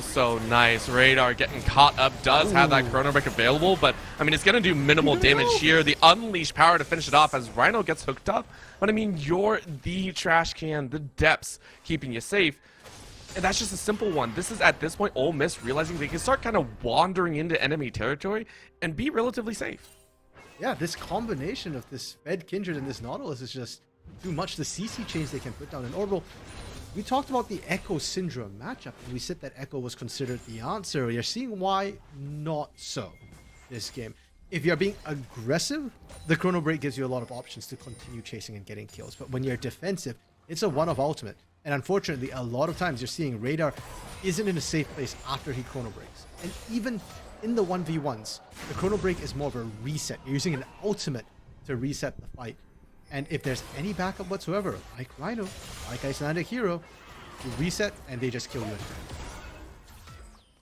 nice. Radar getting caught up, does have that chrono break available, but I mean, it's going to do minimal damage here. The unleashed power to finish it off as Rhino gets hooked up. But I mean, you're the trash can, the depths keeping you safe. And that's just a simple one. This is at this point, Ole Miss realizing they can start kind of wandering into enemy territory and be relatively safe. Yeah, this combination of this Fed Kindred and this Nautilus is just too much. The CC chains they can put down in Orbital. We talked about the Echo Syndrome matchup, and we said that Echo was considered the answer. You're seeing why not so this game. if you're being aggressive, the Chrono Break gives you a lot of options to continue chasing and getting kills. But when you're defensive, it's a one-off ultimate. And unfortunately, a lot of times you're seeing Radar isn't in a safe place after he Chrono Breaks. And even in the 1v1s, the Chrono Break is more of a reset. You're using an ultimate to reset the fight. And if there's any backup whatsoever, like Rhino, like Icelandic Hero, you reset and they just kill you.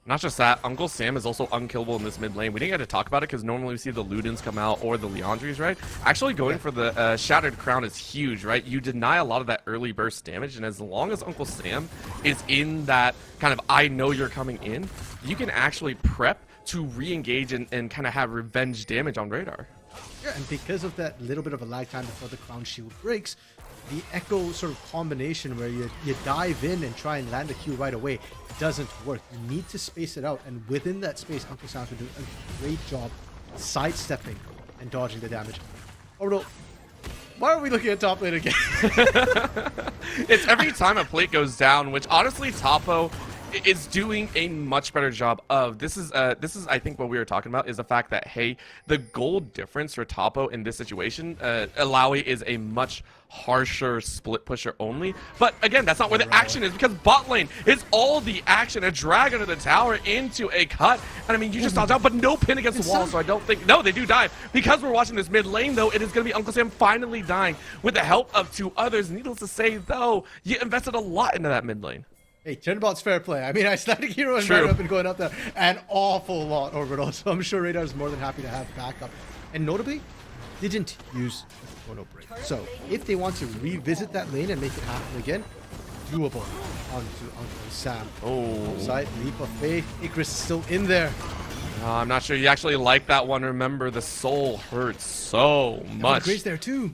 Not just that, Uncle Sam is also unkillable in this mid lane. We didn't get to talk about it because normally we see the Ludens come out or the Leandries, right? Actually going for the Shattered Crown is huge, right? You deny a lot of that early burst damage, and as long as Uncle Sam is in that kind of I know you're coming in, you can actually prep to re-engage and kind of have revenge damage on Radar. Yeah, and because of that little bit of a lag time before the Crown Shield breaks, the Echo sort of combination where you dive in and try and land a Q right away doesn't work. You need to space it out, and within that space, Uncle Sam can do a great job sidestepping and dodging the damage. Although, why are we looking at top lane again? It's every time a plate goes down, which honestly Topo is doing a much better job of. This is I think what we were talking about is the fact that, hey, the gold difference for Topo in this situation, Alawi is a much harsher split pusher only, but again, that's not where the action is, because bot lane is all the action. A drag under the tower into a cut, and I mean, you just dodge out, but no pin against the wall, so I don't think, no, they do dive. Because we're watching this mid lane, though, it is going to be Uncle Sam finally dying with the help of two others. Needless to say, though, you invested a lot into that mid lane. Hey, turnabout's fair play. I mean, Icelandic Hero and Radar have been going up there an awful lot overall, so I'm sure Radar is more than happy to have backup. And notably, didn't use the Chrono Break. So if they want to revisit that lane and make it happen again, doable onto Uncle Sam. Oh. Outside, leap of faith. Icarus is still in there. I'm not sure you actually like that one. Remember, the soul hurts so much. Grace there too.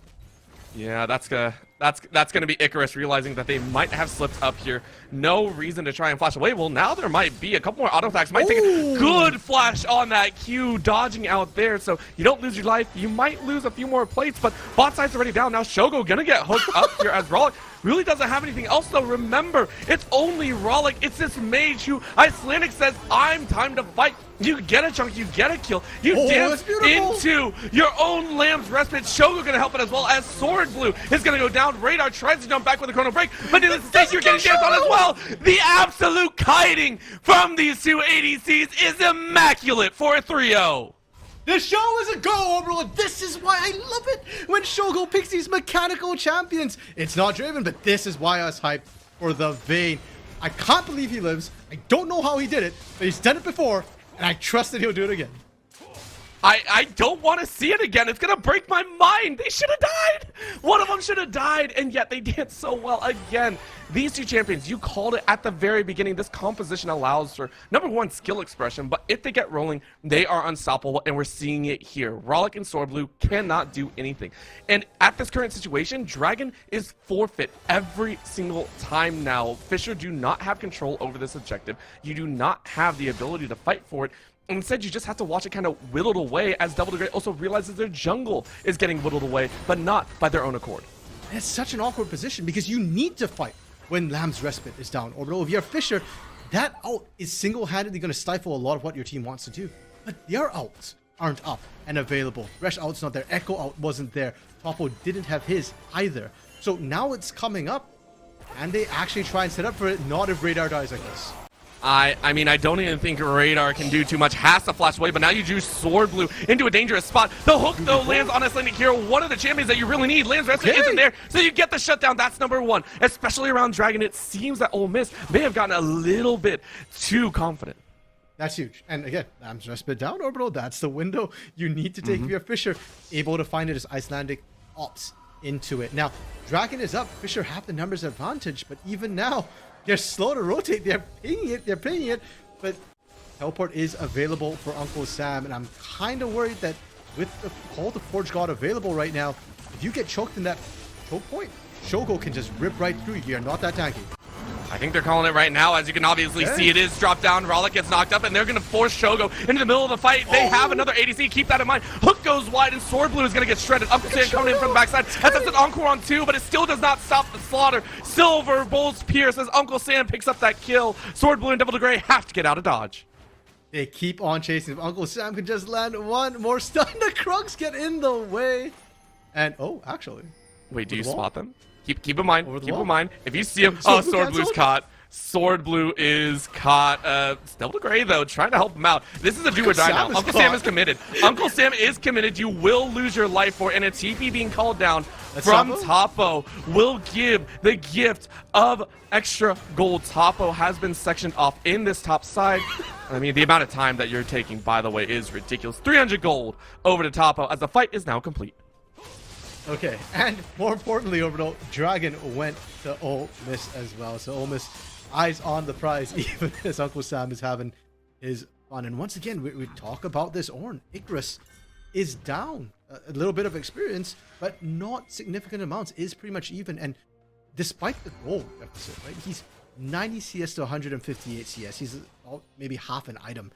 Yeah, that's gonna be Icarus realizing that they might have slipped up here. No reason to try and flash away. Well, now there might be a couple more auto attacks. Might take a good flash on that Q, dodging out there, so you don't lose your life. You might lose a few more plates, but bot side's already down. Now Shogo gonna get hooked up here as Rollick really doesn't have anything else, though. Remember, it's only Rollick. It's this mage who Icelandic says, I'm time to fight. You get a chunk, you get a kill, you dance into your own Lamb's Respite. Shogo gonna help it as well, as Sword Blue is gonna go down. Radar tries to jump back with a Chrono Break, but needless to say, you're getting danced on as well. The absolute kiting from these two ADCs is immaculate for a 3-0. The show is a go, overall. This is why I love it when Shogo picks these mechanical champions. It's not Draven, but this is why I was hyped for the Vayne. I can't believe he lives. I don't know how he did it, but he's done it before, and I trust that he'll do it again. I don't want to see it again. It's going to break my mind. They should have died. One of them should have died, and yet they did so well again. These two champions, you called it at the very beginning. This composition allows for, number one, skill expression, but if they get rolling, they are unstoppable, and we're seeing it here. Rollick and Sword Blue cannot do anything. And at this current situation, Dragon is forfeit every single time now. Fisher do not have control over this objective. You do not have the ability to fight for it. Instead, you just have to watch it kind of whittled away, as Devil the Great also realizes their jungle is getting whittled away, but not by their own accord. It's such an awkward position because you need to fight when Lamb's Respite is down. Or if you're Fisher, that ult is single-handedly going to stifle a lot of what your team wants to do. But their ults aren't up and available. Thresh ult's not there. Echo ult wasn't there. Topo didn't have his either. So now it's coming up, and they actually try and set up for it, not if Radar dies like this. I mean, I don't even think Radar can do too much. Has to flash away, but now you do Sword Blue into a dangerous spot. The hook, though, lands on Icelandic Hero, one of the champions that you really need. Lamb's Respite isn't there, so you get the shutdown. That's number one. Especially around Dragon, it seems that Ole Miss may have gotten a little bit too confident. That's huge. And again, Lamb's Respite down, Orbital. That's the window you need to take if you're Fisher. Able to find it as Icelandic opts into it. Now, Dragon is up. Fisher have the numbers advantage, but even now, they're slow to rotate. They're pinging it, but teleport is available for Uncle Sam, and I'm kind of worried that with the Call to Forge God available right now, if you get choked in that choke point, Shogo can just rip right through you. You're not that tanky. I think they're calling it right now. As you can obviously see, it is dropped down. Rollick gets knocked up, and they're going to force Shogo into the middle of the fight. They have another ADC. Keep that in mind. Hook goes wide, and Sword Blue is going to get shredded. Uncle Sam coming in from the backside. That's an encore on two, but it still does not stop the slaughter. Silver Bolts Pierce as Uncle Sam picks up that kill. Sword Blue and Devil the Grey have to get out of dodge. They keep on chasing. If Uncle Sam can just land one more stun, the Krugs get in the way. And, oh, actually. Wait, do you the wall? spot them? Keep in mind. Over the Keep wall. in mind. If you see him, Sword oh, Blue Sword Blue's canceled? caught. Sword Blue is caught. Delta Gray though, trying to help him out. This is a do or die now. Sam is Uncle Sam caught. is committed. Uncle Sam is committed. You will lose your life for it, and a TP being called down That's from Topo? Topo will give the gift of extra gold. Topo has been sectioned off in this top side. I mean, the amount of time that you're taking, by the way, is ridiculous. 300 gold over to Topo as the fight is now complete. Okay, and more importantly, overall, Dragon went to Ole Miss as well. So Ole Miss eyes on the prize, even as Uncle Sam is having his fun. And once again, we talk about this Ornn. Icarus is down a little bit of experience, but not significant amounts. Is pretty much even. And despite the gold deficit, right? He's 90 CS to 158 CS. He's maybe half an item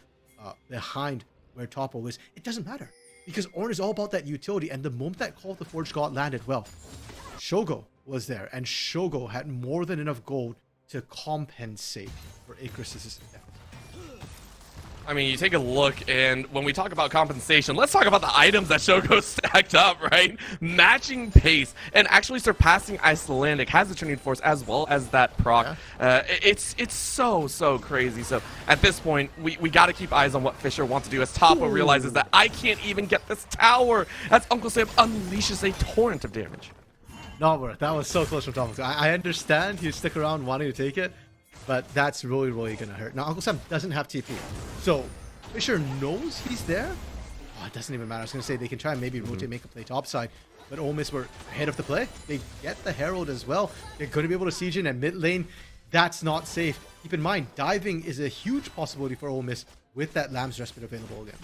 behind where Topo is. It doesn't matter. Because Ornn is all about that utility, and the moment that Call of the Forge God landed, well, Shogo was there, and Shogo had more than enough gold to compensate for Icarus's death. I mean, you take a look, and when we talk about compensation, let's talk about the items that Shogo stacked up, right? Matching pace and actually surpassing Icelandic has the Trinity Force as well as that proc. Yeah. It's so crazy. So at this point, we got to keep eyes on what Fisher wants to do as Topo realizes that I can't even get this tower as Uncle Sam unleashes a torrent of damage. Not worth. That was so close from Topo. I understand he stick around wanting to take it, but that's really going to hurt. Now, Uncle Sam doesn't have TP. So, Fisher knows he's there. Oh, it doesn't even matter. I was going to say they can try and maybe rotate, make a play topside. But Ole Miss were ahead of the play. They get the Herald as well. They're going to be able to siege in at mid lane. That's not safe. Keep in mind, diving is a huge possibility for Ole Miss with that Lamb's Respite available again.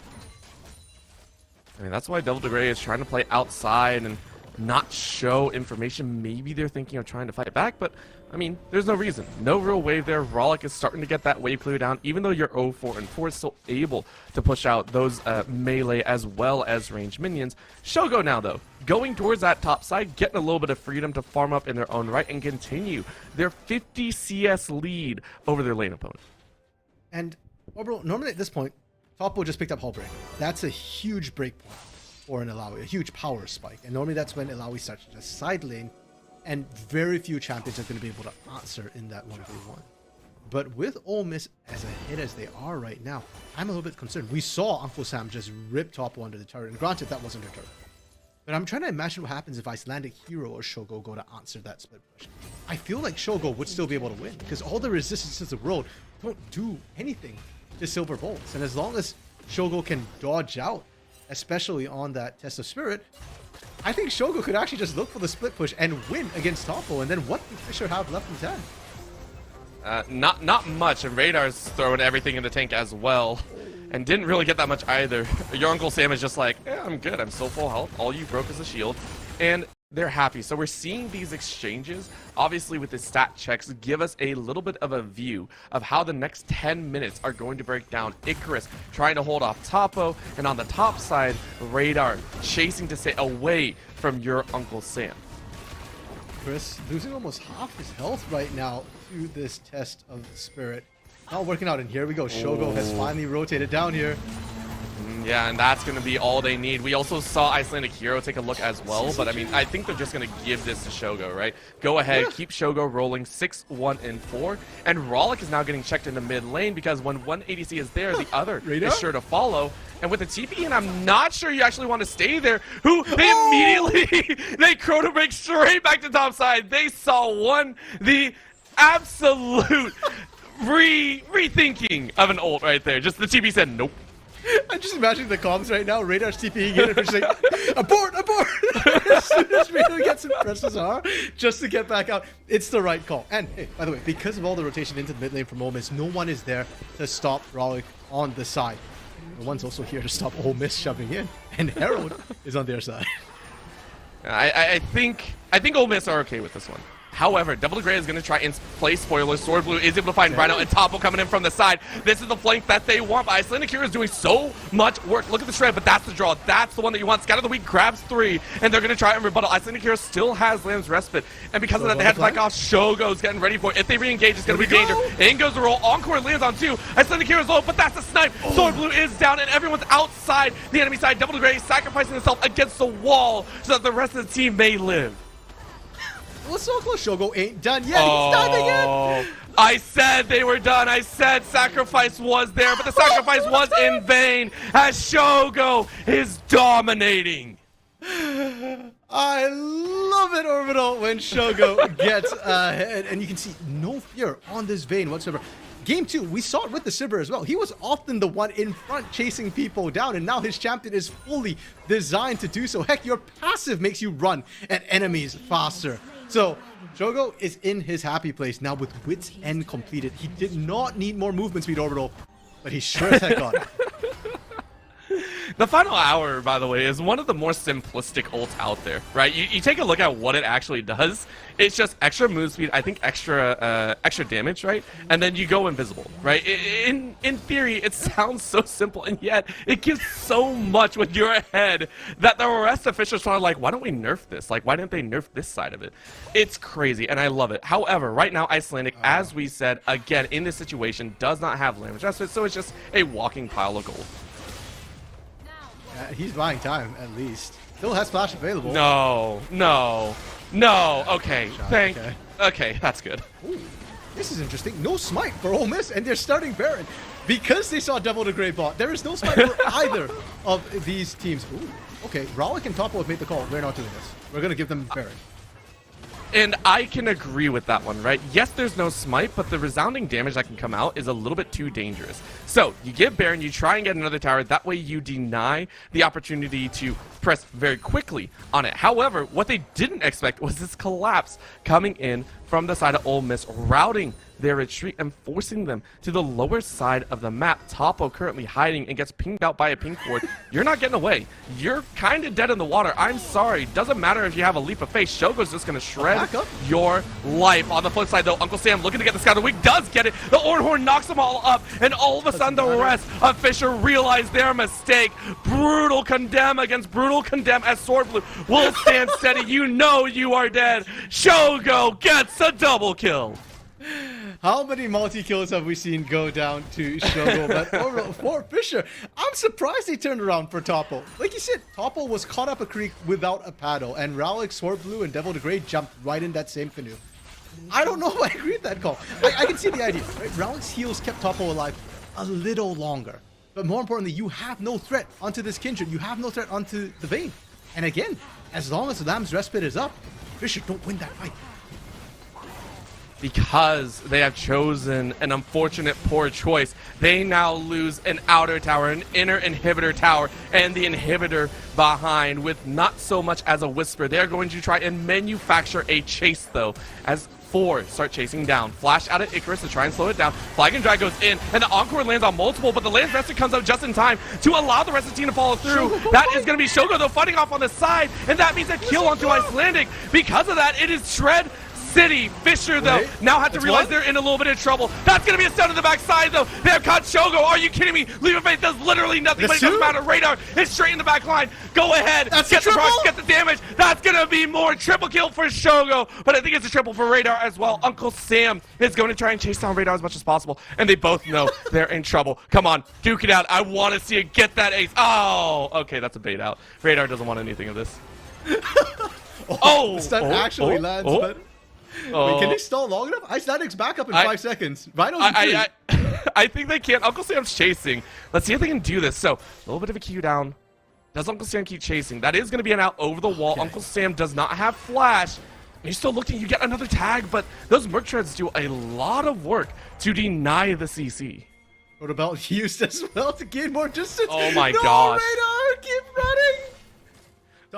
I mean, that's why Delta Gray is trying to play outside and not show information. Maybe they're thinking of trying to fight back, but I mean, there's no reason. No real wave there. Rollick is starting to get that wave clear down, even though you're 0-4, and 4 is still able to push out those melee as well as ranged minions. Shogo now, though, going towards that top side, getting a little bit of freedom to farm up in their own right and continue their 50 CS lead over their lane opponent. And, Orbital, normally at this point, Topo just picked up Hull Break. That's a huge break point for an Illaoi, a huge power spike. And normally that's when Illaoi starts to just side lane, and very few champions are going to be able to answer in that 1v1. But with Ole Miss as ahead as they are right now, I'm a little bit concerned. We saw Uncle Sam just rip Topo under the turret, and granted that wasn't her turret. But I'm trying to imagine what happens if Icelandic Hero or Shogo go to answer that split push. I feel like Shogo would still be able to win, because all the resistances of the world don't do anything to Silver Bolts. And as long as Shogo can dodge out, especially on that Test of Spirit, I think Shogo could actually just look for the split push and win against Topo. And then what do Fisher have left in 10? Not much, and Radar's throwing everything in the tank as well, and didn't really get that much either. Your Uncle Sam is just like, yeah, I'm good, I'm still full health, all you broke is a shield, and they're happy. So we're seeing these exchanges, obviously with the stat checks, give us a little bit of a view of how the next 10 minutes are going to break down. Icarus trying to hold off Topo, and on the top side, Radar chasing to stay away from your Uncle Sam. Chris losing almost half his health right now to this Test of Spirit. Not working out, and here we go. Shogo has finally rotated down here. Yeah, and that's going to be all they need. We also saw Icelandic Hero take a look as well, but I mean, I think they're just going to give this to Shogo, right? Go ahead, keep Shogo rolling 6, 1, and 4. And Rollick is now getting checked into mid lane because when one ADC is there, the other Radar? is sure to follow. And with the TP, and I'm not sure you actually want to stay there, they immediately, they chrono break straight back to top side. They saw the absolute rethinking of an ult right there. Just the TP said, nope. I'm just imagining the comms right now. Radar's TPing in and just like, abort! As soon as Radar gets in, presses R just to get back out. It's the right call. And hey, by the way, because of all the rotation into the mid lane from Ole Miss, no one is there to stop Rollick on the side. No one's also here to stop Ole Miss shoving in, and Herald is on their side. I think Ole Miss are okay with this one. However, Devil Gray is going to try and play spoiler. Sword Blue is able to find Rhino and Topo coming in from the side. This is the flank that they want, but Icelandic Hero is doing so much work. Look at the shred, but that's the draw. That's the one that you want. Scout of the Week grabs 3, and they're going to try and rebuttal. Icelandic Hero still has Lamb's Respite, and because of that, they had to back off. Shogo's getting ready for it. If they re-engage, it's going to be danger. In goes the roll. Encore lands on 2. Icelandic Hero's low, but that's the snipe. Sword Blue is down, and everyone's outside the enemy side. Devil Gray sacrificing himself against the wall so that the rest of the team may live. Well, so close. Shogo ain't done yet. He's done again. I said they were done. I said sacrifice was there, but the sacrifice was in vain as Shogo is dominating. I love it, Orbital, when Shogo gets ahead. And you can see no fear on this Vayne whatsoever. Game 2, we saw it with the Sivir as well. He was often the one in front chasing people down, and now his champion is fully designed to do so. Heck, your passive makes you run at enemies faster. So, Shogo is in his happy place now with Wit's End completed. He did not need more movement speed, Orbital, but he sure as heck got it. The final hour, by the way, is one of the more simplistic ults out there, right? You take a look at what it actually does. It's just extra move speed, I think extra damage, right? And then you go invisible, right? In theory, it sounds so simple, and yet it gives so much when you're ahead that the rest of officials are like, why don't we nerf this? Like, why didn't they nerf this side of it? It's crazy, and I love it. However, right now, Icelandic, as we said, again, in this situation, does not have Lamb's Respite, so it's just a walking pile of gold. He's buying time, at least. Still has flash available. No. Okay, okay, that's good. Ooh, this is interesting. No smite for Ole Miss, and they're starting Baron. Because they saw Devil the Grey bot, there is no smite for either of these teams. Ooh, okay, Ralik and Topo have made the call. We're not doing this. We're going to give them Baron. And I can agree with that one, right? Yes, there's no smite, but the resounding damage that can come out is a little bit too dangerous. So, you give Baron, you try and get another tower, that way you deny the opportunity to press very quickly on it. However, what they didn't expect was this collapse coming in from the side of Ole Miss, routing their retreat and forcing them to the lower side of the map. Topo currently hiding and gets pinged out by a ping ward. You're not getting away. You're kind of dead in the water. I'm sorry. Doesn't matter if you have a leap of faith. Shogo's just going to shred your life. On the flip side, though, Uncle Sam looking to get the Scout of the Week does get it. The Ornhorn knocks them all up, and all of a sudden the rest of Fisher realize their mistake. Brutal condemn against brutal condemn as Sword Blue will stand steady. You know you are dead. Shogo gets a double kill. How many multi-kills have we seen go down to Shogo? But overall, for Fisher, I'm surprised they turned around for Topo. Like you said, Topo was caught up a creek without a paddle, and Ralik, Sword Blue, and Devil the Grey jumped right in that same canoe. I don't know if I agree with that call. I can see the idea, right? Ralik's heals kept Topo alive a little longer. But more importantly, you have no threat onto this Kindred. You have no threat onto the Vayne. And again, as long as Lamb's Respite is up, Fisher don't win that fight. Because they have chosen an unfortunate poor choice, they now lose an outer tower, an inner inhibitor tower, and the inhibitor behind with not so much as a whisper. They're going to try and manufacture a chase, though, as 4 start chasing down. Flash out at Icarus to try and slow it down. Flag and Drag goes in, and the Encore lands on multiple, but the Lance Vested comes out just in time to allow the rest of the team to follow through. That is going to be Shogo, though, fighting off on the side, and that means a kill onto Icelandic. Because of that, it is Shred City. Fisher, though, now have to realize they're in a little bit of trouble. That's going to be a stun to the backside, though. They have caught Shogo. Are you kidding me? Leap of Faith does literally nothing, but it doesn't matter. Radar is straight in the back line. Go ahead. Get the procs, get the damage. That's going to be more. Triple kill for Shogo, but I think it's a triple for Radar as well. Uncle Sam is going to try and chase down Radar as much as possible, and they both know they're in trouble. Come on, duke it out. I want to see it get that ace. Oh, okay, that's a bait out. Radar doesn't want anything of this. The stun actually lands, but... Wait, can they stall long enough? Icelandic's back up in 5 seconds. Rhino's in 3. I think they can. Uncle Sam's chasing. Let's see if they can do this. So, a little bit of a Q down. Does Uncle Sam keep chasing? That is going to be an out over the wall. Uncle Sam does not have flash. You're still looking. You get another tag, but those Merc Treads do a lot of work to deny the CC. What about used as well to gain more distance? Oh my gosh. Radar, keep running.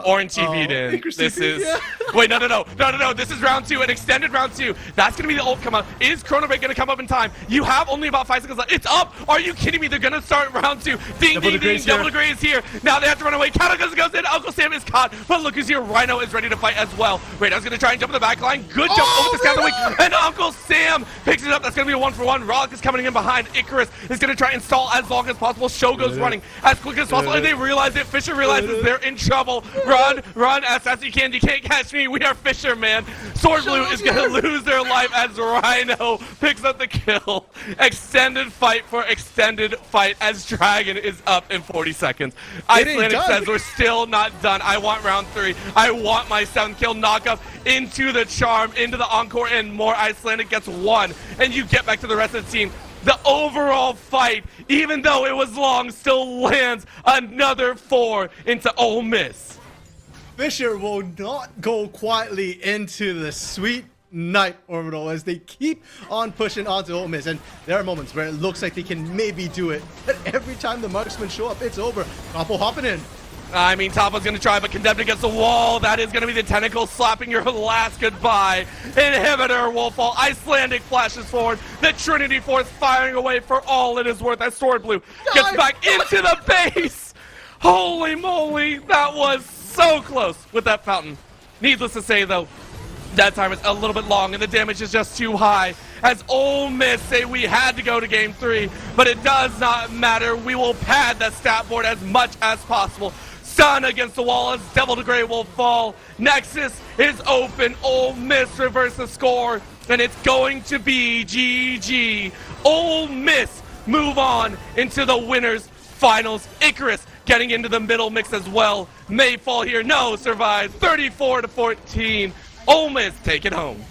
Orange TP'd in. Icarus This TP, is. yeah. Wait, no. This is round 2, an extended round 2. That's going to be the ult come up. Is Chrono Break going to come up in time? You have only about 5 seconds left. It's up. Are you kidding me? They're going to start round 2. Ding, ding, ding. Double the Gray is here. Now they have to run away. Counter goes in. Uncle Sam is caught. But look who's here. Rhino is ready to fight as well. Radio's going to try and jump in the back line. Good jump over the scout of the wing. And Uncle Sam picks it up. That's going to be a 1-for-1. Rollick is coming in behind. Icarus is going to try and stall as long as possible. Shogo's running as quick as possible. And they realize it. Fisher realizes they're in trouble. Run as fast as you can. You can't catch me. We are Fisher, man. Sword Blue is going to lose their life as Rhino picks up the kill. Extended fight for extended fight as Dragon is up in 40 seconds. Icelandic says we're still not done. I want round 3. I want my 7th kill knockup into the charm, into the encore, and more. Icelandic gets 1, and you get back to the rest of the team. The overall fight, even though it was long, still lands another 4 into Ole Miss. Fisher will not go quietly into the sweet night orbital as they keep on pushing onto Ole Miss. And there are moments where it looks like they can maybe do it, but every time the marksmen show up, it's over. Capo hopping in. I mean, Tapa's going to try, but condemned against the wall. That is going to be the tentacle slapping your last goodbye. Inhibitor will fall. Icelandic flashes forward. The Trinity Force firing away for all it is worth as Sword Blue gets back into the base. Holy moly, that was so close with that fountain. Needless to say, though, that time is a little bit long and the damage is just too high. As Ole Miss say we had to go to game 3, but it does not matter. We will pad that stat board as much as possible. Stun against the wall as Devil to Gray will fall. Nexus is open. Ole Miss reverse the score, and it's going to be GG. Ole Miss move on into the winners finals. Icarus getting into the middle mix as well. May fall here. No, survives. 34-14. Ole Miss take it home.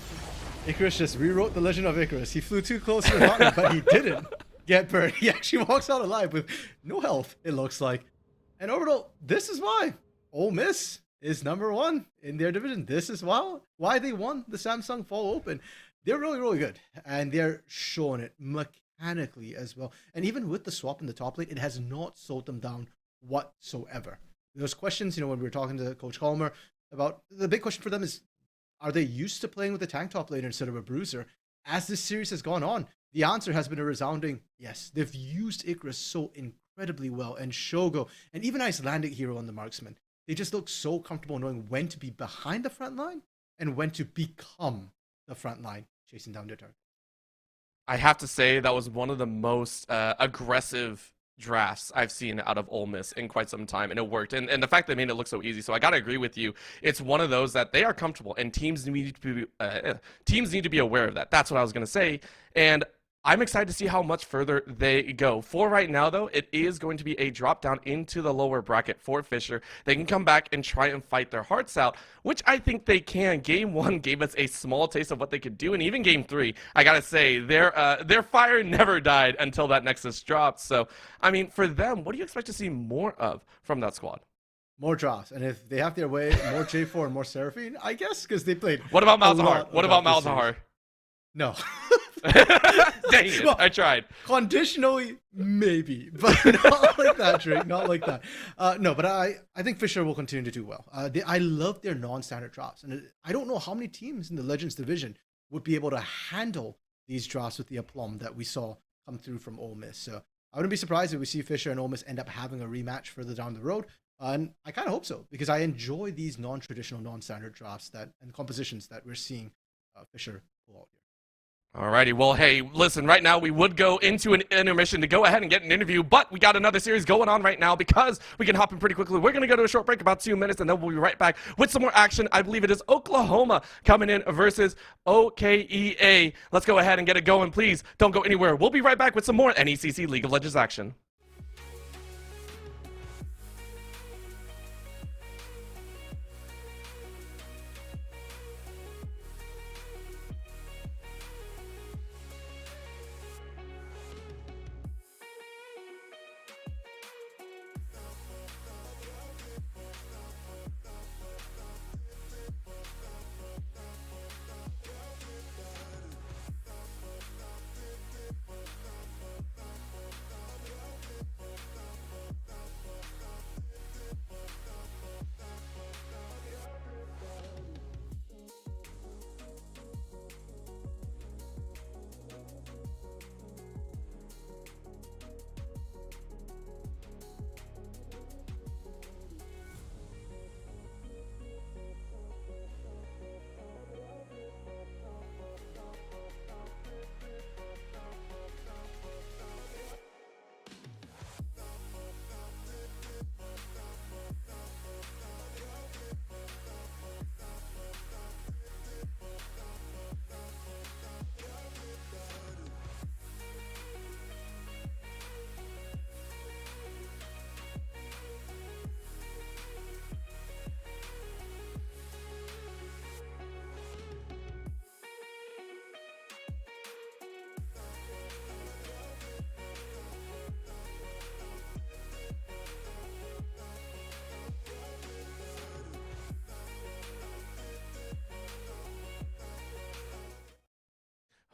Icarus just rewrote the legend of Icarus. He flew too close to the mountain, but he didn't get burned. He actually walks out alive with no health, it looks like. And Orbital, this is why Ole Miss is #1 in their division. This is why they won the Samsung Fall Open. They're really, really good, and they're showing it mechanically as well. And even with the swap in the top lane, it has not slowed them down whatsoever. There's questions, when we were talking to Coach Calmer about the big question for them is, are they used to playing with a tank top laner instead of a bruiser? As this series has gone on, the answer has been a resounding yes. They've used Icarus so incredibly well, and Shogo, and even Icelandic hero on the marksman. They just look so comfortable knowing when to be behind the front line and when to become the front line, chasing down their target. I have to say that was one of the most aggressive drafts I've seen out of Ole Miss in quite some time, and it worked. And the fact they made it look so easy, so I gotta agree with you. It's one of those that they are comfortable, and teams need to be aware of that. That's what I was gonna say, and I'm excited to see how much further they go. For right now, though, it is going to be a drop down into the lower bracket for Fisher. They can come back and try and fight their hearts out, which I think they can. Game 1 gave us a small taste of what they could do, and even Game 3, I gotta say, their fire never died until that Nexus dropped. So, I mean, for them, what do you expect to see more of from that squad? More drops, and if they have their way, more J4 and more Seraphine, I guess, because they played. What about Malzahar? What about Malzahar? No. Dang it, well, I tried. Conditionally, maybe, but not like that, Drake. Not like that. No, but I think Fisher will continue to do well. I love their non-standard drops, and I don't know how many teams in the Legends division would be able to handle these drops with the aplomb that we saw come through from Ole Miss. So I wouldn't be surprised if we see Fisher and Ole Miss end up having a rematch further down the road. And I kind of hope so, because I enjoy these non-traditional, non-standard drafts and compositions that we're seeing Fisher pull out here. Alrighty, well, hey, listen, right now we would go into an intermission to go ahead and get an interview, but we got another series going on right now because we can hop in pretty quickly. We're going to go to a short break, about 2 minutes, and then we'll be right back with some more action. I believe it is Oklahoma coming in versus OKEA. Let's go ahead and get it going, please. Don't go anywhere. We'll be right back with some more NECC League of Legends action.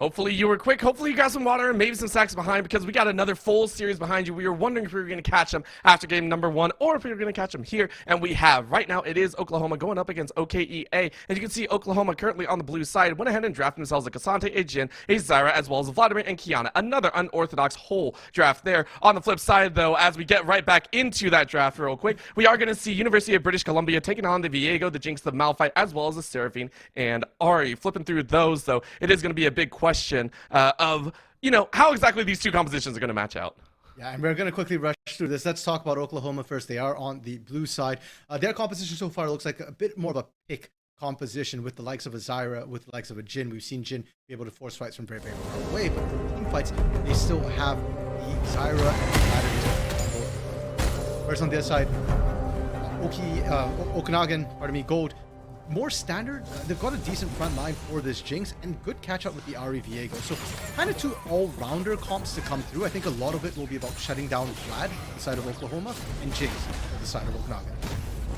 Hopefully you were quick. Hopefully you got some water and maybe some snacks behind, because we got another full series behind you. We were wondering if we were going to catch them after game number 1 or if we were going to catch them here, and we have. Right now it is Oklahoma going up against OKEA, and you can see Oklahoma currently on the blue side went ahead and drafted themselves a Cassante, a Jin, a Zyra, as well as a Vladimir and Kiana. Another unorthodox whole draft there. On the flip side, though, as we get right back into that draft real quick, we are going to see University of British Columbia taking on the Viego, the Jinx, the Malphite, as well as the Seraphine and Ari. Flipping through those, though, it is going to be a big question of, you know, how exactly these two compositions are going to match out. Yeah, and we're going to quickly rush through this. Let's talk about Oklahoma first. They are on the blue side. Their composition so far looks like a bit more of a pick composition with the likes of a Zyra, with the likes of a Jin. We've seen Jin be able to force fights from very, very far away, but for team fights, they still have the Zyra and the whereas on the other side, Okanagan, Gold, more standard. They've got a decent front line for this Jinx and good catch up with the Ari Viego. So kind of two all-rounder comps to come through. I think a lot of it will be about shutting down Vlad on the side of Oklahoma and Jinx on the side of Okanagan.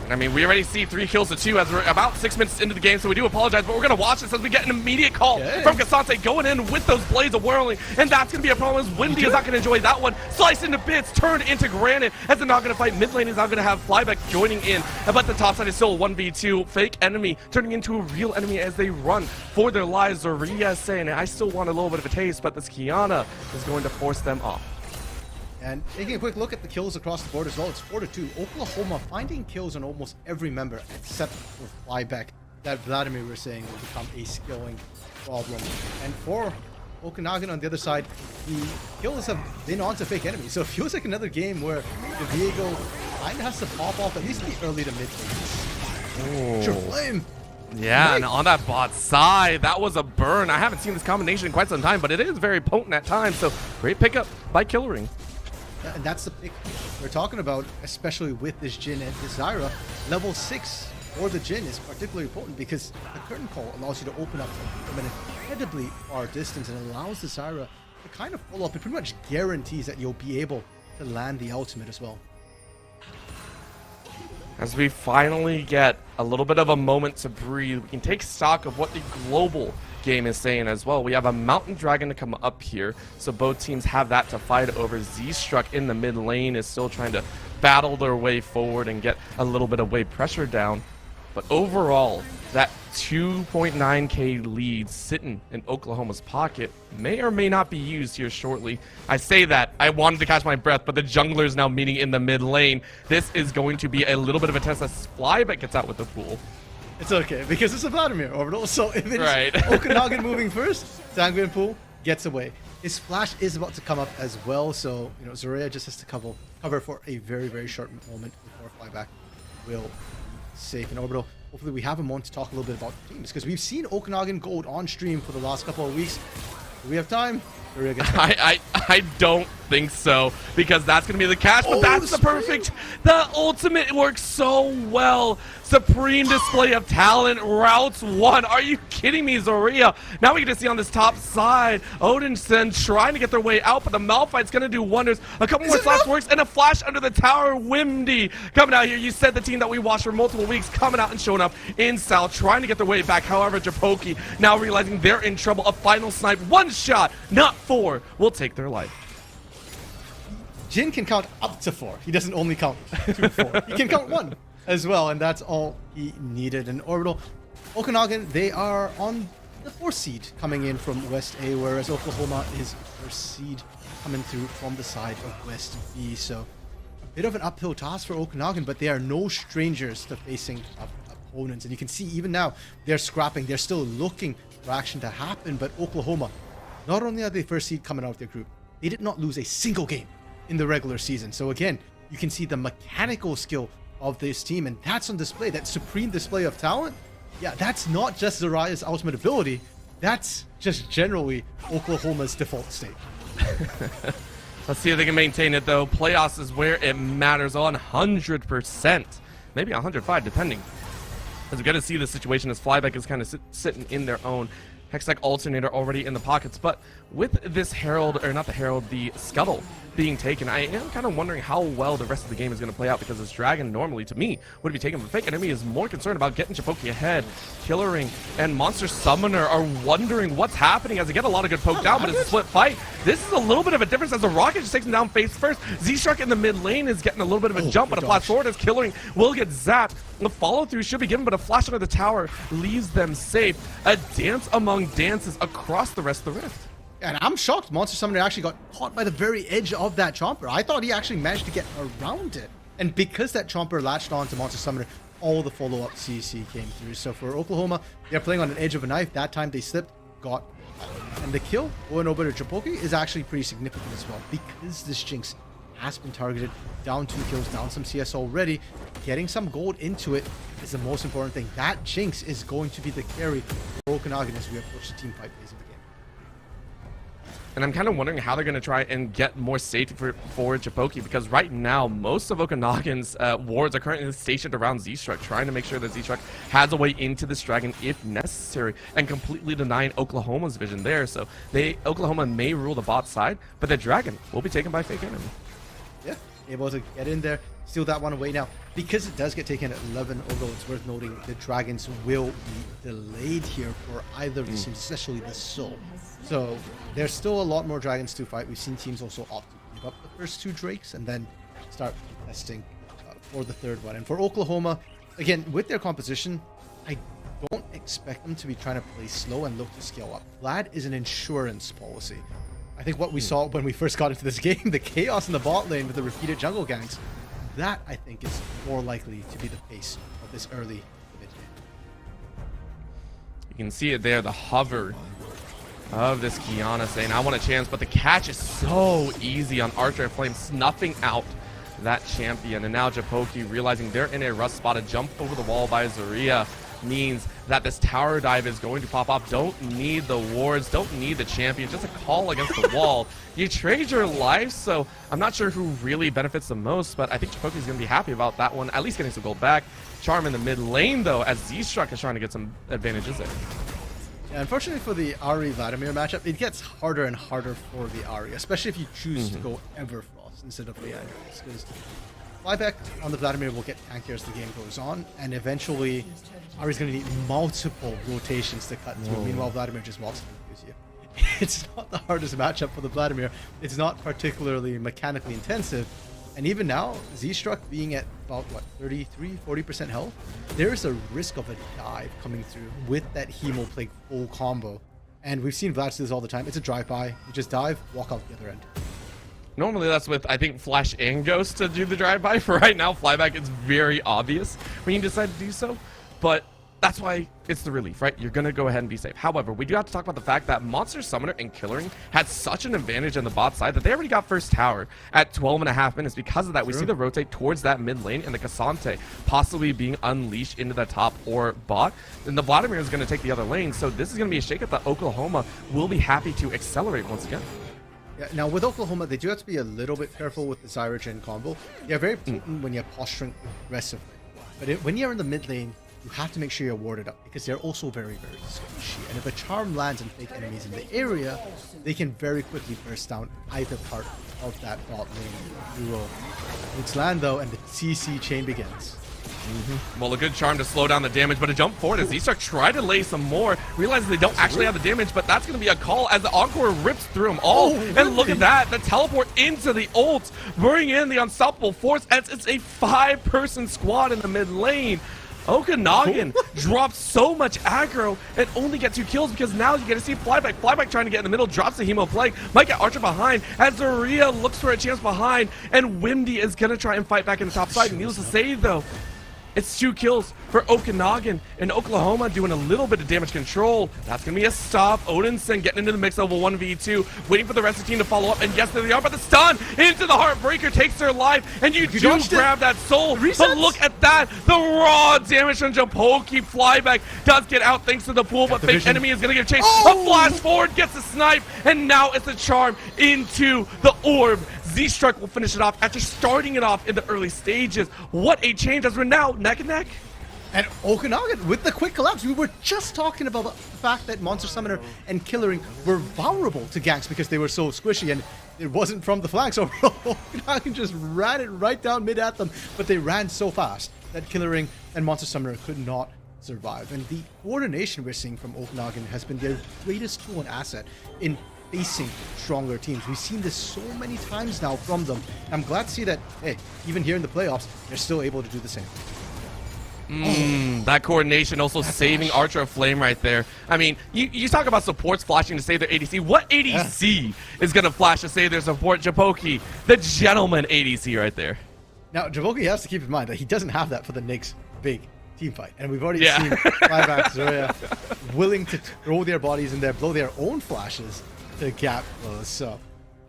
I mean, we already see 3 kills to 2 as we're about 6 minutes into the game, so we do apologize, but we're going to watch this as we get an immediate call from Cassante going in with those blades of whirling, and that's going to be a problem as Windy is not going to enjoy that one. Sliced into bits, turned into granite, as they're not going to fight. Mid lane is now going to have Flyback joining in, but the top side is still a 1v2. Fake enemy turning into a real enemy as they run for their lives. Zoria saying, I still want a little bit of a taste, but this Kiana is going to force them off. And taking a quick look at the kills across the board as well, it's 4-2. Oklahoma finding kills on almost every member except for Flyback. That Vladimir was saying will become a skilling problem. And for Okanagan on the other side, the kills have been onto fake enemies. So it feels like another game where the Viego kind of has to pop off at least the early to mid lanes. Sure flame. Yeah, and on that bot side, that was a burn. I haven't seen this combination in quite some time, but it is very potent at times. So great pickup by Killering. And that's the pick we're talking about, especially with this Jin and this Zyra. Level 6 for the Jin is particularly potent because the curtain call allows you to open up from an incredibly far distance and allows the Zyra to kind of pull up. It pretty much guarantees that you'll be able to land the ultimate as well. As we finally get a little bit of a moment to breathe, we can take stock of what the global game is saying as well. We have a Mountain Dragon to come up here, so both teams have that to fight over. Z-Struck in the mid lane is still trying to battle their way forward and get a little bit of wave pressure down. But overall, that 2.9k lead sitting in Oklahoma's pocket may or may not be used here shortly. I say that, I wanted to catch my breath, but the jungler is now meeting in the mid lane. This is going to be a little bit of a test as Flyback gets out with the pool. It's okay, because it's a Vladimir orbital, so if it's right. Okanagan moving first, Sanguine Pool gets away. His flash is about to come up as well, so you know Zoria just has to cover for a very, very short moment before Flyback will be safe in orbital. Hopefully we have a moment to talk a little bit about teams, because we've seen Okanagan Gold on stream for the last couple of weeks. Do we have time? I don't think so, because that's going to be the catch, but that's the perfect, the ultimate works so well. Supreme display of talent, routes 1. Are you kidding me, Zoria? Now we get to see on this top side, Odinson trying to get their way out, but the Malphite's going to do wonders. A couple more slash works and a flash under the tower. Wimdy coming out here. You said the team that we watched for multiple weeks coming out and showing up in South, trying to get their way back. However, Japoki now realizing they're in trouble. A final snipe, 1 shot, not 4, will take their life. Jin can count up to 4. He doesn't only count to 4. He can count 1 as well, and that's all he needed in orbital. Okanagan, they are on the 4th seed coming in from West A, whereas Oklahoma is 1st seed coming through from the side of West B. So a bit of an uphill task for Okanagan, but they are no strangers to facing opponents. And you can see even now they're scrapping. They're still looking for action to happen, but Oklahoma, not only are they 1st seed coming out of their group, they did not lose a single game in the regular season. So again, you can see the mechanical skill of this team, and that's on display. That supreme display of talent, yeah, that's not just Zoraya's ultimate ability, that's just generally Oklahoma's default state. Let's see if they can maintain it, though. Playoffs is where it matters 100%, maybe 105 depending, as we're going to see the situation as Flyback is kind of sitting in their own Hextech Alternator already in the pockets, but with this Herald, or not the Herald, the Scuttle being taken, I am kind of wondering how well the rest of the game is going to play out, because this Dragon normally, to me, would be taken, but Fake Enemy is more concerned about getting Chipoki ahead. Killering and Monster Summoner are wondering what's happening as they get a lot of good poke down, but it's a split fight. This is a little bit of a difference as the Rocket just takes him down face first. Z-Struck in the mid lane is getting a little bit of a jump, but a flat sword as Killering will get zapped. The follow-through should be given, but a flash under the tower leaves them safe. A dance among dances across the rest of the Rift. And I'm shocked Monster Summoner actually got caught by the very edge of that Chomper. I thought he actually managed to get around it. And because that Chomper latched on to Monster Summoner, all the follow-up CC came through. So for Oklahoma, they're playing on an edge of a knife. That time they slipped, got, and the kill going over to Chipoki is actually pretty significant as well, because this Jinx has been targeted, down 2 kills, down some CS already. Getting some gold into it is the most important thing. That Jinx is going to be the carry for Okanagan as we approach the team fight phase of the game. And I'm kind of wondering how they're going to try and get more safety for Chipoki, because right now, most of Okanagan's wards are currently stationed around Z-Struck, trying to make sure that Z-Struck has a way into this Dragon if necessary, and completely denying Oklahoma's vision there. So Oklahoma may rule the bot side, but the Dragon will be taken by Fake Enemy. Yeah, able to get in there, steal that one away now. Because it does get taken at 11, although it's worth noting the Dragons will be delayed here for either of these teams, especially the Soul. So there's still a lot more Dragons to fight. We've seen teams also opt to give up the first 2 Drakes and then start testing for the 3rd one. And for Oklahoma, again, with their composition, I don't expect them to be trying to play slow and look to scale up. Vlad is an insurance policy. I think what we saw when we first got into this game, the chaos in the bot lane with the repeated jungle ganks, that I think is more likely to be the pace of this early mid game. You can see it there, the hover of this Kiana saying, I want a chance, but the catch is so easy on Archer Flame, snuffing out that champion. And now Chipoki realizing they're in a rust spot. A jump over the wall by Zarya means that this tower dive is going to pop off. Don't need the wards, don't need the champion, just a call against the wall. You trade your life, so I'm not sure who really benefits the most, but I think Chipoki's going to be happy about that one, at least getting some gold back. Charm in the mid lane, though, as Z-Struck is trying to get some advantages there. Yeah, unfortunately for the Ahri Vladimir matchup, it gets harder and harder for the Ahri, especially if you choose to go Everfrost instead of Leandros, because Flyback on the Vladimir will get tankier as the game goes on, and eventually Ahri's going to need multiple rotations to cut through. Meanwhile, Vladimir just walks into you. It's not the hardest matchup for the Vladimir. It's not particularly mechanically intensive. And even now, Z-Struck being at about, what, 33-40% health, there is a risk of a dive coming through with that Hemo Plague full combo. And we've seen Vlad do this all the time. It's a drive-by. You just dive, walk out the other end. Normally that's with, I think, Flash and Ghost to do the drive-by. For right now, Flyback is very obvious when you decide to do so. But that's why it's the relief, right? You're going to go ahead and be safe. However, we do have to talk about the fact that Monster Summoner and Killering had such an advantage on the bot side that they already got first tower at 12.5 minutes. Because of that, we see the rotate towards that mid lane and the Cassante possibly being unleashed into the top or bot. And the Vladimir is going to take the other lane. So this is going to be a shakeup that Oklahoma will be happy to accelerate once again. Yeah, now with Oklahoma, they do have to be a little bit careful with the Zyra-Gen combo. They're very potent when you're posturing aggressively. But when you're in the mid lane, you have to make sure you're warded up, because they're also very, very squishy. And if a charm lands and fake enemies in the area, they can very quickly burst down either part of that bot lane. You will land though, and the CC chain begins. Well, a good charm to slow down the damage, but a jump forward as Z-Struck try to lay some more. Realizes they don't actually have the damage, but that's going to be a call as the Encore rips through them all. And look at that, the teleport into the ult, bring in the unstoppable force as it's a 5-person squad in the mid lane. Okanagan drops so much aggro and only get 2 kills, because now you get to see Flyback. Flyback trying to get in the middle, drops the Hemo Plague, might get Archer behind as Zarya looks for a chance behind, and Wimdy is going to try and fight back in the top side. Needless to say, though, it's 2 kills for Okanagan, and Oklahoma doing a little bit of damage control. That's going to be a stop. Odinson getting into the mix of a 1v2, waiting for the rest of the team to follow up, and yes, there they are, but the stun into the Heartbreaker takes their life, and you do grab that soul. But look at that, the raw damage from Chipoki. Flyback does get out thanks to the pool, but Fake Enemy is going to give chase. A flash forward, gets a snipe, and now it's a charm into the orb. Z-Struck will finish it off after starting it off in the early stages. What a change as we're now neck and neck. And Okanagan with the quick collapse. We were just talking about the fact that Monster Summoner and Killering were vulnerable to ganks because they were so squishy, and it wasn't from the flank. So Okanagan just ran it right down mid at them, but they ran so fast that Killering and Monster Summoner could not survive. And the coordination we're seeing from Okanagan has been their greatest tool and asset in facing stronger teams. We've seen this so many times now from them. I'm glad to see that, hey, even here in the playoffs, they're still able to do the same. That coordination also saving Archer of Flame right there. I mean, you talk about supports flashing to save their ADC. What ADC is going to flash to save their support? Japoki, the gentleman ADC right there. Now, Japoki has to keep in mind that he doesn't have that for the NECC big team fight. And we've already seen Flyback Zoya willing to throw their bodies in there, blow their own flashes to gap close. So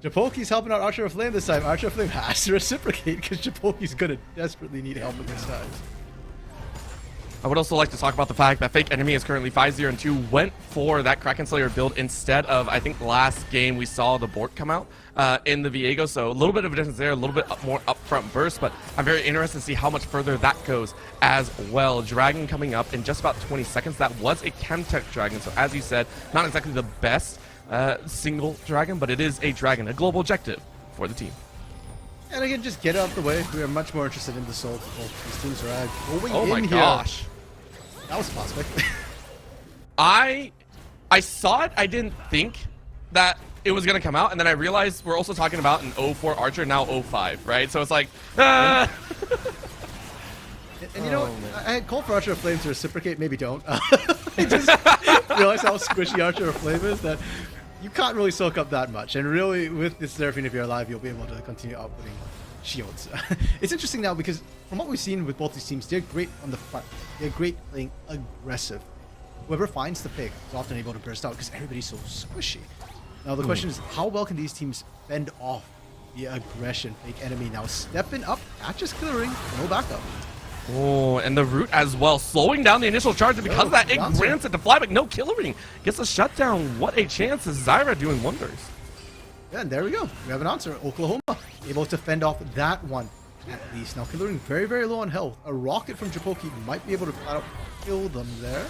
Japoki's helping out Archer of Flame this time. Archer of Flame has to reciprocate because Japoki's going to desperately need help at this time. I would also like to talk about the fact that Fake Enemy is currently 5-0-2, went for that Kraken Slayer build instead of, I think last game we saw the Bork come out in the Viego, so a little bit of a difference there, a little bit more upfront burst, but I'm very interested to see how much further that goes as well. Dragon coming up in just about 20 seconds. That was a Chemtech Dragon, so as you said, not exactly the best single Dragon, but it is a Dragon, a global objective for the team. And again, just get out of the way. We are much more interested in the soul of both these teams are going Oh in my here. gosh. That was a prospect. I saw it. I didn't think that it was going to come out. And then I realized we're also talking about an 04 Archer, now 05, right? So it's like, And you know, I had called for Archer of Flame to reciprocate. Maybe don't. I just realized how squishy Archer of Flame is that you can't really soak up that much. And really, with this Seraphine, if you're alive, you'll be able to continue outputting shields. It's interesting now because from what we've seen with both these teams, they're great on the front. They're great playing aggressive. Whoever finds the pick is often able to burst out because everybody's so squishy. Now the question is, how well can these teams fend off the aggression? Fake Enemy now stepping up, not just clearing, no backup. oh, and the root as well, slowing down the initial charge. And because of that, it grants it to Flyback. No Killering. Gets a shutdown. What a chance. Is Zyra doing wonders. Yeah, and there we go. We have an answer. Oklahoma able to fend off that one at least. Now Killering very, very low on health. A rocket from Japoki might be able to flat out kill them there.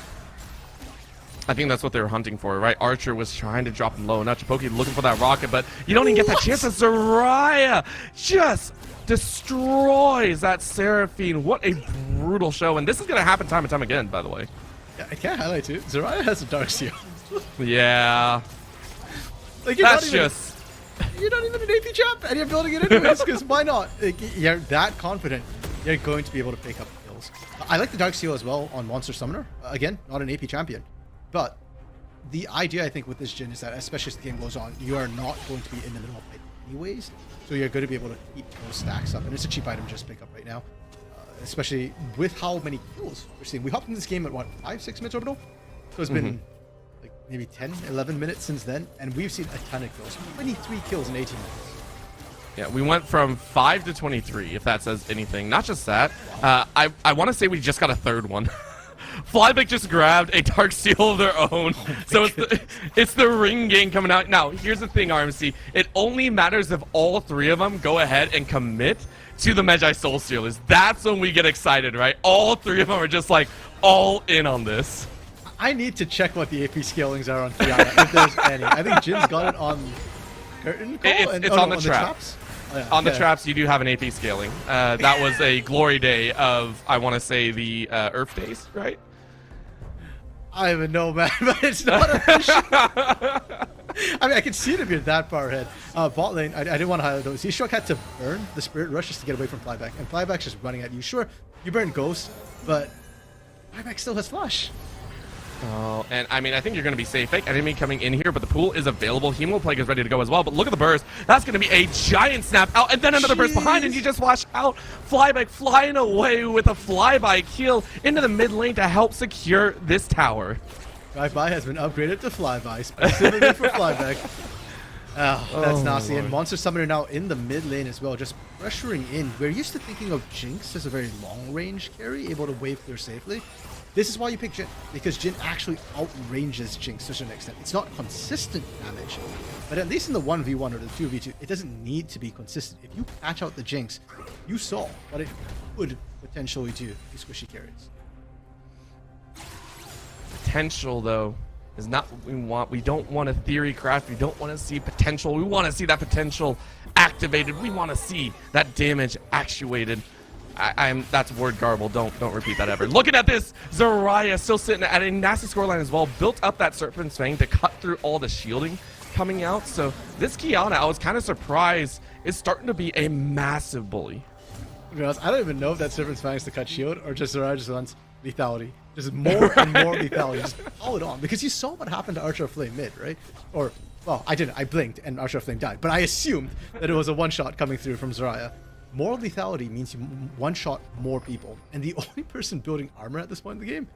I think that's what they were hunting for, right? Archer was trying to drop him low. Now Japoki looking for that rocket, but you don't even get that chance. Zarya just destroys that Seraphine. What a brutal show. And this is going to happen time and time again, by the way. Yeah, I can't highlight too. Zarya has a Dark Seal. Yeah. Like, That's just... You're not even an AP champ, and you're building it anyways, because why not? Like, you're that confident, you're going to be able to pick up kills. I like the Dark Seal as well on Monster Summoner. Again, not an AP champion. But the idea, I think, with this Jhin is that, especially as the game goes on, you are not going to be in the middle of it anyways. So you're going to be able to keep those stacks up. And it's a cheap item to just pick up right now. Especially with how many kills we're seeing. We hopped in this game at, what, 5-6 minutes orbital? So it's been like maybe 10-11 minutes since then. And we've seen a ton of kills. 23 kills in 18 minutes. Yeah, we went from 5 to 23, if that says anything. Not just that. I want to say we just got a third one. Flyback just grabbed a Dark Seal of their own. So it's the ring gang coming out. Now, here's the thing, RMC. It only matters if all three of them go ahead and commit to the Magi Soul Stealers. That's when we get excited, right? All three of them are just like all in on this. I need to check what the AP scalings are on Kiana, if there's any. I think Jin's got it on Curtain Call. It's on the traps. Oh, yeah. On the traps, you do have an AP scaling. That was a glory day of, I want to say, the Earth days, right? I don't even know, man, but it's not official. I mean, I can see it if you're that far ahead. Bot lane, I didn't want to highlight those. Z-Shock had to burn the Spirit Rush just to get away from Flyback, and Flyback's just running at you. Sure, you burn Ghost, but Flyback still has Flash. Oh, and I mean, I think you're going to be safe. Fake Enemy coming in here, but the pool is available. Hemo Plague is ready to go as well, but look at the burst. That's going to be a giant snap out, and then another burst behind, and you just watch out. Flyback flying away with a flyby kill into the mid lane to help secure this tower. Drive-by has been upgraded to Flyby, specifically for Flyback. Oh, that's nasty. Lord. And Monster Summoner now in the mid lane as well, just pressuring in. We're used to thinking of Jinx as a very long-range carry, able to wave clear safely. This is why you pick Jhin, because Jhin actually outranges Jinx to a certain extent. It's not consistent damage, but at least in the 1v1 or the 2v2, it doesn't need to be consistent. If you patch out the Jinx, you saw what it could potentially do to squishy carries. potential, though, is not what we want. We don't want a theory craft. We don't want to see potential. We want to see that potential activated. We want to see that damage actuated. That's word garble. Don't repeat that ever. Looking at this, Zarya still sitting at a nasty scoreline as well. Built up that Serpent's Fang to cut through all the shielding coming out. So this Kiana, I was kind of surprised, is starting to be a massive bully. To be honest, I don't even know if that Serpent's Fang is to cut shield or just Zarya just wants lethality. Just more and more lethality. Just follow it on. Because you saw what happened to Archer of Flame mid, right? Or, well, I didn't. I blinked and Archer of Flame died. But I assumed that it was a one-shot coming through from Zarya. More lethality means you one-shot more people. And the only person building armor at this point in the game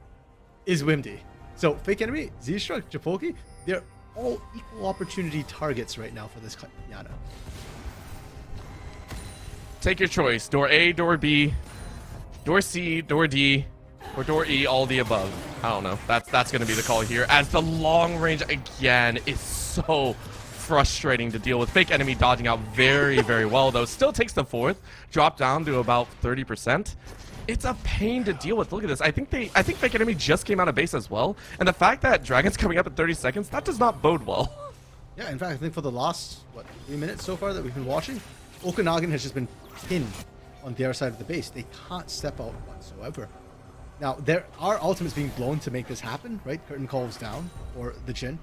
is Wimdy. So, Fake Enemy, Z-Struck, Japoki, they're all equal opportunity targets right now for this Kiana. Take your choice. Door A, door B, door C, door D, or door E, all the above. I don't know. That's going to be the call here, as the long range again is so frustrating to deal with. Fake Enemy dodging out very, very well, though. Still takes the fourth, drop down to about 30%. It's a pain to deal with. Look at this. I think Fake Enemy just came out of base as well, and the fact that Dragon's coming up at 30 seconds, that does not bode well. Yeah, in fact, I think for the last, 3 minutes so far that we've been watching, Okanagan has just been pinned on their side of the base. They can't step out whatsoever. Now, there are ultimates being blown to make this happen, right? Curtain calls down, or the Jhin.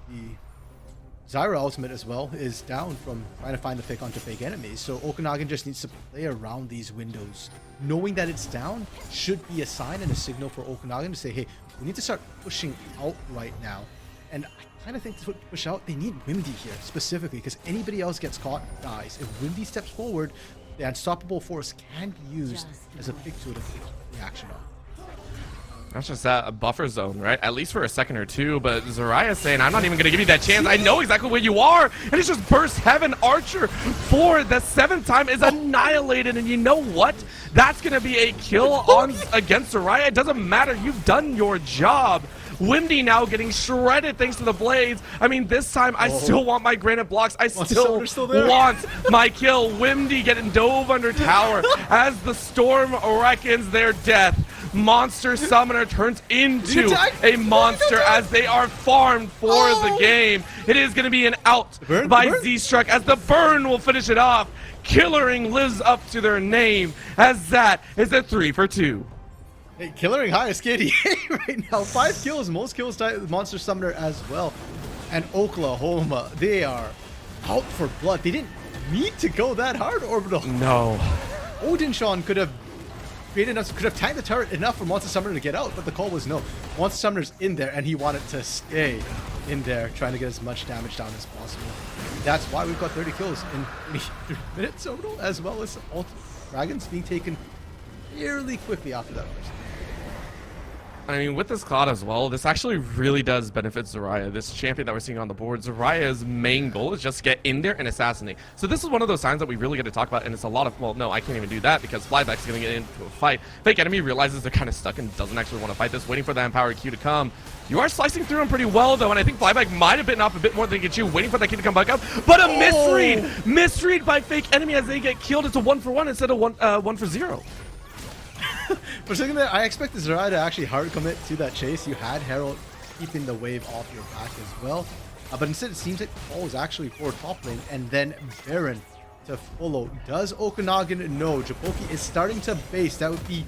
The Zyra ultimate as well is down from trying to find the pick onto Fake Enemies. So Okanagan just needs to play around these windows. Knowing that it's down should be a sign and a signal for Okanagan to say, hey, we need to start pushing out right now. And I kind of think to push out, they need Wimdy here specifically, because anybody else gets caught, dies. If Wimdy steps forward, the unstoppable force can be used as a pick to take reaction on. That's just a buffer zone, right? At least for a second or two, but Zarya saying, I'm not even going to give you that chance. I know exactly where you are. And it's just burst heaven. Archer for the 7th time is annihilated. And you know what? That's going to be a kill on against Zarya. It doesn't matter. You've done your job. Wimdy now getting shredded thanks to the blades. I mean, this time I still want my granite blocks. I still want my kill. Wimdy getting dove under tower as the storm reckons their death. Monster Summoner turns into a monster as they are farmed for the game. It is going to be an out by Z-Struck as the burn will finish it off. Killering lives up to their name as that is a 3 for 2. Hey, Killering highest KDA right now. 5 kills, most kills by Monster Summoner as well. And Oklahoma, they are out for blood. They didn't need to go that hard, Orbital. No. Odin Sean could have created enough, could have tagged the turret enough for Monster Summoner to get out, but the call was no. Monster Summoner's in there, and he wanted to stay in there, trying to get as much damage down as possible. That's why we've got 30 kills in 23 minutes Orbital, as well as all dragons being taken fairly quickly after that first. I mean, with this Cloud as well, this actually really does benefit Zarya. This champion that we're seeing on the board, Zarya's main goal is just to get in there and assassinate. So this is one of those signs that we really get to talk about, and it's a lot of, well, no, I can't even do that because Flyback's going to get into a fight. Fake Enemy realizes they're kind of stuck and doesn't actually want to fight this, waiting for that empowered Q to come. You are slicing through him pretty well, though, and I think Flyback might have bitten off a bit more than get you, waiting for that Q to come back up. But a misread! Misread by Fake Enemy as they get killed. It's a 1-for-1 instead of 1-for-0. For a second there, I expected Zarya to actually hard commit to that chase. You had Herald keeping the wave off your back as well. But instead, it seems like Paul is actually for top lane, and then Baron to follow. Does Okanagan know Japoki is starting to base? That would be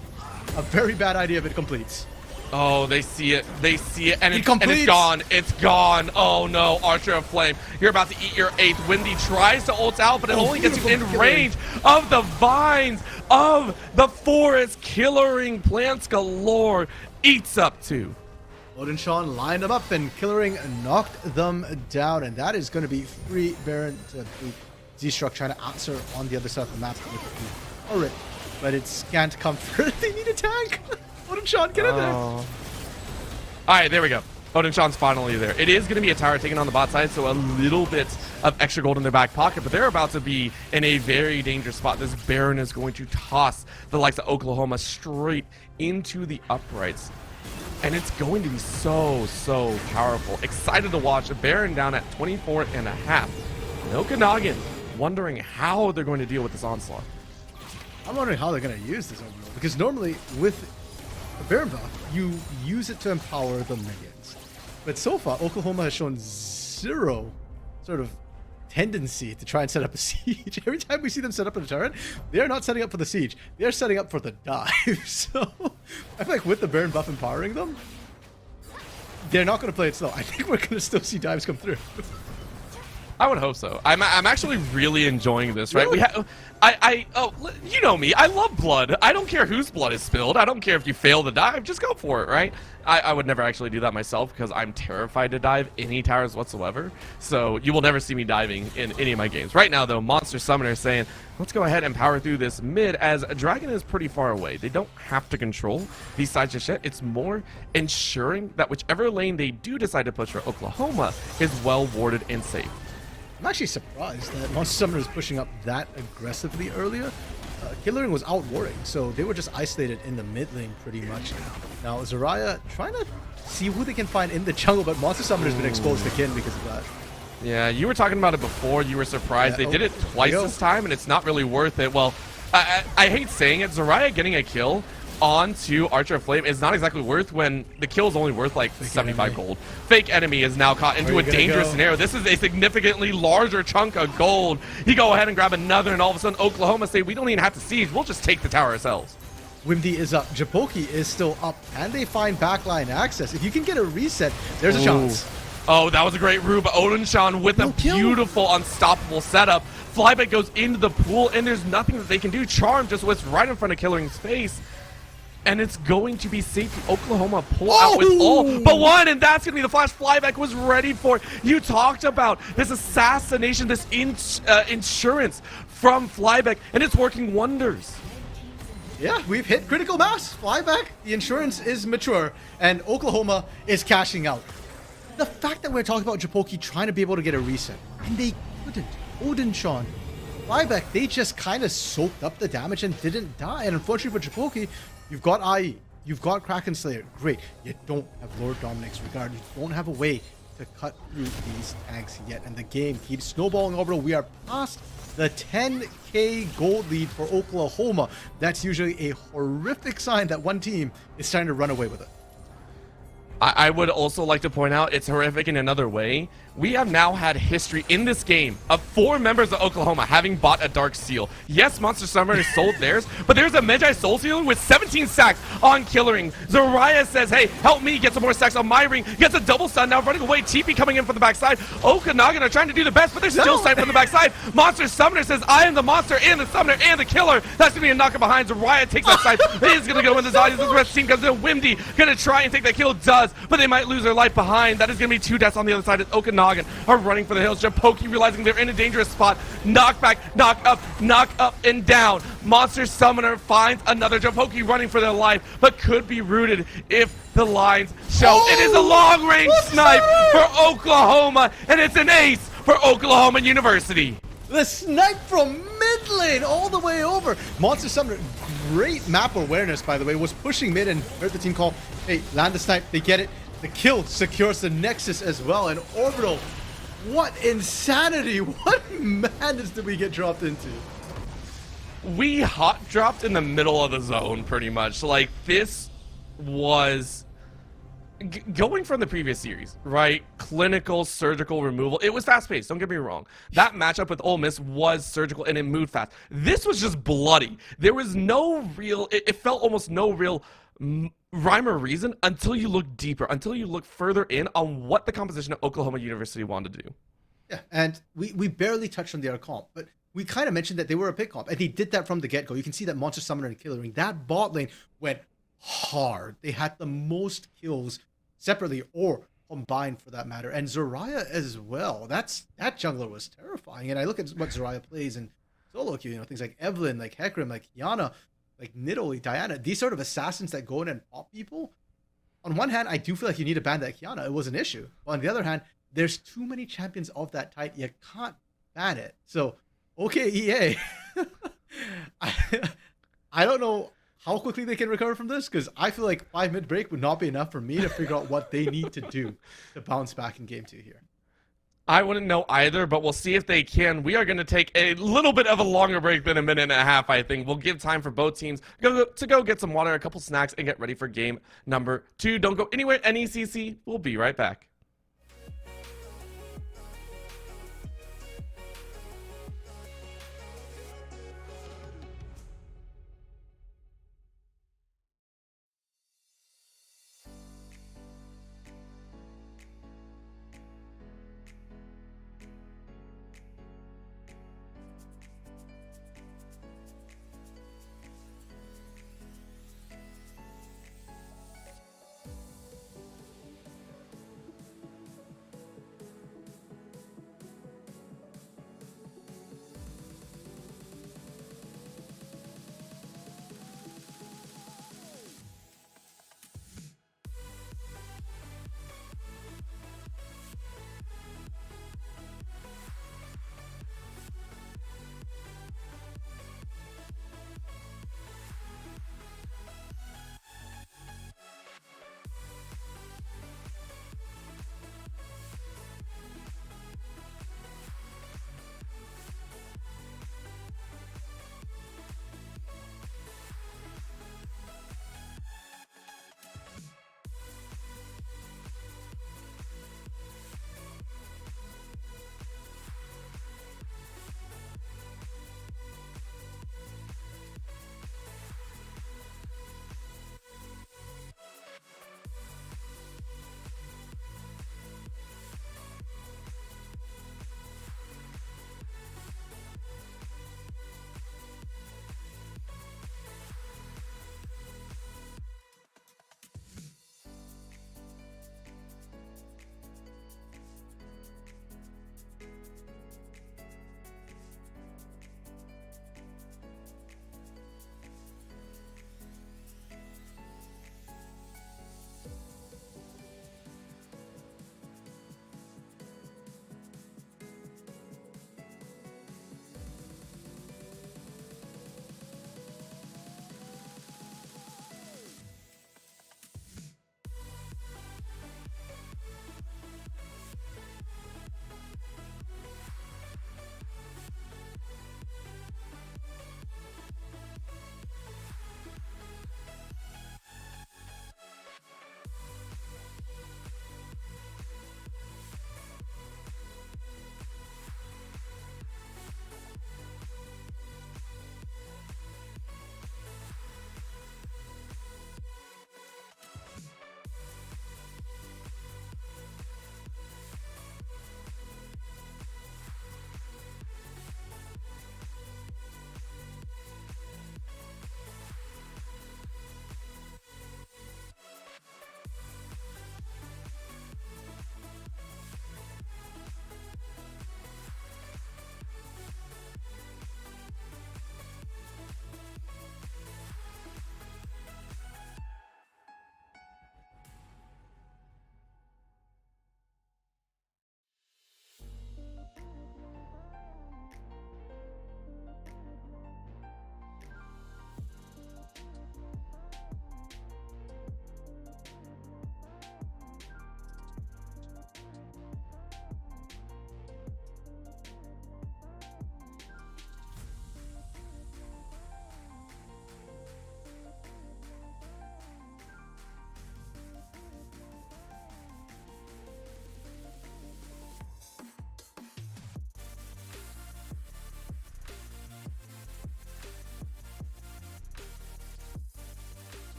a very bad idea if it completes. Oh, they see it. They see it. And it's gone. It's gone. Oh, no. Archer of Flame. You're about to eat your 8th. Wimdy tries to ult out, but it only gets you in range of the vines of the forest. Killering plants galore. Eats up 2. Odin Sean lined them up, and Killering knocked them down. And that is going to be free Baron to boot. Z-Struck trying to answer on the other side of the map with the turret. But it's scant comfort. They need a tank. Odin Sean, get in there. All right, there we go. Odin Sean's finally there. It is going to be a tower taken on the bot side, so a little bit of extra gold in their back pocket, but they're about to be in a very dangerous spot. This Baron is going to toss the likes of Oklahoma straight into the uprights. And it's going to be so, so powerful. Excited to watch. A Baron down at 24 and a half. And Okanagan wondering how they're going to deal with this onslaught. I'm wondering how they're going to use this overall, because normally with a Baron buff, you use it to empower the minions. But so far, Oklahoma has shown zero sort of tendency to try and set up a siege. Every time we see them set up a turret, they are not setting up for the siege. They are setting up for the dive. So I feel like with the Baron buff empowering them, they're not going to play it slow. I think we're going to still see dives come through. I would hope so. I'm actually really enjoying this, right? Really? You know me. I love blood. I don't care whose blood is spilled. I don't care if you fail the dive. Just go for it, right? I would never actually do that myself because I'm terrified to dive any towers whatsoever. So you will never see me diving in any of my games. Right now, though, Monster Summoner is saying, let's go ahead and power through this mid as Dragon is pretty far away. They don't have to control these sides just yet. It's more ensuring that whichever lane they do decide to push for Oklahoma is well warded and safe. I'm actually surprised that Monster Summoner is pushing up that aggressively earlier. Killering was out warding, so they were just isolated in the mid lane pretty much. Now Zarya trying to see who they can find in the jungle, but Monster Summoner's been exposed to Kin because of that. Yeah, you were talking about it before. You were surprised. They did it twice this time, and it's not really worth it. Well, I hate saying it. Zarya getting a kill onto Archer of Flame is not exactly worth when the kill is only worth like 75 gold. Fake enemy is now caught into a dangerous scenario. This is a significantly larger chunk of gold. You go ahead and grab another, and all of a sudden Oklahoma say, we don't even have to siege. We'll just take the tower ourselves. Wimdy is up. Japoki is still up. And they find backline access. If you can get a reset, there's a chance. Oh, that was a great rube. Odinshan with a beautiful unstoppable setup. Flyback goes into the pool, and there's nothing that they can do. Charm just was right in front of Killer's face. And it's going to be safe. Oklahoma pull out with all but one, and that's going to be the flash Flyback was ready for. You talked about this assassination, this insurance from Flyback, and it's working wonders. Yeah, we've hit critical mass. Flyback, the insurance is mature, and Oklahoma is cashing out. The fact that we're talking about Japoki trying to be able to get a reset, and they couldn't. Odinshan, Flyback, they just kind of soaked up the damage and didn't die. And unfortunately for Japoki, you've got IE, you've got Kraken Slayer, great. You don't have Lord Dominic's Regard. You don't have a way to cut through these tanks yet. And the game keeps snowballing over. We are past the 10k gold lead for Oklahoma. That's usually a horrific sign that one team is trying to run away with it. I would also like to point out it's horrific in another way. We have now had history in this game of 4 members of Oklahoma having bought a Dark Seal. Yes, Monster Summoner sold theirs, but there's a Medjai Soul Sealer with 17 stacks on Killering. Zarya says, hey, help me get some more stacks on my ring. Gets a double stun now running away. TP coming in from the backside. Okanagan are trying to do the best, but they're still sniped from the backside. Monster Summoner says, I am the monster and the summoner and the killer. That's going to be a knocker behind. Zarya takes that side. Is going to go in the audience. The rest team comes in. Wimdy going to try and take that kill. Does, but they might lose their life behind. That is going to be 2 deaths on the other side as Okanagan are running for the hills. Japoki realizing they're in a dangerous spot. Knock back, knock up and down. Monster Summoner finds another. Japoki running for their life, but could be rooted if the lines show. It is a long-range snipe for Oklahoma, and it's an ace for Oklahoma University. The snipe from mid lane all the way over. Monster Summoner, great map awareness, by the way, was pushing mid and heard the team call, hey, land the snipe, they get it. The kill secures the Nexus as well, and Orbital, what insanity, what madness did we get dropped into? We hot dropped in the middle of the zone, pretty much. Like, this was going from the previous series, right? Clinical, surgical removal. It was fast-paced, don't get me wrong. That matchup with Ole Miss was surgical and it moved fast. This was just bloody. There was no real, it felt almost no real rhyme or reason until you look deeper, until you look further in on what the composition of Oklahoma University wanted to do. Yeah, and we barely touched on their comp, but we kind of mentioned that they were a pick comp, and they did that from the get-go. You can see that Monster Summoner and Killering, that bot lane went hard. They had the most kills separately or combined for that matter, and Zarya as well. That jungler was terrifying, and I look at what Zarya plays in solo queue, you know, things like Evelyn, like Hecarim, like Yana, like Nidalee, Diana, these sort of assassins that go in and pop people. On one hand, I do feel like you need to ban that Kiana. It was an issue. But on the other hand, there's too many champions of that type. You can't ban it. So, okay, EA. I don't know how quickly they can recover from this, because I feel like 5 mid break would not be enough for me to figure out what they need to do to bounce back in game 2 here. I wouldn't know either, but we'll see if they can. We are going to take a little bit of a longer break than a minute and a half, I think. We'll give time for both teams to go get some water, a couple snacks, and get ready for game number 2. Don't go anywhere, NECC. We'll be right back.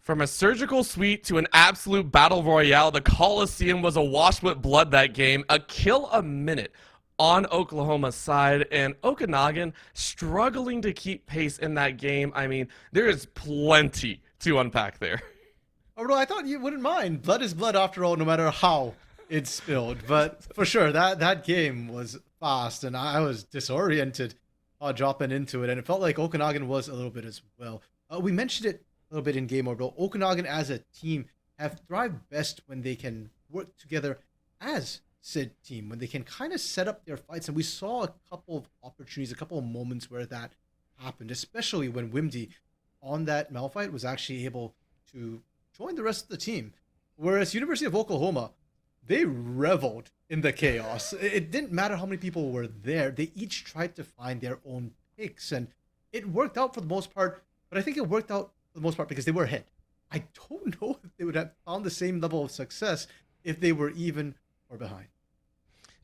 From a surgical suite to an absolute battle royale, the Coliseum was awash with blood that game. A kill a minute on Oklahoma's side, and Okanagan struggling to keep pace in that game. I mean, there is plenty to unpack there. Although I thought you wouldn't mind. Blood is blood after all, no matter how it's spilled. But for sure, that game was fast, and I was disoriented dropping into it, and it felt like Okanagan was a little bit as well. We mentioned it a little bit in game orbital. Okanagan as a team have thrived best when they can work together as Sid team, when they can kind of set up their fights. And we saw a couple of opportunities, a couple of moments where that happened, especially when Wimdy on that Malphite was actually able to join the rest of the team. Whereas University of Oklahoma, they reveled in the chaos. It didn't matter how many people were there. They each tried to find their own picks, and it worked out for the most part. But I think it worked out for the most part because they were ahead. I don't know if they would have found the same level of success if they were even or behind.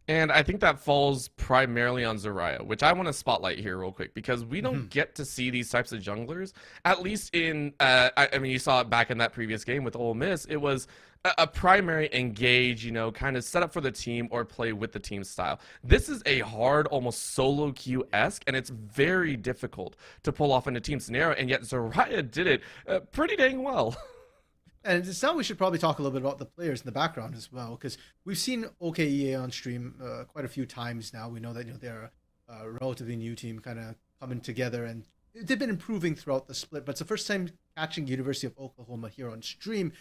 And I think that falls primarily on Zariah, which I want to spotlight here real quick, because we don't get to see these types of junglers, at least in, I mean, you saw it back in that previous game with Ole Miss. It was a primary engage, you know, kind of set up for the team or play with the team style. This is a hard, almost solo queue-esque, and it's very difficult to pull off in a team scenario, and yet Zariah did it pretty dang well. And it's now we should probably talk a little bit about the players in the background as well, because we've seen OKEA on stream quite a few times now. We know that they're a relatively new team, kind of coming together, and they've been improving throughout the split. But it's the first time catching University of Oklahoma here on stream.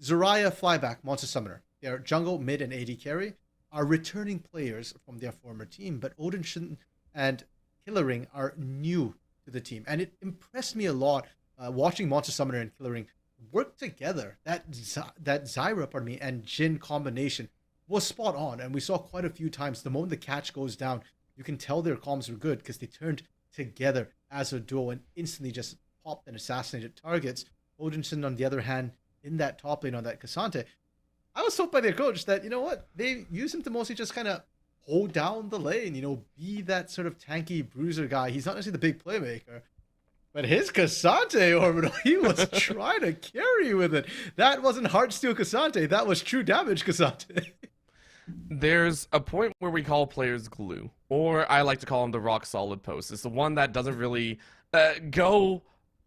Zariah, Flyback, Monster Summoner, their jungle, mid, and AD carry are returning players from their former team, but Odin and Killering are new to the team, and it impressed me a lot watching Monster Summoner and Killering work together. That Zyra, and Jin combination was spot on, and we saw quite a few times the moment the catch goes down, you can tell their comms were good because they turned together as a duo and instantly just popped and assassinated targets. Odinson, on the other hand, in that top lane on that Cassante, I was told by their coach that, you know what, they use him to mostly just kind of hold down the lane, be that sort of tanky bruiser guy. He's not necessarily the big playmaker. But his Cassante orbital, he was trying to carry with it. That wasn't Heartsteel Cassante. That was true damage Cassante. There's a point where we call players glue, or I like to call them the rock solid post. It's the one that doesn't really go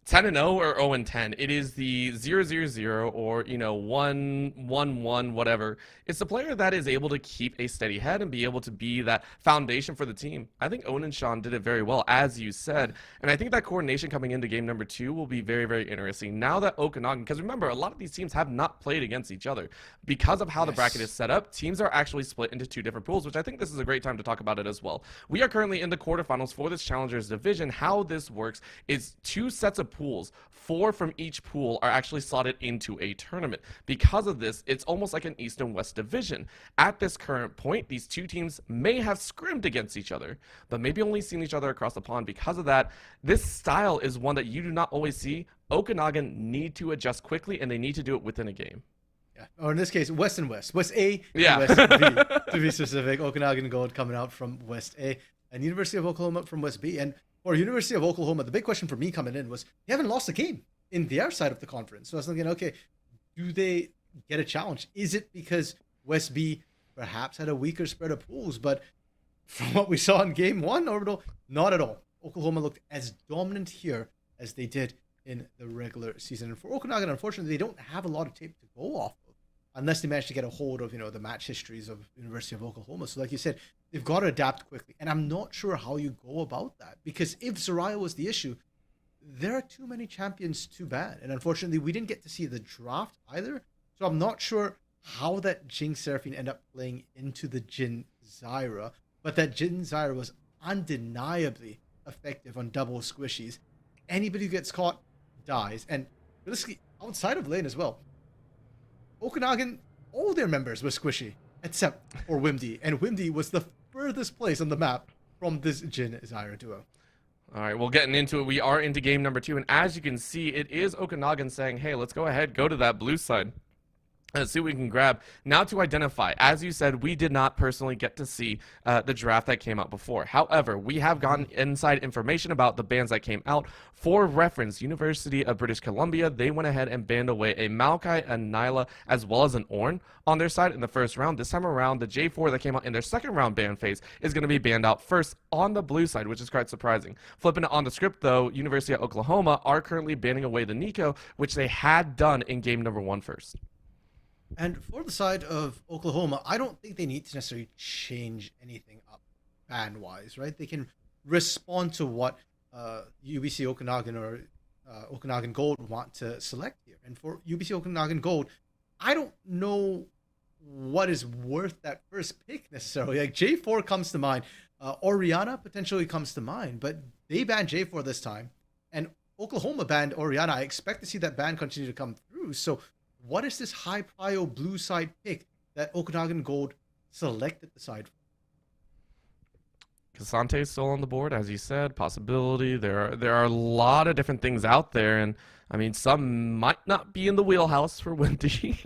10-0 or 0-10. It is the 0-0-0 or 1-1-1, whatever. It's the player that is able to keep a steady head and be able to be that foundation for the team. I think Owen and Sean did it very well, as you said, and I think that coordination coming into game number 2 will be very, very interesting. Now that Okanagan, because remember, a lot of these teams have not played against each other because of how the bracket is set up. Teams are actually split into 2 different pools, which I think this is a great time to talk about it as well. We are currently in the quarterfinals for this Challengers division. How this works is 2 sets of pools. 4 from each pool are actually slotted into a tournament. Because of this, it's almost like an East and West division. At this current point, these 2 teams may have scrimmed against each other, but maybe only seen each other across the pond. Because of that, this style is one that you do not always see. Okanagan need to adjust quickly, and they need to do it within a game. Yeah, or in this case, West and West. West A yeah. and West B, to be specific. Okanagan Gold coming out from West A, and University of Oklahoma from West B. And for University of Oklahoma, the big question for me coming in was they haven't lost a game in their side of the conference. So I was thinking, okay, do they get a challenge? Is it because West B perhaps had a weaker spread of pools? But from what we saw in game 1, Orbital, not at all. Oklahoma looked as dominant here as they did in the regular season. And for Okanagan, unfortunately, they don't have a lot of tape to go off of unless they manage to get a hold of, the match histories of University of Oklahoma. So like you said, they've got to adapt quickly. And I'm not sure how you go about that, because if Zariah was the issue, there are too many champions to ban. And unfortunately, we didn't get to see the draft either. So I'm not sure how that Jinx Seraphine ended up playing into the Jin Zyra, but that Jin Zyra was undeniably effective on double squishies. Anybody who gets caught dies. And realistically, outside of lane as well, Okanagan, all their members were squishy, except for Wimdy. And Wimdy was the furthest place on the map from this Jin Zyra duo. All right, well, getting into it, we are into game number 2. And as you can see, it is Okanagan saying, hey, let's go ahead, go to that blue side. Let's see what we can grab. Now to identify, as you said, we did not personally get to see the draft that came out before. However, we have gotten inside information about the bans that came out. For reference, University of British Columbia, they went ahead and banned away a Maokai, a Nyla, as well as an Ornn on their side in the first round. This time around, the J4 that came out in their second round ban phase is going to be banned out first on the blue side, which is quite surprising. Flipping it on the script, though, University of Oklahoma are currently banning away the NECC, which they had done in game number 1 first. And for the side of Oklahoma, I don't think they need to necessarily change anything up ban-wise, right? They can respond to what UBC Okanagan or Okanagan Gold want to select here. And for UBC Okanagan Gold, I don't know what is worth that first pick necessarily. Like J4 comes to mind, Oriana potentially comes to mind, but they banned J4 this time, and Oklahoma banned Oriana. I expect to see that ban continue to come through. So what is this high prio blue side pick that Okanagan Gold selected the side for? Kasante is still on the board, as you said. Possibility. There are a lot of different things out there, and I mean, some might not be in the wheelhouse for Wendy.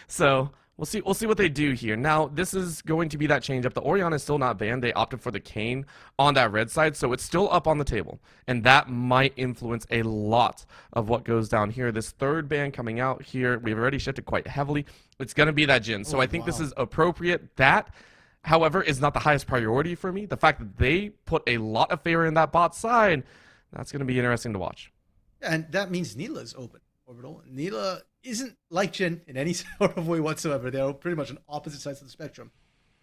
So we'll see what they do here. Now, this is going to be that change up. The Oriana is still not banned. They opted for the Kane on that red side, so it's still up on the table. And that might influence a lot of what goes down here. This third ban coming out here, we've already shifted quite heavily. It's going to be that Jhin. So I think this is appropriate. That, however, is not the highest priority for me. The fact that they put a lot of favor in that bot side, that's going to be interesting to watch. And that means Neela is open, Orbital. Neela isn't like Jhin in any sort of way whatsoever. They're pretty much on opposite sides of the spectrum.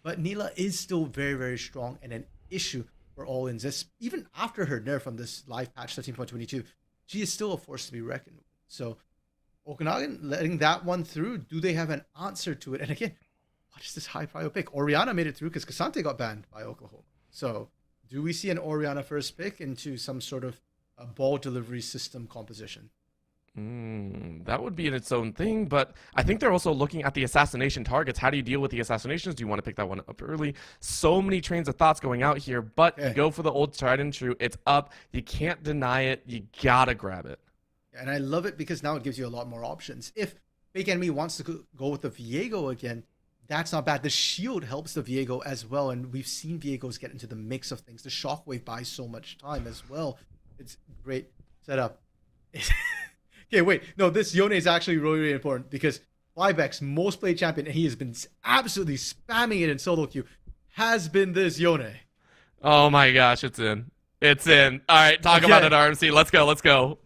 But Neela is still very, very strong and an issue for all ins. Even after her nerf from this live patch 13.22, she is still a force to be reckoned with. So Okanagan letting that one through, do they have an answer to it? And again, what is this high prio pick? Oriana made it through because Kasante got banned by Oklahoma. So do we see an Oriana first pick into some sort of a ball delivery system composition? That would be in its own thing, but I think they're also looking at the assassination targets. How do you deal with the assassinations? Do you want to pick that one up early? So many trains of thoughts going out here, but you go for the old tried and true. It's up. You can't deny it. You gotta grab it. And I love it because now it gives you a lot more options. If Fake Enemy wants to go with the Viego again, that's not bad. The shield helps the Viego as well, and we've seen Viegos get into the mix of things. The Shockwave buys so much time as well. It's great setup. Okay, wait. No, this Yone is actually really, really important because Flybeck's most played champion, and he has been absolutely spamming it in solo queue, has been this Yone. Oh my gosh, it's in. It's in. All right, talk about it, RMC. Let's go. Let's go.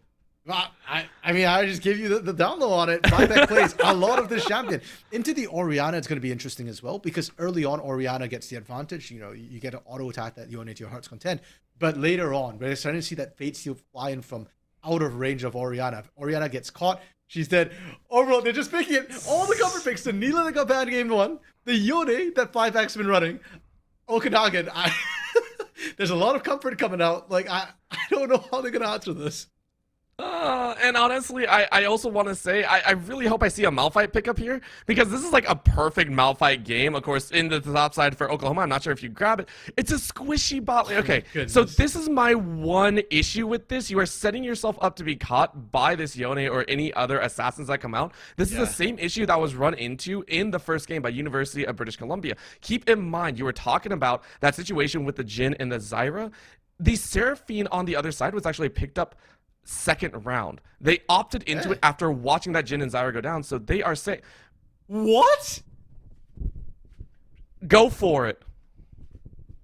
I mean, I just give you the download on it. Flybeck plays a lot of this champion. Into the Oriana, it's going to be interesting as well because early on, Oriana gets the advantage. You know, you get an auto attack that Yone to your heart's content. But later on, we're starting to see that Fate Steel flying from out of range of Oriana. If Oriana gets caught, she's dead. Overall, they're just picking it. All the cover picks. The Neela that got banned game 1. The Yone that Flyback's been running. Okanagan. There's a lot of comfort coming out. Like, I don't know how they're going to answer this. And honestly, I also want to say, I really hope I see a Malphite pickup here, because this is like a perfect Malphite game. Of course, in the top side for Oklahoma, I'm not sure if you grab it. It's a squishy bot lane. Okay, so this is my one issue with this. You are setting yourself up to be caught by this Yone or any other assassins that come out. This is the same issue that was run into in the first game by University of British Columbia. Keep in mind, you were talking about that situation with the Jhin and the Zyra. The Seraphine on the other side was actually picked up second round. They opted into it after watching that Jhin and Zyra go down, so they are saying, what? Go for it.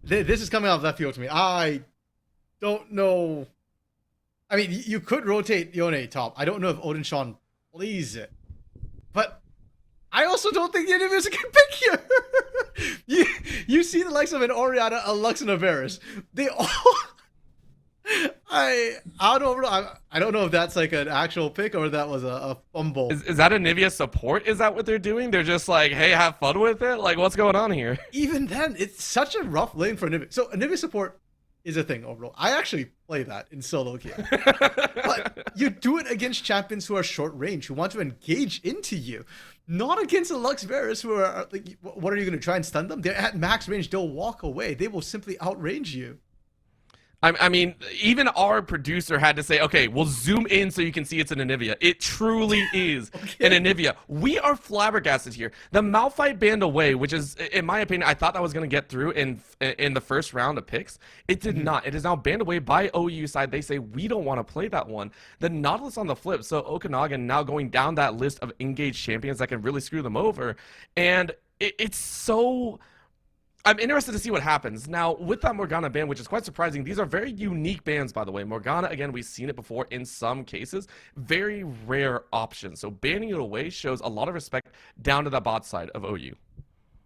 This is coming out of left field to me. I don't know. I mean, you could rotate Yone top. I don't know if Odin Sean plays it, but I also don't think the enemy is a good pick here. you see the likes of an Oriana, a Lux, and a Varus. They all I don't know if that's like an actual pick or that was a fumble. Is that a Nivea support? Is that what they're doing? They're just like, hey, have fun with it? Like, what's going on here? Even then, it's such a rough lane for Nivea. So a Nivea support is a thing overall. I actually play that in solo queue. But you do it against champions who are short range, who want to engage into you. Not against the Lux Varus, who are like, what are you going to try and stun them? They're at max range. They'll walk away. They will simply outrange you. I mean, even our producer had to say, okay, we'll zoom in so you can see it's an Anivia. It truly is an Anivia. We are flabbergasted here. The Malphite banned away, which is, in my opinion, I thought that was going to get through in the first round of picks. It did not. It is now banned away by OU side. They say, we don't want to play that one. The Nautilus on the flip, so Okanagan now going down that list of engaged champions that can really screw them over. And it's so... I'm interested to see what happens. Now, with that Morgana ban, which is quite surprising, these are very unique bans, by the way. Morgana, again, we've seen it before in some cases. Very rare option. So banning it away shows a lot of respect down to the bot side of OU.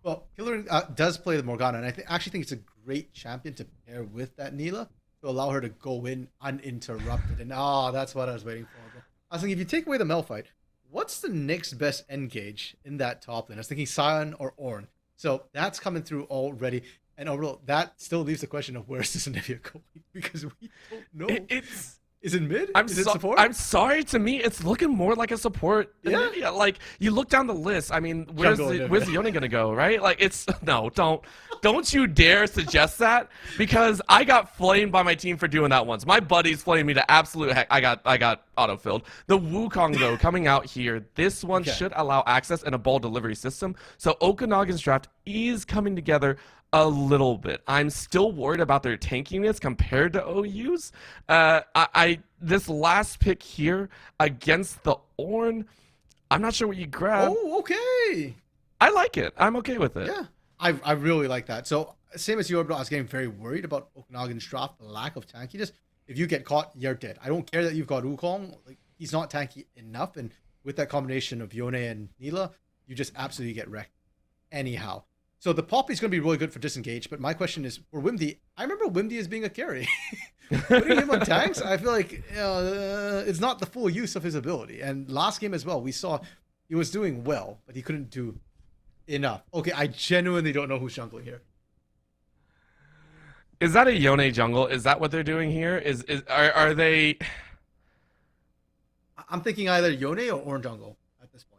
Well, Killer does play the Morgana, and I actually think it's a great champion to pair with that Neela to allow her to go in uninterrupted. And that's what I was waiting for. I was thinking, if you take away the Malphite, what's the next best engage in that top lane? I was thinking Sion or Ornn. So that's coming through already. And overall, that still leaves the question of where's this Anivia going? Because we don't know. Is it mid? Is it support? I'm sorry, to me, it's looking more like a support. Yeah. Like, you look down the list. I mean, where's Yone gonna go, right? Like, it's no, don't you dare suggest that, because I got flamed by my team for doing that once. My buddies flamed me to absolute heck. I got autofilled. The Wukong though coming out here, this one should allow access and a ball delivery system. So Okanagan's draft is coming together a little bit. I'm still worried about their tankiness compared to OU's. This last pick here against the Ornn, I'm not sure what you grab. Oh, okay. I like it. I'm okay with it. Yeah, I really like that. So same as you, I was getting very worried about Okanagan's draft, the lack of tankiness. If you get caught, you're dead. I don't care that you've got Wukong. Like, he's not tanky enough, and with that combination of Yone and Neela, you just absolutely get wrecked. Anyhow. So the Poppy is going to be really good for disengage, but my question is, for Wimdy, I remember Wimdy as being a carry. Putting him on tanks, I feel like it's not the full use of his ability. And last game as well, we saw he was doing well, but he couldn't do enough. Okay, I genuinely don't know who's jungling here. Is that a Yone jungle? Is that what they're doing here? Are they... I'm thinking either Yone or Ornn jungle at this point.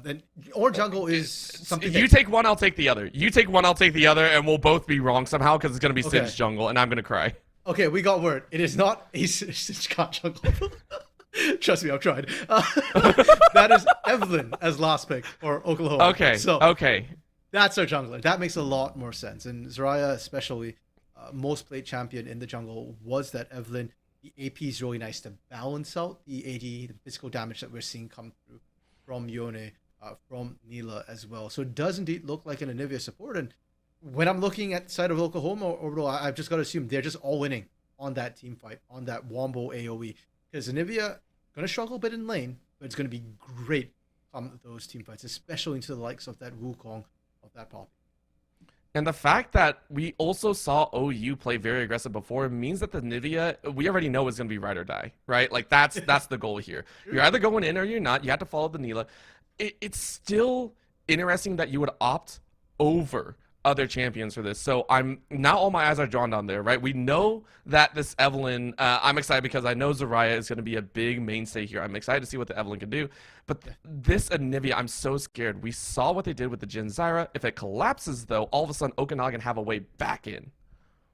And Ornn jungle is something. You take one, I'll take the other. You take one, I'll take the other, and we'll both be wrong somehow because it's gonna be Singe jungle, and I'm gonna cry. Okay, we got word. It is not a Singe jungle. Trust me, I've tried. That is Evelyn as last pick for Oklahoma. Okay. So that's our jungler. That makes a lot more sense. And Zarya, especially, most played champion in the jungle was that Evelyn. The AP is really nice to balance out the AD, the physical damage that we're seeing come through from Yone, from Neela as well. So it does indeed look like an Anivia support. And when I'm looking at the side of Oklahoma, I've just got to assume they're just all winning on that team fight, on that Wombo AoE. Because Anivia going to struggle a bit in lane, but it's going to be great on those team fights, especially into the likes of that Wukong, of that Poppy. And the fact that we also saw OU play very aggressive before means that the Nivea, we already know is going to be ride or die, right? Like, that's the goal here. You're either going in or you're not. You have to follow the Neela. It's still interesting that you would opt over other champions for this. So I'm now, all my eyes are drawn down there, right? We know that this Evelyn, I'm excited because I know Zarya is going to be a big mainstay here. I'm excited to see what the Evelyn can do. But this Anivia, I'm so scared. We saw what they did with the Jhin Zyra. If it collapses, though, all of a sudden Okanagan have a way back in.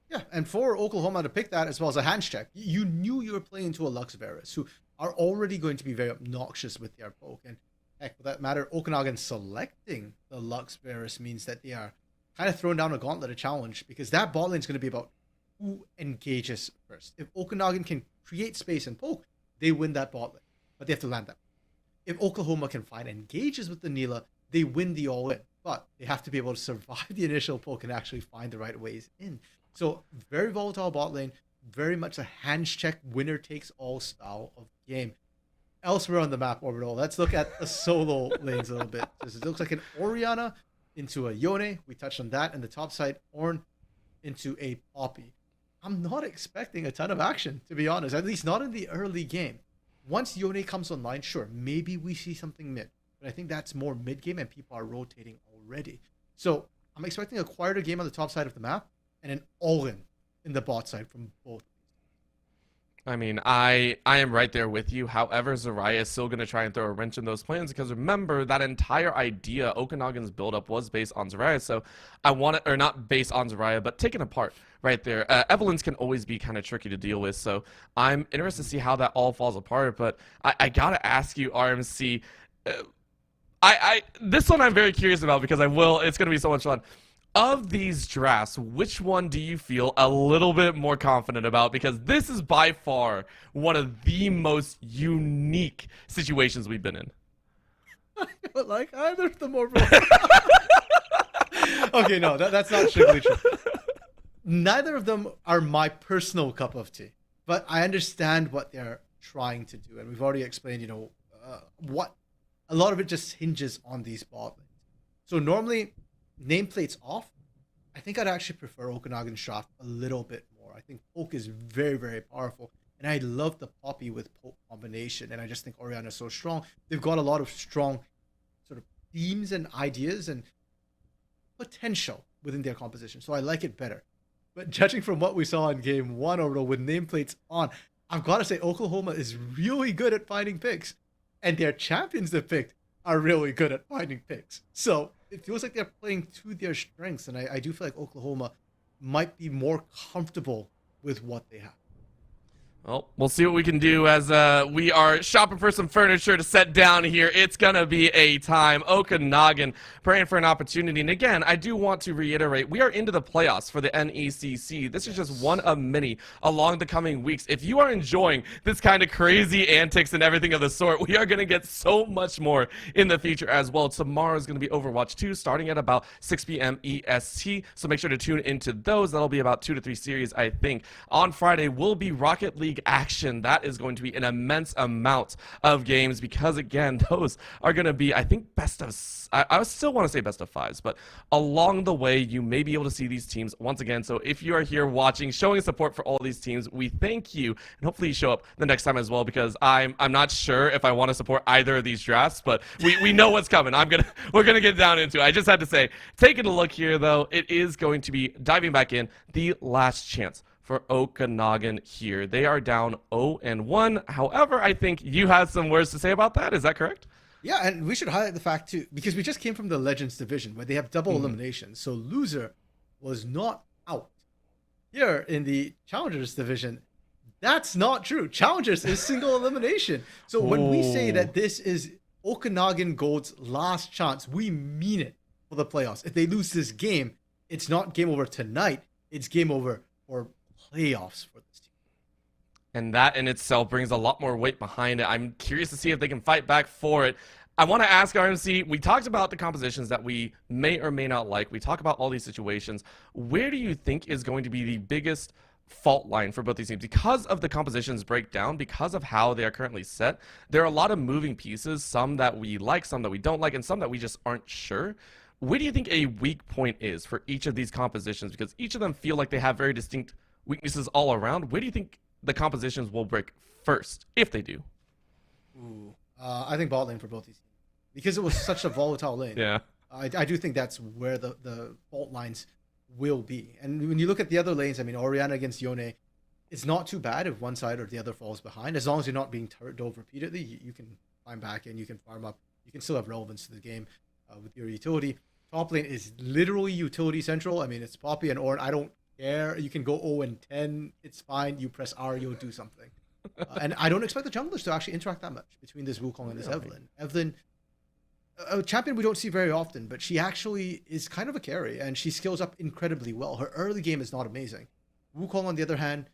Yeah, and for Oklahoma to pick that as well as a hands check, you knew you were playing into a Lux Varus, who are already going to be very obnoxious with their poke. And heck, for that matter, Okanagan selecting the Lux Varus means that they are kind of throwing down a gauntlet, a challenge, because that bot lane is going to be about who engages first. If Okanagan can create space and poke, they win that bot lane, but they have to land that. If Oklahoma can find engages with the Neela, they win the all-in, but they have to be able to survive the initial poke and actually find the right ways in. So very volatile bot lane, very much a hands check, winner takes all style of game. Elsewhere on the map, Orbital, let's look at the solo lanes a little bit. It looks like an Orianna into a Yone. We touched on that. And the top side, Ornn into a Poppy. I'm not expecting a ton of action, to be honest, at least not in the early game. Once Yone comes online, sure, maybe we see something mid. But I think that's more mid-game and people are rotating already. So I'm expecting a quieter game on the top side of the map and an all-in the bot side from both. I mean, I am right there with you. However, Zarya is still going to try and throw a wrench in those plans because remember, that entire idea, Okanagan's buildup, was based on Zarya. So I want it, or not based on Zarya, but taken apart right there. Evelyn's can always be kind of tricky to deal with. So I'm interested to see how that all falls apart. But I got to ask you, RMC, this one I'm very curious about because it's going to be so much fun. Of these drafts, which one do you feel a little bit more confident about? Because this is by far one of the most unique situations we've been in. I don't like either of them overall. Okay, no, that's not strictly true. Neither of them are my personal cup of tea, but I understand what they're trying to do, and we've already explained, what a lot of it just hinges on these bot lanes. So normally, nameplates off, I think I'd actually prefer Okanagan's draft a little bit more. I think Poke is very, very powerful, and I love the Poppy with Poke combination, and I just think Orianna is so strong. They've got a lot of strong sort of themes and ideas and potential within their composition, so I like it better. But judging from what we saw in game one overall with nameplates on, I've got to say Oklahoma is really good at finding picks, and their champions they picked are really good at finding picks. So it feels like they're playing to their strengths, and I do feel like Oklahoma might be more comfortable with what they have. Well, we'll see what we can do as we are shopping for some furniture to set down here. It's going to be a time. Okanagan praying for an opportunity. And again, I do want to reiterate, we are into the playoffs for the NECC. This is just one of many along the coming weeks. If you are enjoying this kind of crazy antics and everything of the sort, we are going to get so much more in the future as well. Tomorrow is going to be Overwatch 2 starting at about 6 p.m. EST. So make sure to tune into those. That'll be about 2 to 3 series, I think. On Friday will be Rocket League action. That is going to be an immense amount of games because again, those are going to be, I think, best of, I still want to say best of fives, but along the way you may be able to see these teams once again. So if you are here watching, showing support for all these teams, we thank you, and hopefully you show up the next time as well, because I'm not sure if I want to support either of these drafts, but we know what's coming. We're gonna get down into it. I just had to say, taking a look here though, it is going to be diving back in, the last chance for Okanagan here. They are down 0-1. However, I think you had some words to say about that. Is that correct? Yeah, and we should highlight the fact too, because we just came from the Legends division where they have double elimination. So loser was not out. Here in the Challengers division, that's not true. Challengers is single elimination. So when we say that this is Okanagan Gold's last chance, we mean it for the playoffs. If they lose this game, it's not game over tonight. It's game over for playoffs for this team. And that in itself brings a lot more weight behind it. I'm curious to see if they can fight back for it. I want to ask RMC, we talked about the compositions that we may or may not like. We talk about all these situations. Where do you think is going to be the biggest fault line for both these teams? Because of the compositions breakdown, because of how they are currently set, there are a lot of moving pieces, some that we like, some that we don't like, and some that we just aren't sure. Where do you think a weak point is for each of these compositions? Because each of them feel like they have very distinct weaknesses all around. Where do you think the compositions will break first, if they do? I think bot lane for both these teams. Because it was such a volatile lane. Yeah. I do think that's where the fault lines will be. And when you look at the other lanes, I mean, Orianna against Yone, it's not too bad if one side or the other falls behind. As long as you're not being turret dove repeatedly, you can climb back and you can farm up. You can still have relevance to the game with your utility. Top lane is literally utility central. I mean, it's Poppy and Ornn. I don't care. You can go 0-10. It's fine. You press R, you'll do something. And I don't expect the junglers to actually interact that much between this Wukong and this Evelyn. Evelyn, a champion we don't see very often, but she actually is kind of a carry, and she scales up incredibly well. Her early game is not amazing. Wukong, on the other hand,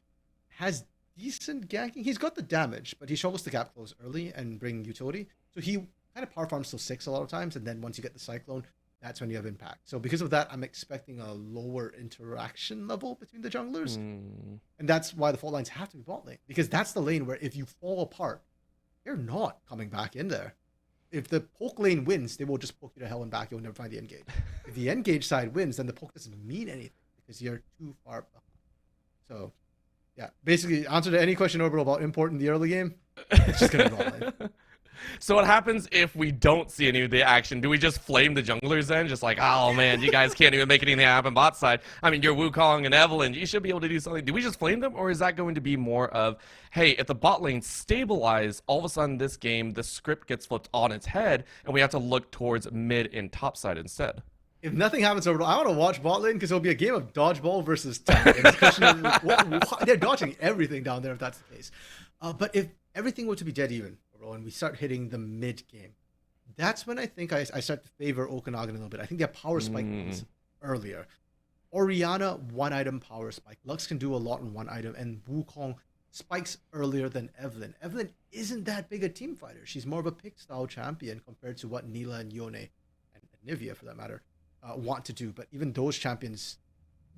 has decent ganking. He's got the damage, but he struggles to gap close early and bring utility. So he kind of power farms till 6 a lot of times, and then once you get the Cyclone, that's when you have impact. So because of that, I'm expecting a lower interaction level between the junglers. And that's why the fault lines have to be bot lane, because that's the lane where if you fall apart, you're not coming back in there. If the poke lane wins, they will just poke you to hell and back. You'll never find the engage. If the engage side wins, then the poke doesn't mean anything because you're too far behind. So, yeah, basically, answer to any question, Orbital, about import in the early game, it's just going to be bot lane. So what happens if we don't see any of the action? Do we just flame the junglers then? Just like, oh man, you guys can't even make anything happen bot side. I mean, you're Wukong and Evelyn. You should be able to do something. Do we just flame them, or is that going to be more of, hey, if the bot lane stabilize, all of a sudden this game, the script gets flipped on its head, and we have to look towards mid and top side instead? If nothing happens over, I want to watch bot lane because it'll be a game of dodgeball versus tank. And the question is, they're dodging everything down there if that's the case. But if everything were to be dead even, and we start hitting the mid game, that's when I think I start to favor Okanagan a little bit. I think their power spike was earlier. Orianna, one item power spike. Lux can do a lot in one item, and Wukong spikes earlier than Evelyn. Evelyn isn't that big a team fighter. She's more of a pick style champion compared to what Neela and Yone and Nivea, for that matter, want to do. But even those champions,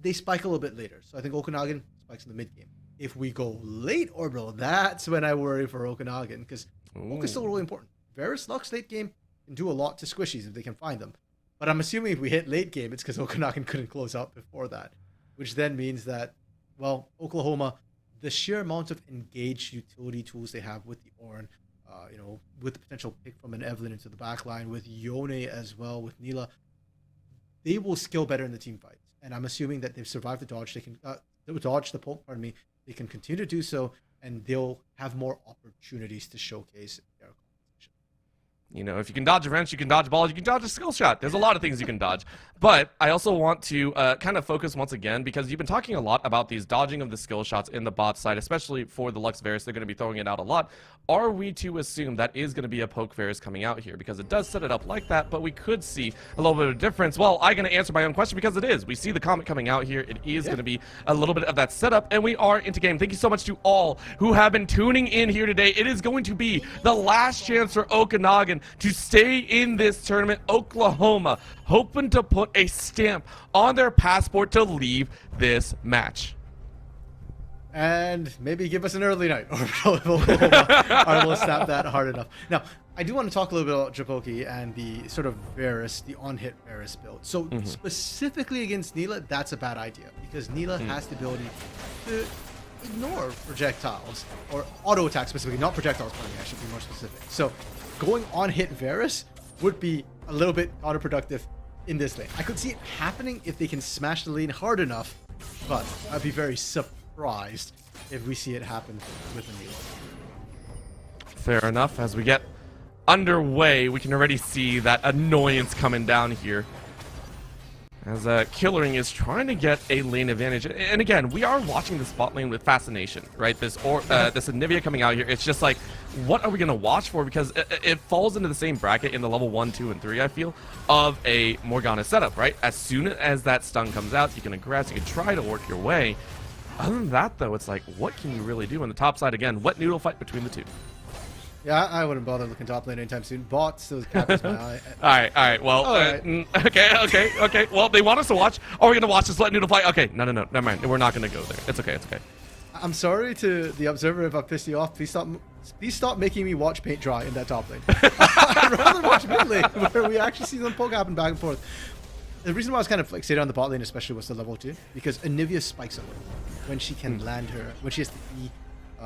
they spike a little bit later. So I think Okanagan spikes in the mid game. If we go late orbital, that's when I worry for Okanagan, because Oak is still really important. Varus Lux late game can do a lot to squishies if they can find them. But I'm assuming if we hit late game, it's because Okanagan couldn't close out before that, which then means that, well, Oklahoma, the sheer amount of engaged utility tools they have with the Ornn, with the potential pick from an Evelyn into the backline, with Yone as well, with Neela, they will skill better in the team fights. And I'm assuming that they've survived the dodge. They can dodge the poke, pardon me. They can continue to do so, and they'll have more opportunities to showcase their composition. You know, if you can dodge a wrench, you can dodge balls, you can dodge a skill shot. There's a lot of things you can dodge. But I also want to kind of focus once again, because you've been talking a lot about these dodging of the skill shots in the bot side, especially for the Lux Varus. They're going to be throwing it out a lot. Are we to assume that is going to be a poke Varus coming out here? Because it does set it up like that, but we could see a little bit of difference. Well, I'm going to answer my own question because it is. We see the comment coming out here. It is going to be a little bit of that setup, and we are into game. Thank you so much to all who have been tuning in here today. It is going to be the last chance for Okanagan to stay in this tournament. Oklahoma hoping to put a stamp on their passport to leave this match. And maybe give us an early night. I will snap that hard enough. Now, I do want to talk a little bit about Japoki and the sort of Varus, the on-hit Varus build. So specifically against Neela, that's a bad idea, because Neela has the ability to ignore projectiles, or auto attack specifically, not projectiles, I should be more specific. So going on-hit Varus would be a little bit counterproductive in this lane. I could see it happening if they can smash the lane hard enough, but I'd be very surprised if we see it happen with a Neela. Fair enough. As we get underway, we can already see that annoyance coming down here, as Killering is trying to get a lane advantage. And again, we are watching the spot lane with fascination, right? This Nivea coming out here, it's just like, what are we going to watch for? Because it falls into the same bracket in the level 1, 2, and 3, I feel, of a Morgana setup, right? As soon as that stun comes out, you can aggress, you can try to work your way. Other than that, though, it's like, what can you really do on the top side? Again, wet noodle fight between the two. Yeah, I wouldn't bother looking top lane anytime soon. Bots, those captures my eye. All right. Well, okay. Well, they want us to watch. Are we gonna watch this wet noodle fight? Okay, no, never mind. We're not gonna go there. It's okay. I'm sorry to the observer if I pissed you off. Please stop making me watch paint dry in that top lane. I'd rather watch mid lane where we actually see them poke happen back and forth. The reason why I was kind of like stayed on the bot lane especially was the level 2, because Anivia spikes away when she can land her, when she has the E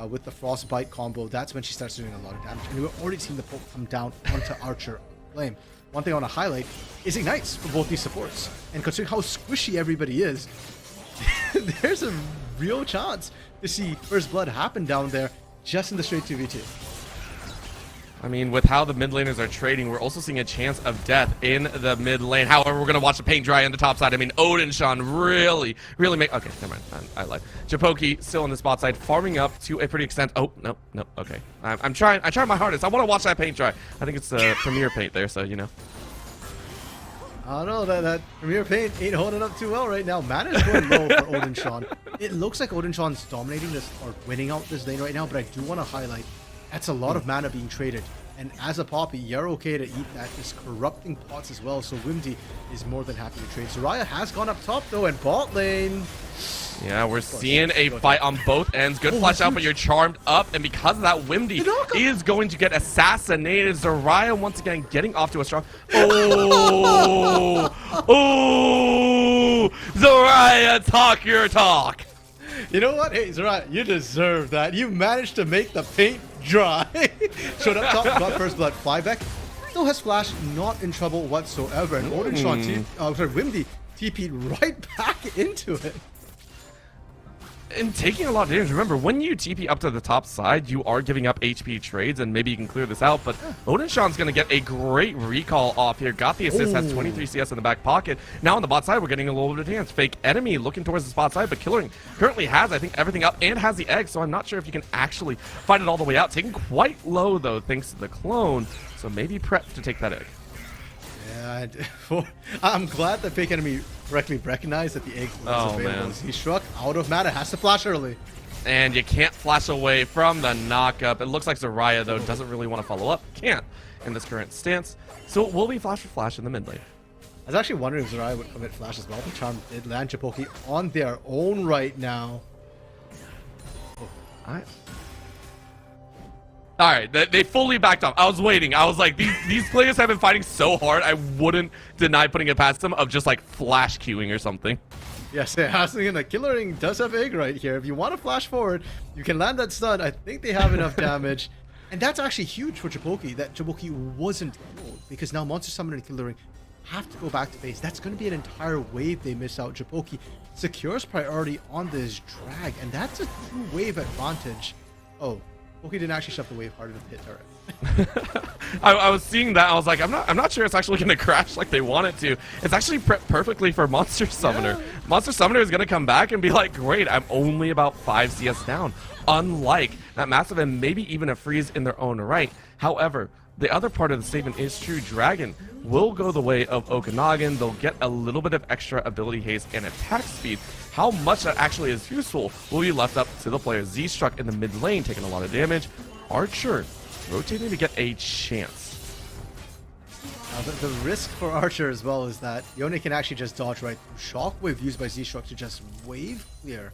with the Frostbite combo. That's when she starts doing a lot of damage, and we've already seen the poke come down onto Archer Flame. One thing I want to highlight is ignites for both these supports, and considering how squishy everybody is, there's a real chance to see first blood happen down there just in the straight 2v2. I mean, with how the mid laners are trading, we're also seeing a chance of death in the mid lane. However, we're going to watch the paint dry on the top side. I mean, Odin-Sean really make... Okay, never mind. I lied. Japoki still on the spot side, farming up to a pretty extent. Oh, no. Okay. I'm trying my hardest. I want to watch that paint dry. I think it's Premier paint there, so, you know. I don't know, that Premier paint ain't holding up too well right now. Mana is going low for Odin-Sean. It looks like Odin-Sean's dominating this, or winning out this lane right now, but I do want to highlight that's a lot of mana being traded. And as a Poppy, you're okay to eat that. Just corrupting pots as well. So Wimdy is more than happy to trade. Soraya has gone up top though, and bot lane. Yeah, we're seeing a fight on both ends. Good flash out, but you're charmed up. And because of that, Wimdy is going to get assassinated. Soraya once again getting off to a strong... Oh! Soraya, talk your talk. You know what? Hey, Soraya, you deserve that. You managed to make the paint dry. Showed up top, got first blood. Flyback still has flash, not in trouble whatsoever. And Odin Wimdy TP'd right back into it. And taking a lot of damage. Remember, when you TP up to the top side, you are giving up HP trades, and maybe you can clear this out. But Odin Sean's going to get a great recall off here. Got the assist, has 23 CS in the back pocket. Now on the bot side, we're getting a little bit of dance. Fake enemy looking towards the spot side, but Killering currently has, I think, everything up and has the egg. So I'm not sure if you can actually fight it all the way out. Taking quite low, though, thanks to the clone. So maybe prep to take that egg. Yeah, I'm glad that Fake Enemy correctly recognized that the egg was available. Man. He struck out of mana, has to flash early. And you can't flash away from the knockup. It looks like Zarya, though, doesn't really want to follow up. Can't in this current stance. So it will be flash for flash in the mid lane. I was actually wondering if Zarya would commit flash as well. The Charm did land Chipoki on their own right now. All right, they fully backed off. I was waiting. I was like, these players have been fighting so hard, I wouldn't deny putting it past them of just like flash queuing or something. Yes, the Killering does have egg right here. If you want to flash forward, you can land that stun. I think they have enough damage. And that's actually huge for Chipoki, that Chipoki wasn't killed, because now Monster Summoner and Killering have to go back to base. That's going to be an entire wave they miss out. Chipoki secures priority on this drag, and that's a true wave advantage. Oh, Chipoki didn't actually shove the wave hard enough to hit turret. I was seeing that. I was like, I'm not sure it's actually going to crash like they want it to. It's actually prepped perfectly for Monster Summoner. Yeah. Monster Summoner is going to come back and be like, great, I'm only about 5 CS down. Unlike that massive and maybe even a freeze in their own right. However, the other part of the statement is true. Dragon will go the way of Okanagan. They'll get a little bit of extra ability haste and attack speed. How much that actually is useful will be left up to the player. Z-Struck in the mid lane taking a lot of damage. Archer rotating to get a chance. The risk for Archer as well is that Yone can actually just dodge right through Shockwave used by Z-Struck to just wave clear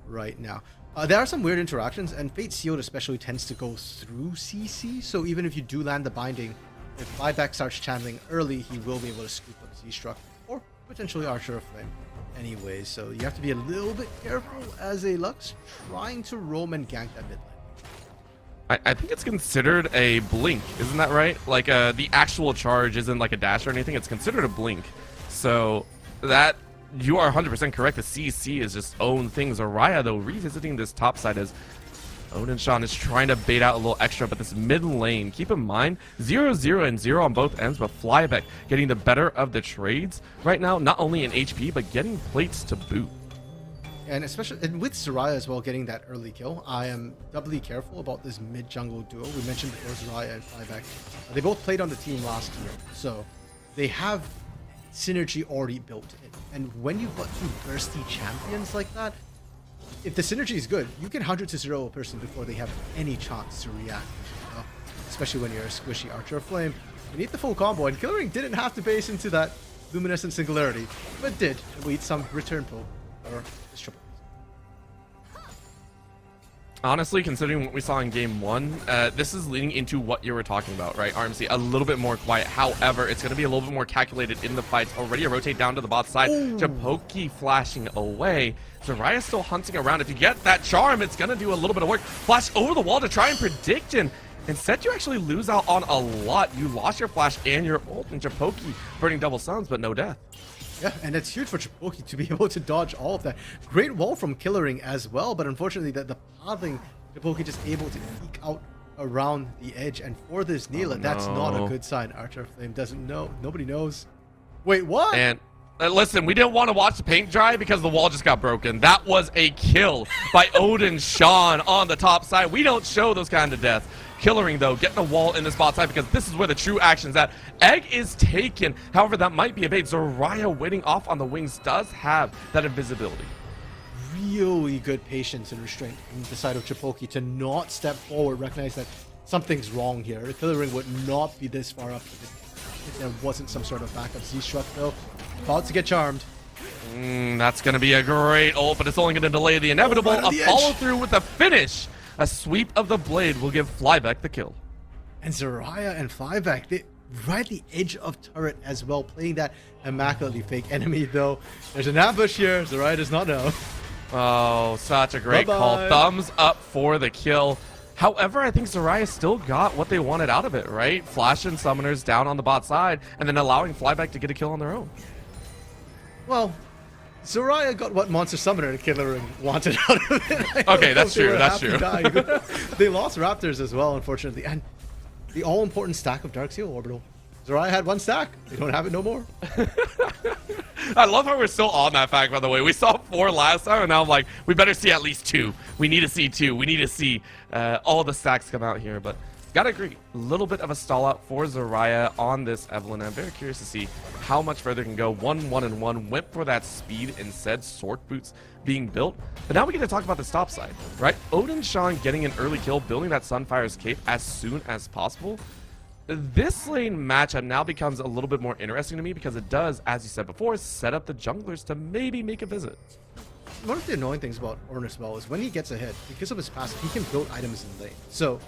right now. There are some weird interactions, and Fate Sealed especially tends to go through CC, so even if you do land the binding, if Buyback starts channeling early, he will be able to scoop up Z-Struck, or potentially Archer of Flame. Anyways, so you have to be a little bit careful as a Lux trying to roam and gank that mid lane. I think it's considered a blink, isn't that right? Like the actual charge isn't like a dash or anything, it's considered a blink. So that, you are 100% correct, the CC is just own things. Araya, though, revisiting this top side as Odin Sean is trying to bait out a little extra, but this mid lane, keep in mind, 0-0 and 0 on both ends, but Flyback getting the better of the trades right now, not only in HP, but getting plates to boot. And especially with Zarya as well getting that early kill, I am doubly careful about this mid jungle duo. We mentioned before Zarya and Flyback. They both played on the team last year, so they have synergy already built in. And when you've got two bursty champions like that, if the synergy is good, you can 100-0 a person before they have any chance to react. You know? Especially when you're a squishy Archer of Flame. You need the full combo, and Killering didn't have to base into that Luminescent Singularity, but did wait some return pull or triple. Honestly, considering what we saw in game 1, this is leading into what you were talking about, right, RMC? A little bit more quiet. However, it's going to be a little bit more calculated in the fights. Already a rotate down to the bot side. Chipoki flashing away. Zarya still hunting around. If you get that charm, it's going to do a little bit of work. Flash over the wall to try and predict him. Instead, you actually lose out on a lot. You lost your flash and your ult, and Chipoki burning double suns, but no death. Yeah, and it's huge for Chipoki to be able to dodge all of that. Great wall from Killering as well, but unfortunately the pathing, Chipoki just able to eke out around the edge. And for this Neela, that's not a good sign. Archer of Flame doesn't know. Nobody knows. Wait, what? And listen, we didn't want to watch the paint dry because the wall just got broken. That was a kill by Odin Sean on the top side. We don't show those kind of deaths. Killering, though, getting a wall in the spot side because this is where the true action's at. Egg is taken. However, that might be a bait. Zarya waiting off on the wings does have that invisibility. Really good patience and restraint on the side of Chipoki to not step forward, recognize that something's wrong here. Killering would not be this far up if there wasn't some sort of backup. Z-Struck, though, about to get charmed. That's going to be a great ult, but it's only going to delay the inevitable. A follow-through with a finish. A sweep of the blade will give Flyback the kill. And Zarya and Flyback, they right at the edge of turret as well, playing that immaculately fake enemy, though. There's an ambush here. Zarya does not know. Oh, such a great call. Thumbs up for the kill. However, I think Zarya still got what they wanted out of it, right? Flashing summoners down on the bot side, and then allowing Flyback to get a kill on their own. Well, Zarya got what Monster Summoner and Killer wanted out of it. Okay, that's true. That's true. They lost Raptors as well, unfortunately, and the all-important stack of Dark Seal Orbital. Zarya had one stack. They don't have it no more. I love how we're still on that fact, by the way. We saw 4 last time, and now I'm like, we better see at least 2. We need to see 2. We need to see all the stacks come out here. But gotta agree, a little bit of a stall out for Zarya on this Evelynn. I'm very curious to see how much further it can go. 1-1-1, went for that speed and said sword boots being built. But now we get to talk about the stop side, right? Odin Sean getting an early kill, building that Sunfire's cape as soon as possible. This lane matchup now becomes a little bit more interesting to me because it does, as you said before, set up the junglers to maybe make a visit. One of the annoying things about Ornn as well is when he gets a hit, because of his passive, he can build items in the lane. So,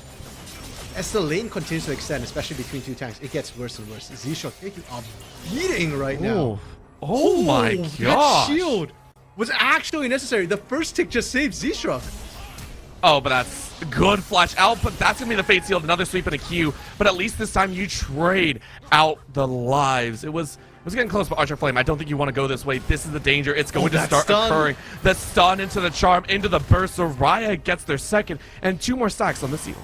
as the lane continues to extend, especially between 2 tanks, it gets worse and worse. Z-Shock taking a beating right now. Oh my That gosh. shield was actually necessary. The first tick just saved Z-Shock. Oh, but that's good flash out, but that's going to be the Fate Sealed, another sweep and a Q. But at least this time you trade out the lives. It was getting close, but Archer Flame, I don't think you want to go this way. This is the danger. It's going to start occurring. The stun into the charm, into the burst. Zarya gets their second, and 2 more stacks on the seal.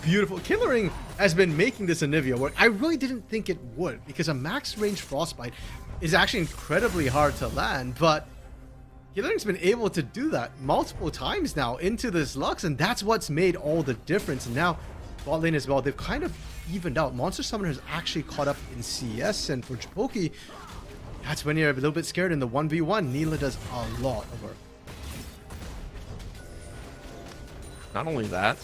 Beautiful. Killering has been making this Anivia work. I really didn't think it would, because a max range Frostbite is actually incredibly hard to land, but Killer's been able to do that multiple times now into this Lux, and that's what's made all the difference. And now bot lane as well, they've kind of evened out. Monster Summoner has actually caught up in CS, and for Japoki, that's when you're a little bit scared in the 1v1. Neela does a lot of work. Not only that,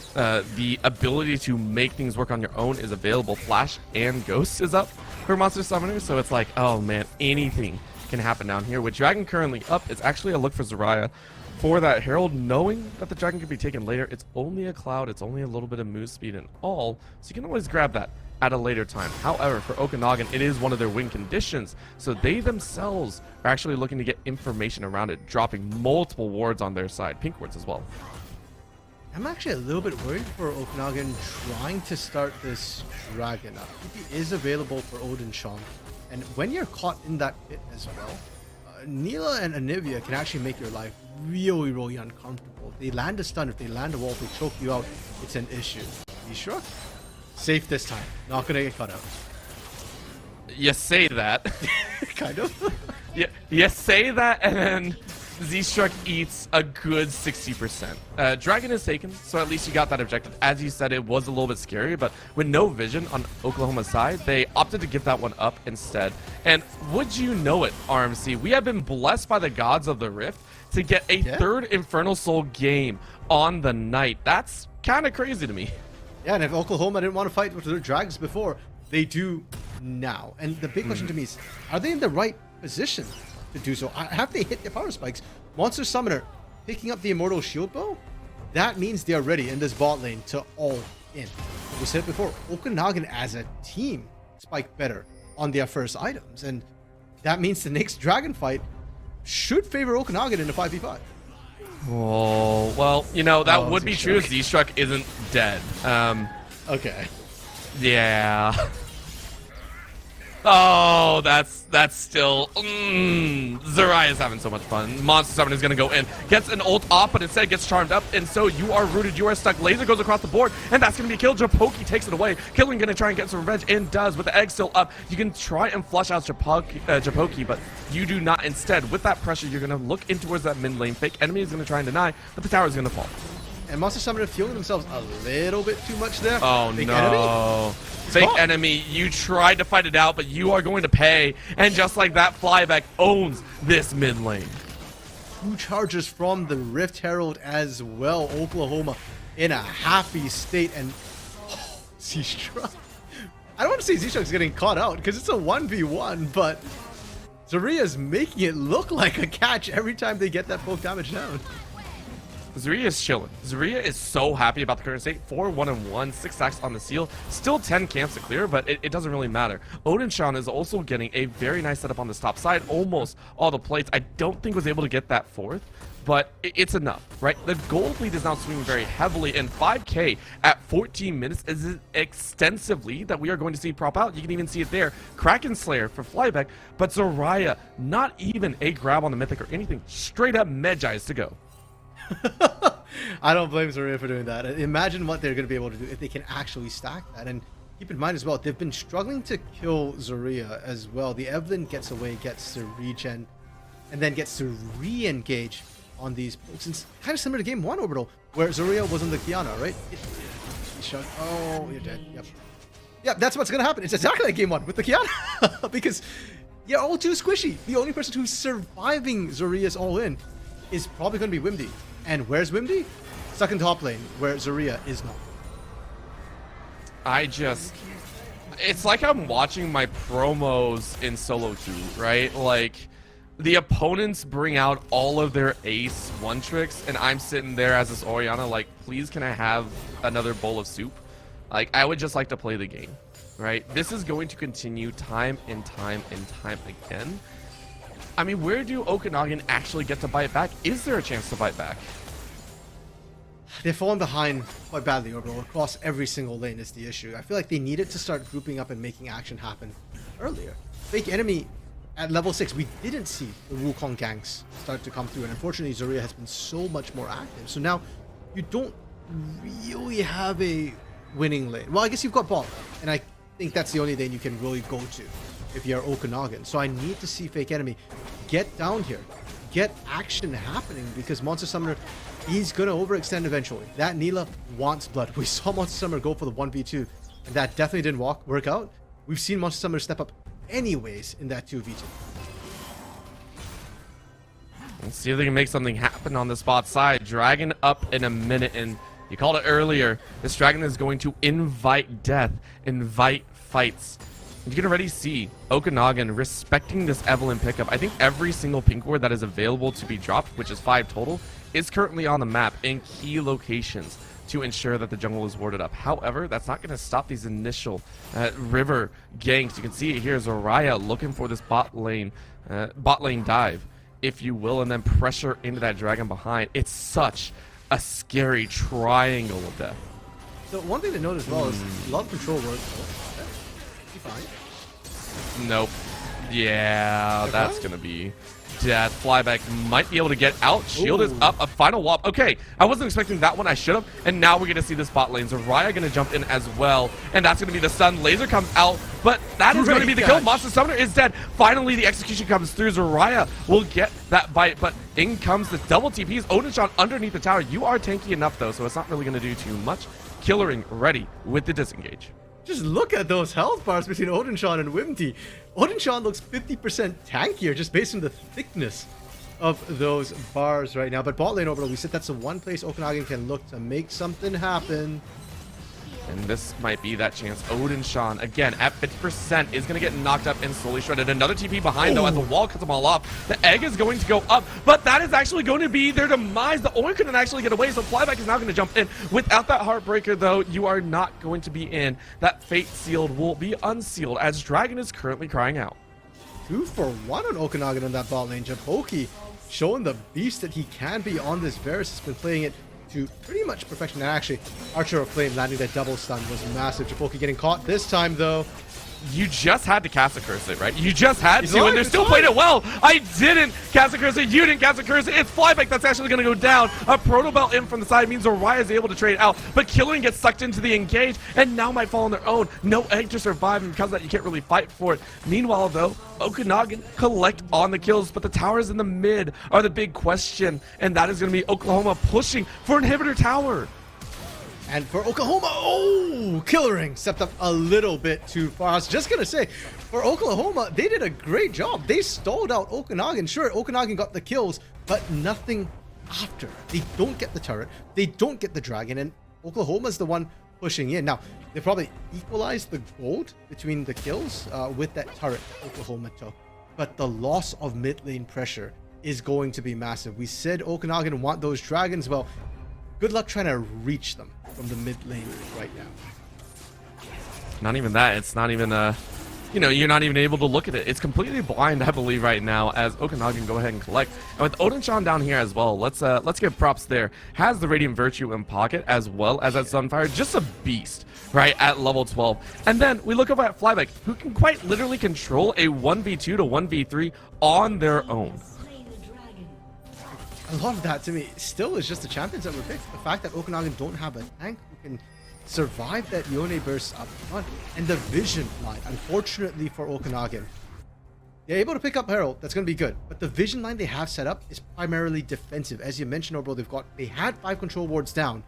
the ability to make things work on your own is available. Flash and Ghost is up for Monster Summoner, so it's like, oh man, anything can happen down here. With Dragon currently up, it's actually a look for Zarya for that Herald, knowing that the Dragon can be taken later. It's only a cloud, it's only a little bit of move speed and all, so you can always grab that at a later time. However, for Okanagan, it is one of their win conditions, so they themselves are actually looking to get information around it, dropping multiple wards on their side, pink wards as well. I'm actually a little bit worried for Okanagan trying to start this Dragon up. He is available for Odin Sean, and when you're caught in that pit as well, Neela and Anivia can actually make your life really, really uncomfortable. They land a stun, if they land a wall, if they choke you out, it's an issue. Mishra, safe this time. Not gonna get cut out. You say that. Kind of. You say that, and then Z-Struck eats a good 60%. Dragon is taken, so at least you got that objective. As you said, it was a little bit scary, but with no vision on Oklahoma's side, they opted to give that one up instead. And would you know it, RMC, we have been blessed by the gods of the Rift to get a third Infernal Soul game on the night. That's kind of crazy to me. Yeah, and if Oklahoma didn't want to fight with their dragons before, they do now. And the big question to me is, are they in the right position to do so? Have they hit their power spikes? Monster Summoner picking up the Immortal Shield Bow? That means they are ready in this bot lane to all in. Like we said before, Okanagan as a team spike better on their first items, and that means the next dragon fight should favor Okanagan in a 5v5. Oh, well, you know, that would be true if Z-Struck isn't dead. Okay. Yeah. Oh, that's still... Zarya's having so much fun. Monster Summoner is going to go in. Gets an ult off, but instead gets charmed up. And so you are rooted. You are stuck. Laser goes across the board. And that's going to be a kill. Japoki takes it away. Killing going to try and get some revenge. And does. With the egg still up, you can try and flush out Japoki, but you do not. Instead, with that pressure, you're going to look in towards that mid lane. Fake enemy is going to try and deny, but the tower is going to fall. And Monster Summoner fueling themselves a little bit too much there. Oh, Fake no. enemy? Fake enemy, you tried to fight it out, but you are going to pay. And just like that, Flyback owns this mid lane. 2 charges from the Rift Herald as well. Oklahoma in a happy state, and Z-Struck. I don't want to say Z-Struck's getting caught out because it's a 1v1, but Zarya's making it look like a catch every time they get that poke damage down. Zarya is chilling. Zarya is so happy about the current state. 4-1-1, 6 stacks on the seal. Still 10 camps to clear, but it doesn't really matter. Odin Sean is also getting a very nice setup on this top side. Almost all the plates. I don't think was able to get that 4th, but it's enough, right? The gold lead is now swinging very heavily, and 5K at 14 minutes is an extensive lead that we are going to see prop out. You can even see it there. Kraken Slayer for Flyback, but Zoraya, not even a grab on the Mythic or anything, straight up Medjai's to go. I don't blame Zoraya for doing that. Imagine what they're going to be able to do if they can actually stack that. And keep in mind as well, they've been struggling to kill Zoraya as well. The Evelyn gets away, gets to regen, and then gets to re-engage on these pokes. It's kind of similar to game 1 Orbital, where Zoraya was on the Kiana, right? Oh, you're dead. Yep. Yep, that's what's going to happen. It's exactly like game 1 with the Kiana. Because you're all too squishy. The only person who's surviving Zoraya's all-in is probably going to be Wimdy. And where's Wimdy? Stuck in top lane, where Zoraya is not. It's like I'm watching my promos in Solo 2, right? Like, the opponents bring out all of their ace one tricks, and I'm sitting there as this Orianna like, please can I have another bowl of soup? Like, I would just like to play the game, right? This is going to continue time and time and time again. I mean, where do Okanagan actually get to bite back? Is there a chance to bite back? They've fallen behind quite badly, Orbital. Across every single lane is the issue. I feel like they needed to start grouping up and making action happen earlier. Fake enemy at level 6, we didn't see the Wukong ganks start to come through, and unfortunately Zoraya has been so much more active. So now you don't really have a winning lane. Well, I guess you've got bot, and I think that's the only lane you can really go to if you're Okanagan. So I need to see Fake Enemy get down here, get action happening, because Monster Summoner, he's going to overextend eventually. That Neela wants blood. We saw Monster Summoner go for the 1v2, and that definitely didn't work out. We've seen Monster Summoner step up anyways in that 2v2. Let's see if they can make something happen on the spot side. Dragon up in a minute, and you called it earlier. This dragon is going to invite death, invite fights. You can already see Okanagan respecting this Evelyn pickup. I think every single pink ward that is available to be dropped, which is 5 total, is currently on the map in key locations to ensure that the jungle is warded up. However, that's not going to stop these initial river ganks. You can see it here, Zoraya looking for this bot lane dive, if you will, and then pressure into that dragon behind. It's such a scary triangle of death. So one thing to note as well is a lot of control work. Fine. Nope. Yeah, that's going to be death. Flyback might be able to get out. Shield is up. A final wop. Okay, I wasn't expecting that one. I should have. And now we're going to see this bot lane. Zoraya going to jump in as well. And that's going to be the stun. Laser comes out. But that is going to be the kill. Monster Summoner is dead. Finally, the execution comes through. Zoraya will get that bite. But in comes the double TPs. Odinshon underneath the tower. You are tanky enough, though, so it's not really going to do too much. Killering ready with the disengage. Just look at those health bars between Odinshon and Wimty. Odinshon looks 50% tankier just based on the thickness of those bars right now. But bot lane Orbital, we said that's the one place Okanagan can look to make something happen. And this might be that chance. Odinshon, again, at 50%, is going to get knocked up and slowly shredded. Another TP behind, though, as the wall cuts them all off. The egg is going to go up, but that is actually going to be their demise. The Oin couldn't actually get away, so Flyback is now going to jump in. Without that Heartbreaker, though, you are not going to be in. That Fate Sealed will be unsealed, as Dragon is currently crying out. 2 for 1 on Okanagan on that bot lane. Japoki showing the beast that he can be on this Varus. Has been playing it to pretty much perfection. And actually, Archer of Flame landing that double stun was massive. Japoki getting caught this time, though. You just had to cast a curse it, right? You just had to, and they're still playing it well. I didn't cast a curse it. You didn't cast a curse it. It's Flyback that's actually going to go down. A Proto Belt in from the side means Orion is able to trade out, but Killing gets sucked into the engage, and now might fall on their own. No egg to survive, and because of that, you can't really fight for it. Meanwhile, though, Okanagan collect on the kills, but the towers in the mid are the big question, and that is going to be Oklahoma pushing for Inhibitor Tower. And for Oklahoma, Killering stepped up a little bit too far. I was just going to say, for Oklahoma, they did a great job. They stalled out Okanagan. Sure, Okanagan got the kills, but nothing after. They don't get the turret. They don't get the dragon, and Oklahoma's the one pushing in. Now, they probably equalized the gold between the kills with that turret Oklahoma took, but the loss of mid lane pressure is going to be massive. We said Okanagan want those dragons. Well, good luck trying to reach them from the mid lane right now. Not even that. It's not even you know, you're not even able to look at it. It's completely blind, I believe, right now, as Okanagan go ahead and collect. And with Odin-chan down here as well, let's give props there. Has the Radiant Virtue in pocket as well as that Sunfire. Just a beast, right, at level 12. And then we look over at Flyback, who can quite literally control a 1v2 to 1v3 on their own. A lot of that, to me, still is just the champions that were picked. The fact that Okanagan don't have a tank who can survive that Yone burst up front, and the vision line, unfortunately for Okanagan, they're able to pick up Herald. That's going to be good, but the vision line they have set up is primarily defensive. As you mentioned, Obro, they had 5 control wards down,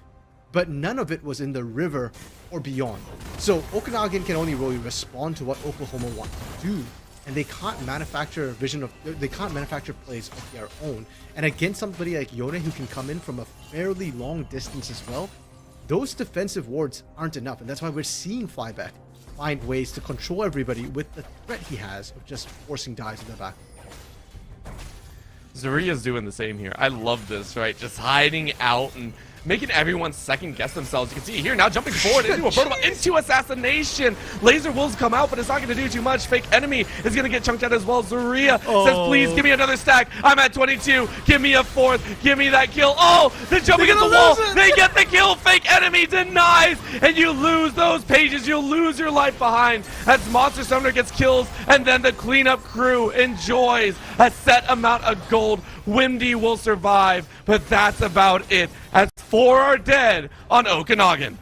but none of it was in the river or beyond. So Okanagan can only really respond to what Oklahoma wants to do, and they can't manufacture plays of their own. And against somebody like Yone who can come in from a fairly long distance as well, those defensive wards aren't enough, and that's why we're seeing Flyback find ways to control everybody with the threat he has of just forcing dives in their back. Zuria's doing the same here. I love this, right? Just hiding out and making everyone second guess themselves. You can see here now jumping forward into a vertical, into assassination. Laser wolves come out, but it's not going to do too much. Fake enemy is going to get chunked out as well. Zuria says, please give me another stack. I'm at 22. Give me a 4th. Give me that kill. Oh, they're jumping at the wall. They get the kill. Fake enemy denies, and you lose those pages. You'll lose your life behind as Monster Summoner gets kills, and then the cleanup crew enjoys a set amount of gold. Windy will survive, but that's about it, as 4 are dead on Okanagan.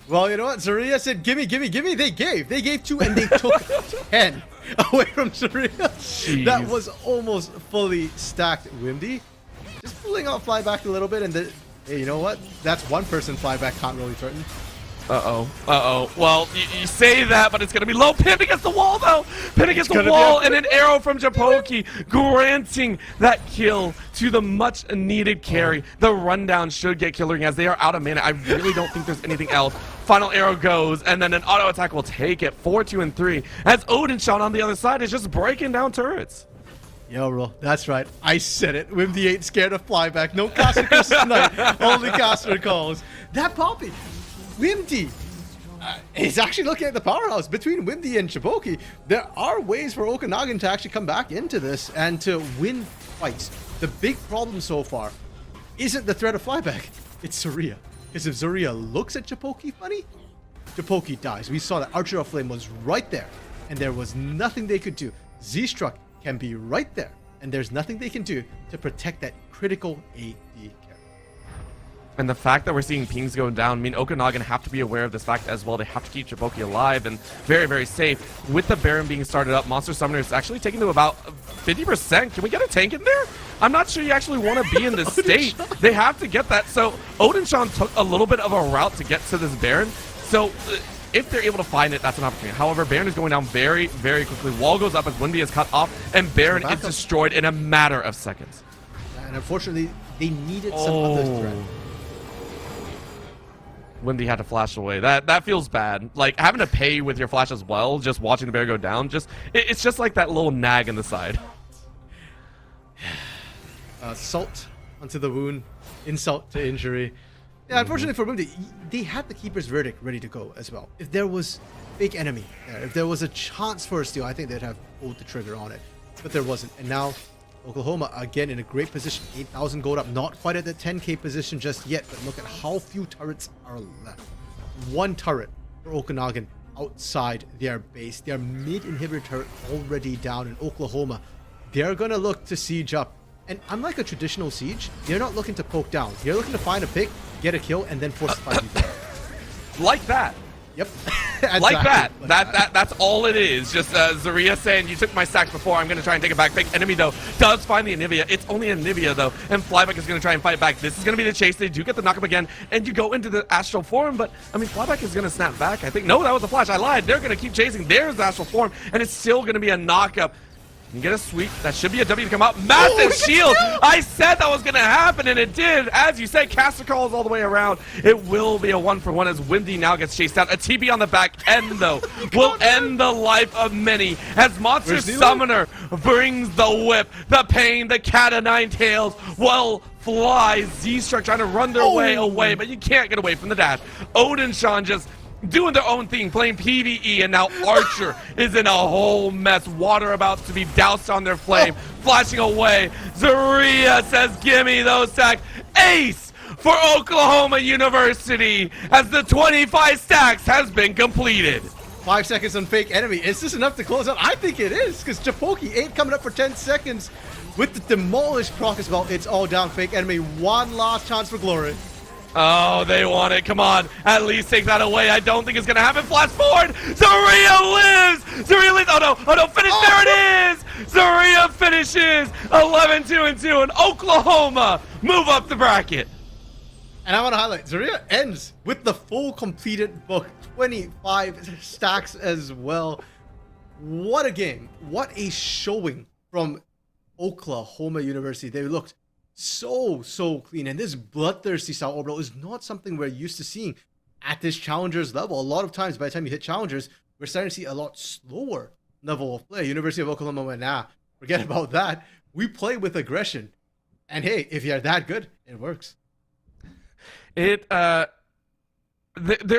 Well, you know what? Zuria said, gimme, gimme, gimme. They gave 2, and they took 10 away from Zuria. Jeez. That was almost fully stacked Windy. Just pulling out Flyback a little bit, and hey, you know what? That's one person Flyback can't really threaten. Well, you say that, but it's going to be low. Pin against the wall, though. Pin against the wall, and an arrow from Japoki granting that kill to the much-needed carry. The rundown should get killing as they are out of mana. I really don't think there's anything else. Final arrow goes, and then an auto attack will take it. 4, 2, and 3. As Odin-chan on the other side is just breaking down turrets. Yo, bro, that's right. I said it. Wimdy ain't scared of Flyback. No caster curses tonight. Only caster calls. That Poppy. Wimdy is actually looking at the powerhouse between Wimdy and Chipoki. There are ways for Okanagan to actually come back into this and to win fights. The big problem so far isn't the threat of Flyback, it's Zuria. Because if Zuria looks at Chipoki funny, Chipoki dies. We saw that Archer of Flame was right there, and there was nothing they could do. Z-Struck can be right there, and there's nothing they can do to protect that critical AD carry. And the fact that we're seeing pings go down, I mean, Okanagan have to be aware of this fact as well. They have to keep Chipoki alive and very, very safe. With the Baron being started up, Monster Summoner is actually taking to about 50%. Can we get a tank in there? I'm not sure you actually want to be in this state. They have to get that. So Odin-chan took a little bit of a route to get to this Baron. So if they're able to find it, that's an opportunity. However, Baron is going down very, very quickly. Wall goes up as Windy is cut off, and Baron is destroyed in a matter of seconds. And unfortunately, they needed some other threat. Windy had to flash away. That feels bad. Like, having to pay with your flash as well, just watching the bear go down, it's just like that little nag in the side. Salt onto the wound, insult to injury. Yeah, unfortunately for Windy, they had the Keeper's Verdict ready to go as well. If there was big enemy there, if there was a chance for a steal, I think they'd have pulled the trigger on it. But there wasn't. And now Oklahoma, again, in a great position. 8,000 gold up. Not quite at the 10k position just yet, but look at how few turrets are left. 1 turret for Okanagan outside their base. Their mid-inhibitor turret already down in Oklahoma. They're going to look to siege up. And unlike a traditional siege, they're not looking to poke down. They're looking to find a pick, get a kill, and then force the fight. Like that. Yep. Exactly. Like that. That's all it is. Just Zuria saying, you took my stacks before, I'm going to try and take it back. Fake enemy, though, does find the Anivia. It's only Anivia, though, and Flyback is going to try and fight back. This is going to be the chase. They do get the knockup again, and you go into the Astral Form, but, I mean, Flyback is going to snap back, I think. No, that was a flash. I lied. They're going to keep chasing. There's the Astral Form, and it's still going to be a knockup. You get a sweep. That should be a W to come out. Massive shield. I said that was going to happen, and it did. As you said, caster calls all the way around. It will be a 1-for-1 as Windy now gets chased down. A TP on the back end, though, will end the life of many as Monster Summoner brings the whip. The pain, the cat o' nine tails will fly. Z-Struck trying to run their way away, but you can't get away from the dash. Odin-chan just doing their own thing, playing PvE, and now Archer is in a whole mess. Water about to be doused on their flame, flashing away. Zaria says, gimme those stacks. Ace for Oklahoma University as the 25 stacks has been completed. 5 seconds on Fake Enemy. Is this enough to close out? I think it is, because Japoki ain't coming up for 10 seconds. With the demolished proc as well, it's all down. Fake Enemy, one last chance for glory. Oh, they want it. Come on. At least take that away. I don't think it's going to happen. Flash forward. Zaria lives. Zaria lives. Oh, no. Oh, no. Finish. Oh. There it is. Zaria finishes 11-2-2. And Oklahoma move up the bracket. And I want to highlight, Zaria ends with the full completed book. 25 stacks as well. What a game. What a showing from Oklahoma University. They looked so clean, and this bloodthirsty style orbital is not something we're used to seeing at this challengers level. A lot of times by the time you hit challengers, we're starting to see a lot slower level of play. University of Oklahoma went, nah, forget about that. We play with aggression, and hey, if you're that good, it works. There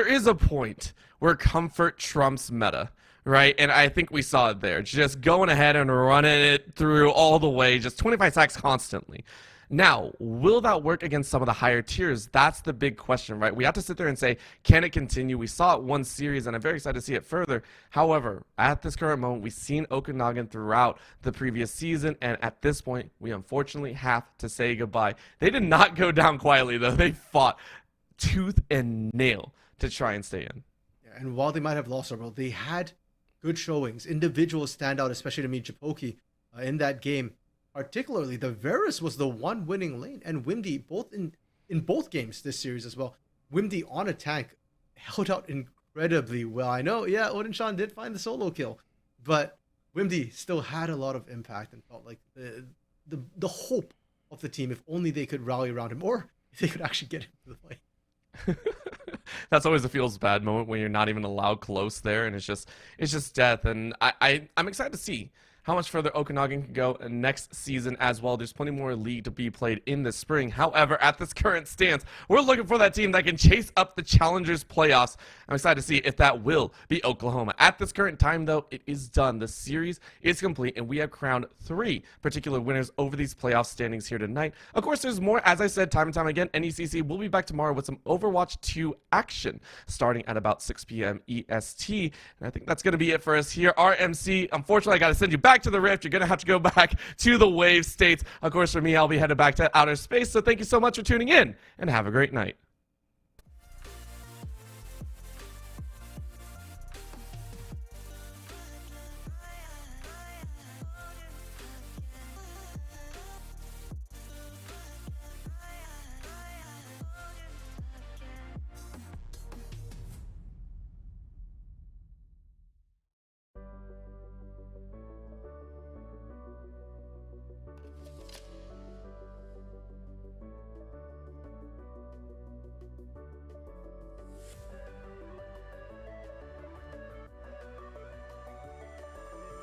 is a point where comfort trumps meta, right? And I think we saw it there. Just going ahead and running it through all the way, just 25 stacks constantly. Now, will that work against some of the higher tiers? That's the big question, right? We have to sit there and say, can it continue? We saw it one series, and I'm very excited to see it further. However, at this current moment, we've seen Okanagan throughout the previous season, and at this point, we unfortunately have to say goodbye. They did not go down quietly, though. They fought tooth and nail to try and stay in. Yeah, and while they might have lost overall, they had good showings. Individuals stand out, especially to me, Japoki, in that game. Particularly, the Varus was the one winning lane, and Wimdy, both in both games this series as well. Wimdy on a tank held out incredibly well. I know, yeah, Odin-chan did find the solo kill, but Wimdy still had a lot of impact and felt like the hope of the team, if only they could rally around him, or if they could actually get him to the fight. That's always a feels bad moment when you're not even allowed close there, and it's just death. And I'm excited to see how much further Okanagan can go next season as well. There's plenty more league to be played in the spring. However, at this current stance, we're looking for that team that can chase up the Challengers playoffs. I'm excited to see if that will be Oklahoma. At this current time, though, it is done. The series is complete, and we have crowned 3 particular winners over these playoff standings here tonight. Of course, there's more. As I said time and time again, NECC will be back tomorrow with some Overwatch 2 action starting at about 6 p.m. EST. And I think that's going to be it for us here. RMC, unfortunately, I got to send you back to the Rift. You're going to have to go back to the Wave States. Of course, for me, I'll be headed back to outer space. So thank you so much for tuning in, and have a great night.